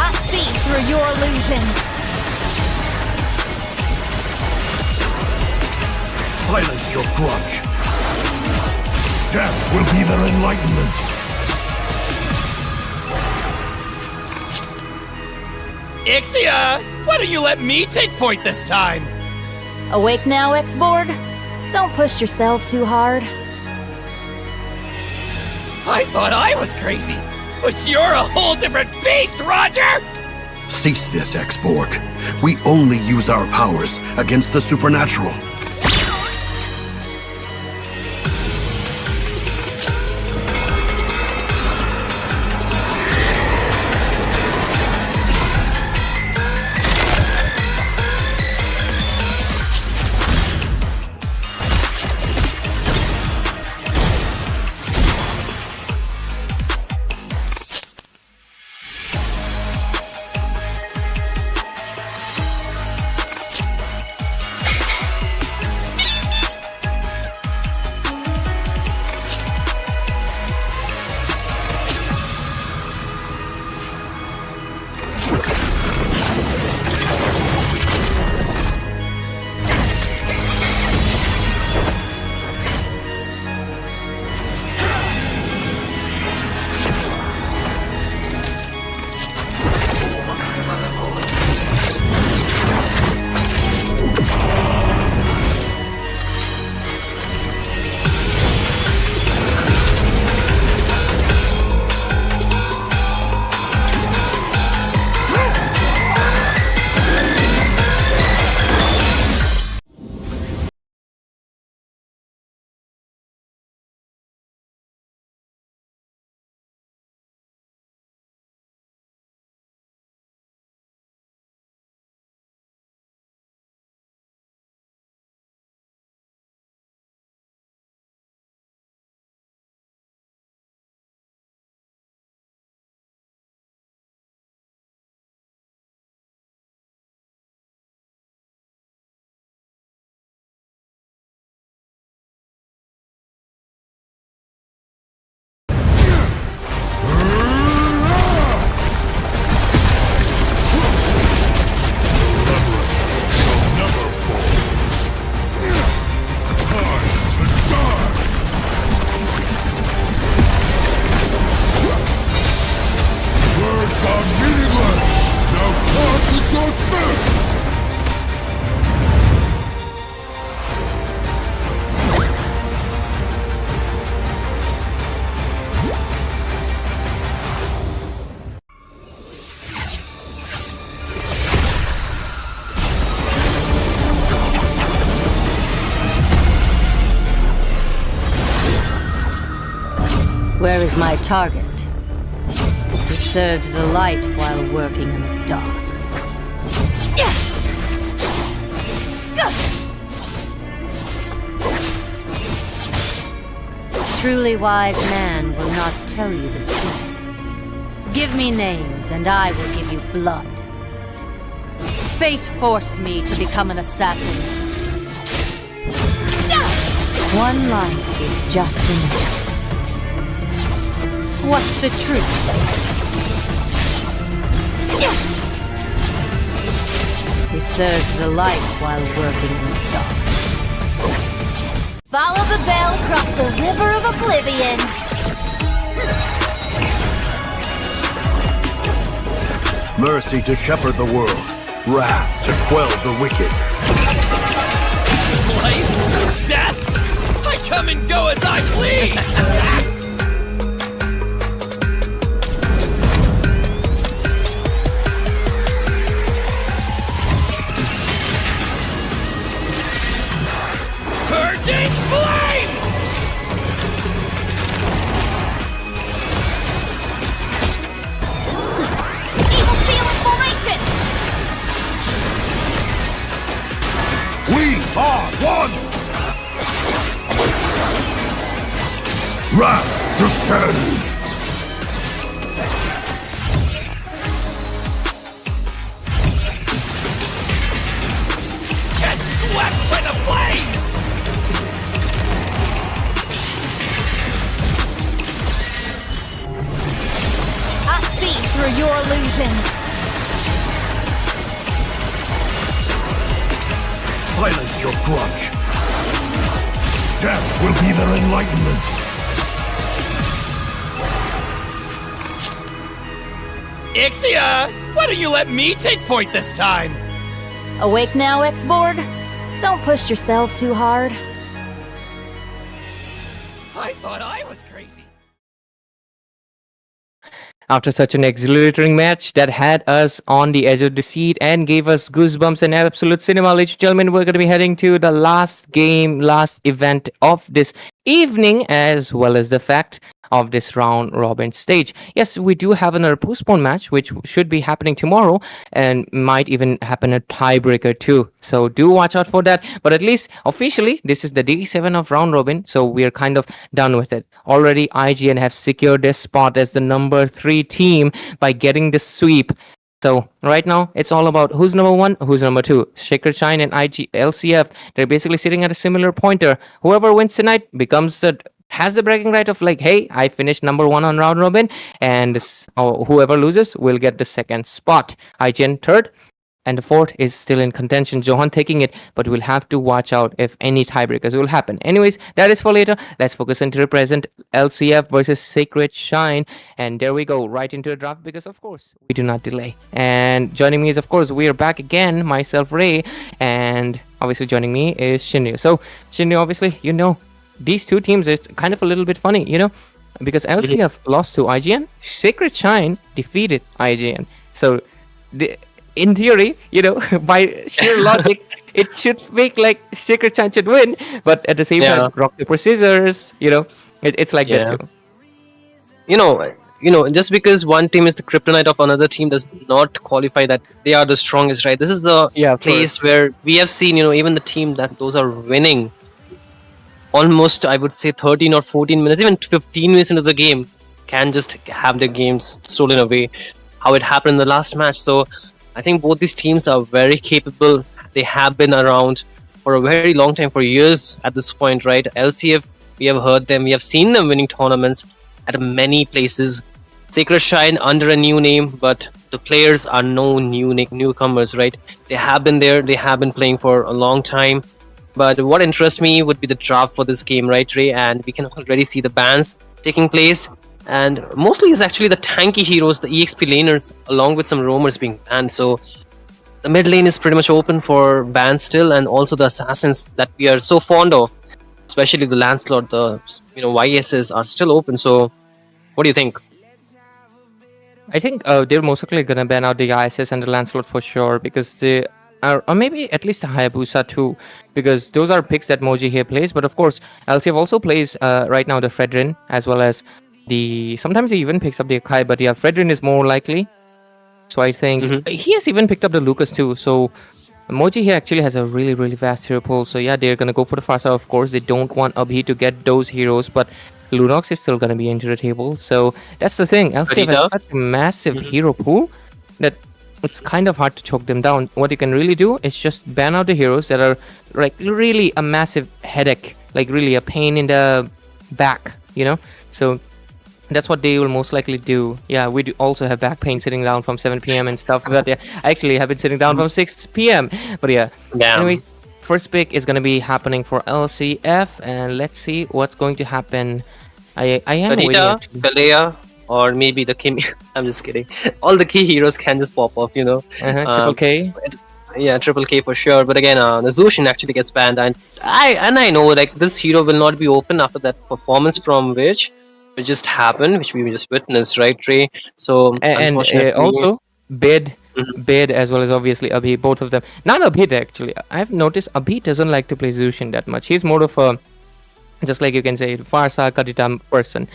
I see through your illusion. Silence your grudge. Death will be their enlightenment. Ixia! Why don't you let me take point this time? Awake now, X-Borg? Don't push yourself too hard. I thought I was crazy, but you're a whole different beast, Roger! Cease this, X-Borg. We only use our powers against the supernatural. Where is my target? He served the light while working in the dark. Truly wise man will not tell you the truth. Give me names, and I will give you blood. Fate forced me to become an assassin. One life is just enough. What's the truth? He serves the light while working in the dark. Follow the bell across the river of oblivion. Mercy to shepherd the world, wrath to quell the wicked. Life? Death? I come and go as I please! Purging flames! Evil seal in formation! We are one! Wrath descends! Get swept by the flames! I see through your illusion. Silence your grudge. Death will be their enlightenment. Ixia! Why don't you let me take point this time? Awake now, X-Borg? Don't push yourself too hard. I thought I was crazy. After such an exhilarating match that had us on the edge of the seat and gave us goosebumps and absolute cinema, ladies and gentlemen, we're going to be heading to the last event of this evening, as well as the fact of this round robin stage. Yes, we do have another postponed match which should be happening tomorrow and might even happen a tiebreaker too, so do watch out for that. But at least officially this is the day 7 of round robin, so we're kind of done with it already. IGN have secured their spot as the number 3 team by getting the sweep. So right now it's all about who's number 1, who's number 2. Shaker Shine and LCF, they're basically sitting at a similar pointer. Whoever wins tonight becomes has the bragging right of like, hey, I finished number 1 on round robin, and whoever loses will get the second spot. IGN third, and the fourth is still in contention. Zohan taking it, but we'll have to watch out if any tiebreakers will happen. Anyways, that is for later. Let's focus into the present. LCF versus Sacred Shine, and there we go, right into the draft, because of course we do not delay. And joining me is, of course, we are back again, myself, Ray, and obviously joining me is Shinryu. So Shinryu, obviously, you know, these two teams is kind of a little bit funny, you know, because LCF lost to IGN, Sacred Shine defeated IGN. So in theory, you know, by sheer logic, it should make like Sacred Shine should win, but at the same time, rock, paper, scissors, you know, it's like that too. You know, just because one team is the kryptonite of another team does not qualify that they are the strongest, right? This is a place where we have seen, you know, even the team that those are winning almost, I would say, 13 or 14 minutes, even 15 minutes into the game, can just have their games stolen away, how it happened in the last match. So I think both these teams are very capable. They have been around for a very long time, for years at this point, right? LCF, we have heard them, we have seen them winning tournaments at many places. Sacred Shine under a new name, but the players are no newcomers, right? They have been there, they have been playing for a long time. But what interests me would be the draft for this game, right, Ray? And we can already see the bans taking place. and mostly it's actually the tanky heroes, the EXP laners, along with some roamers being banned. So the mid lane is pretty much open for ban still, and also the assassins that we are so fond of, especially the Lancelot, the YSs are still open. So what do you think? I think they're most likely gonna ban out the ISS and the Lancelot for sure, because they are, or maybe at least the Hayabusa too, because those are picks that Moji here plays. But of course, LCF also plays right now the Fredrin, as well as sometimes he even picks up the Akai, but yeah, Fredrin is more likely. So I think he has even picked up the Lucas too. So Moji here actually has a really, really vast hero pool. So yeah, they're gonna go for the Farsa. Of course, they don't want Abhi to get those heroes, but Lunox is still gonna be into the table. So that's the thing. LCF has such a massive hero pool that it's kind of hard to choke them down. What you can really do is just ban out the heroes that are like really a massive headache, like really a pain in the back, So that's what they will most likely do. Yeah, we do also have back pain sitting down from 7 p.m. and stuff. But yeah, I actually have been sitting down from 6 p.m. But yeah. Anyways, first pick is going to be happening for LCF. And let's see what's going to happen. I am waiting. Kalea, or maybe the Kim. I'm just kidding. All the key heroes can just pop off, Triple K. Yeah, Triple K for sure. But again, the Zohan actually gets banned. And I know like this hero will not be open after that performance from which just happened, which we just witnessed, right, Trey? So and also Bid as well as obviously Abhi, both of them. Not Abhi actually. I've noticed Abhi doesn't like to play Zushin that much. He's more of a, just like you can say, Farsa Kadita person.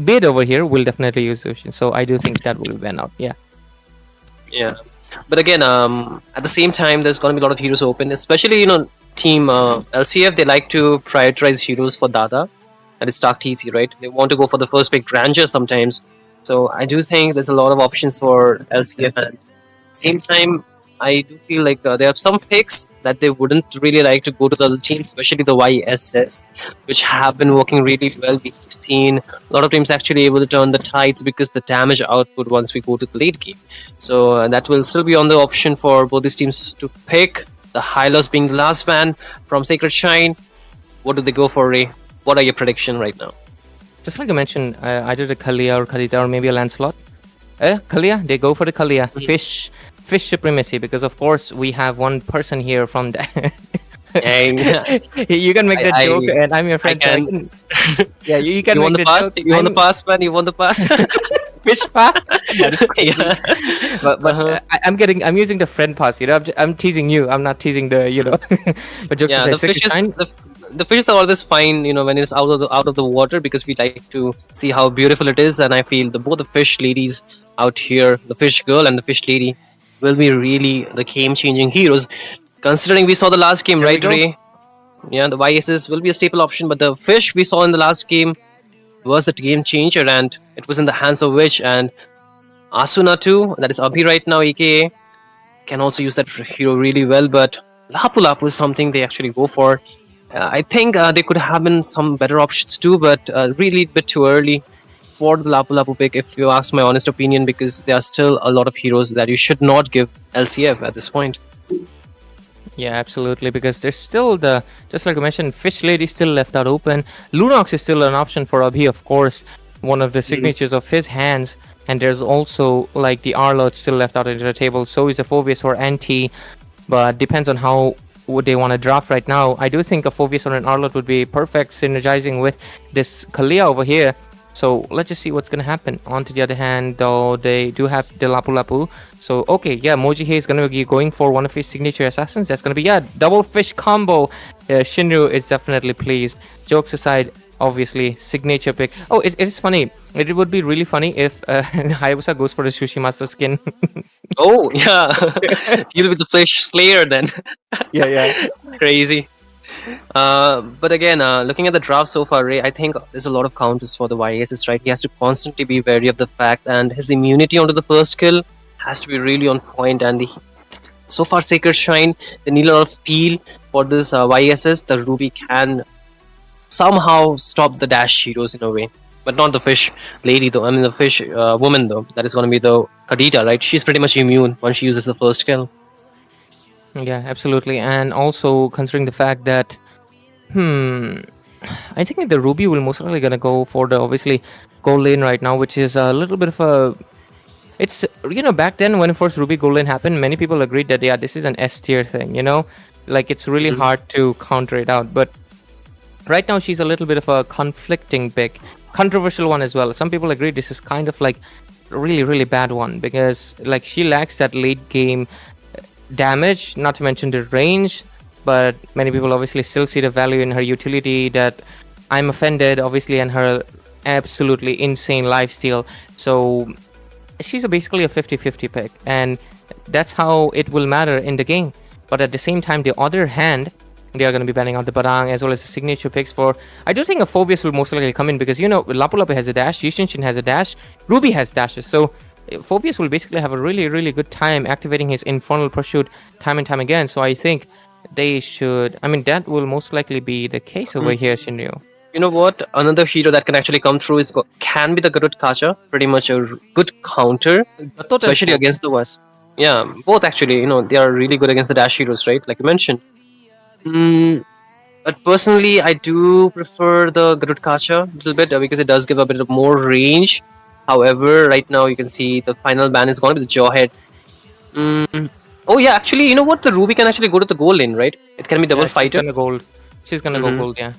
Bid over here will definitely use Zushin, so I do think that will ban out. Yeah. But again, at the same time, there's going to be a lot of heroes open, especially team LCF. They like to prioritize heroes for Dada. That is Stark TC, right? They want to go for the first pick Ranger sometimes. So I do think there's a lot of options for LCF. And at the same time, I do feel like there are some picks that they wouldn't really like to go to the other team, especially the YSS, which have been working really well. We've seen a lot of teams actually able to turn the tides because the damage output once we go to the late game. So that will still be on the option for both these teams to pick. The Hylos being the last man from Sacred Shrine. What do they go for, Ray? What are your predictions right now? Just like I mentioned, either the Kalia or Kadita or maybe a Lancelot. Kalia, they go for the Kalia. Fish supremacy, because of course we have one person here from the you can make that joke, and I'm your friend. Yeah, you can make the joke. You want the pass, man? You want the pass? Fish pass? But I'm using the friend pass. I'm teasing you. I'm not teasing the But jokes aside, the fishes are always fine, when it's out of the water, because we like to see how beautiful it is. And I feel both the fish ladies out here, the fish girl and the fish lady, will be really the game-changing heroes. Considering we saw the last game, right, Ray? Yeah, the YSS will be a staple option, but the fish we saw in the last game was the game changer, and it was in the hands of Witch and Asuna too. That is Abhi right now, aka can also use that hero really well. But Lapu Lapu is something they actually go for. I think they could have been some better options too, but really a bit too early for the Lapu Lapu pick, if you ask my honest opinion, because there are still a lot of heroes that you should not give LCF at this point. Yeah, absolutely, because there's still just like I mentioned, Fish Lady still left out open. Lunox is still an option for Abhi, of course, one of the signatures of his hands. And there's also like the Arlot still left out into the table. So is a Phobius or Anti, but depends on how would they want to draft right now. I do think a Phobius or an Arlot would be perfect synergizing with this Kalia over here. So let's just see what's going to happen. On to the other hand, though, they do have the Lapu Lapu. So, okay, yeah, Moji here is going to be going for one of his signature assassins. That's going to be, double fish combo. Shinru is definitely pleased. Jokes aside, obviously, signature pick. Oh, it is funny. It would be really funny if Hayabusa goes for the Sushi Master skin. Oh, yeah. You'll be the fish slayer then. Yeah. Crazy. But again, looking at the draft so far, Ray, I think there's a lot of counters for the YSS, right? He has to constantly be wary of the fact, and his immunity onto the first kill has to be really on point. And so far, Sacred Shrine, they need a lot of peel for this YSS. The Ruby can somehow stop the dash heroes in a way, but not the fish lady though. I mean, the fish woman though. That is going to be the Kadita, right? She's pretty much immune once she uses the first kill. Yeah, absolutely. And also considering the fact that I think the Ruby will most likely gonna go for the, obviously, gold lane right now, which is a little bit of a. It's back then when first Ruby gold lane happened, many people agreed that yeah, this is an S tier thing. Like it's really hard to counter it out. But right now she's a little bit of a conflicting pick, controversial one as well. Some people agree this is kind of like a really really bad one because like she lacks that late game damage, not to mention the range. But many people obviously still see the value in her utility. That I'm offended, obviously, and her absolutely insane lifesteal. So she's basically a 50-50 pick, and that's how it will matter in the game. But at the same time, the other hand, they are going to be banning out the Barang as well as the signature picks for. I do think a Phobius will most likely come in because Lapu Lapu has a dash, Yishinshin has a dash, Ruby has dashes. So Phobius will basically have a really really good time activating his Infernal Pursuit time and time again. So I think they should. I mean, that will most likely be the case over here, Shinryu. You know what? Another hero that can actually come through can be the Garud Kacha. Pretty much a good counter, especially against the West. Yeah, both actually. They are really good against the dash heroes, right? Like you mentioned. But personally, I do prefer the Garud Kacha a little bit because it does give a bit of more range. However, right now you can see the final ban is going to be the Jawhead. Oh yeah, actually, you know what? The Ruby can actually go to the gold lane, right? It can be double fighter. She's gonna go gold, yeah.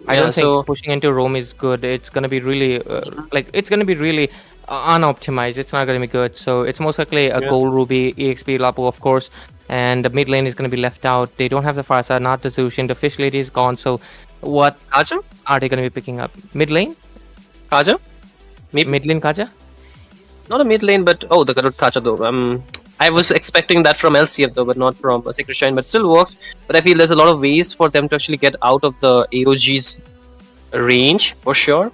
I don't think pushing into Rome is good. It's gonna be really unoptimized. It's not gonna be good. So it's most likely a gold Ruby, EXP Lapu, of course, and the mid lane is gonna be left out. They don't have the Farsa, not the Zushin. The Fish Lady is gone. So what Kaja? Are they gonna be picking up? Mid lane? Kaja? Mid lane Kaja? Not a mid lane, but the Garud Kacha though. I was expecting that from LCF though, but not from Sacred Shrine, but still works. But I feel there's a lot of ways for them to actually get out of the AOG's range, for sure.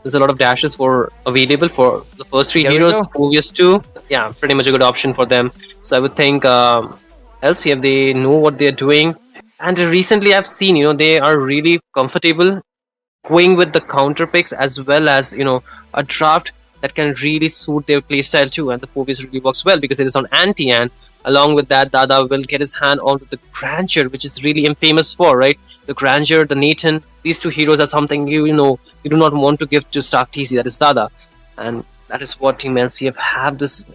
There's a lot of dashes available for the first three heroes, the previous two. Yeah, pretty much a good option for them. So I would think LCF, they know what they're doing. And recently I've seen, they are really comfortable going with the counter picks as well as, a draft that can really suit their playstyle too, and the Phobius really works well because it is on anti-an. Along with that, Dada will get his hand onto the Grandeur, which is really infamous for, right? The Grandeur, the Nathan, these two heroes are something you do not want to give to Stark TC, that is Dada. And that is what Team LCF have this,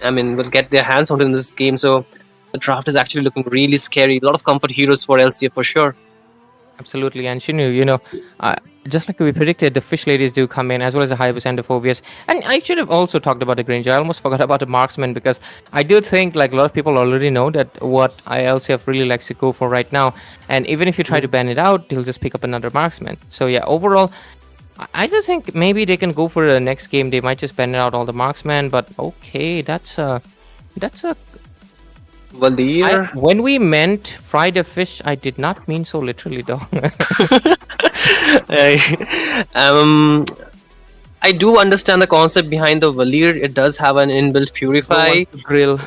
will get their hands on in this game. So the draft is actually looking really scary. A lot of comfort heroes for LCF for sure. Absolutely, and Shinu, just like we predicted, the Fish Ladies do come in, as well as the Hayabusa and the Phobius. And I should have also talked about the Granger. I almost forgot about the Marksman, because I do think like a lot of people already know that what ILCF really likes to go for right now. And even if you try to ban it out, they'll just pick up another Marksman. So yeah, overall, I do think maybe they can go for the next game. They might just ban it out all the Marksman, but okay, that's a Valir. When we meant fry the fish, I did not mean so literally though. I do understand the concept behind the Valir. It does have an inbuilt purify grill.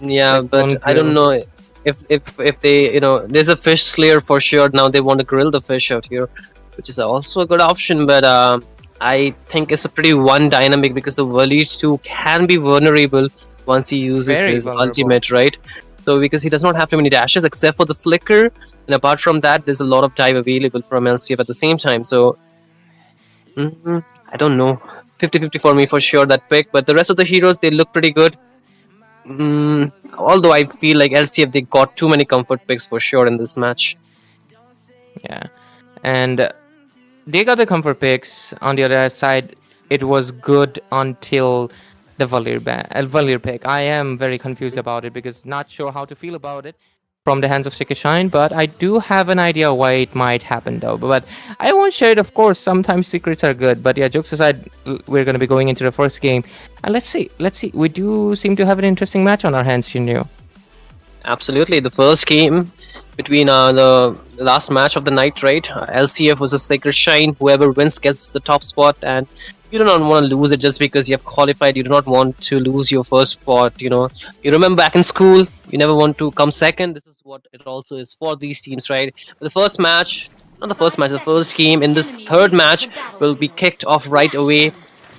Yeah, but I don't know if they there's a fish slayer for sure. Now they want to grill the fish out here, which is also a good option. But I think it's a pretty one dynamic because the Valir too can be vulnerable once he uses his ultimate, right? So because he does not have too many dashes except for the flicker, and apart from that, there's a lot of dive available from LCF at the same time. So I don't know, 50-50 for me for sure, that pick. But the rest of the heroes, they look pretty good. Although I feel like LCF, they got too many comfort picks for sure in this match. Yeah, and they got the comfort picks. On the other side, it was good until the Valir pick. I am very confused about it because not sure how to feel about it from the hands of Sacred Shrine, but I do have an idea why it might happen though. But I won't share it, of course. Sometimes secrets are good. But yeah, jokes aside, we're going to be going into the first game. And let's see. We do seem to have an interesting match on our hands, Shinryu. Absolutely. The first game between the last match of the night, right? LCF versus Sacred Shrine. Whoever wins gets the top spot, and you do not want to lose it just because you have qualified. You do not want to lose your first spot. You remember back in school, you never want to come second. This is what it also is for these teams, right? But the first match, not the first match, the first game in this third match will be kicked off right away.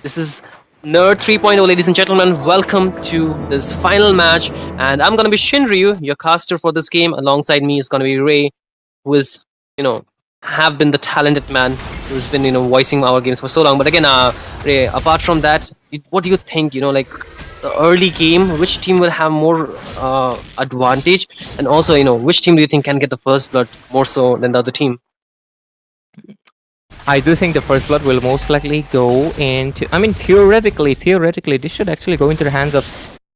This is Nerd 3.0, ladies and gentlemen. Welcome to this final match, and I'm gonna be Shinryu, your caster for this game. Alongside me is gonna be Ray, who is, have been the talented man who's been voicing our games for so long. But again, Ray, apart from that, what do you think? Like the early game, which team will have more advantage, and also which team do you think can get the first blood more so than the other team? I do think the first blood will most likely go into. I mean, theoretically, this should actually go into the hands of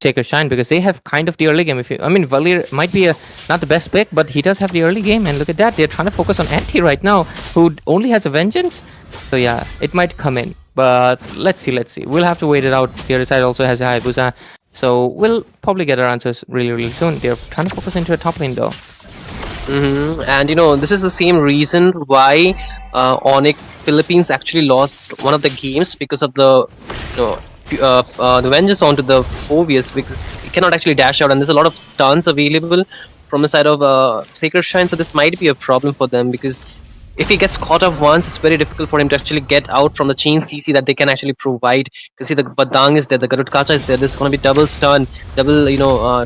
Sacred Shine because they have kind of the early game. Valir might be not the best pick, but he does have the early game, and look at that, they're trying to focus on Anti right now, who only has a Vengeance. So yeah, it might come in, but let's see. We'll have to wait it out. The other side also has a Hayabusa, so we'll probably get our answers really soon. They're trying to focus into a top lane though. And this is the same reason why Onyx Philippines actually lost one of the games because of the the Vengeance onto the Phobius, because he cannot actually dash out, and there's a lot of stuns available from the side of Sacred Shrine, so this might be a problem for them, because if he gets caught up once, it's very difficult for him to actually get out from the chain CC that they can actually provide. Because see, the Badang is there, the Garud Kacha is there, there's going to be double stun, double,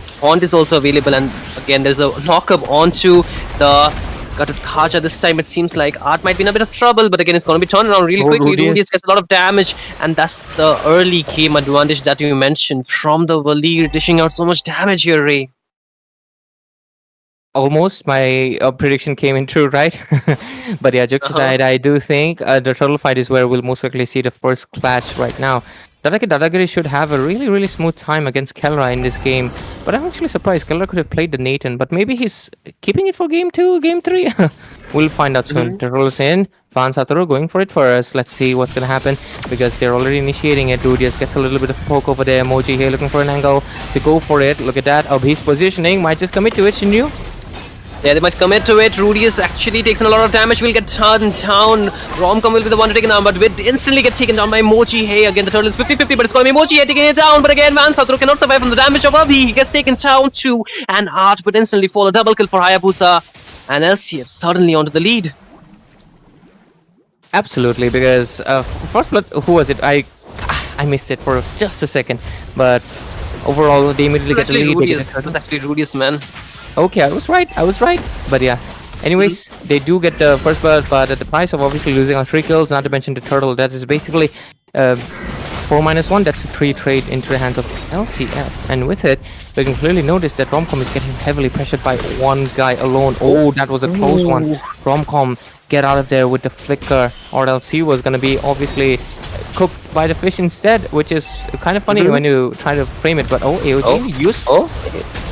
taunt is also available, and again, there's a knockup onto the Garud Kacha. This time it seems like Art might be in a bit of trouble, but again, it's going to be turned around really quickly. Rudius gets a lot of damage, and that's the early game advantage that you mentioned from the Valir, dishing out so much damage here, Ray. Almost my prediction came in true, right? But yeah, jokes aside, I do think the turtle fight is where we'll most likely see the first clash right now. Dadagiri should have a really smooth time against Kelra in this game, but I'm actually surprised. Kelra could have played the Nathan, but maybe he's keeping it for game 2, game 3. We'll find out soon. Turtle's in, Van Satoru going for it first. Let's see what's gonna happen, because they're already initiating it. Rudius gets a little bit of poke over there. Emoji here looking for an angle to go for it. Look at that. Abhi's positioning, might just commit to it. Shinryu. Yeah, they might commit to it. Rudius actually takes in a lot of damage, will get turned down. Romcom will be the one to take it down, but will instantly get taken down by Mochi. Hey, again, the turtle is 50-50, but it's going to be Mochi Hey taking it down. But again, Van Satoru cannot survive from the damage of Abhi. He gets taken down too, and Art would instantly fall. A double kill for Hayabusa, and LCF suddenly onto the lead. Absolutely, because first blood, who was it? I missed it for just a second, but overall, they immediately get the lead. Rudius. It was actually Rudius, man. Okay, I was right. But yeah. Anyways, they do get the first blood, but at the price of obviously losing on 3 kills, not to mention the turtle. That is basically 4-1. That's a 3 trade into the hands of LCF. And with it, we can clearly notice that Romcom is getting heavily pressured by one guy alone. Oh, that was a close one. Romcom, get out of there with the flicker, or else he was going to be obviously cooked by the fish instead, which is kind of funny when you try to frame it. But AOG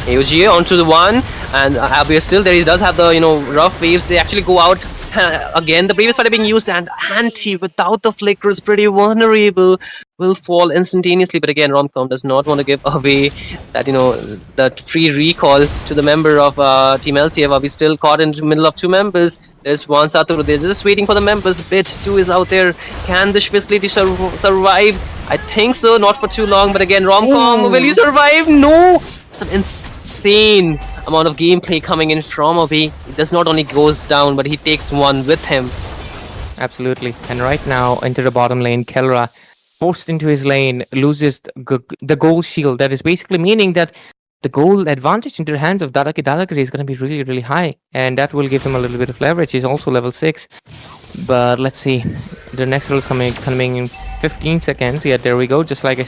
AOG onto the one, and Abhi is still there. He does have the rough waves. They actually go out again. The previous fighter being used, and Anti without the flicker is pretty vulnerable. Will fall instantaneously, but again, Romcom does not want to give away that that free recall to the member of Team LCF. Abhi still caught in the middle of 2 members. There's one Satoru. They're just waiting for the members. Bit 2 is out there. Can this facility survive? I think so. Not for too long, but again, Romcom, will he survive? No. Some insane amount of gameplay coming in from Abhi. It does not only goes down, but he takes one with him. Absolutely. And right now, into the bottom lane, Kelra, forced into his lane, loses the gold shield. That is basically meaning that the gold advantage into the hands of Dadagiri is going to be really high, and that will give him a little bit of leverage. He's also level 6, but let's see. The next rule is coming in 15 seconds. Yeah, there we go. Just like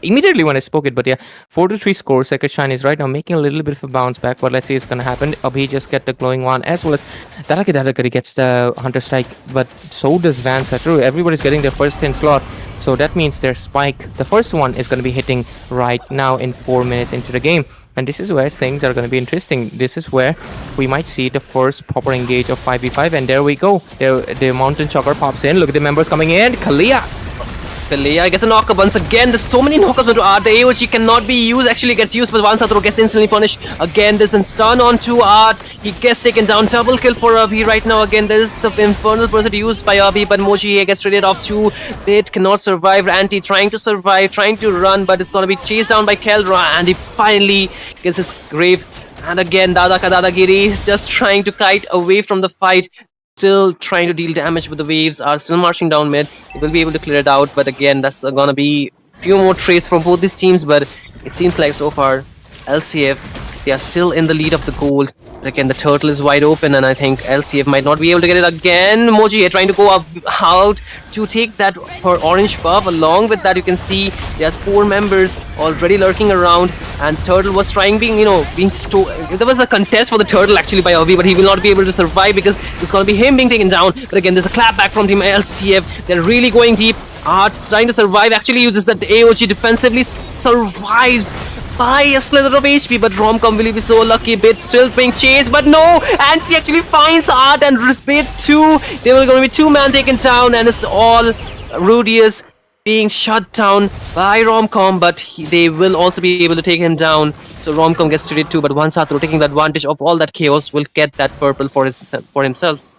immediately when I spoke it, but yeah, 4-3 score. Sacred Shine is right now making a little bit of a bounce back, but let's see what's going to happen. Abhi just get the glowing one, as well as Dadagiri gets the Hunter Strike, but so does Van Satoru. Everybody's getting their first 10 slot. So that means their spike, the first one, is going to be hitting right now in 4 minutes into the game. And this is where things are going to be interesting. This is where we might see the first proper engage of 5v5. And there we go. The Mountain Chugger pops in. Look at the members coming in. Kalia gets a knockup once again. There's so many knockups onto Art. The AOG cannot be used. Actually gets used, but Van Satoru gets instantly punished. Again, there's a stun onto Art. He gets taken down. Double kill for Abhi right now. Again, there's the infernal person used by Abhi, but Mochi gets traded off too. Bit cannot survive. Anti trying to survive, trying to run, but it's going to be chased down by Kelra, and he finally gets his grave. And again, Dadagiri is just trying to kite away from the fight. Still trying to deal damage, with the waves are still marching down mid. He will be able to clear it out, but again, that's gonna be a few more trades from both these teams. But it seems like so far LCF They are still in the lead of the gold. But again, the turtle is wide open, and I think LCF might not be able to get it again. Moji here trying to go up out to take that for orange buff. Along with that, you can see there's 4 members already lurking around, and the turtle was trying there was a contest for the turtle actually by Avi, but he will not be able to survive because it's going to be him being taken down. But again, there's a clap back from team LCF. They're really going deep. Art trying to survive, actually uses that AOG defensively, survives by a slither of HP, but Romcom will be so lucky. Bit still being chased, but no, and he actually finds Art and Bit 2. They were going to be 2 man taken down, and it's all Rudius being shut down by Romcom, but they will also be able to take him down. So Romcom gets treated too, but Vansatro taking the advantage of all that chaos will get that purple for himself.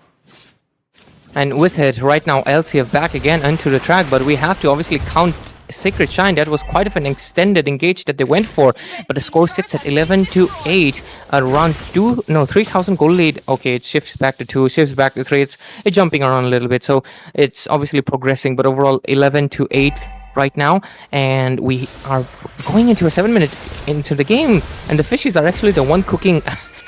And with it, right now, LCF back again onto the track, but we have to obviously count Sacred Shine. That was quite of an extended engage that they went for, but the score sits at 11-8, around 3,000 gold lead. Okay, it shifts back to 2, shifts back to 3. It's jumping around a little bit, so it's obviously progressing, but overall 11-8 right now, and we are going into a 7-minute into the game, and the fishies are actually the one cooking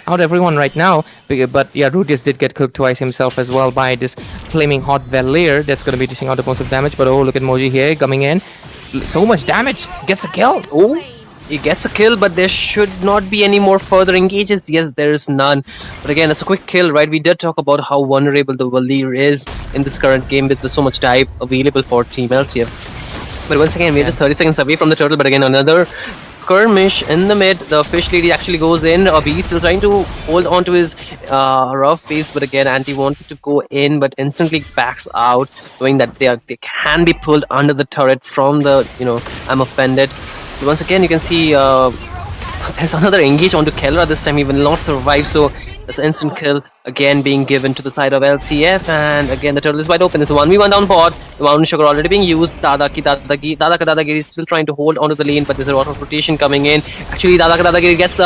out everyone right now. But yeah, Rudius did get cooked twice himself as well by this flaming hot Valier that's going to be dishing out the most of damage. But oh, look at Moji here coming in, so much damage, gets a kill. Oh, he gets a kill, but there should not be any more further engages. Yes, there is none, but again, it's a quick kill, right? We did talk about how vulnerable the Valier is in this current game with so much dive available for team LCF. But once again, we're just 30 seconds away from the turtle. But again, another skirmish in the mid. The fish lady actually goes in. Avi still trying to hold on to his rough face. But again, Anti wanted to go in, but instantly backs out, knowing that they can be pulled under the turret from the, I'm offended. But once again, you can see there's another engage onto Kelra. This time he will not survive. So there's an instant kill again being given to the side of LCF, and again the turtle is wide open. It's a 1v1 down bot. The Mountain Sugar already being used. Dadagiri is still trying to hold onto the lane, but there's a lot of rotation coming in. Actually, Dadagiri gets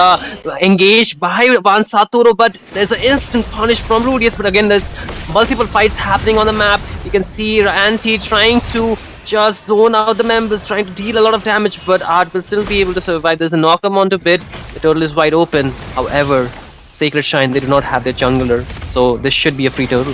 engaged by Vansatoro, but there's an instant punish from Rudius. But again, there's multiple fights happening on the map. You can see Anti trying to just zone out the members, trying to deal a lot of damage, but Art will still be able to survive. There's a knock-up onto Bit. The turtle is wide open. However, Sacred Shine, they do not have their jungler, so this should be a free turtle.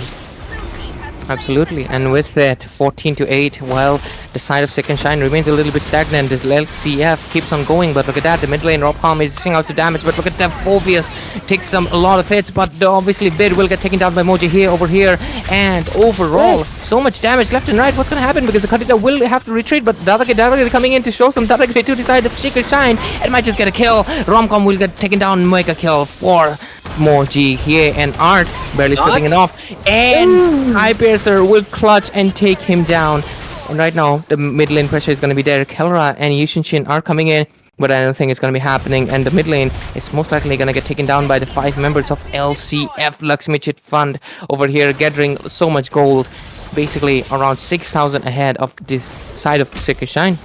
Absolutely, and with that 14-8, well, the side of Sacred Shine remains a little bit stagnant. The LCF keeps on going, but look at that, the mid lane Robcom is dishing out some damage, but look at that, Phobius takes a lot of hits, but obviously Bid will get taken down by Moji here, over here, and overall, so much damage left and right. What's gonna happen? Because the Khadija will have to retreat, but Dadagiri coming in to show some Dadagiri to decide if Sacred Shine, it might just get a kill. Romcom will get taken down, make a kill for Moji here, and Art barely slipping it off, and High Piercer will clutch and take him down. And right now the mid lane pressure is going to be there. Kelra and Yushinshin are coming in, but I don't think it's going to be happening, and the mid lane is most likely going to get taken down by the 5 members of LCF. Lakshmi Chit Fund over here gathering so much gold, basically around 6,000 ahead of this side of Sacred Shine.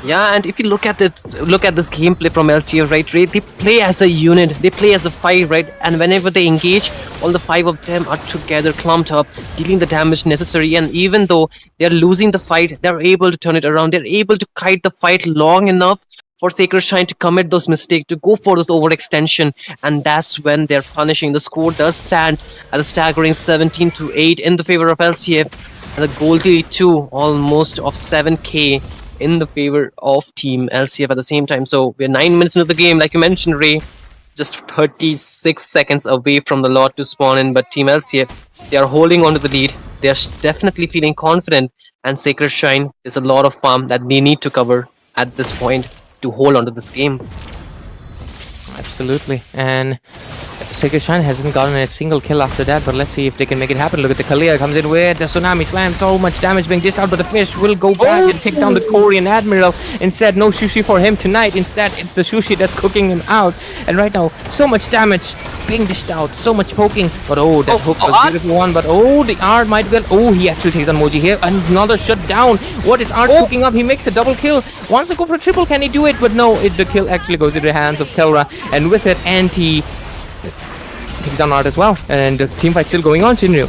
Yeah, and if you look at this gameplay from LCF, right, they play as a unit, they play as a 5, right, and whenever they engage, all the 5 of them are together, clumped up, dealing the damage necessary, and even though they're losing the fight, they're able to turn it around, they're able to kite the fight long enough for Sacred Shine to commit those mistakes, to go for those overextension, and that's when they're punishing. The score does stand at a staggering 17-8 in the favor of LCF, and the gold lead too, almost of 7k in the favor of Team LCF at the same time. So we're 9 minutes into the game, like you mentioned, Ray, just 36 seconds away from the lot to spawn in, but Team LCF, they are holding on to the lead. They are definitely feeling confident, and Sacred Shine is a lot of farm that they need to cover at this point to hold on to this game. Absolutely, and Sacred Shine hasn't gotten a single kill after that, but let's see if they can make it happen. Look at the Kalia comes in with the Tsunami Slam, so much damage being dished out, but the fish will go back and take down the Korean Admiral. Instead, no sushi for him tonight. Instead, it's the sushi that's cooking him out. And right now, so much damage being dished out, so much poking, but that hook was a beautiful one, but the Art might get, he actually takes on Moji here, another shut down. What is Art cooking up? He makes a double kill, wants to go for a triple, can he do it? But no, the kill actually goes into the hands of Kelra, and with it, Anti takes down Art as well, and the team fight still going on, Shinryu.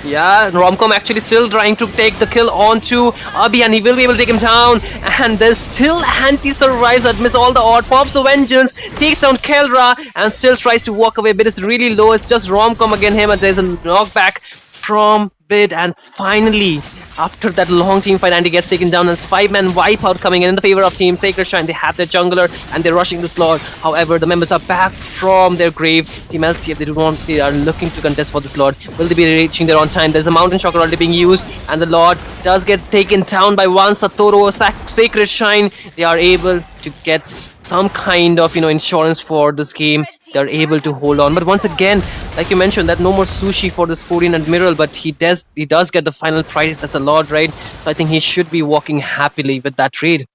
Yeah, Romcom actually still trying to take the kill onto Abhi, and he will be able to take him down. And there's still Anti survives amidst all the odd, pops the vengeance, takes down Kelra, and still tries to walk away. Bid is really low. It's just Romcom again him, and there's a knockback from Bid, and finally, after that long team fight, Andy gets taken down, and it's 5-man wipeout coming in the favor of Team Sacred Shrine. They have their jungler and they're rushing the slot. However, the members are back from their grave. Team LCF, they are looking to contest for the slot. Will they be reaching there on time? There's a Mountain Shocker already being used, and the Lord does get taken down by one Satoru Sacred Shrine. They are able to get some kind of insurance for this game. They're able to hold on, but once again, like you mentioned, that no more sushi for this Korean Admiral, but he does get the final prize. That's a lot, right? So I think he should be walking happily with that trade.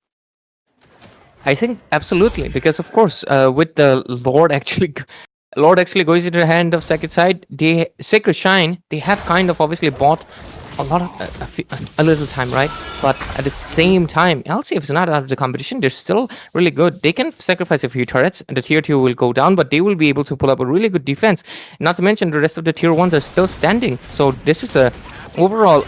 I think absolutely, because of course, with the Lord actually goes into the hand of Sacred Side. Sacred Shine, they have kind of obviously bought a lot of a little time, right? But at the same time, LCF is not out of the competition. They're still really good. They can sacrifice a few turrets, and the tier 2 will go down, but they will be able to pull up a really good defense. Not to mention the rest of the tier 1s are still standing. So this is overall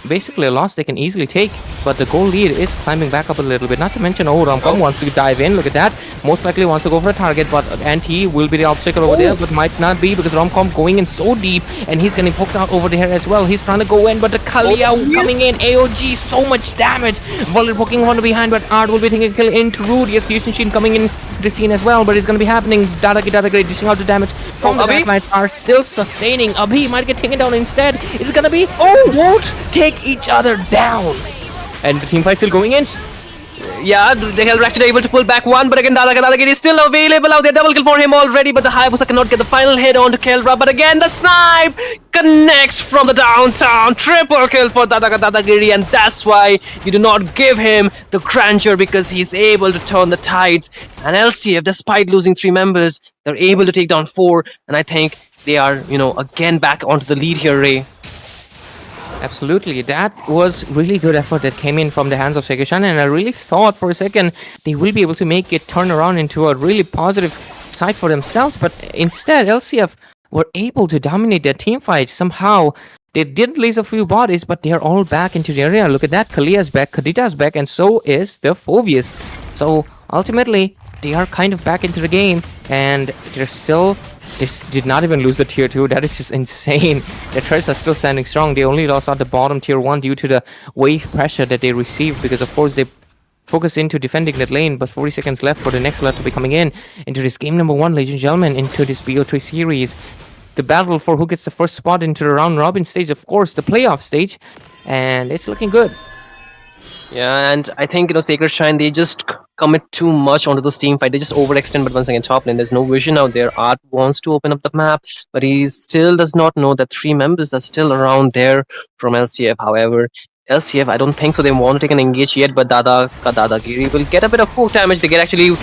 basically a loss they can easily take, but the goal lead is climbing back up a little bit. Not to mention, Romcom wants to dive in. Look at that. Most likely wants to go for a target, but Anti will be the obstacle over there, but might not be, because Romcom going in so deep, and he's getting poked out over there as well. He's trying to go in, but the Kalia coming in. AOG, so much damage. Bullet poking from behind, but Art will be taking a kill into Rude. Yes, Fusion Machine coming in the scene as well, but it's going to be happening. Dadaki dishing out the damage from the backline. Are still sustaining. Abhi might get taken down instead. Is it going to be? Won't take each other down. And the team fight still going in. Yeah, they are actually able to pull back one, but again, Dadaki is still available out there. Double kill for him already, but the Hayabusa cannot get the final hit onto Kelra. But again, the snipe connects from the downtown. Triple kill for Dadagiri, and that's why you do not give him the grandeur, because he's able to turn the tides. And LCF, despite losing 3 members, they're able to take down 4, and I think they are, again back onto the lead here, Ray. Absolutely, that was really good effort that came in from the hands of Sekishan, and I really thought for a second they will be able to make it turn around into a really positive side for themselves, but instead LCF were able to dominate their team fight. Somehow they did lose a few bodies, but they're all back into the area. Look at that, Kalia's back, Kadita's back, and so is the Phobius. So ultimately they are kind of back into the game, and they did not even lose the tier 2. That is just insane. Their turrets are still standing strong. They only lost out the bottom tier 1 due to the wave pressure that they received, because of course they focused into defending that lane, but 40 seconds left for the next alert to be coming in into this game number 1, ladies and gentlemen, into this BO3 series. The battle for who gets the first spot into the round robin stage, of course, the playoff stage, and it's looking good. Yeah, and I think, Sacred Shrine, they just commit too much onto this team fight. They just overextend, but once again, top lane, there's no vision out there. Art wants to open up the map, but he still does not know that 3 members are still around there from LCF. However, LCF, I don't think so. They want to take an engage yet, but Dadagiri will get a bit of poke damage. They get actually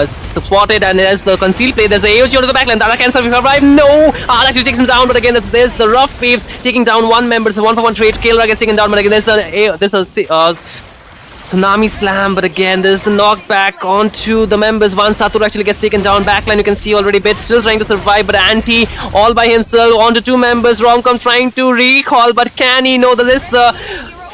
spotted, and there's the concealed play. There's a AOG onto the backline. Dada can survive. No! Actually takes him down, but again, there's the rough waves taking down one member. It's a 1-for-1 trade. Kaelra gets taken down, but again, there's a Tsunami Slam, but again, there's the knockback onto the members. One Satoru actually gets taken down. Backline, you can see already Bit still trying to survive, but Anti all by himself onto 2 members. Romcom trying to recall, but can he? No, this is the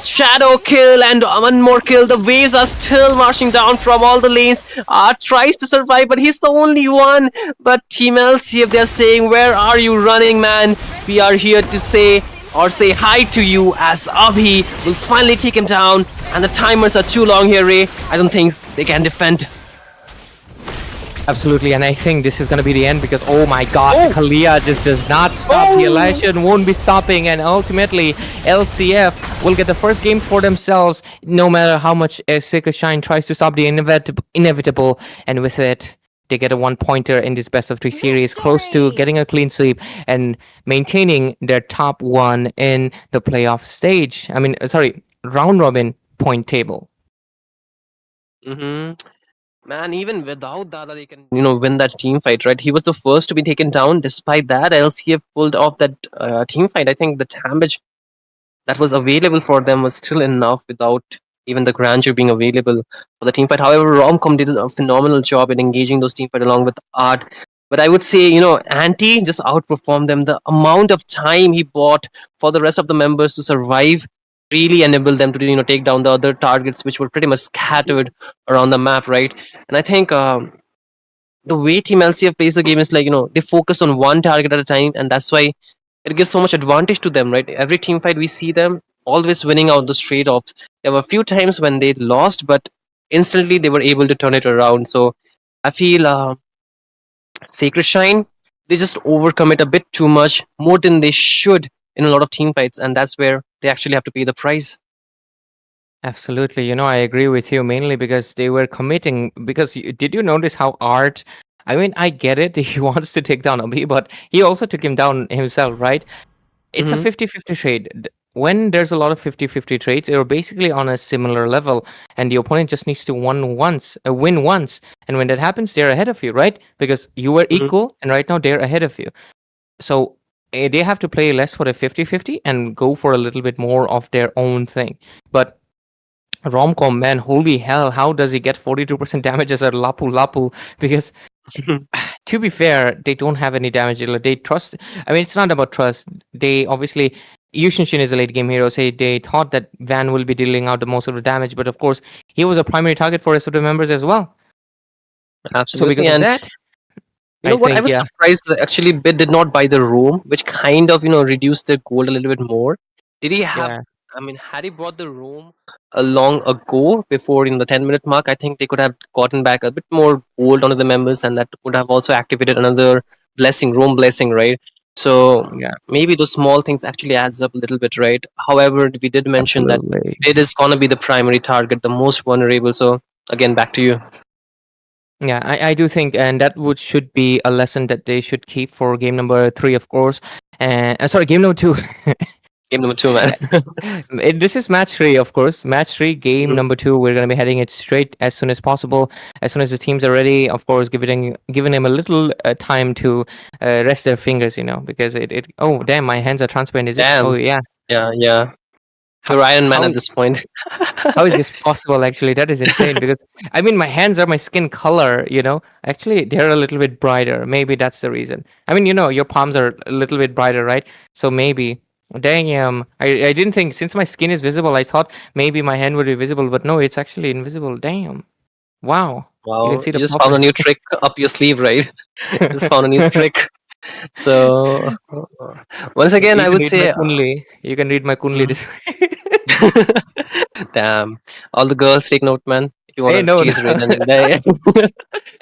shadow kill, and one more kill. The waves are still marching down from all the lanes. Art tries to survive, but he's the only one. But Team LCF, they're saying, where are you running, man? We are here to say hi to you, as Abhi will finally take him down, and the timers are too long here, Ray. I don't think they can defend. Absolutely, and I think this is going to be the end, because oh my god, Kalia just does not stop. The Elysian won't be stopping, and ultimately LCF will get the first game for themselves, no matter how much Sacred Shine tries to stop the inevitable, and with it they get a 1-pointer in this best of 3 series, close to getting a clean sweep and maintaining their top 1 in the playoff stage. Round robin point table. Man, even without Dada, they can, win that team fight, right? He was the first to be taken down. Despite that, LCF pulled off that team fight. I think the damage that was available for them was still enough without even the grandeur being available for the team fight. However, Romcom did a phenomenal job in engaging those team fight along with Art. But I would say, Anti just outperformed them. The amount of time he bought for the rest of the members to survive really enabled them to, take down the other targets, which were pretty much scattered around the map, right? And I think the way Team LCF plays the game is like, they focus on one target at a time, and that's why it gives so much advantage to them, right? Every team fight we see them always winning out the straight offs. There were a few times when they lost, but instantly they were able to turn it around. So I feel Sacred Shine, they just overcome it a bit too much, more than they should in a lot of team fights, and that's where they actually have to pay the price. Absolutely. I agree with you mainly because they were committing. Because did you notice how Art? I mean, I get it. He wants to take down Abi, but he also took him down himself, right? It's a 50-50 trade. When there's a lot of 50-50 trades, you're basically on a similar level, and the opponent just needs to win once. And when that happens, they're ahead of you, right? Because you were equal, and right now they're ahead of you. So they have to play less for the 50-50 and go for a little bit more of their own thing. But Romcom, man, holy hell, how does he get 42% damage as a Lapu Lapu? Because to be fair, they don't have any damage dealer. They trust. I mean, it's not about trust. They obviously, Yushinshin is a late game hero. Say they thought that Van will be dealing out the most of the damage, but of course, he was a primary target for rest of the members as well. Absolutely. So because of that, I was surprised that actually Bid did not buy the room, which kind of reduced their gold a little bit more. Did he have? Yeah. I mean, had he bought the room long ago, before the 10-minute mark, I think they could have gotten back a bit more gold onto the members, and that would have also activated another room blessing, right? So maybe those small things actually adds up a little bit, right? However, we did mention that it is gonna be the primary target, the most vulnerable. So again, back to you. Yeah, I do think, and that should be a lesson that they should keep for game number 3, of course. And sorry, game number 2. Game number 2, man. This is match 3, of course. Match 3, game number 2. We're gonna be heading it straight as soon as possible. As soon as the teams are ready, of course, giving them a little time to rest their fingers, because it. Oh damn, my hands are transparent. Is Damn. it? Oh yeah. Yeah. You're Iron Man at this point. How is this possible? Actually, that is insane. Because I mean, my hands are my skin color. Actually, they're a little bit brighter. Maybe that's the reason. I mean, your palms are a little bit brighter, right? So maybe. Damn, I didn't think, since my skin is visible, I thought maybe my hand would be visible, but no, it's actually invisible. Damn. Wow. You can see you just found a new trick up your sleeve, right? Just found a new trick. So once again, I would say you can read my kunli this way. Damn. All the girls take note, man. If you want to cheese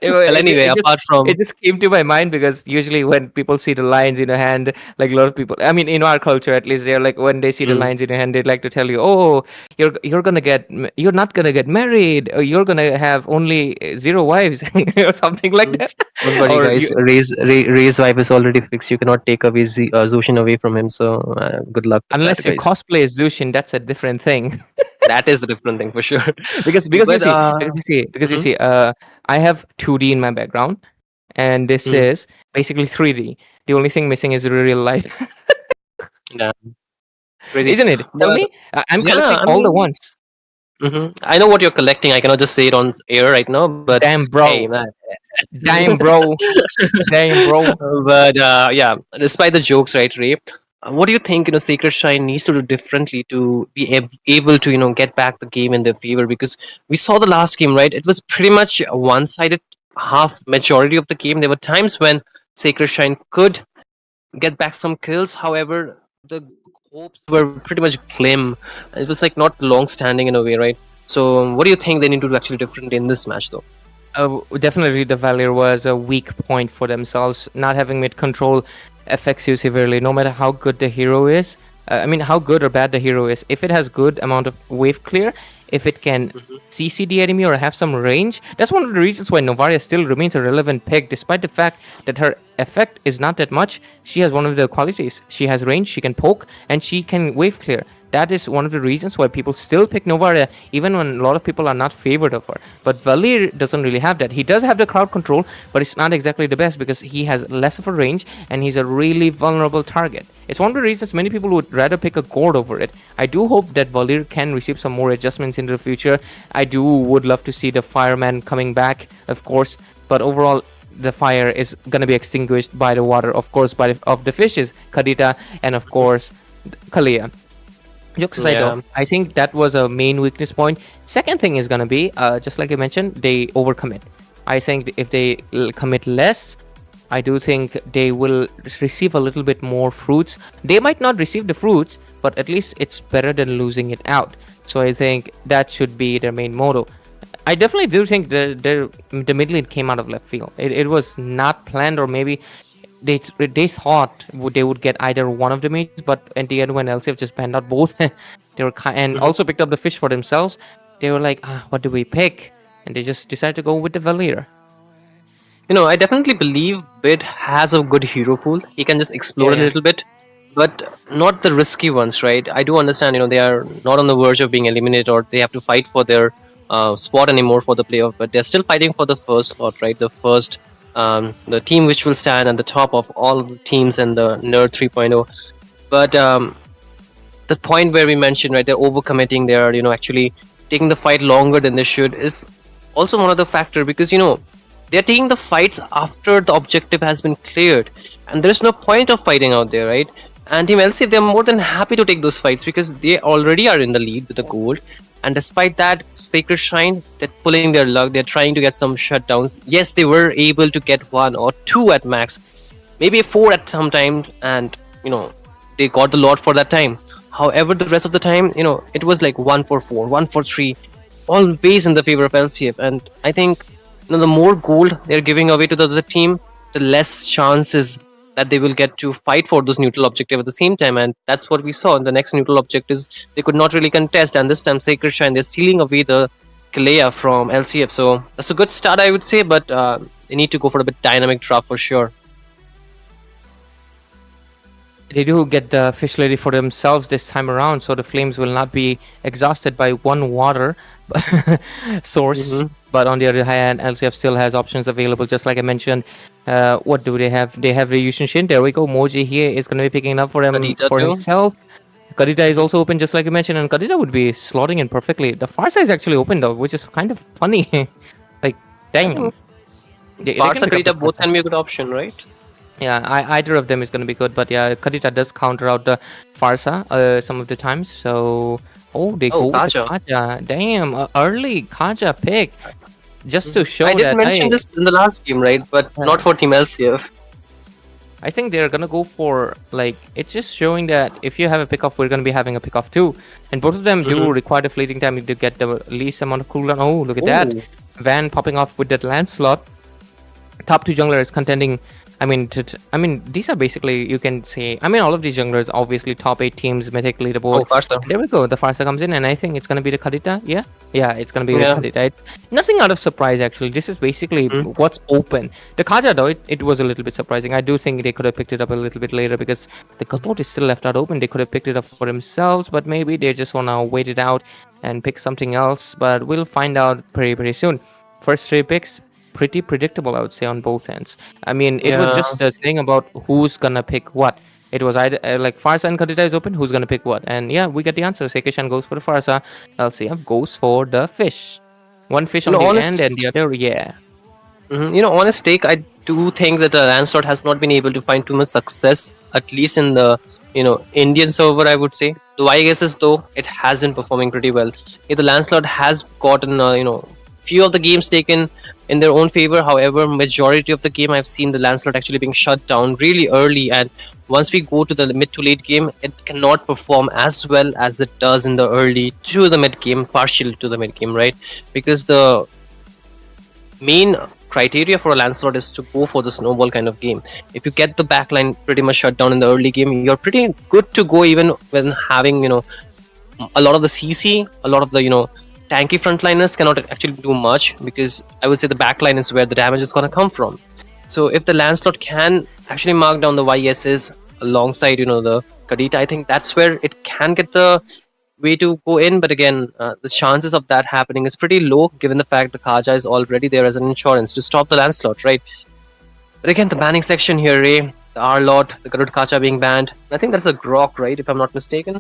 well, anyway, apart from it just came to my mind because usually when people see the lines in a hand, like a lot of people, I mean, in our culture at least, they're like, when they see the lines in a hand, they'd like to tell you, oh, you're not gonna get married, or you're gonna have only 0 wives, or something like that. Don't worry, guys. Ray's wife is already fixed. You cannot take away Zushin away from him. So good luck. Unless you cosplay Zushin, that's a different thing. That is a different thing for sure. Because you see, I have 2D in my background, and this is basically 3D. The only thing missing is real life. Yeah. Crazy. Isn't it? Tell me. I'm collecting all the ones. I know what you're collecting. I cannot just say it on air right now, but damn, bro. Hey, man. Damn, bro. Damn, bro. But yeah, despite the jokes, right, Ray? What do you think Sacred Shine needs to do differently to be able to get back the game in their favor? Because we saw the last game, right? It was pretty much a one-sided half majority of the game. There were times when Sacred Shine could get back some kills. However, the hopes were pretty much glim. It was like not long-standing in a way, right? So what do you think they need to do actually different in this match, though? Definitely the Valir was a weak point for themselves. Not having mid control affects you severely, no matter how good the hero is. I mean, how good or bad the hero is. If it has good amount of wave clear, if it can CC the enemy or have some range, that's one of the reasons why Novaria still remains a relevant pick, despite the fact that her effect is not that much. She has one of the qualities. She has range, she can poke, and she can wave clear. That is one of the reasons why people still pick Novaria, even when a lot of people are not favored of her. But Valir doesn't really have that. He does have the crowd control, but it's not exactly the best because he has less of a range and he's a really vulnerable target. It's one of the reasons many people would rather pick a Gord over it. I do hope that Valir can receive some more adjustments in the future. I would love to see the Fireman coming back, of course, but overall, the fire is gonna be extinguished by the water, of course, of the fishes, Kadita, and of course, Kalia. Jokes aside, though, I think that was a main weakness point. Second thing is gonna be, just like you mentioned, they overcommit. I think if they commit less, I do think they will receive a little bit more fruits. They might not receive the fruits, but at least it's better than losing it out. So I think that should be their main motto. I definitely do think the mid lane came out of left field. It was not planned, or maybe they thought they would get either one of the mages, but at the end when LCF just banned out both, they were and also picked up the fish for themselves. They were like, what do we pick? And they just decided to go with the Valir. I definitely believe Bid has a good hero pool. He can just explore a little bit, but not the risky ones, right? I do understand, they are not on the verge of being eliminated, or they have to fight for their spot anymore for the playoff, but they're still fighting for the first slot, right? The first, the team which will stand at the top of all the teams in the Nerd 3.0. But the point where we mentioned, right, they're overcommitting, they're, actually taking the fight longer than they should, is also one of the factor, because, they're taking the fights after the objective has been cleared, and there's no point of fighting out there, right? And Team LCF, they're more than happy to take those fights because they already are in the lead with the gold. And despite that, Sacred Shrine, they're pulling their luck. They're trying to get some shutdowns. Yes, they were able to get 1 or 2 at max, maybe 4 at some time, and they got the lot for that time. However, the rest of the time, it was like 1 for 4, 1 for 3, always in the favor of LCF. And I think the more gold they're giving away to the other team, the less chances that they will get to fight for those neutral objective at the same time. And that's what we saw in the next neutral objectives. They could not really contest, and this time Sacred Shrine, they're stealing away the Kalea from LCF. So that's a good start, I would say, but they need to go for a bit dynamic draft for sure. They do get the fish lady for themselves this time around, so the flames will not be exhausted by one water source. But on the other hand, LCF still has options available, just like I mentioned. What do they have? They have Ryushin Shin. There we go. Moji here is going to be picking up for him for himself. Kadita is also open, just like you mentioned, and Kadita would be slotting in perfectly. The far side is actually open though, which is kind of funny. Like, dang. Farsa Kadita both can be a good option, right? Yeah, either of them is going to be good, but yeah, Kadita does counter out the Farsa some of the times. So, they go with the Kaja. Damn, early Kaja pick. Just to show that... I did mention this in the last game, right? But not for Team LCF. I think they're going to go for, like, it's just showing that if you have a pick-off, we're going to be having a pick-off too. And both of them do require the fleeting time to get the least amount of cooldown. Oh, look at that. Van popping off with that Lancelot. Top 2 jungler is contending... I mean, these are basically, you can say, all of these junglers, obviously top 8 teams, Mythic leaderboard. There we go, the Farsa comes in, and I think it's going to be the Kadita. Yeah, it's going to be the Kadita. Nothing out of surprise, actually. This is basically what's open. The Kaja, though, it was a little bit surprising. I do think they could have picked it up a little bit later because the Galbot is still left out open. They could have picked it up for themselves, but maybe they just want to wait it out and pick something else. But we'll find out pretty soon. First 3 picks. Pretty predictable, I would say, on both ends. It was just a thing about who's gonna pick what. It was either like Farsa and Kadita is open, who's gonna pick what? And yeah, we get the answer. Sekishan goes for the Farsa, LCF goes for the fish. One fish on the end and the other, Honest take, I do think that the Lancelot has not been able to find too much success, at least in the Indian server, I would say. The YSS, though, it has been performing pretty well. The Lancelot has gotten few of the games taken in their own favor. However, majority of the game I've seen the Lancelot actually being shut down really early, and once we go to the mid to late game, it cannot perform as well as it does in the early to the mid game, partial to the mid game, right? Because the main criteria for a Lancelot is to go for the snowball kind of game. If you get the backline pretty much shut down in the early game, you're pretty good to go even when having a lot of the CC, a lot of the tanky frontliners cannot actually do much, because I would say the backline is where the damage is going to come from. So if the Lancelot can actually mark down the YSs alongside the Kadita, I think that's where it can get the way to go in. But again, the chances of that happening is pretty low, given the fact the Kaja is already there as an insurance to stop the Lancelot, right? But again, the banning section here, the Arlot, the Garud Kacha being banned. I think that's a Grok, right, if I'm not mistaken.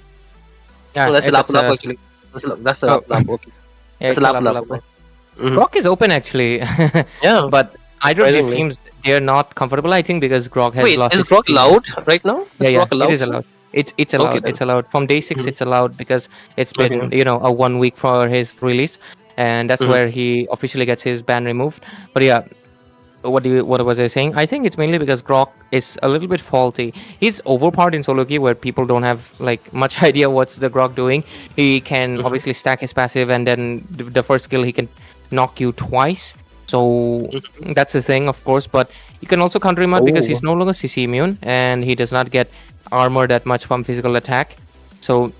Yeah, that's a Lapu actually. That's a Lapu, okay. Yeah, that's a Lapu. Grok is open, actually. Yeah. But either of these teams, they're not comfortable, I think, because Grog has Wait, lost is his Grog team. allowed right now? Yeah, Is yeah, Grog allowed? it is sir? allowed. It's allowed. then. It's allowed. From day 6, Mhm. it's allowed because it's been Okay. a 1 week for his release, and that's Mhm. where he officially gets his ban removed. But yeah, what was I saying? I think it's mainly because Grok is a little bit faulty. He's overpowered in solo queue where people don't have like much idea what's the Grok doing. He can obviously stack his passive, and then the first skill he can knock you twice. So that's the thing, of course. But you can also counter him out because he's no longer CC immune, and he does not get armor that much from physical attack. So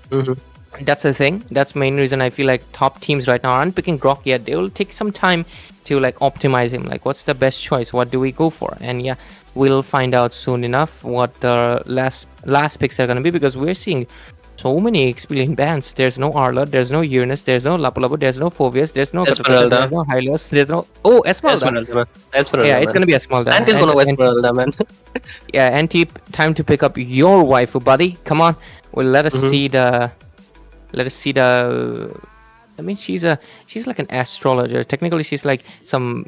that's the thing. That's the main reason I feel like top teams right now aren't picking Grok yet. They will take some time to like optimize him. Like, what's the best choice? What do we go for? And yeah, we'll find out soon enough what the last picks are gonna be, because we're seeing so many XP bans. There's no Arla, there's no Uranus, there's no Lapu-Lapu, there's no Phobius, there's no Esmeralda. there's no Hylios, there's no Esmeralda. Esmeralda, Yeah, it's man. gonna be Esmeralda. And it's gonna Esmeralda, man. Yeah, and time to pick up your waifu, buddy. Come on. Well, let us see the. I mean, she's like an astrologer. Technically, she's like some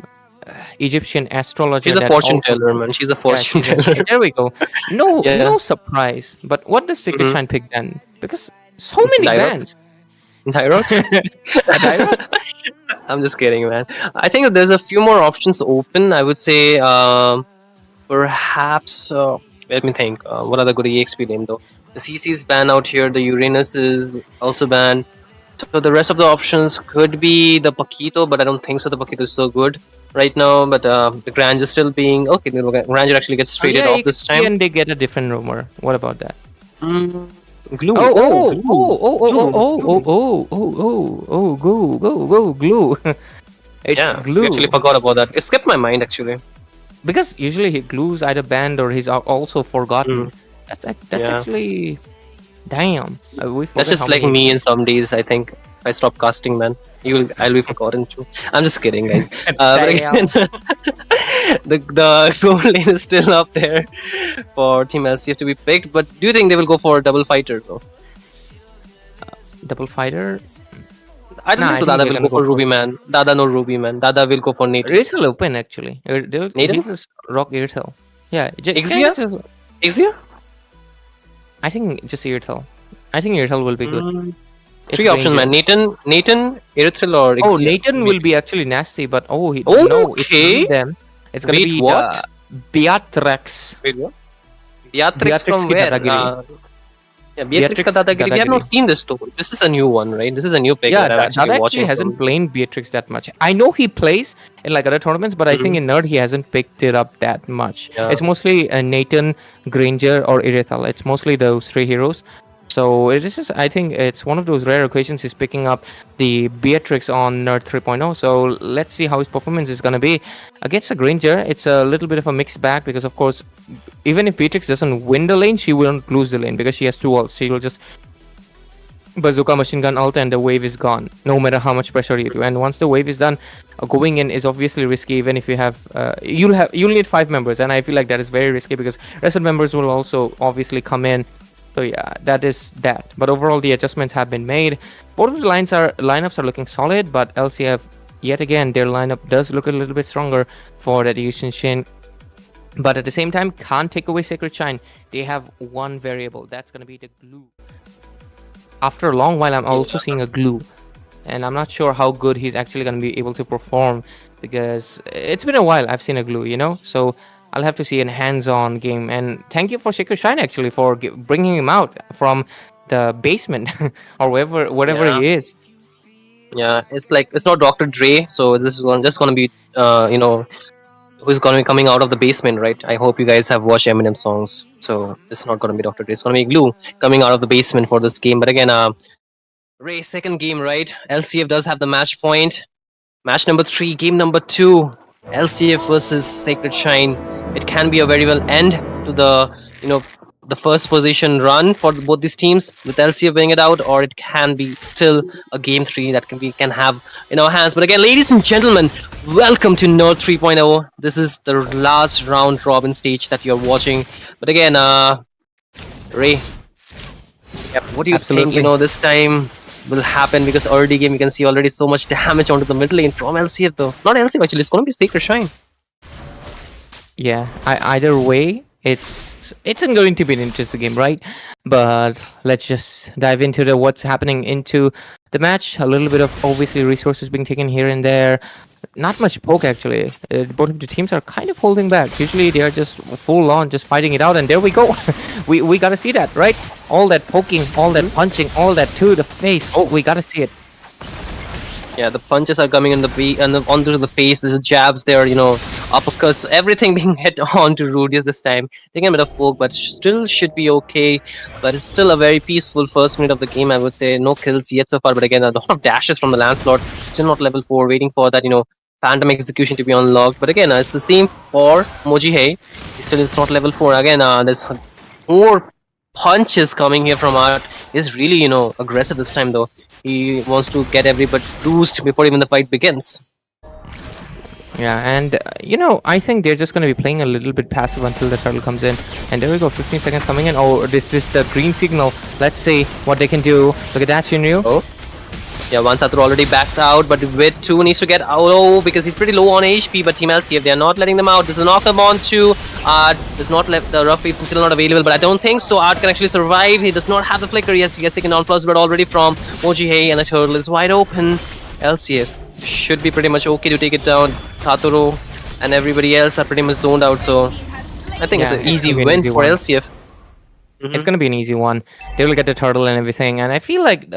Egyptian astrologer. She's a that fortune also- teller, man. She's a Yeah, fortune she's a- teller. there we go. No, Yeah. no surprise. But what does Secret Shine pick then? Because so many Dyrox? bands. Dyrox? I'm just kidding, man. I think that there's a few more options open. I would say perhaps. Let me think. What are the good EXP name though? The CC is banned out here. The Uranus is also banned. So the rest of the options could be the Paquito, but I don't think so. The Paquito is so good right now. But the Granger still being okay. The Granger actually gets traded off this time. And they get a different rumor. What about that? Glue. Glue. It's Yeah, glue. I actually forgot about that. It skipped my mind actually. Because usually he glues either banned or he's also forgotten. That's Yeah. actually damn. We That's forget just how like many- me in some days. I think if I stop casting, man, I'll be forgotten too. I'm just kidding, guys. But again, the gold lane is still up there for Team LCF to be picked. But do you think they will go for double fighter though? Double fighter. I don't think so. Dada will go for Ruby man. Dada no Ruby man. Dada will go for native. Irithel open actually. Native? He'll just rock Irithel. Yeah. Ixia? Ixia? I think just Irithel. I think Irithel will be good. It's Three options, Ranger. man. Nathan, Erythril, or Ixia. Oh, Nathan will be actually nasty, but no, it's Okay. not them. It's gonna Wait, be what? Beatrix. Wait, what? Beatrix Beatrix from ki where? Dadagiri. Yeah, Beatrix ka Dadagiri. We have not seen this though. This is a new one, right? This is a new pick Yeah, that I'm Dada actually watching. hasn't played Beatrix that much. I know he plays in like other tournaments, but I think in Nerd he hasn't picked it up that much. Yeah. It's mostly Nathan, Granger, or Irithel. It's mostly those three heroes. So it is just, I think it's one of those rare occasions he's picking up the Beatrix on Nerd 3.0. So let's see how his performance is going to be. Against the Granger, it's a little bit of a mixed bag because, of course, even if Beatrix doesn't win the lane, she won't lose the lane because she has two ults. She will just bazooka machine gun ult and the wave is gone, no matter how much pressure you do. And once the wave is done, going in is obviously risky. Even if you have, you'll need 5 members, and I feel like that is very risky because rest of members will also obviously come in. So yeah, that is that. But overall, the adjustments have been made. Both of the lineups are looking solid, but LCF yet again their lineup does look a little bit stronger for that Yushin Shin. But at the same time, can't take away Sacred Shine. They have one variable. That's gonna be the glue. After a long while, I'm also seeing a glue, and I'm not sure how good he's actually gonna be able to perform because it's been a while I've seen a glue, you know. So I'll have to see a hands-on game. And thank you for Sacred Shine actually for bringing him out from the basement or whatever he is. Yeah, it's like it's not Dr. Dre, so this is just gonna be who's gonna be coming out of the basement, right? I hope you guys have watched Eminem songs, so it's not gonna be Dr. Dre. It's gonna be Glue coming out of the basement for this game. But again, Ray, second game, right? LCF does have the match point. Match number 3, game number 2. LCF versus Sacred Shine. It can be a very well end to the first position run for both these teams with LCF winning it out, or it can be still a game 3 that we can have in our hands. But again, ladies and gentlemen, welcome to Nerd 3.0. This is the last round robin stage that you're watching. But again, Ray, what do you think this time will happen? Because early game you can see already so much damage onto the mid lane from LCF though. Not LCF actually, it's gonna be Sacred Shine. Yeah, either way, it's going to be an interesting game, right? But let's just dive into the what's happening into the match. A little bit of obviously resources being taken here and there. Not much poke actually. Both of the teams are kind of holding back. Usually they are just full on, just fighting it out. And there we go. we gotta see that, right? All that poking, all that punching, all that to the face. Oh, we gotta see it. Yeah, the punches are coming in onto the face. There's jabs there, uppercuts, everything being hit onto Rudius this time. Taking a bit of poke, but still should be okay. But it's still a very peaceful first minute of the game, I would say. No kills yet so far, but again, a lot of dashes from the Lancelot. Still not level 4, waiting for that, Phantom Execution to be unlocked. But again, it's the same for Mojihei. He still is not level 4. Again, there's more punches coming here from Art. He's really, aggressive this time though. He wants to get everybody bruised before even the fight begins. Yeah, and I think they're just going to be playing a little bit passive until the turtle comes in. And there we go, 15 seconds coming in. Oh, this is the green signal. Let's see what they can do. Look at that, Shinryu. Oh. Yeah, one Satoru already backs out, but Wit 2 needs to get out because he's pretty low on HP. But Team LCF, they are not letting them out. This is a knock them on to Art. Does not left the rough waves still not available, but I don't think so. Art can actually survive. He does not have the flicker. Yes, he gets taken down plus, but already from Mojihei, and the turtle is wide open. LCF should be pretty much okay to take it down. Satoru and everybody else are pretty much zoned out, so I think it's an easy win for LCF. It's going to be an easy one. They will get the turtle and everything, and I feel like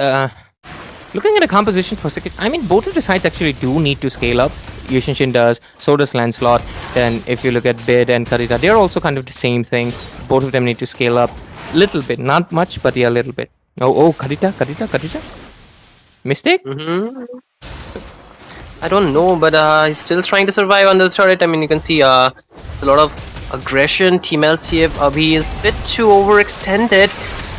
looking at the composition for Secret, I mean, both of the sides actually do need to scale up. Yushinshin does, so does Lancelot. Then if you look at Bid and Karita, they're also kind of the same thing. Both of them need to scale up little bit, not much, but yeah, a little bit. Oh, Karita. Mistake? I don't know, but he's still trying to survive under the turret. I mean, you can see a lot of aggression. Team LCF, Abhi is a bit too overextended.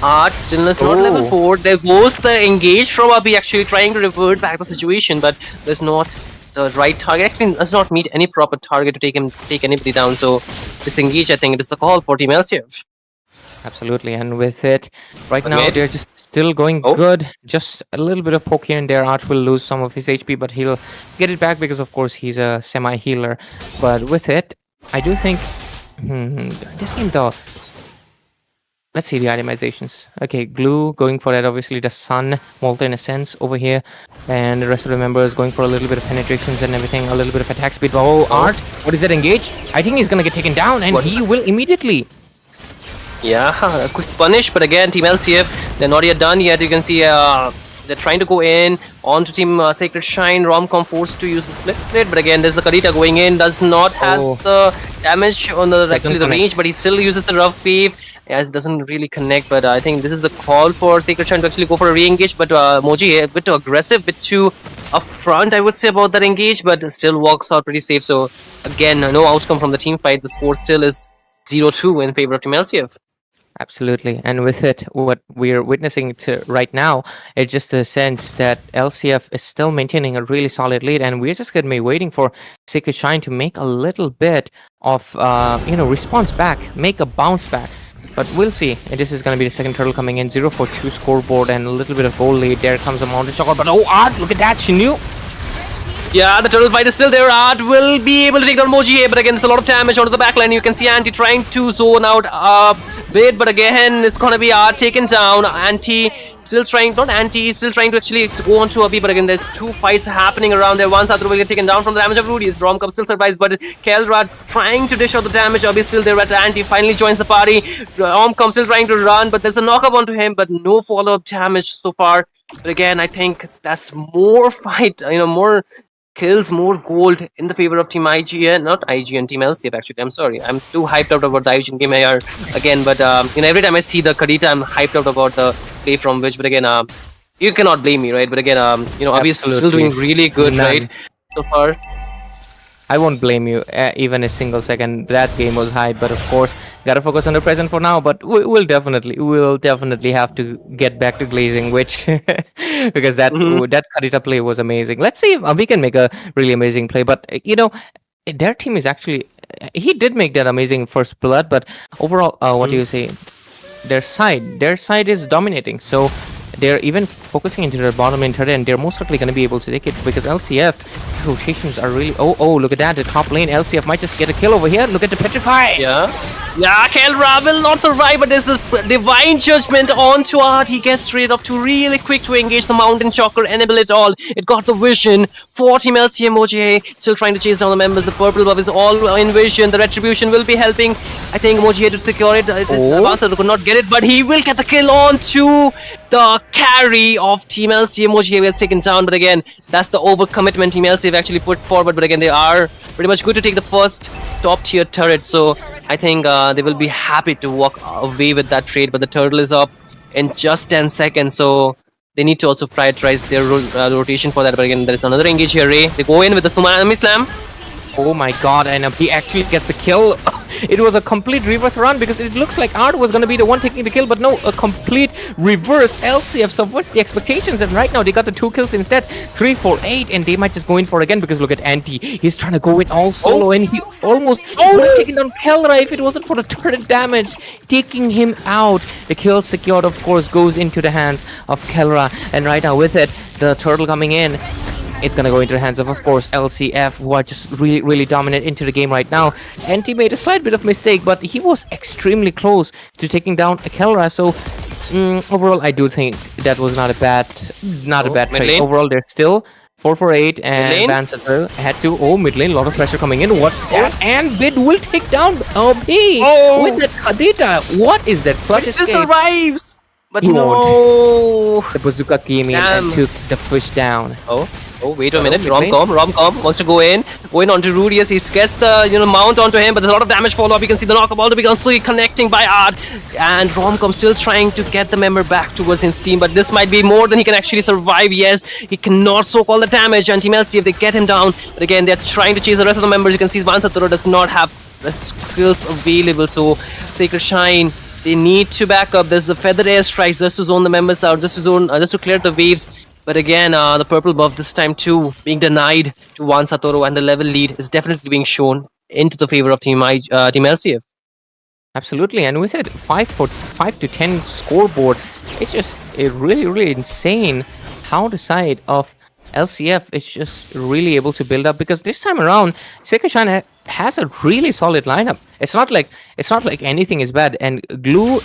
Art stillness not level 4. There goes the engage from Abhi, actually trying to revert back the situation, but there's not the right target. Actually does not meet any proper target to take anybody down. So disengage, I think it is the call for Team LCF. Absolutely, and with it right now they're just still going good. Just a little bit of poke here and there. Art will lose some of his HP, but he'll get it back because of course he's a semi-healer. But with it, I do think this game though. Let's see the itemizations. Okay, Glue going for that, obviously the Sun, Molten Essence over here. And the rest of the members going for a little bit of penetrations and everything, a little bit of attack speed. Oh, Art, what is that, engage? I think he's gonna get taken down and he will immediately. Yeah, a quick punish, but again, Team LCF, they're not yet done yet. You can see they're trying to go in onto Team Sacred Shine. Romcom forced to use the split blade, but again, there's the Karita going in, does not has the damage on the range, but he still uses the rough wave. Yes, it doesn't really connect, but I think this is the call for Sacred Shine to actually go for a re-engage, but Moji a bit too aggressive, bit too upfront, I would say, about that engage, but still walks out pretty safe. So again, no outcome from the team fight. The score still is 0-2 in favor of Team LCF. Absolutely, and with it, what we're witnessing right now, it's just a sense that LCF is still maintaining a really solid lead, and we're just going to be waiting for Sacred Shine to make a little bit of, response back, make a bounce back. But we'll see. And this is going to be the second turtle coming in. 0-4-2 scoreboard and a little bit of goal lead. There comes a mountain chocolate. But Art, look at that, Shinryu. Yeah, the turtle fight is still there. Art will be able to take down Moji, but again, there's a lot of damage onto the backline. You can see Anti trying to zone out a bit, but again, it's gonna be Art taken down. Anti still trying, not Anti, still trying to actually go on to Abhi, but again, there's two fights happening around there. One Satoru will get taken down from the damage of Rudy's. Romcom still survives, but Kelrad trying to dish out the damage. Abhi still there, but Anti finally joins the party. Romcom still trying to run, but there's a knockup onto him, but no follow-up damage so far. But again, I think that's more fight, more kills, more gold in the favor of Team IGN, not IGN, Team LCF actually. I'm sorry, I'm too hyped out about the IGN game here again, but every time I see the Karita, I'm hyped out about the play from which, but again, you cannot blame me, right? But again, Abhi is still doing really good, right? So far. I won't blame you even a single second. That game was hype, but of course, gotta focus on the present for now. But we'll definitely have to get back to glazing, which because that Karita play was amazing. Let's see if we can make a really amazing play. But their team is actually he did make that amazing first blood, but overall, what do you say? Their side is dominating. So they're even focusing into their bottom lane turret, and they're most likely going to be able to take it because LCF rotations are really... Oh, look at that. The top lane, LCF might just get a kill over here. Look at the Petrify. Yeah, Kelra will not survive, but there's a divine judgment onto Art. He gets straight up to really quick to engage the Mountain Shocker, enable it all. It got the vision for Team LCM. Moji still trying to chase down the members. The purple buff is all in vision. The retribution will be helping. I think Moji to secure it. Avancer could not get it, but he will get the kill onto the carry of Team LCM. Moji gets taken down, but again, that's the overcommitment Team LCM actually put forward. But again, they are pretty much good to take the first top tier turret. So I think they will be happy to walk away with that trade, but the turtle is up in just 10 seconds, so they need to also prioritize their rotation for that. But again, there is another engage here, Ray. They go in with the Tsunami Slam. Oh my god, and he actually gets the kill. It was a complete reverse run because it looks like Art was going to be the one taking the kill, but no, a complete reverse. LCF subverts the expectations, and right now they got the 2 kills instead. 3, 4, 8, and they might just go in for it again because look at Anti. He's trying to go in all solo, and he almost would have taken down Kelra if it wasn't for the turret damage, taking him out. The kill secured, of course, goes into the hands of Kelra, and right now with it, the turtle coming in, it's gonna go into the hands of course, LCF, who are just really dominant into the game right now. NT made a slight bit of mistake, but he was extremely close to taking down Kelra. So overall, I do think that was not a bad trade. Overall, they're still 4-4-8, and Vance as well had to. Mid lane, a lot of pressure coming in. What's that? And Bid will take down OP with that Kadita. What is that clutch escape? It survives, but he no. Won't. The bazooka came in and took the fish down. Oh, wait a minute. Romcom wants to go in. Going on to Rudius. He gets the mount onto him, but there's a lot of damage follow up. You can see the knockup all to be connecting by Art. And Romcom still trying to get the member back towards his team, but this might be more than he can actually survive. Yes, he cannot soak all the damage. And Team LC, if they get him down, but again, they're trying to chase the rest of the members. You can see Vansatoro does not have the skills available. So Sacred Shine, they need to back up. There's the feather airstrikes just to zone the members out, just to clear the waves. But again, the purple buff this time too being denied to Juan Satoru, and the level lead is definitely being shown into the favor of Team LCF. Absolutely, and with it 5 to 10 scoreboard, it's just really insane how the side of LCF is just really able to build up, because this time around Sekishan has a really solid lineup. It's not like anything is bad, and Glue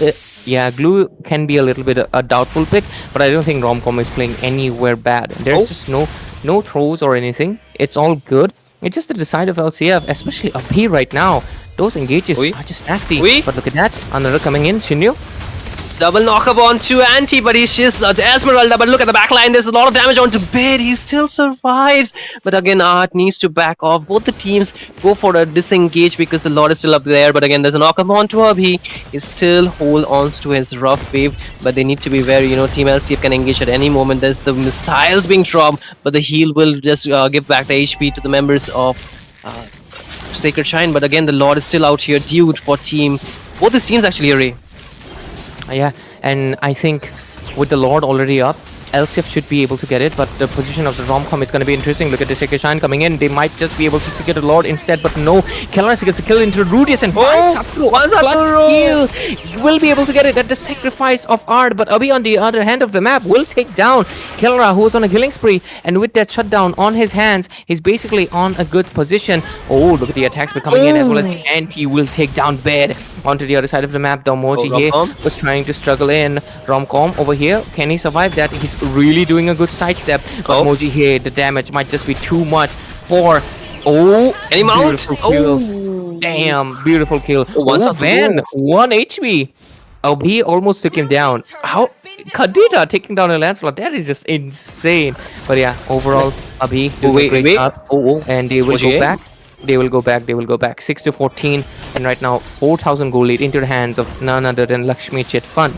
Glue can be a little bit a doubtful pick, but I don't think Romcom is playing anywhere bad. There's just no throws or anything. It's all good. It's just the side of LCF, especially up here right now. Those engages are just nasty. But look at that, another coming in, Shinryu. Double knockup onto Anti, but he's just Esmeralda. But look at the backline, there's a lot of damage onto Bid. He still survives. But again, Art needs to back off. Both the teams go for a disengage because the Lord is still up there. But again, there's a knockup onto Abhi. He still hold on to his rough wave. But they need to be wary. Team LCF can engage at any moment. There's the missiles being dropped, but the heal will just give back the HP to the members of Sacred Shrine. But again, the Lord is still out here, dude, for both these teams actually, Ray. Yeah, and I think with the Lord already up, LCF should be able to get it, but the position of the Romcom is going to be interesting. Look at the Sacred Shine coming in. They might just be able to secure the Lord instead, but no. Kelras gets a kill into Rudius, and Vansatoro will be able to get it at the sacrifice of Art, but Abhi on the other hand of the map will take down Kelra, who is on a killing spree, and with that shutdown on his hands, he's basically on a good position. Look at the attacks coming in, as well as the Anti will take down Bed onto the other side of the map. Domoji here was trying to struggle in. Romcom over here, can he survive that? He's really doing a good sidestep, but Moji here, the damage might just be too much for any mount. Damn, beautiful kill. Van 1 HP. He almost took him down. How Kadita taking down a Lancelot, that is just insane. But yeah, overall Abhi doing a great job. And they will go back. They will go back 6 to 14, and right now 4,000 gold lead into the hands of none other than Lakshmi Chit Fun.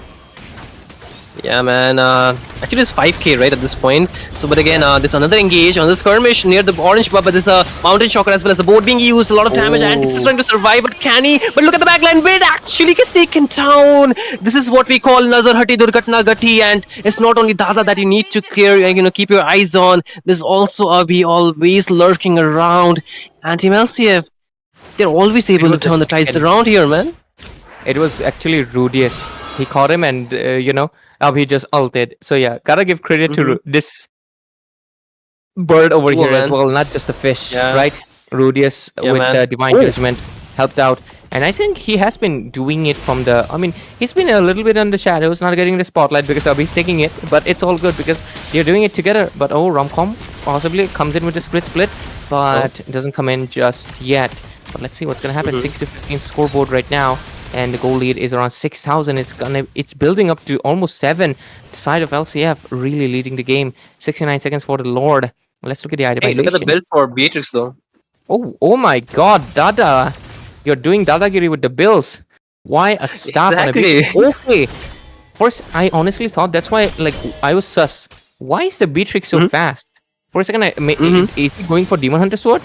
Yeah, man. Actually, it's 5k right at this point. So, but again, there's another engage on the skirmish near the orange buff, but there's a mountain shocker as well as the board being used. A lot of damage, and it's still trying to survive. But can he? But look at the backline. Bid actually gets taken down. This is what we call Nazar Hati Durgatna Gati, and it's not only Dada that you need to clear, keep your eyes on. There's also Abhi always lurking around. And Team LCF, they're always able to turn the tides around here, man. It was actually Rudius. He caught him, and he just ulted. So yeah, gotta give credit to this bird over Cool, here as man. well, not just a fish, Yeah. right? Rudius Yeah, with man. the Divine Oh. Judgment helped out. And I think he has been doing it from the... I mean, he's been a little bit in the shadows, not getting the spotlight because Abhi's taking it. But it's all good because they're doing it together. But Romcom possibly comes in with a split. But it doesn't come in just yet. But let's see what's going to happen. 6-15 scoreboard right now. And the goal lead is around 6,000. It's building up to almost 7. The side of LCF really leading the game. 69 seconds for the Lord. Let's look at the itemization. Hey, look at the build for Beatrix though. Oh my god, Dada. You're doing Dadagiri with the bills. Why a staff on a Beatrix? Okay. First, I honestly thought that's why, like, I was sus. Why is the Beatrix so fast? For a second, is he going for Demon Hunter Sword?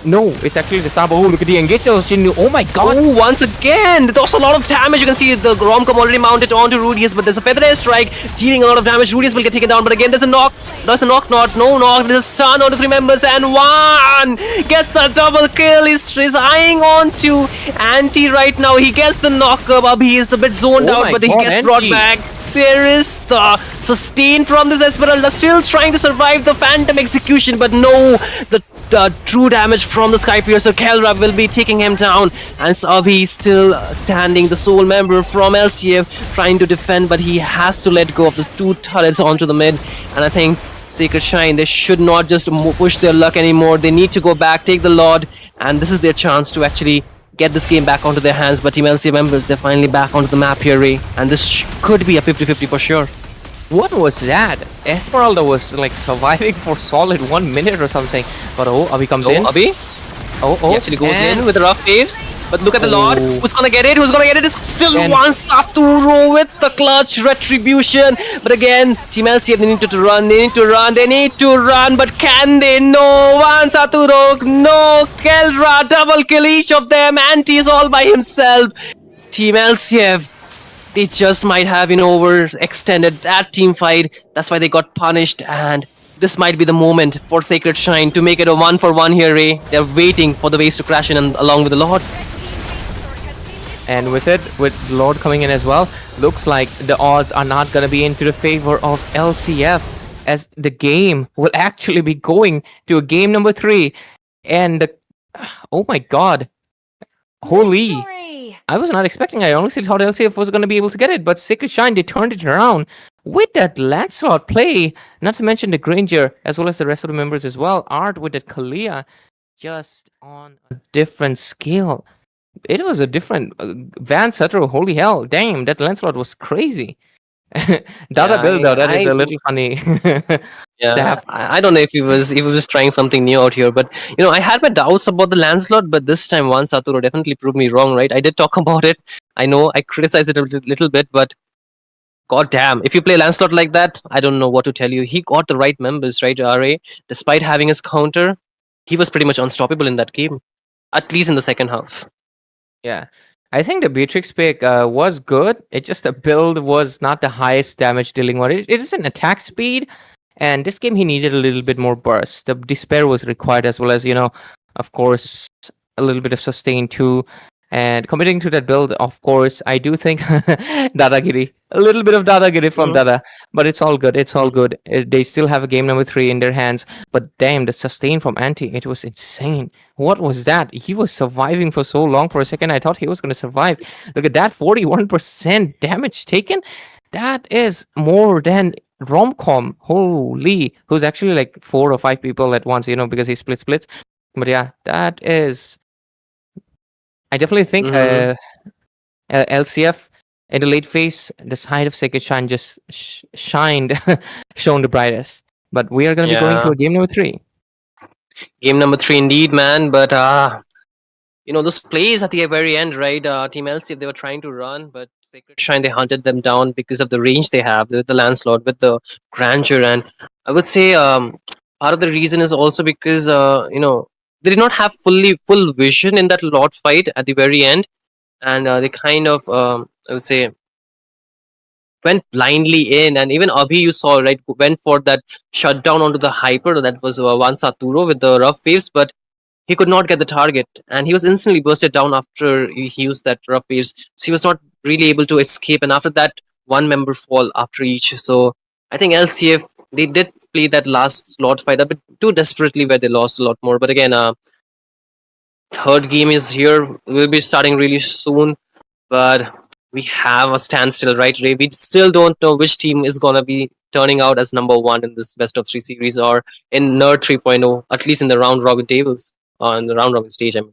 No, it's actually the Sabo. Oh, look at the engage. Oh my god. Oh, once again, there's a lot of damage. You can see the Romcom already mounted onto Rudius, but there's a Feather Air Strike dealing a lot of damage. Rudius will get taken down, but again, there's a knock. There's a knock, no knock. There's a stun onto 3 members, and one gets the double kill. He's eyeing on to Anti right now. He gets the knock up. He is a bit zoned out, but he gets brought back. There is the sustain from this Esmeralda, still trying to survive the Phantom Execution, but no, the true damage from the Skypiercer. Kelra will be taking him down, and Savi still standing, the sole member from LCF, trying to defend, but he has to let go of the 2 turrets onto the mid, and I think Sacred Shrine, they should not just push their luck anymore. They need to go back, take the Lord, and this is their chance to actually get this game back onto their hands. But Team LCF members, they're finally back onto the map here, Ray, and this could be a 50-50 for sure. What was that? Esmeralda was like surviving for solid 1 minute or something. But Abhi comes in. Abhi? He actually goes in with the rough waves. But look at the Lord. Who's gonna get it? Who's gonna get it? It's still one Saturo with the clutch retribution. But again, Team LCF, they need to run. They need to run. But can they? No. One Saturo. No. Kelra. Double kill each of them. Anti is all by himself. Team LCF, they just might have, overextended that team fight. That's why they got punished, and this might be the moment for Sacred Shrine to make it a 1-for-1 here, Ray. They're waiting for the waves to crash in and along with the Lord. And with Lord coming in as well, looks like the odds are not going to be into the favor of LCF, as the game will actually be going to a game number 3. And oh my god. Holy. I was not expecting. I honestly thought LCF was going to be able to get it, but Sacred Shrine, they turned it around with that Lancelot play, not to mention the Granger, as well as the rest of the members as well. Art with that Kalia, just on a different scale. It was a different... Van Sutter, holy hell, damn, that Lancelot was crazy. Dada build though, that is a little funny. Yeah, I don't know if he was trying something new out here, but I had my doubts about the Lancelot, but this time one Saturo definitely proved me wrong, right? I did talk about it. I know I criticized it a little bit, but god damn, if you play Lancelot like that, I don't know what to tell you. He got the right members, right, RA? Despite having his counter, he was pretty much unstoppable in that game, at least in the second half. Yeah. I think the Beatrix pick was good. It just the build was not the highest damage dealing one. It is an attack speed, and this game he needed a little bit more burst. The Despair was required, as well as, of course, a little bit of sustain too. And committing to that build, of course, I do think Dadagiri. A little bit of Dadagiri from Dada. But it's all good. It's all good. They still have a game number 3 in their hands. But damn, the sustain from Anti, it was insane. What was that? He was surviving for so long. For a second, I thought he was going to survive. Look at that, 41% damage taken. That is more than Romcom. Holy. Who's actually like 4 or 5 people at once, because he splits. But yeah, that is... I definitely think LCF in the late phase, the side of Sacred Shrine just shone the brightest. But we are going to be going to a game number 3. Game number 3 indeed, man. But those plays at the very end, right? Team LCF, they were trying to run, but Sacred Shrine, they hunted them down because of the range they have with the Lancelot, with the Grandeur, and I would say part of the reason is also because they did not have full vision in that Lord fight at the very end, and they kind of I would say went blindly in. And even Abhi, you saw, right, went for that shutdown onto the Hyper. That was one Saturo with the rough waves, but he could not get the target, and he was instantly bursted down after he used that rough waves. So he was not really able to escape, and after that, one member fall after each. So I think LCF, they did play that last slot fight a bit too desperately, where they lost a lot more. But again, third game is here. We'll be starting really soon, but we have a standstill, right, Ray? We still don't know which team is gonna be turning out as number one in this best of three series or in Nerd 3.0, at least in the round robin tables or in the round robin stage. I mean.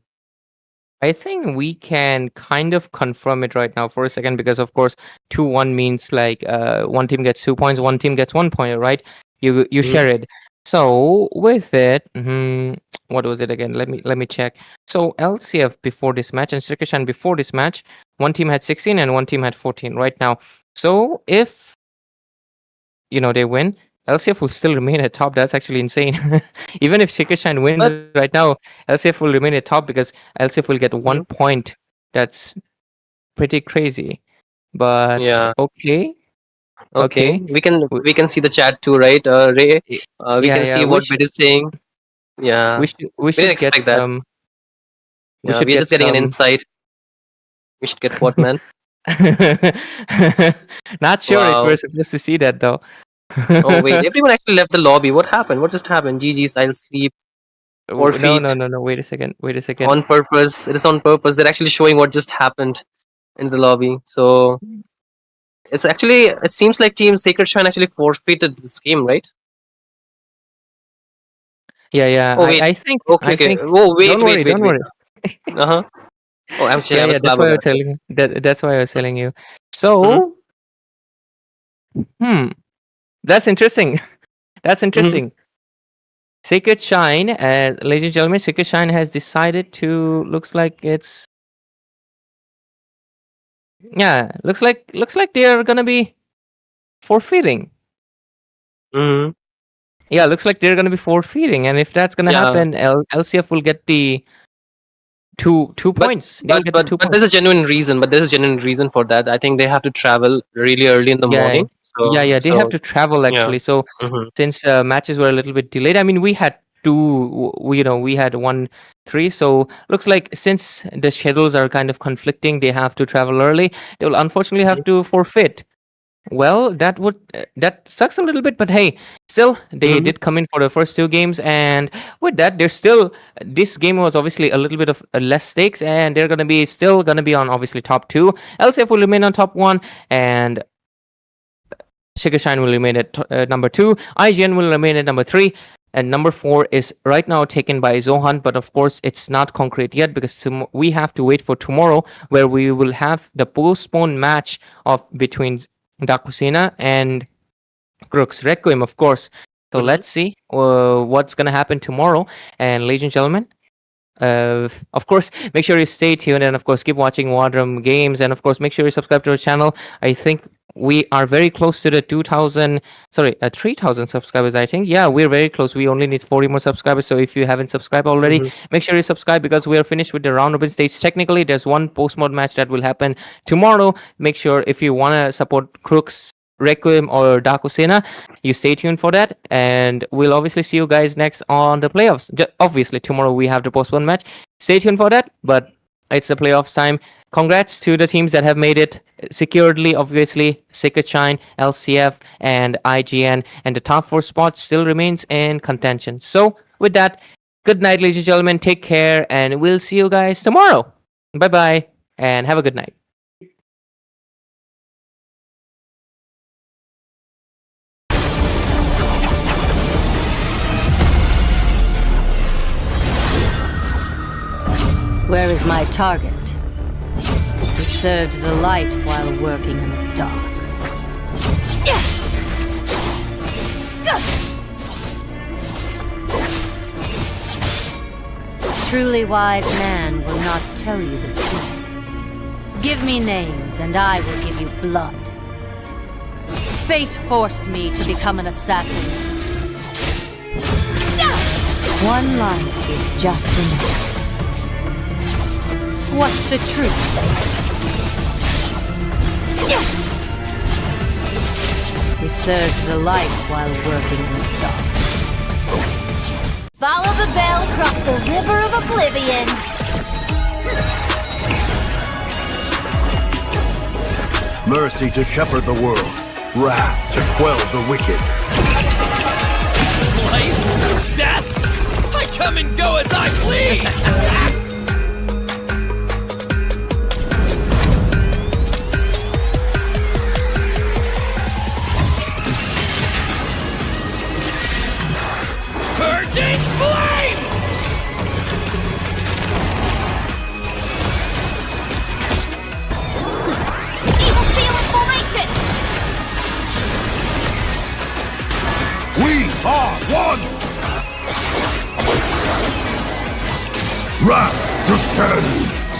I think we can kind of confirm it right now for a second, because of course 2-1 means like one team gets 2 points, one team gets 1 point, right? You share it. So with it, what was it again? Let me check. So LCF before this match and Srikishan before this match, one team had 16 and one team had 14 right now. So if they win, LCF will still remain at top. That's actually insane. Even if Srikishan wins right now, LCF will remain at top because LCF will get 1 point. That's pretty crazy. But yeah. Okay. We can see the chat too, right, Ray? We can see what Bid is saying. Yeah. We should didn't expect that. We're just getting an insight. We should get what, man? Not sure if we're supposed to see that though. Oh wait, everyone actually left the lobby. What happened? What just happened? GG's, I'll sleep. Forfeit. No. Wait a second. On purpose. It is on purpose. They're actually showing what just happened in the lobby. So it's actually, it seems like Team Sacred Shrine actually forfeited this game, right? Yeah. Oh, wait. I think. Okay. I think, oh wait, don't worry. Uh-huh. Oh, actually, Yeah, that's why I was telling you. That's why I was telling you. So, that's interesting. That's interesting. Sacred Shine, ladies and gentlemen, Sacred Shine has decided to. Looks like they are gonna be forfeiting. Yeah, looks like they're gonna be forfeiting, and if that's gonna happen, LCF will get the two points. But there's a genuine reason. But there's a genuine reason for that. I think they have to travel really early in the morning. So, they have to travel actually. Yeah. So since matches were a little bit delayed, I mean, we had two. We had 1-3. So looks like since the schedules are kind of conflicting, they have to travel early. They will unfortunately have to forfeit. Well, that sucks a little bit, but hey, still they did come in for the first 2 games, and with that, they're still. This game was obviously a little bit of less stakes, and they're still gonna be on obviously top 2. LCF will remain on top 1, and Sacred Shine will remain at number 2. IGN will remain at number 3. And number 4 is right now taken by Zohan, but of course it's not concrete yet because we have to wait for tomorrow, where we will have the postponed match between Dakusina and Crux Requiem, of course. So let's see what's gonna happen tomorrow. And ladies and gentlemen, of course, make sure you stay tuned, and of course keep watching War Drum Games, and of course make sure you subscribe to our channel. I think we are very close to the 3,000 subscribers, I think. Yeah, we're very close. We only need 40 more subscribers. So if you haven't subscribed already, make sure you subscribe, because we are finished with the round robin stage. Technically, there's one post-mod match that will happen tomorrow. Make sure if you want to support Crux, Requiem, or Dakusina, you stay tuned for that. And we'll obviously see you guys next on the playoffs. Obviously, tomorrow we have the post-mod match. Stay tuned for that. But it's the playoffs time. Congrats to the teams that have made it securely. Obviously, Sacred Shine, LCF, and IGN, and the top 4 spots still remains in contention. So with that, good night, ladies and gentlemen. Take care, and we'll see you guys tomorrow. Bye-bye, and have a good night. Where is my target? Who served the light while working in the dark? Truly wise man will not tell you the truth. Give me names, and I will give you blood. Fate forced me to become an assassin. One life is just enough. What's the truth? He serves the light while working in the dark. Follow the bell across the river of oblivion. Mercy to shepherd the world, wrath to quell the wicked. come and go as I please! Purging flames! Evil seal in formation! We are one! Wrath descends!